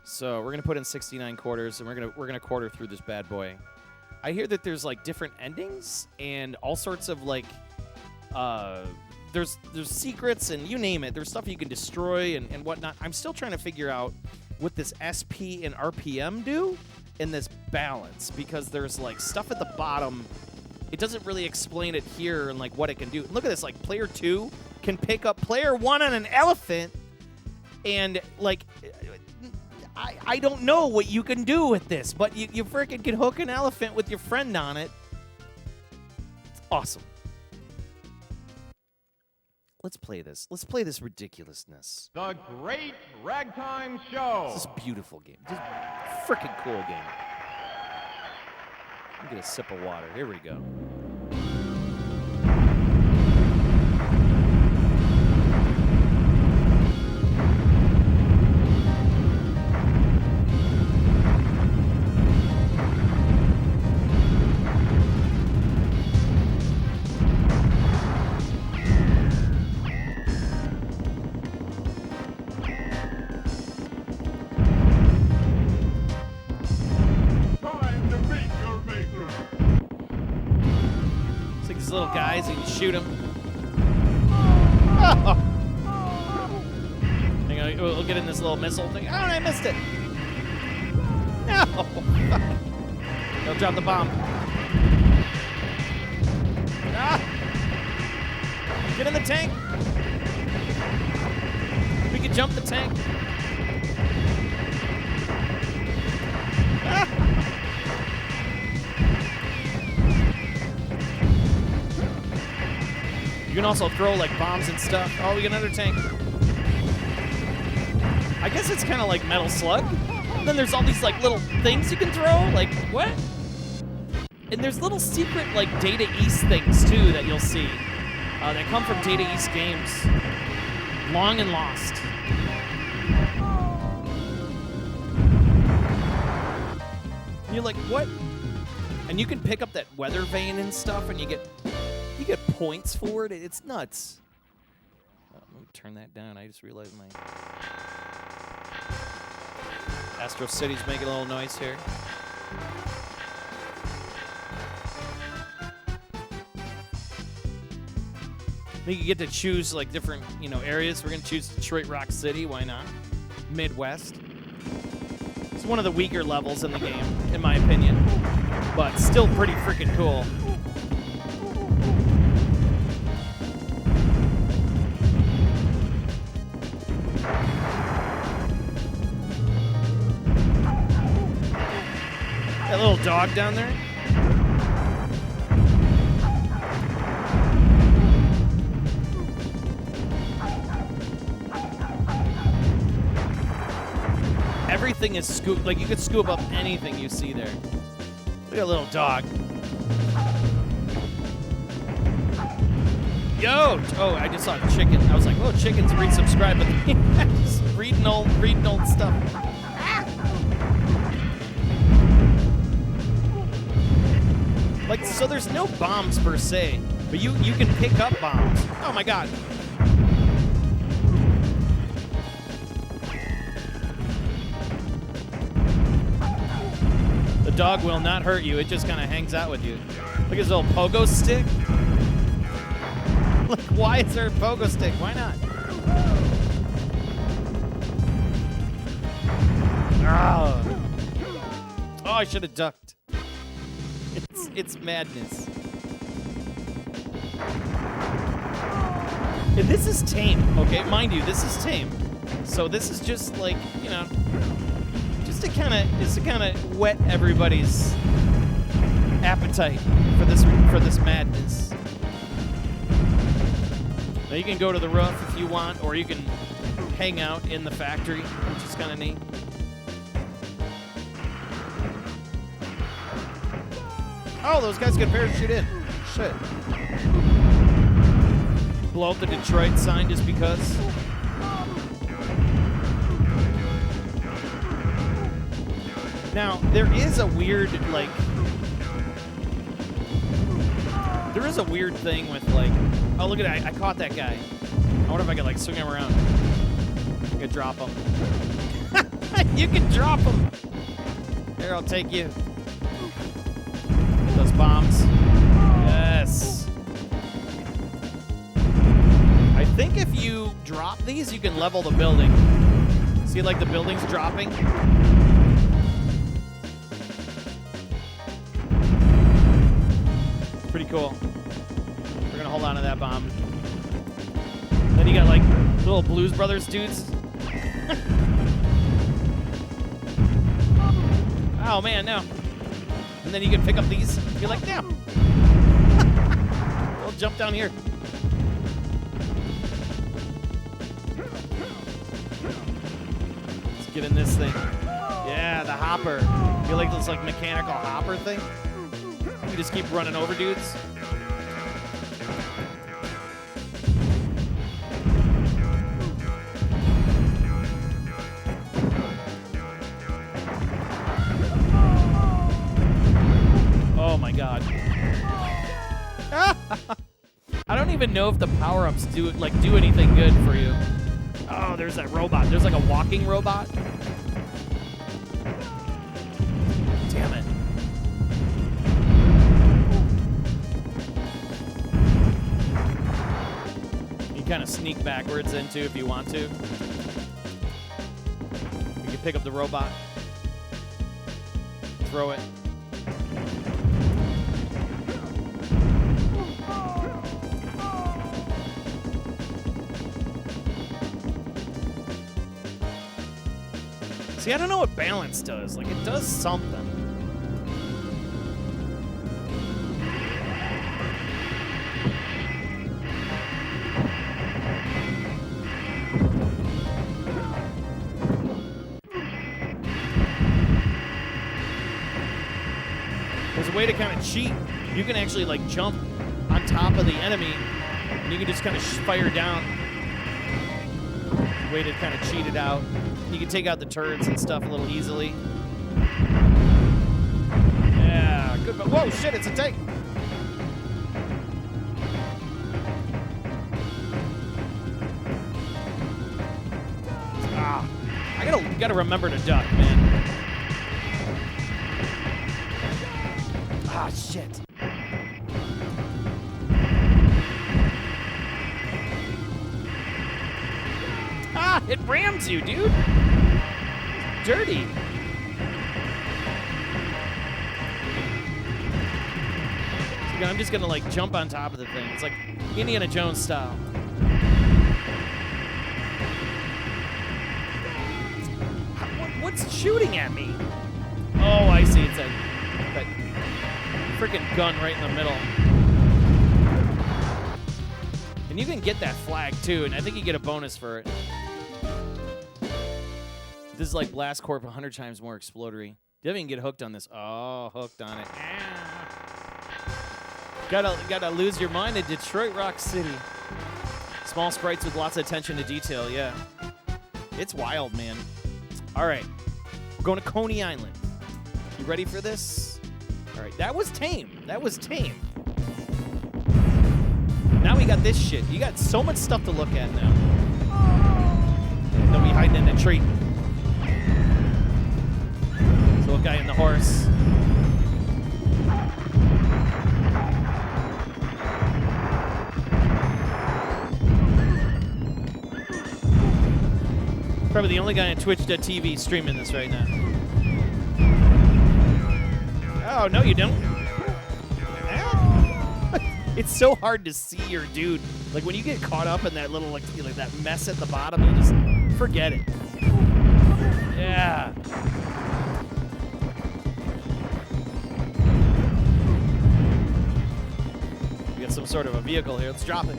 So we're going to put in 69 quarters, and we're going to quarter through this bad boy. I hear that there's like different endings and all sorts of like there's secrets and you name it. There's stuff you can destroy and whatnot. I'm still trying to figure out what this SP and RPM do in this balance, because there's like stuff at the bottom. It doesn't really explain it here and like what it can do. Look at this, like player 2 can pick up player 1 on an elephant, and like I don't know what you can do with this, but you freaking can hook an elephant with your friend on it. It's awesome. Let's play this. Let's play this ridiculousness. The Great Ragtime Show. This is a beautiful game. This is a freaking cool game. Let me get a sip of water. Here we go. Little guys, and you shoot them. Oh. Hang on, we'll get in this little missile thing. Oh, I missed it. No. They'll drop the bomb. Ah. Get in the tank. We can jump the tank. Ah. You can also throw like bombs and stuff. Oh, we get another tank. I guess it's kind of like Metal Slug. And then there's all these like little things you can throw. Like, what? And there's little secret like Data East things too that you'll see. That come from Data East games. Long and Lost. And you're like, what? And you can pick up that weather vane and stuff, and you get points for it. It's nuts. Let me turn that down. I just realized my Astro City's making a little noise here. You get to choose like different, areas. We're gonna choose Detroit Rock City. Why not? Midwest. It's one of the weaker levels in the game, in my opinion, but still pretty freaking cool. That little dog down there. Everything is scooped. Like, you could scoop up anything you see there. Look at a little dog. Yo! Oh, I just saw a chicken. I was like, oh, chickens resubscribe, but just reading old stuff. Like, so there's no bombs per se, but you can pick up bombs. Oh my god. The dog will not hurt you. It just kind of hangs out with you. Look at his little pogo stick. Like, why is there a pogo stick? Why not? Oh, I should have ducked. It's madness. And this is tame, okay? Mind you, this is tame. So this is just like, you know, just to kind of whet everybody's appetite for this madness. Now you can go to the roof if you want, or you can hang out in the factory, which is kind of neat. Oh, those guys can parachute in. Shit. Blow up the Detroit sign just because. Now, there is a weird, like... There is a weird thing with, like... Oh, look at that. I caught that guy. I wonder if I could, like, swing him around. I could drop him. You can drop him. Here, I'll take you. Those bombs. Yes. I think if you drop these, you can level the building. See, like, the building's dropping? Pretty cool. We're gonna hold on to that bomb. Then you got, like, little Blues Brothers dudes. Oh, man, no. And then you can pick up these. You're like, no. We'll jump down here. Let's get in this thing. Yeah, the hopper. You like this like mechanical hopper thing? You just keep running over dudes. Oh my god. I don't even know if the power-ups do anything good for you. Oh, there's that robot. There's like a walking robot. Damn it. You kind of sneak backwards into if you want to. You can pick up the robot. Throw it. See, I don't know what balance does. Like, it does something. There's a way to kind of cheat. You can actually, like, jump on top of the enemy, and you can just kind of fire down. Way to kind of cheat it out. You can take out the turrets and stuff a little easily. Yeah, good. Whoa, shit, it's a tank. Ah, I gotta remember to duck, man. Ah, shit. Ah, it rams you, dude. Dirty. So I'm just gonna like jump on top of the thing. It's like Indiana Jones style. What's shooting at me? Oh, I see. It's that freaking gun right in the middle. And you can get that flag too, and I think you get a bonus for it. This is like Blast Corp 100 times more explodery. You don't even get hooked on this. Oh, hooked on it. Gotta lose your mind in Detroit Rock City. Small sprites with lots of attention to detail, yeah. It's wild, man. All right, we're going to Coney Island. You ready for this? All right, that was tame. That was tame. Now we got this shit. You got so much stuff to look at now. They'll be hiding in the tree. Little guy in the horse. Probably the only guy on Twitch.tv streaming this right now. Oh, no, you don't. It's so hard to see your dude. Like, when you get caught up in that little, like that mess at the bottom, you just forget it. Yeah. We got some sort of a vehicle here. Let's drop it.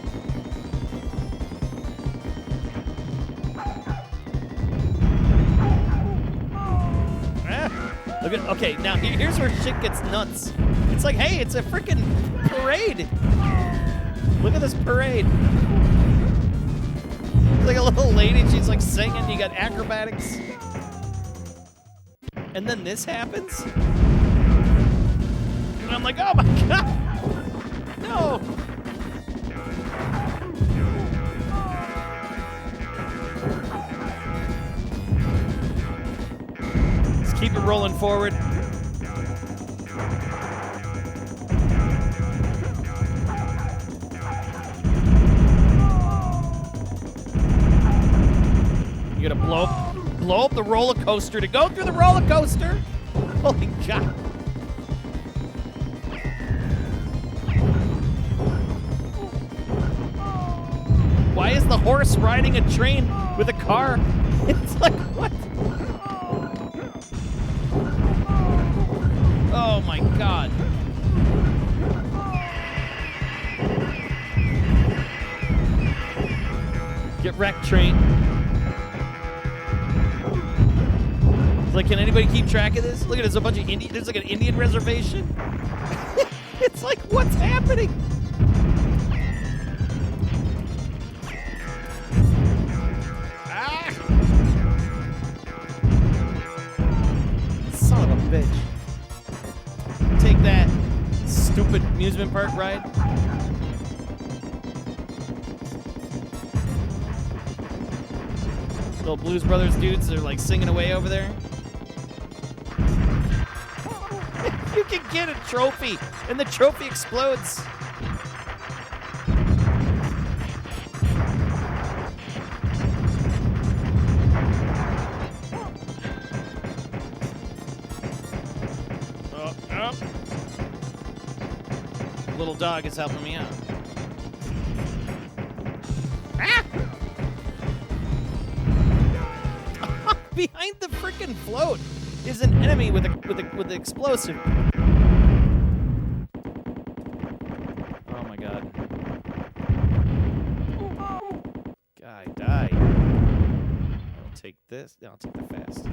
Look at, okay, now here's where shit gets nuts. It's like, hey, it's a freaking parade. Look at this parade. It's like a little lady, she's like singing, you got acrobatics. And then this happens. And I'm like, oh my God. No. Keep it rolling forward. You gotta blow up the roller coaster to go through the roller coaster. Holy God. Why is the horse riding a train with a car? It's like, what? Oh my God. Get wrecked, train. It's like, can anybody keep track of this? Look at this, a bunch of Indian, there's like an Indian reservation. It's like, what's happening? Ah! Son of a bitch. Take that, stupid amusement park ride. Little Blues Brothers dudes, they're like singing away over there. You can get a trophy, and the trophy explodes. Little dog is helping me out. Ah! Behind the freaking float is an enemy with an explosive. Oh my God. Guy, die. I'll take this. No, I'll take the fast.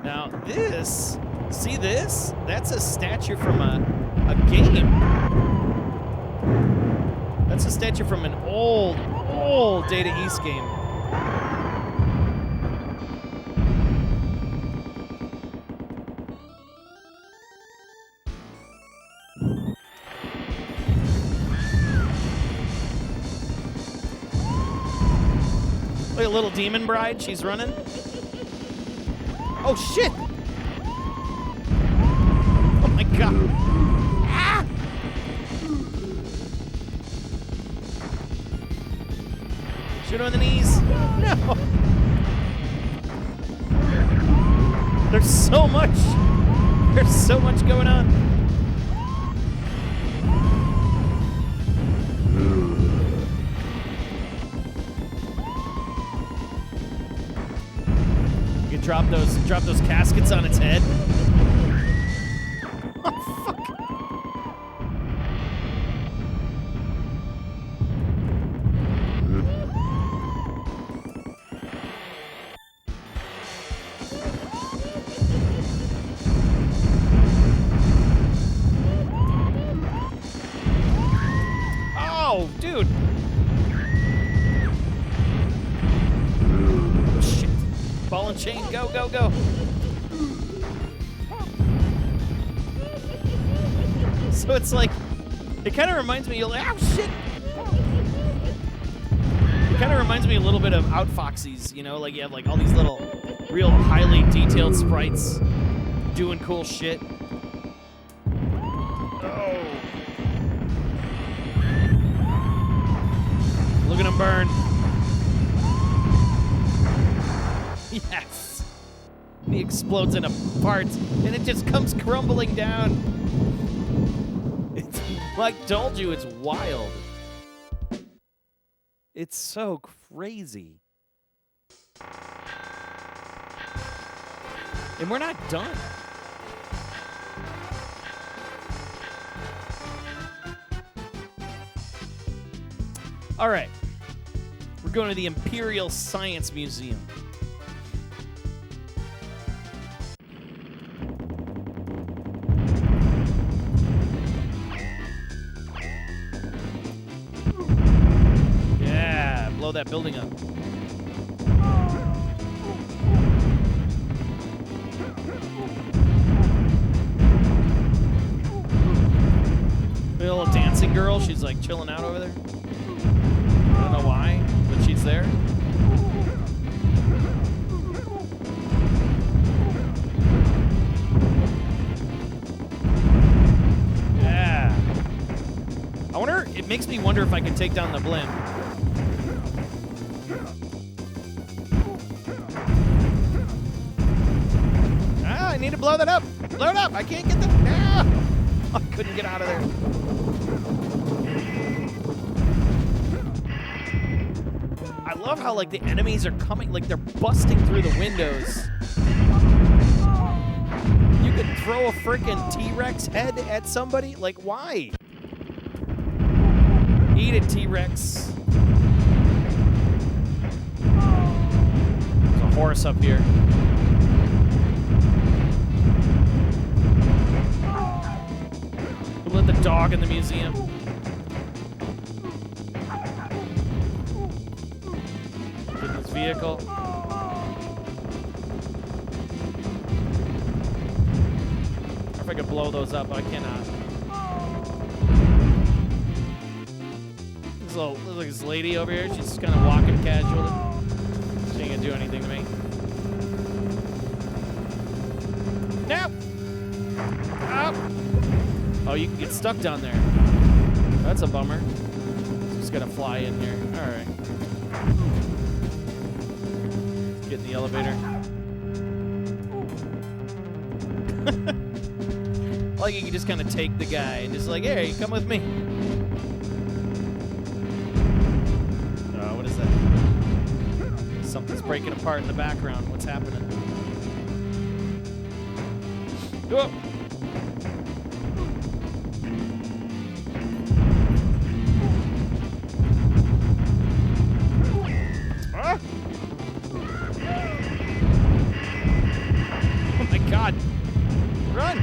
Now this. See this? That's a statue from a game. That's a statue from an old Data East game. Look at Little Demon Bride, she's running. Oh shit! God. Ah! Shoot him in the knees. No. There's so much. There's so much going on. You can drop those caskets on its head. Oh, dude. Shit. Ball and chain, go, go, go. So it's like, it kind of reminds me, oh shit. It kind of reminds me a little bit of Outfoxies, you know, like you have like all these little real highly detailed sprites doing cool shit. Oh. Look at him burn. Yes. And he explodes into parts, and it just comes crumbling down. It's, like I told you, it's wild. It's so crazy. And we're not done. All right. We're going to the Imperial Science Museum. Yeah, blow that building up. The little dancing girl, she's like chilling out over there. I don't know why, but she's there. Yeah. I wonder, it makes me wonder if I can take down the blimp. Ah, I need to blow that up. Blow it up. I can't get the. Ah! I couldn't get out of there. I love how, like, the enemies are coming, like, they're busting through the windows. You could throw a freaking T-Rex head at somebody? Like, why? Eat it, T-Rex. There's a horse up here. We'll let the dog in the museum. Get this vehicle. Or if I could blow those up, I cannot. There's like this lady over here. She's just kind of walking casually. She ain't gonna do anything to me. Nope. Oh. Oh, you can get stuck down there. That's a bummer. Just gotta fly in here. All right. Let's get in the elevator. Like you can just kind of take the guy and just like, hey, come with me. What is that? Something's breaking apart in the background. What's happening? Whoa. Ah. Oh my God. Run.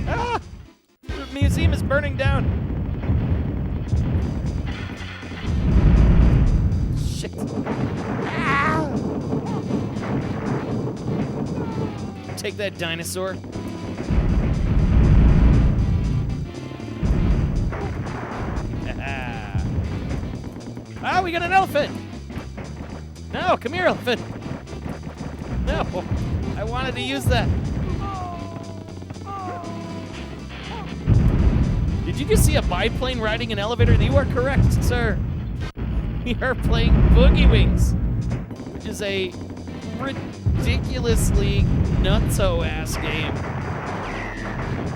Ah. The museum is burning down. Shit. Ah. Take that, dinosaur. Ah, we got an elephant. No, come here, elephant. No, I wanted to use that. Did you just see a biplane riding an elevator? You are correct, sir. We are playing Boogie Wings, which is a ridiculously nutso-ass game.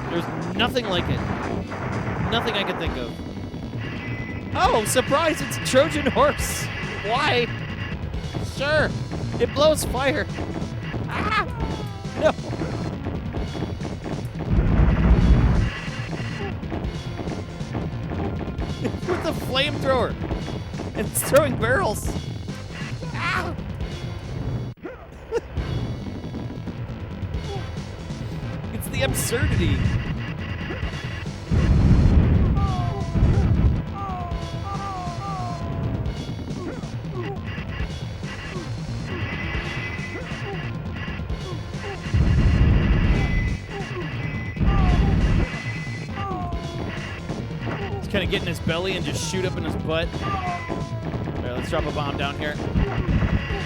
There's nothing like it. Nothing I can think of. Oh, surprise, it's a Trojan horse. Why? Sure. It blows fire. Ah! No. With the flamethrower. And it's throwing barrels. Ah! It's the absurdity. Kind of get in his belly and just shoot up in his butt. All right, let's drop a bomb down here.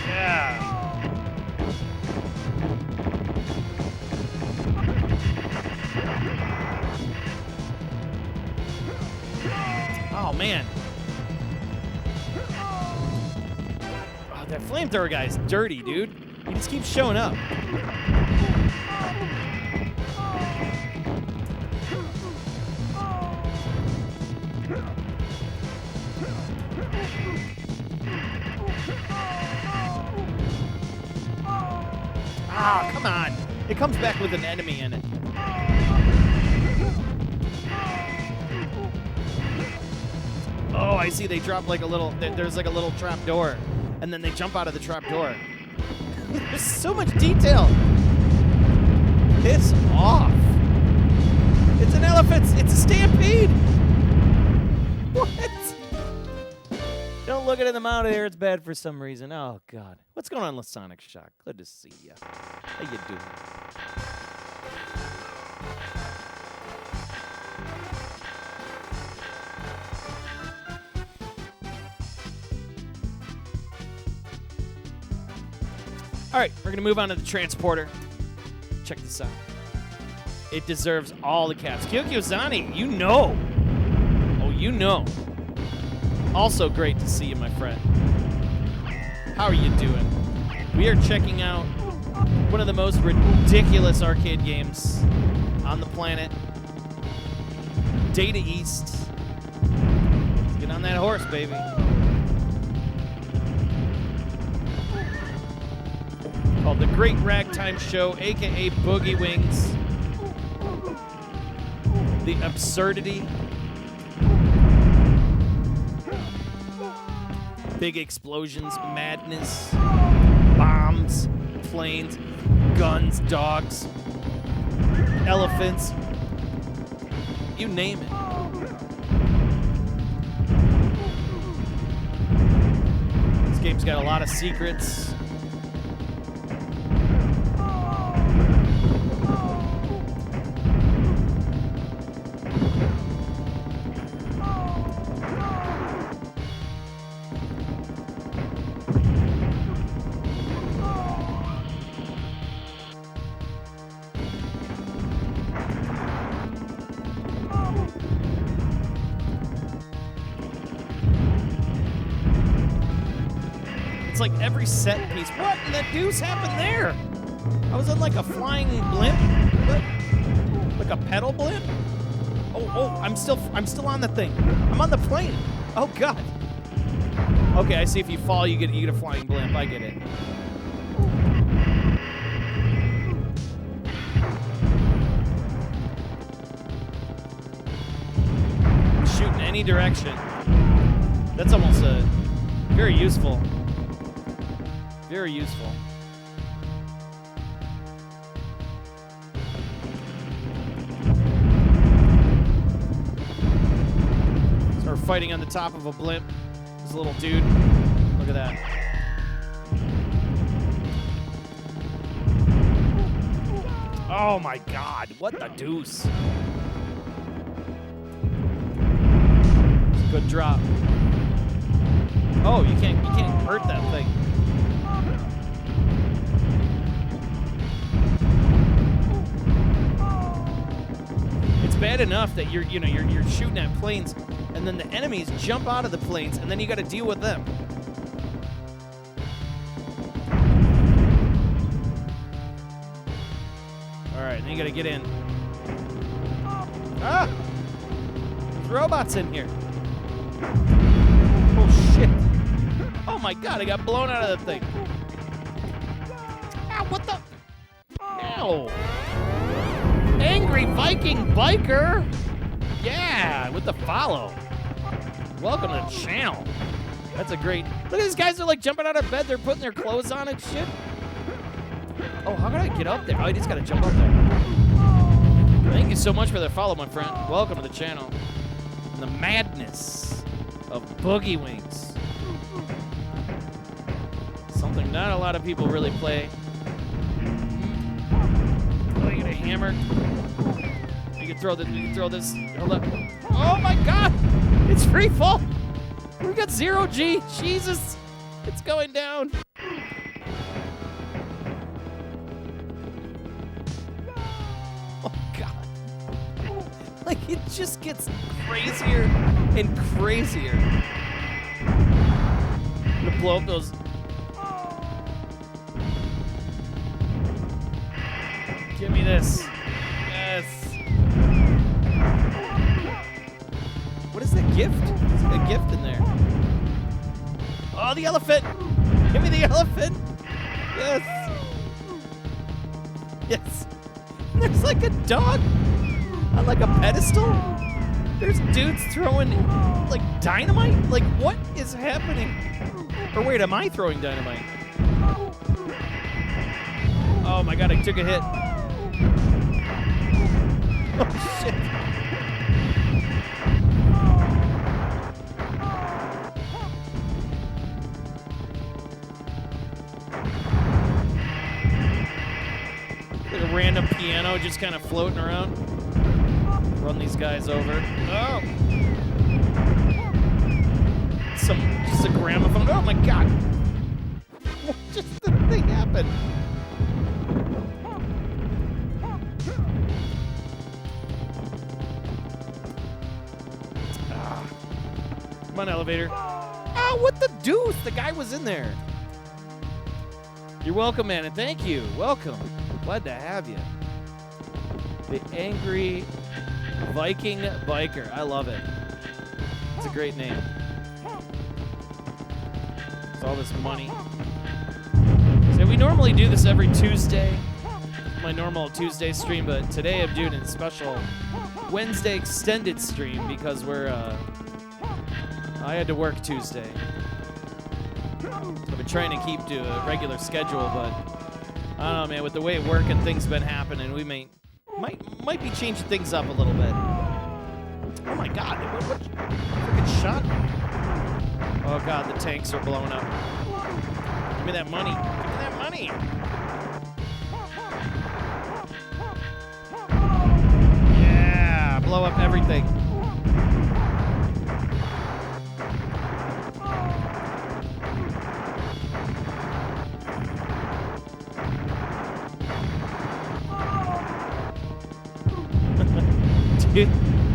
Yeah. Oh, man. Oh, That flamethrower guy is dirty, dude. He just keeps showing up. Ah, come on. It comes back with an enemy in it. Oh, I see. They drop like a little, there's like a little trap door. And then they jump out of the trap door. There's so much detail. Piss off. It's an elephant. It's a stampede. What? Don't look at them out of there. It's bad for some reason. Oh, God. What's going on with Sonic Shock? Good to see ya. How you doing? All right, we're going to move on to the transporter. Check this out. It deserves all the caps. Kyokyo-zani, you know. Oh, you know. Also great to see you, my friend. How are you doing? We are checking out one of the most ridiculous arcade games on the planet. Data East. Let's get on that horse, baby. Called The Great Ragtime Show, a.k.a. Boogie Wings. The absurdity. Big explosions, madness, bombs, planes, guns, dogs, elephants. You name it. This game's got a lot of secrets. Like every set piece. What in the deuce happened there? I was on like a flying blimp. What? Like a pedal blimp? Oh, I'm still on the thing. I'm on the plane. Oh God. Okay, I see. If you fall, you get a flying blimp. I get it. Shoot in any direction. That's almost very useful. Very useful. So we're fighting on the top of a blimp. This little dude. Look at that. Oh my God! What the deuce? It's a good drop. Oh, you can't hurt that thing. Bad enough that you're shooting at planes, and then the enemies jump out of the planes, and then you got to deal with them. All right, then you got to get in. Ah! There's robots in here. Oh shit! Oh my God! I got blown out of the thing. Ah! What the? Ow! Angry Viking Biker. Yeah, with the follow. Welcome to the channel. That's a great. Look at these guys. They're like jumping out of bed. They're putting their clothes on and shit. Oh, how can I get up there? Oh, I just got to jump up there. Thank you so much for the follow, my friend. Welcome to the channel. The madness of Boogie Wings. Something not a lot of people really play. Oh, you get a hammer. You can throw this. Hold up. Oh my God! It's free fall. We got 0G. Jesus, it's going down. Oh God! Like it just gets crazier and crazier. I'm gonna blow up those this. Yes. What is that gift? Is there a gift in there? Oh, the elephant! Give me the elephant! Yes! Yes! There's like a dog on like a pedestal. There's dudes throwing like dynamite. Like, what is happening? Or wait, am I throwing dynamite? Oh my god, I took a hit. Oh shit. Like a random piano just kind of floating around. Run these guys over. Oh! Just a gramophone. Oh my god! What just the thing happened? Come on, elevator. Oh, what the deuce? The guy was in there. You're welcome, man, and thank you. Welcome. Glad to have you. The Angry Viking Biker. I love it. It's a great name. It's all this money. So we normally do this every Tuesday. My normal Tuesday stream, but today I'm doing a special Wednesday extended stream because I had to work Tuesday. I've been trying to keep to a regular schedule, but I don't know, man. With the way work and things been happening, we might be changing things up a little bit. Oh my god, what freaking shot? Oh god, the tanks are blowing up. Give me that money. Give me that money. Yeah, blow up everything.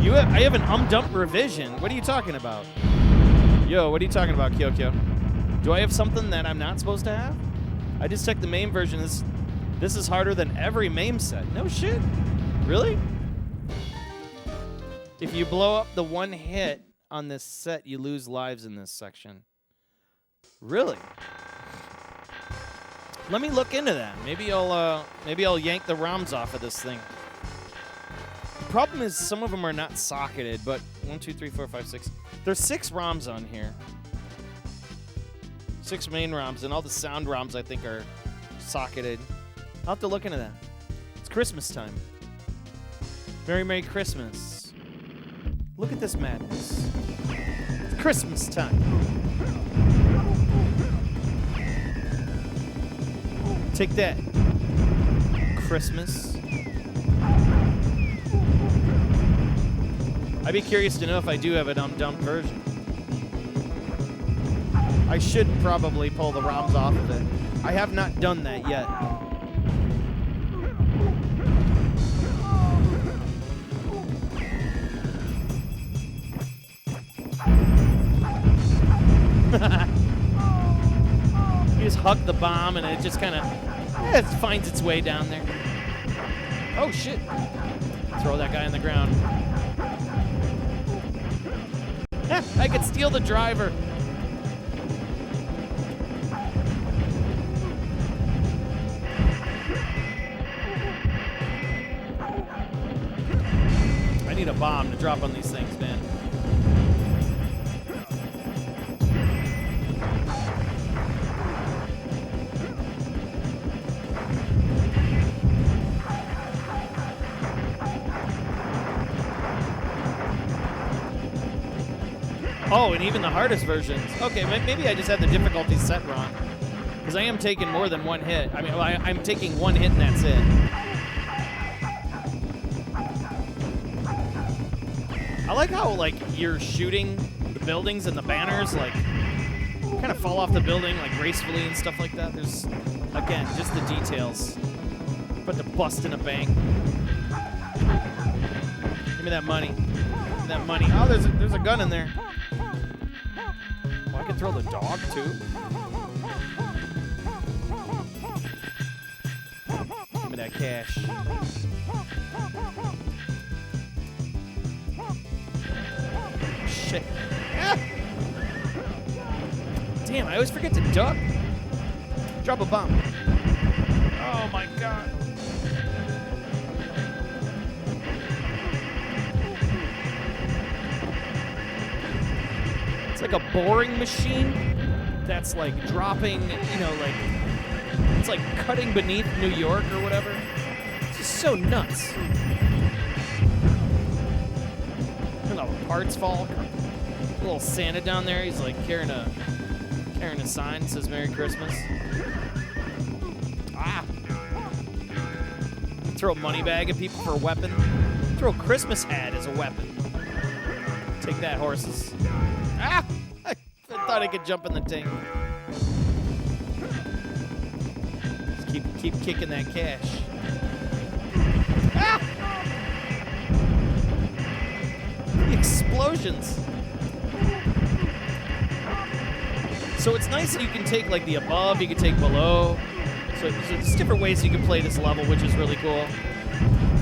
I have an dump revision. What are you talking about? Yo, what are you talking about, Kyokyo? Do I have something that I'm not supposed to have? I just checked the MAME version. This is harder than every MAME set. No shit. Really? If you blow up the one hit on this set, you lose lives in this section. Really? Let me look into that. Maybe I'll yank the ROMs off of this thing. The problem is some of them are not socketed, but 1, 2, 3, 4, 5, 6. There's 6 ROMs on here. 6 main ROMs, and all the sound ROMs I think are socketed. I'll have to look into that. It's Christmas time. Merry, Merry Christmas. Look at this madness. It's Christmas time. Take that. Christmas. I'd be curious to know if I do have a dumb version. I should probably pull the ROMs off of it. I have not done that yet. You just hug the bomb and it just kind of it finds its way down there. Oh shit. Throw that guy on the ground. I could steal the driver. I need a bomb to drop on these things, man. Oh, and even the hardest versions. Okay, maybe I just had the difficulty set wrong. Because I am taking more than one hit. I mean, I'm taking one hit and that's it. I like how, like, you're shooting the buildings and the banners, like, kind of fall off the building, like, gracefully and stuff like that. There's, again, just the details. But to bust in a bank. Give me that money. Give me that money. Oh, there's a gun in there. I can throw the dog, too. Give me me that cash. Shit. Ah! Damn, I always forget to duck. Drop a bomb. Oh my god. It's like a boring machine that's like dropping, you know, like, it's like cutting beneath New York or whatever. It's just so nuts. Look how parts fall. Little Santa down there, he's like carrying a sign that says Merry Christmas. Ah! Throw a money bag at people for a weapon. Throw a Christmas hat as a weapon. Take that, horses. Ah! I thought I could jump in the tank. Just keep kicking that cash. Ah! The explosions. So it's nice that you can take like the above, you can take below. So there's different ways you can play this level, which is really cool.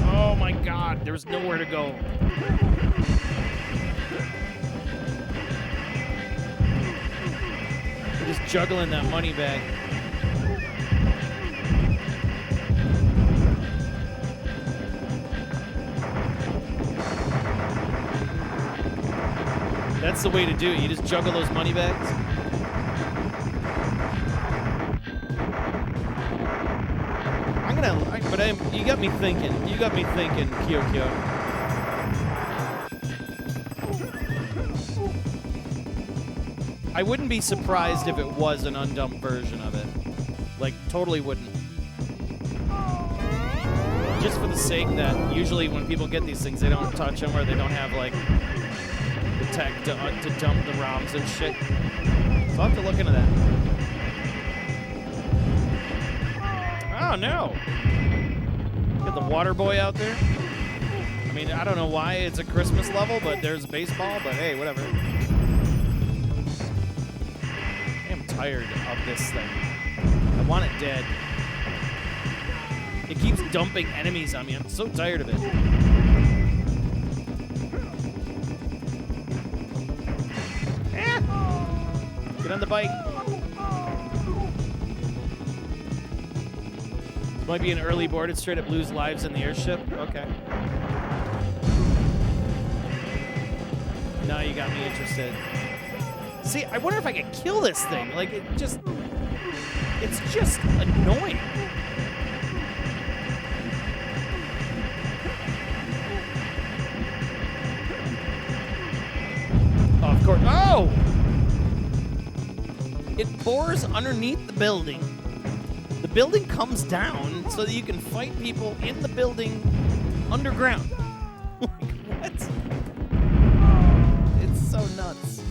Oh my god, there's nowhere to go. We're just juggling that money bag. That's the way to do it. You just juggle those money bags. You got me thinking. You got me thinking, Kyo. I wouldn't be surprised if it was an undumped version of it. Like, totally wouldn't. Just for the sake that usually when people get these things, they don't touch them or they don't have, like, the tech to dump the ROMs and shit. So I'll have to look into that. Oh, no. Get the water boy out there. I mean, I don't know why it's a Christmas level, but there's baseball, but hey, whatever. I am tired of this thing. I want it dead. It keeps dumping enemies on me. I'm so tired of it. Get on the bike. Might be an early board and straight up lose lives in the airship. Okay. Now you got me interested. See, I wonder if I could kill this thing. Like, it's just annoying. Oh, of course. Oh! It bores underneath the building. The building comes down so that you can fight people in the building underground. Like, what? It's so nuts.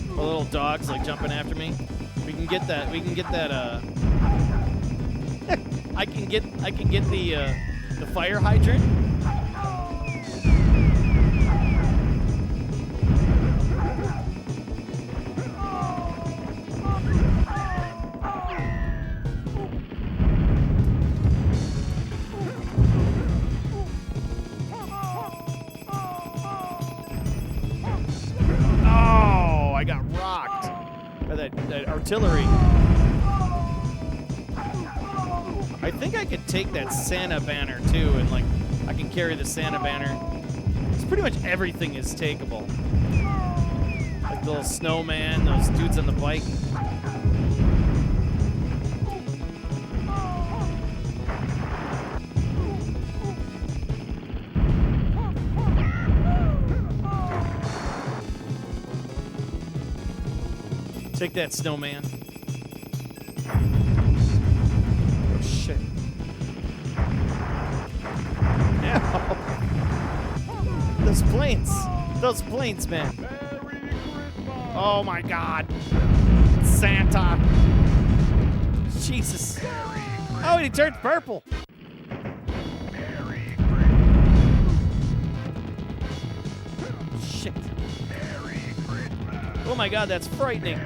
The little dog's like jumping after me. We can get that. I can get the fire hydrant. That artillery. I think I could take that Santa banner too, and like I can carry the Santa banner. It's pretty much everything is takeable. Like the little snowman, those dudes on the bike. Take that, snowman. Oh, shit. No. Those planes, man. Oh, my God. Santa. Jesus. Oh, he turned purple. Shit. Oh my god, that's frightening.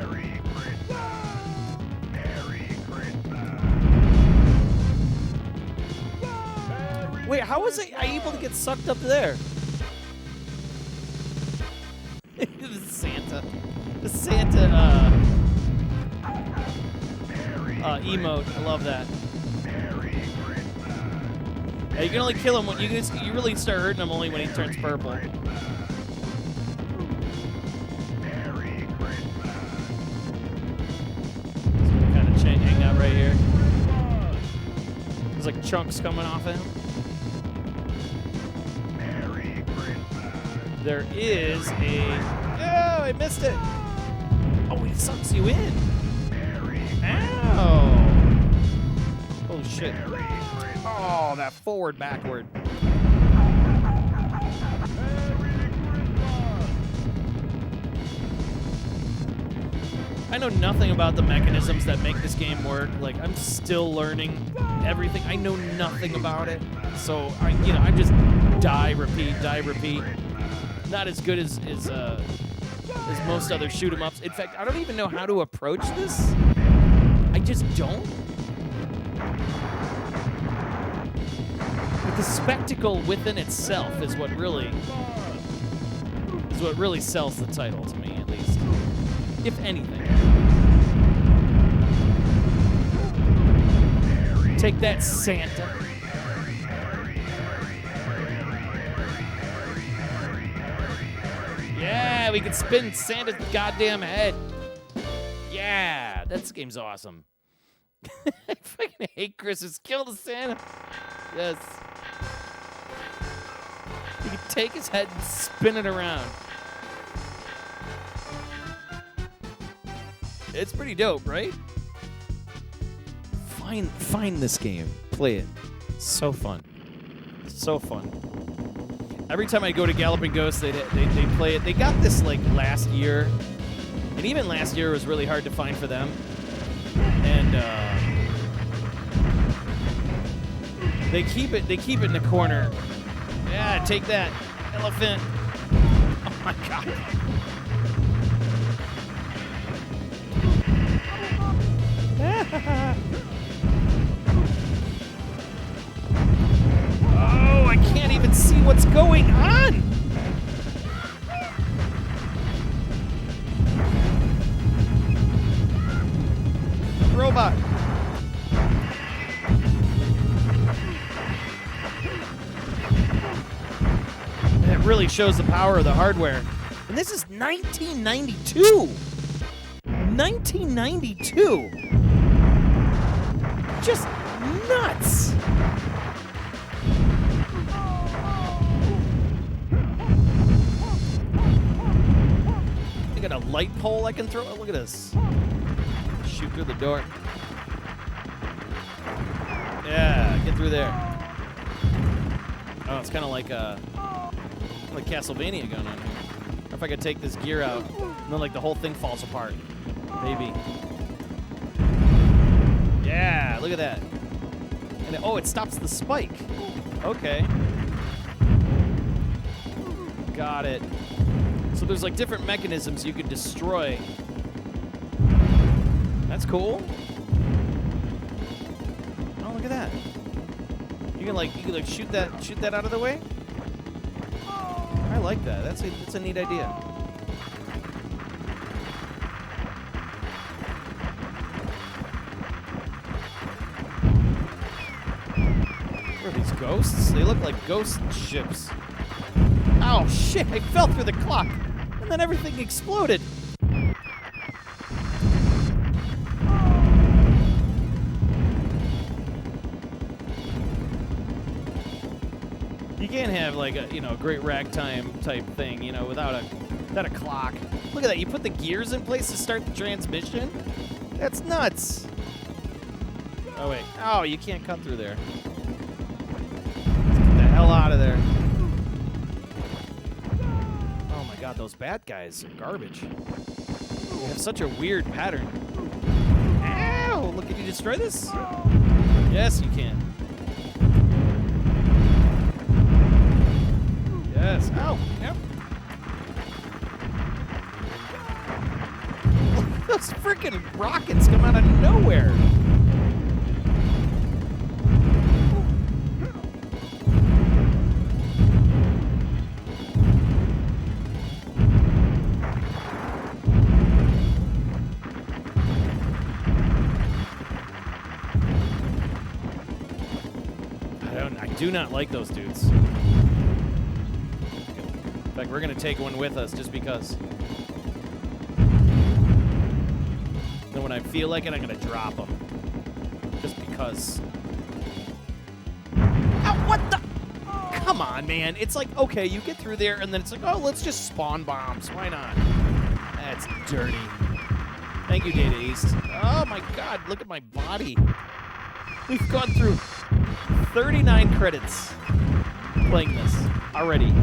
Wait, how was I able to get sucked up there? The Santa. The Santa emote. I love that. Yeah, you can only kill him when you really start hurting him only when he turns purple. Kind of hang out right here. There's like chunks coming off of him. There is a... Oh, I missed it. Oh, he sucks you in. Ow. Oh, shit. Oh, that forward, backward. I know nothing about the mechanisms that make this game work. Like, I'm still learning everything. I know nothing about it. So, I just die, repeat. Not as good as most other shoot 'em ups. In fact, I don't even know how to approach this. I just don't. But the spectacle within itself is what really sells the title to me, at least, if anything. Take that, Santa. Yeah, we can spin Santa's goddamn head. Yeah, this game's awesome. I fucking hate Christmas. Kill the Santa. Yes. You can take his head and spin it around. It's pretty dope, right? Find this game. Play it. It's so fun. It's so fun. Every time I go to Galloping Ghost, they play it. They got this like last year, and even last year was really hard to find for them. And they keep it in the corner. Yeah, take that, elephant. Oh my god. Oh, I can't even see what's going on. Robot. It really shows the power of the hardware. And this is 1992. 1992. Just nuts. I got a light pole I can throw. Look at this. Shoot through the door. Yeah, get through there. Oh, it's kind of like Castlevania going on here. Or if I could take this gear out, and then like the whole thing falls apart. Maybe. Yeah, look at that. And it stops the spike. Okay. Got it. So there's like different mechanisms you can destroy. That's cool. Oh, look at that. You can like shoot that out of the way. I like that. That's a neat idea. What are these ghosts? They look like ghost ships. Oh shit! I fell through the clock, and then everything exploded. You can't have like a great ragtime type thing, without a clock. Look at that! You put the gears in place to start the transmission. That's nuts. Oh wait! Oh, you can't cut through there. Let's get the hell out of there. Oh my God, those bad guys are garbage. They have such a weird pattern. Ow! Look, can you destroy this? Yes, you can. Yes. Ow. Yep. Those freaking rockets come out of nowhere. I do not like those dudes. In fact, we're going to take one with us just because. Then when I feel like it, I'm going to drop them. Just because. Oh, what the? Come on, man. It's like, okay, you get through there, and then it's like, oh, let's just spawn bombs. Why not? That's dirty. Thank you, Data East. Oh, my God. Look at my body. We've gone through 39 credits playing this already.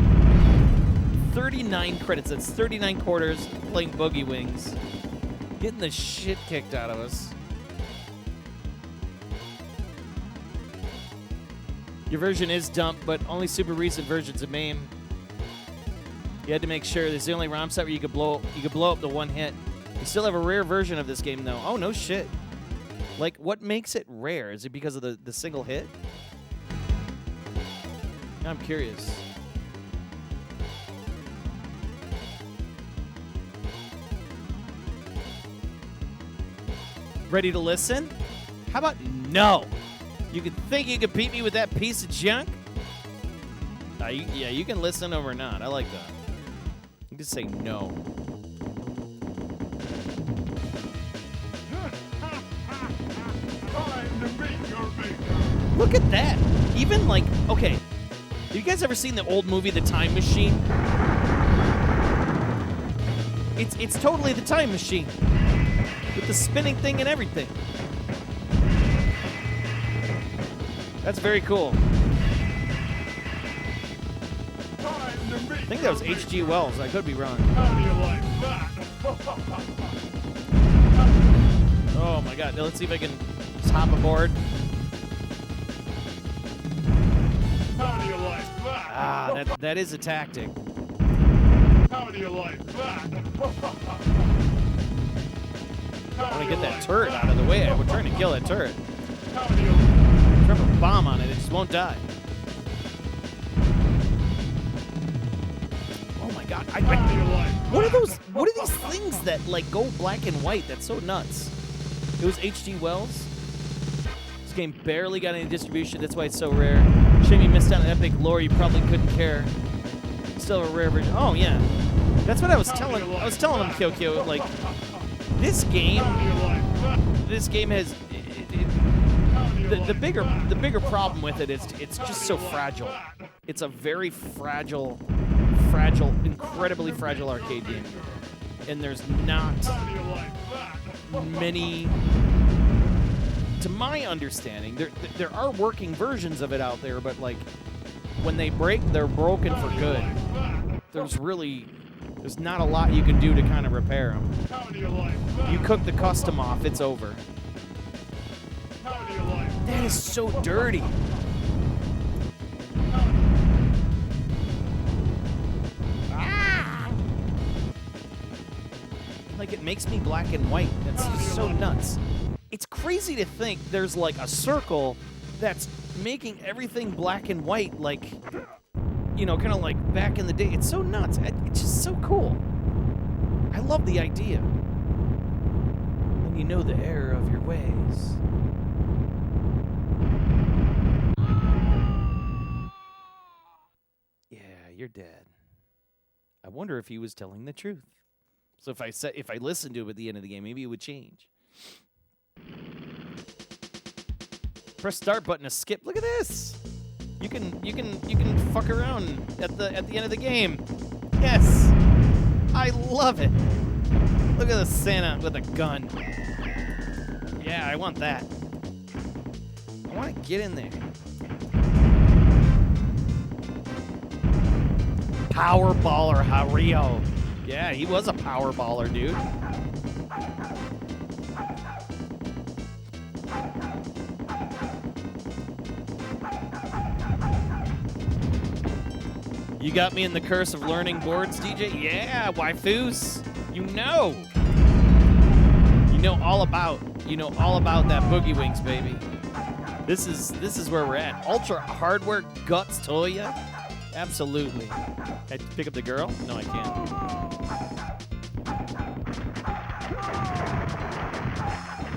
39 credits. That's 39 quarters playing Boogie Wings. Getting the shit kicked out of us. Your version is dumped, but only super recent versions of MAME. You had to make sure this is the only ROM set where you could blow up the one hit. You still have a rare version of this game, though. Oh, no shit. Like, what makes it rare? Is it because of the single hit? I'm curious. Ready to listen? How about no? You could think you could beat me with that piece of junk? Yeah, you can listen or not. I like that. You just say no. Look at that. Even like, okay. Have you guys ever seen the old movie, The Time Machine? It's totally The Time Machine. With the spinning thing and everything. That's very cool. I think that was H.G. Wells. I could be wrong. How do you like that? Oh my God. Now let's see if I can just hop aboard. How do you like that? Ah, that is a tactic. How do you like that? I want to get that turret out of the way. We're trying to kill that turret. How do you Drop a bomb on it, it just won't die. Oh my God. What are those? What are these things that like go black and white? That's so nuts. It was H.G. Wells. This game barely got any distribution. That's why it's so rare. Shame you missed out on epic lore. You probably couldn't care. Still a rare version. Oh yeah, that's what I was telling. I was telling him, Kyokyo, like this game has the bigger problem with it is it's just so fragile. It's a very fragile, incredibly fragile arcade game, and there's not many. To my understanding, there are working versions of it out there, but like when they break, they're broken for good. There's not a lot you can do to kind of repair them. You cook the custom off, it's over. That is so dirty. Ah! Like it makes me black and white. That's just so nuts. It's crazy to think there's like a circle that's making everything black and white, like, you know, kind of like back in the day. It's so nuts. It's just so cool. I love the idea. When you know the error of your ways. Yeah, you're dead. I wonder if he was telling the truth. So if I listened to it at the end of the game, maybe it would change. Press start button to skip. Look at this. You can fuck around at the end of the game. Yes. I love it. Look at the Santa with a gun. Yeah, I want that. I want to get in there. Power baller Hario. Yeah, he was a power baller, dude. You got me in the curse of learning boards, DJ? Yeah, waifus. You know. know all about that Boogie Wings, baby. This is where we're at. Ultra hardware guts, Toya. Absolutely. Can I pick up the girl? No, I can't.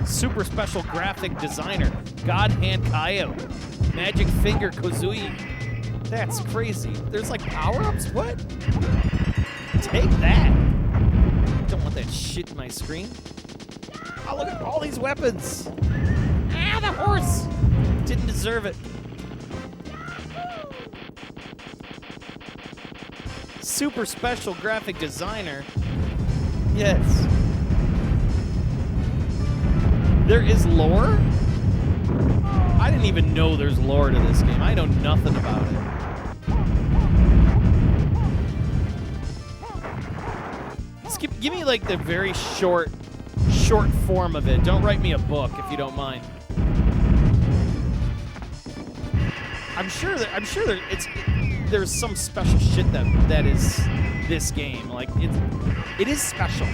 Super special graphic designer, God Hand Coyote, Magic Finger Kozui. That's crazy. There's like power-ups? What? Take that. Don't want that shit in my screen. Oh, look at all these weapons. Ah, the horse. Didn't deserve it. Super special graphic designer. Yes. There is lore? I didn't even know there's lore to this game. I know nothing about it. Just give me like the very short form of it. Don't write me a book if you don't mind. I'm sure there's some special shit that is this game. Like it is special.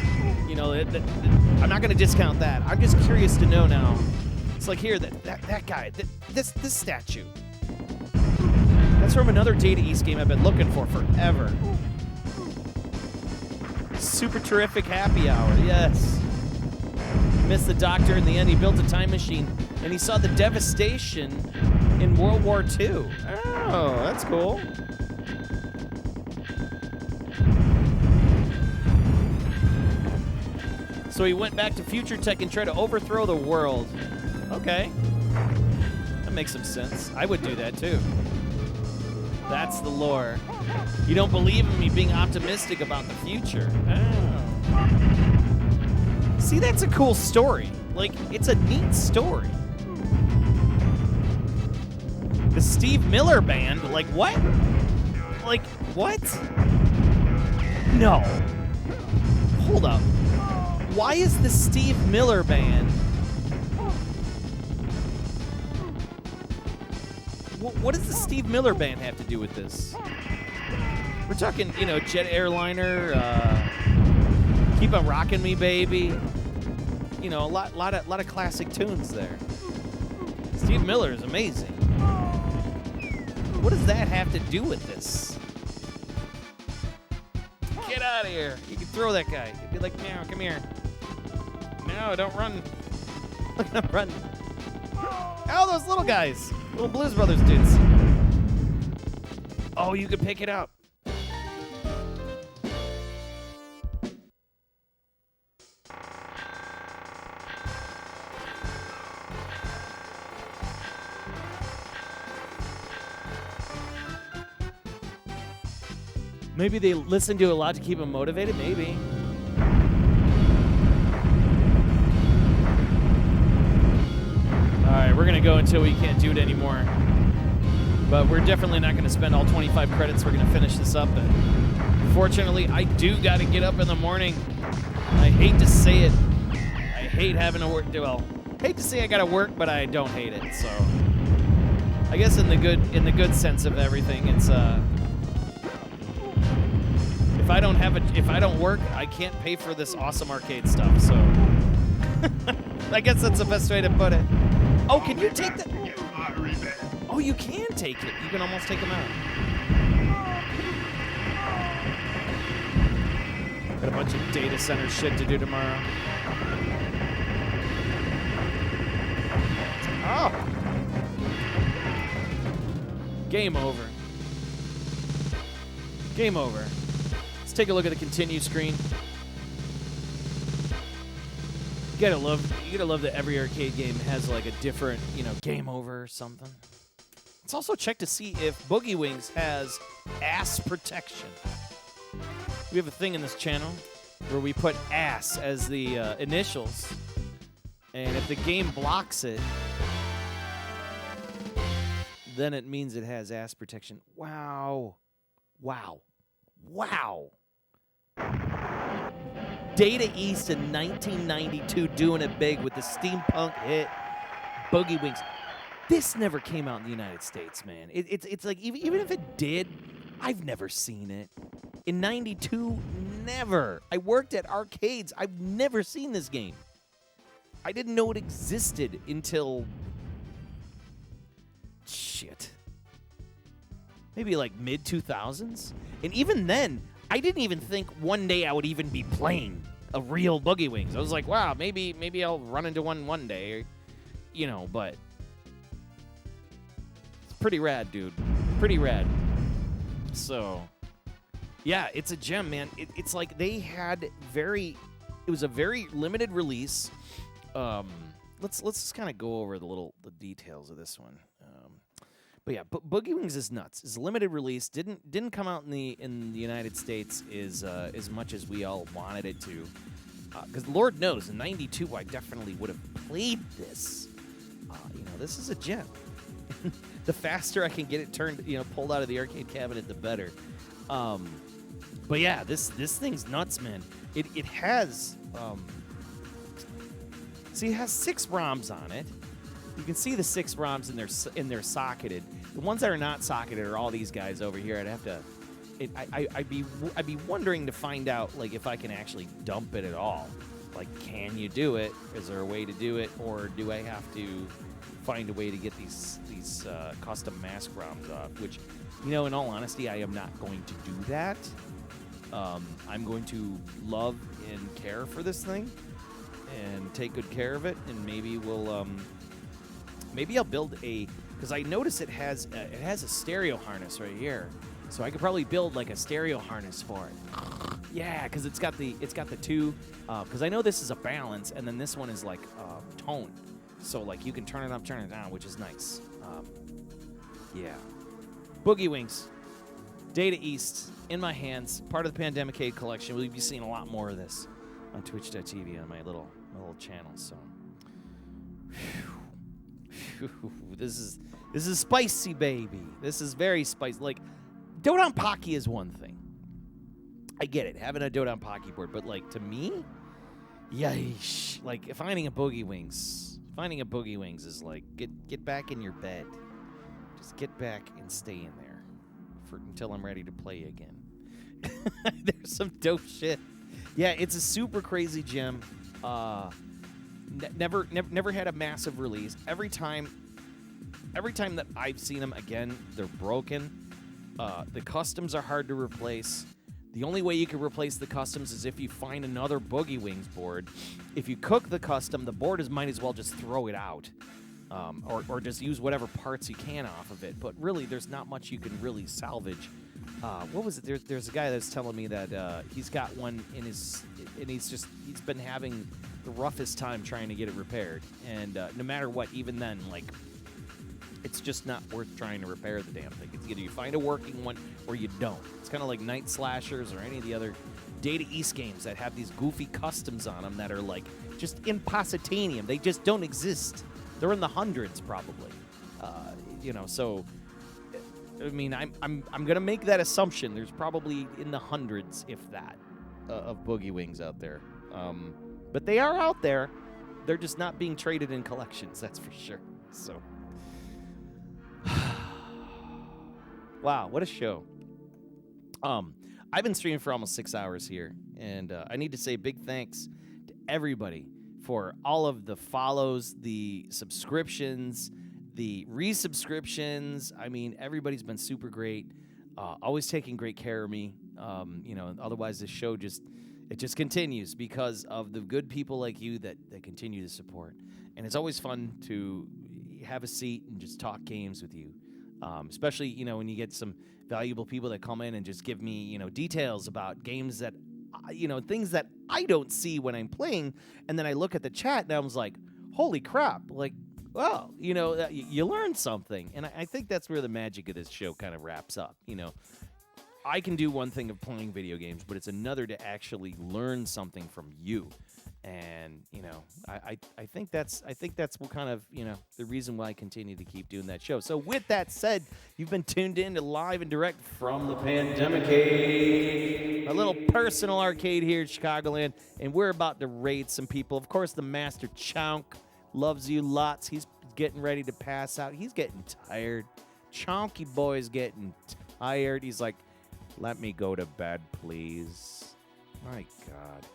You know, I'm not going to discount that. I'm just curious to know now. It's like here that guy, this statue. That's from another Data East game I've been looking for forever. Super terrific happy hour. Yes. Missed the doctor in the end. He built a time machine and he saw the devastation in World War II. Oh, that's cool. So he went back to future tech and tried to overthrow the world. Okay. That makes some sense. I would do that too. That's the lore. You don't believe in me being optimistic about the future. Oh. See, that's a cool story. Like, it's a neat story. The Steve Miller Band? Like, what? Like, what? No. Hold up. Why is the Steve Miller Band? What does the Steve Miller Band have to do with this? We're talking, you know, Jet Airliner, Keep On Rockin' Me, Baby. You know, a lot of classic tunes there. Steve Miller is amazing. What does that have to do with this? Get out of here. You can throw that guy. You'd be like, no, come here. No, don't run. Look at him run. Oh, those little guys. Little Blues Brothers dudes. Oh, you can pick it up. Maybe they listen to a lot to keep them motivated. Maybe. All right, we're going to go until we can't do it anymore. But we're definitely not going to spend all 25 credits. We're going to finish this up. But fortunately, I do got to get up in the morning. I hate to say it. I hate having to work. Well, hate to say I got to work, but I don't hate it. So I guess in the good sense of everything, it's if I don't work, I can't pay for this awesome arcade stuff. So I guess that's the best way to put it. Oh, can you take that? Oh, you can take it. You can almost take them out. Got a bunch of data center shit to do tomorrow. Oh. Game over. Game over. Let's take a look at the continue screen. You gotta love that every arcade game has like a different, you know, game over or something. Let's also check to see if Boogie Wings has ass protection. We have a thing in this channel where we put ass as the initials, and if the game blocks it, then it means it has ass protection. Wow. Wow. Wow. Data East in 1992 doing it big with the steampunk hit Boogie Wings. This never came out in the United States, man. It's like, even if it did, I've never seen it. In 92, never. I worked at arcades. I've never seen this game. I didn't know it existed until maybe like mid 2000s. And even then, I didn't even think one day I would even be playing a real Boogie Wings. I was like, wow, maybe I'll run into one day, you know, but it's pretty rad, dude. Pretty rad. So, yeah, it's a gem, man. It's like they had it was a very limited release. Let's just kind of go over the details of this one. But yeah, Boogie Wings is nuts. It's a limited release. Didn't come out in the United States as much as we all wanted it to. Because Lord knows, in '92 I definitely would have played this. This is a gem. The faster I can get it turned, pulled out of the arcade cabinet, the better. But yeah, this thing's nuts, man. It has it has 6 ROMs on it. You can see the 6 ROMs in their socketed. The ones that are not socketed are all these guys over here. I'd have to. I'd be wondering to find out like if I can actually dump it at all. Like, can you do it? Is there a way to do it, or do I have to find a way to get these custom mask ROMs off? Which, in all honesty, I am not going to do that. I'm going to love and care for this thing and take good care of it, and maybe we'll. Maybe I'll build because I notice it has a stereo harness right here, so I could probably build like a stereo harness for it. Yeah, because it's got the 2. Because I know this is a balance, and then this one is like tone, so like you can turn it up, turn it down, which is nice. Yeah, Boogie Wings, Data East in my hands, part of the Pandemicade collection. We'll be seeing a lot more of this on Twitch.tv on my little channel. So. This is spicy, baby. This is very spicy. Like, Dodon Pocky is one thing. I get it, having a Dodon Pocky board, but like to me, yeesh. Like finding a Boogie Wings is like get back in your bed. Just get back and stay in there until I'm ready to play again. There's some dope shit. Yeah, it's a super crazy gem. Never had a massive release. Every time that I've seen them, again, they're broken. The customs are hard to replace. The only way you can replace the customs is if you find another Boogie Wings board. If you cook the custom, the board might as well just throw it out, or just use whatever parts you can off of it. But really, there's not much you can really salvage. What was it? There's a guy that's telling me that he's got one in his, and he's been having the roughest time trying to get it repaired. And no matter what, even then, like, it's just not worth trying to repair the damn thing. It's either you find a working one or you don't. It's kind of like Night Slashers or any of the other Data East games that have these goofy customs on them that are like just impossitanium. They just don't exist. They're in the hundreds probably. So I mean, I'm gonna make that assumption. There's probably in the hundreds, if that, of Boogie Wings out there. But they are out there. They're just not being traded in collections, that's for sure. So, wow, what a show. I've been streaming for almost 6 hours here, and I need to say big thanks to everybody for all of the follows, the subscriptions, the resubscriptions. I mean, everybody's been super great, always taking great care of me. Otherwise this show just continues because of the good people like you that continue to support. And it's always fun to have a seat and just talk games with you, especially when you get some valuable people that come in and just give me details about games that things that I don't see when I'm playing, and then I look at the chat and I was like, holy crap, like, well, you learn something. And I think that's where the magic of this show kind of wraps up. I can do one thing of playing video games, but it's another to actually learn something from you. And I think that's what kind of the reason why I continue to keep doing that show. So with that said, you've been tuned in to Live and Direct from the Pandemicade, a little personal arcade here in Chicagoland, and we're about to raid some people. Of course, the Master Chonk loves you lots. He's getting ready to pass out. He's getting tired. Chonky boy's getting tired. He's like, let me go to bed, please. My God.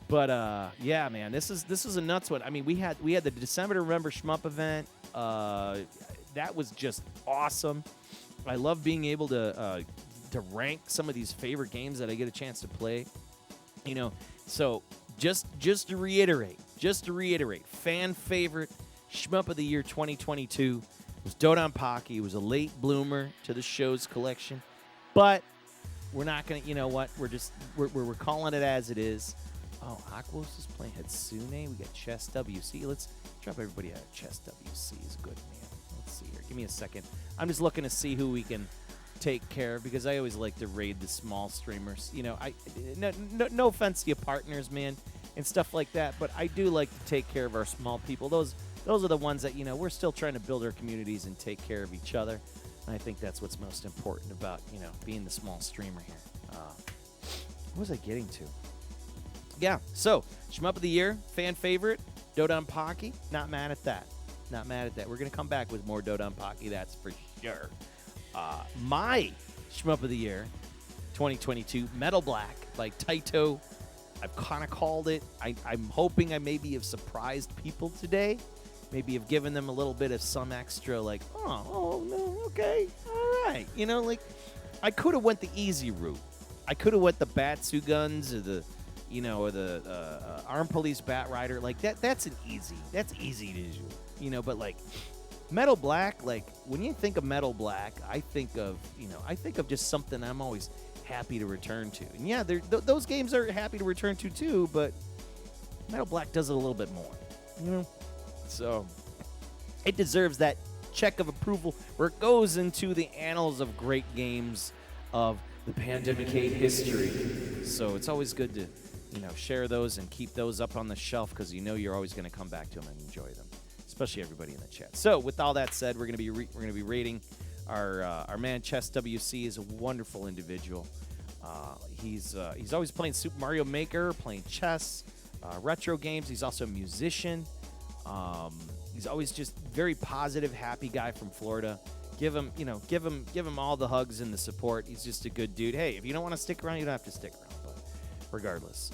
But yeah, man, this is a nuts one. I mean, we had the December to Remember Shmup event. That was just awesome. I love being able to rank some of these favorite games that I get a chance to play. You know, so just to reiterate, fan favorite Shmup of the Year 2022 was Dodon Pocky. It was a late bloomer to the show's collection, but we're not gonna. You know what? We're calling it as it is. Oh, Aquos is playing Hatsune. We got Chess WC. Let's drop everybody out. Chess WC is good, man. Let's see here. Give me a second. I'm just looking to see who we can take care of because I always like to raid the small streamers. You know, no offense to your partners, man, and stuff like that, but I do like to take care of our small people. Those are the ones that, you know, we're still trying to build our communities and take care of each other. And I think that's what's most important about, you know, being the small streamer here. What was I getting to? Yeah, so Shmup of the Year, fan favorite, Dodon Pocky. Not mad at that. We're going to come back with more Dodon Pocky, that's for sure. My Shmup of the Year, 2022, Metal Black by Taito. I've kind of called it. I'm hoping I maybe have surprised people today. Maybe have given them a little bit of some extra, like, oh no, okay, all right. You know, like, I could have went the easy route. I could have went the Batsu guns or the Arm Police Bat Rider. Like, that's easy to do. You know, but like Metal Black, like when you think of Metal Black, I think of just something I'm always happy to return to. And yeah, those games are happy to return to too, but Metal Black does it a little bit more. You know? So it deserves that check of approval where it goes into the annals of great games of the Pandemicade history. So it's always good to, you know, share those and keep those up on the shelf because you know you're always going to come back to them and enjoy them, especially everybody in the chat. So with all that said, we're going to be rating our man Chess WC is a wonderful individual. He's always playing Super Mario Maker, playing chess, retro games. He's also a musician. He's always just very positive, happy guy from Florida. Give him all the hugs and the support. He's just a good dude. Hey, if you don't want to stick around, you don't have to stick around. But regardless,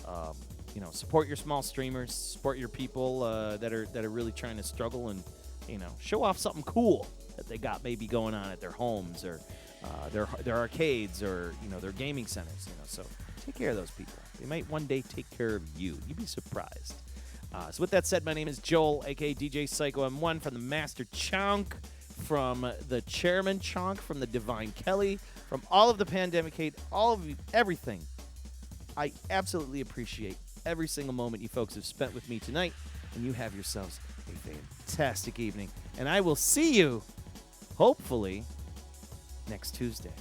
you know, support your small streamers, support your people that are really trying to struggle, and you know, show off something cool that they got maybe going on at their homes or their arcades or, you know, their gaming centers. You know, so take care of those people. They might one day take care of you. You'd be surprised. So with that said, my name is Joel, aka DJ Psikyo M1, from the Master Chunk, from the Chairman Chunk, from the Divine Kelly, from all of the Pandemicade, all of you, everything. I absolutely appreciate every single moment you folks have spent with me tonight, and you have yourselves a fantastic evening. And I will see you, hopefully, next Tuesday.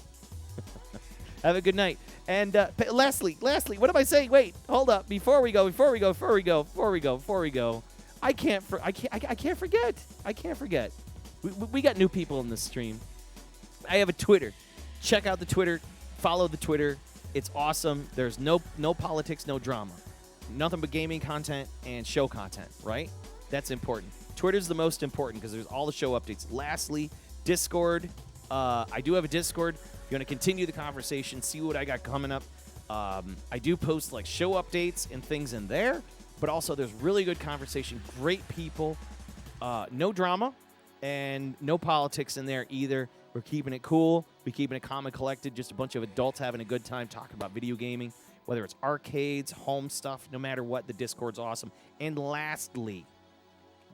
Have a good night. And lastly, what am I saying? Wait, hold up. Before we go. I can't forget. We got new people in this stream. I have a Twitter. Check out the Twitter. Follow the Twitter. It's awesome. There's no politics, no drama. Nothing but gaming content and show content, right? That's important. Twitter's the most important because there's all the show updates. Lastly, Discord. I do have a Discord. If you want to continue the conversation, see what I got coming up. I do post like show updates and things in there, but also there's really good conversation, great people, no drama, and no politics in there either. We're keeping it cool. We're keeping it calm and collected. Just a bunch of adults having a good time talking about video gaming, whether it's arcades, home stuff, no matter what. The Discord's awesome. And lastly,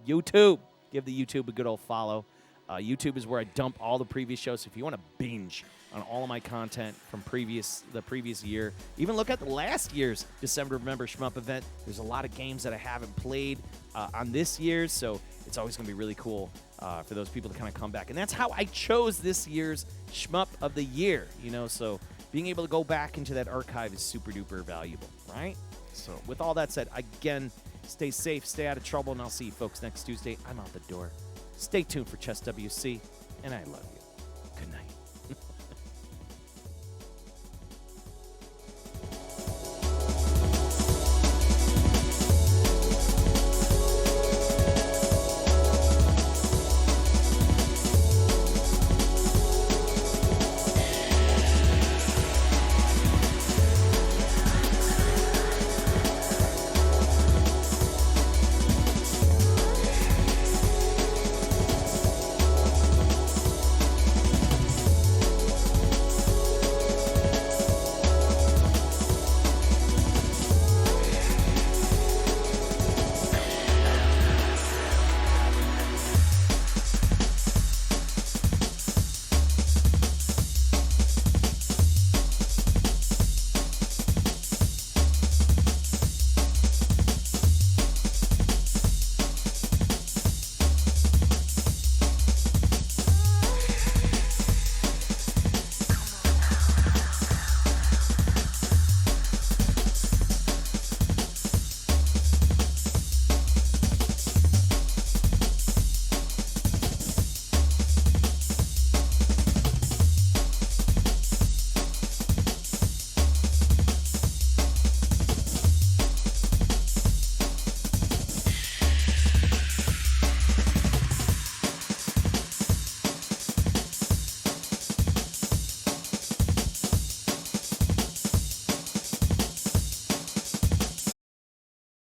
YouTube. Give the YouTube a good old follow. YouTube is where I dump all the previous shows. So if you want to binge on all of my content from the previous year, even look at the last year's December Remember Shmup event. There's a lot of games that I haven't played on this year's, so it's always going to be really cool for those people to kind of come back. And that's how I chose this year's Shmup of the Year, you know, so being able to go back into that archive is super duper valuable, right? So with all that said, again, stay safe, stay out of trouble, and I'll see you folks next Tuesday. I'm out the door. Stay tuned for Chess WC, and I love you. Good night.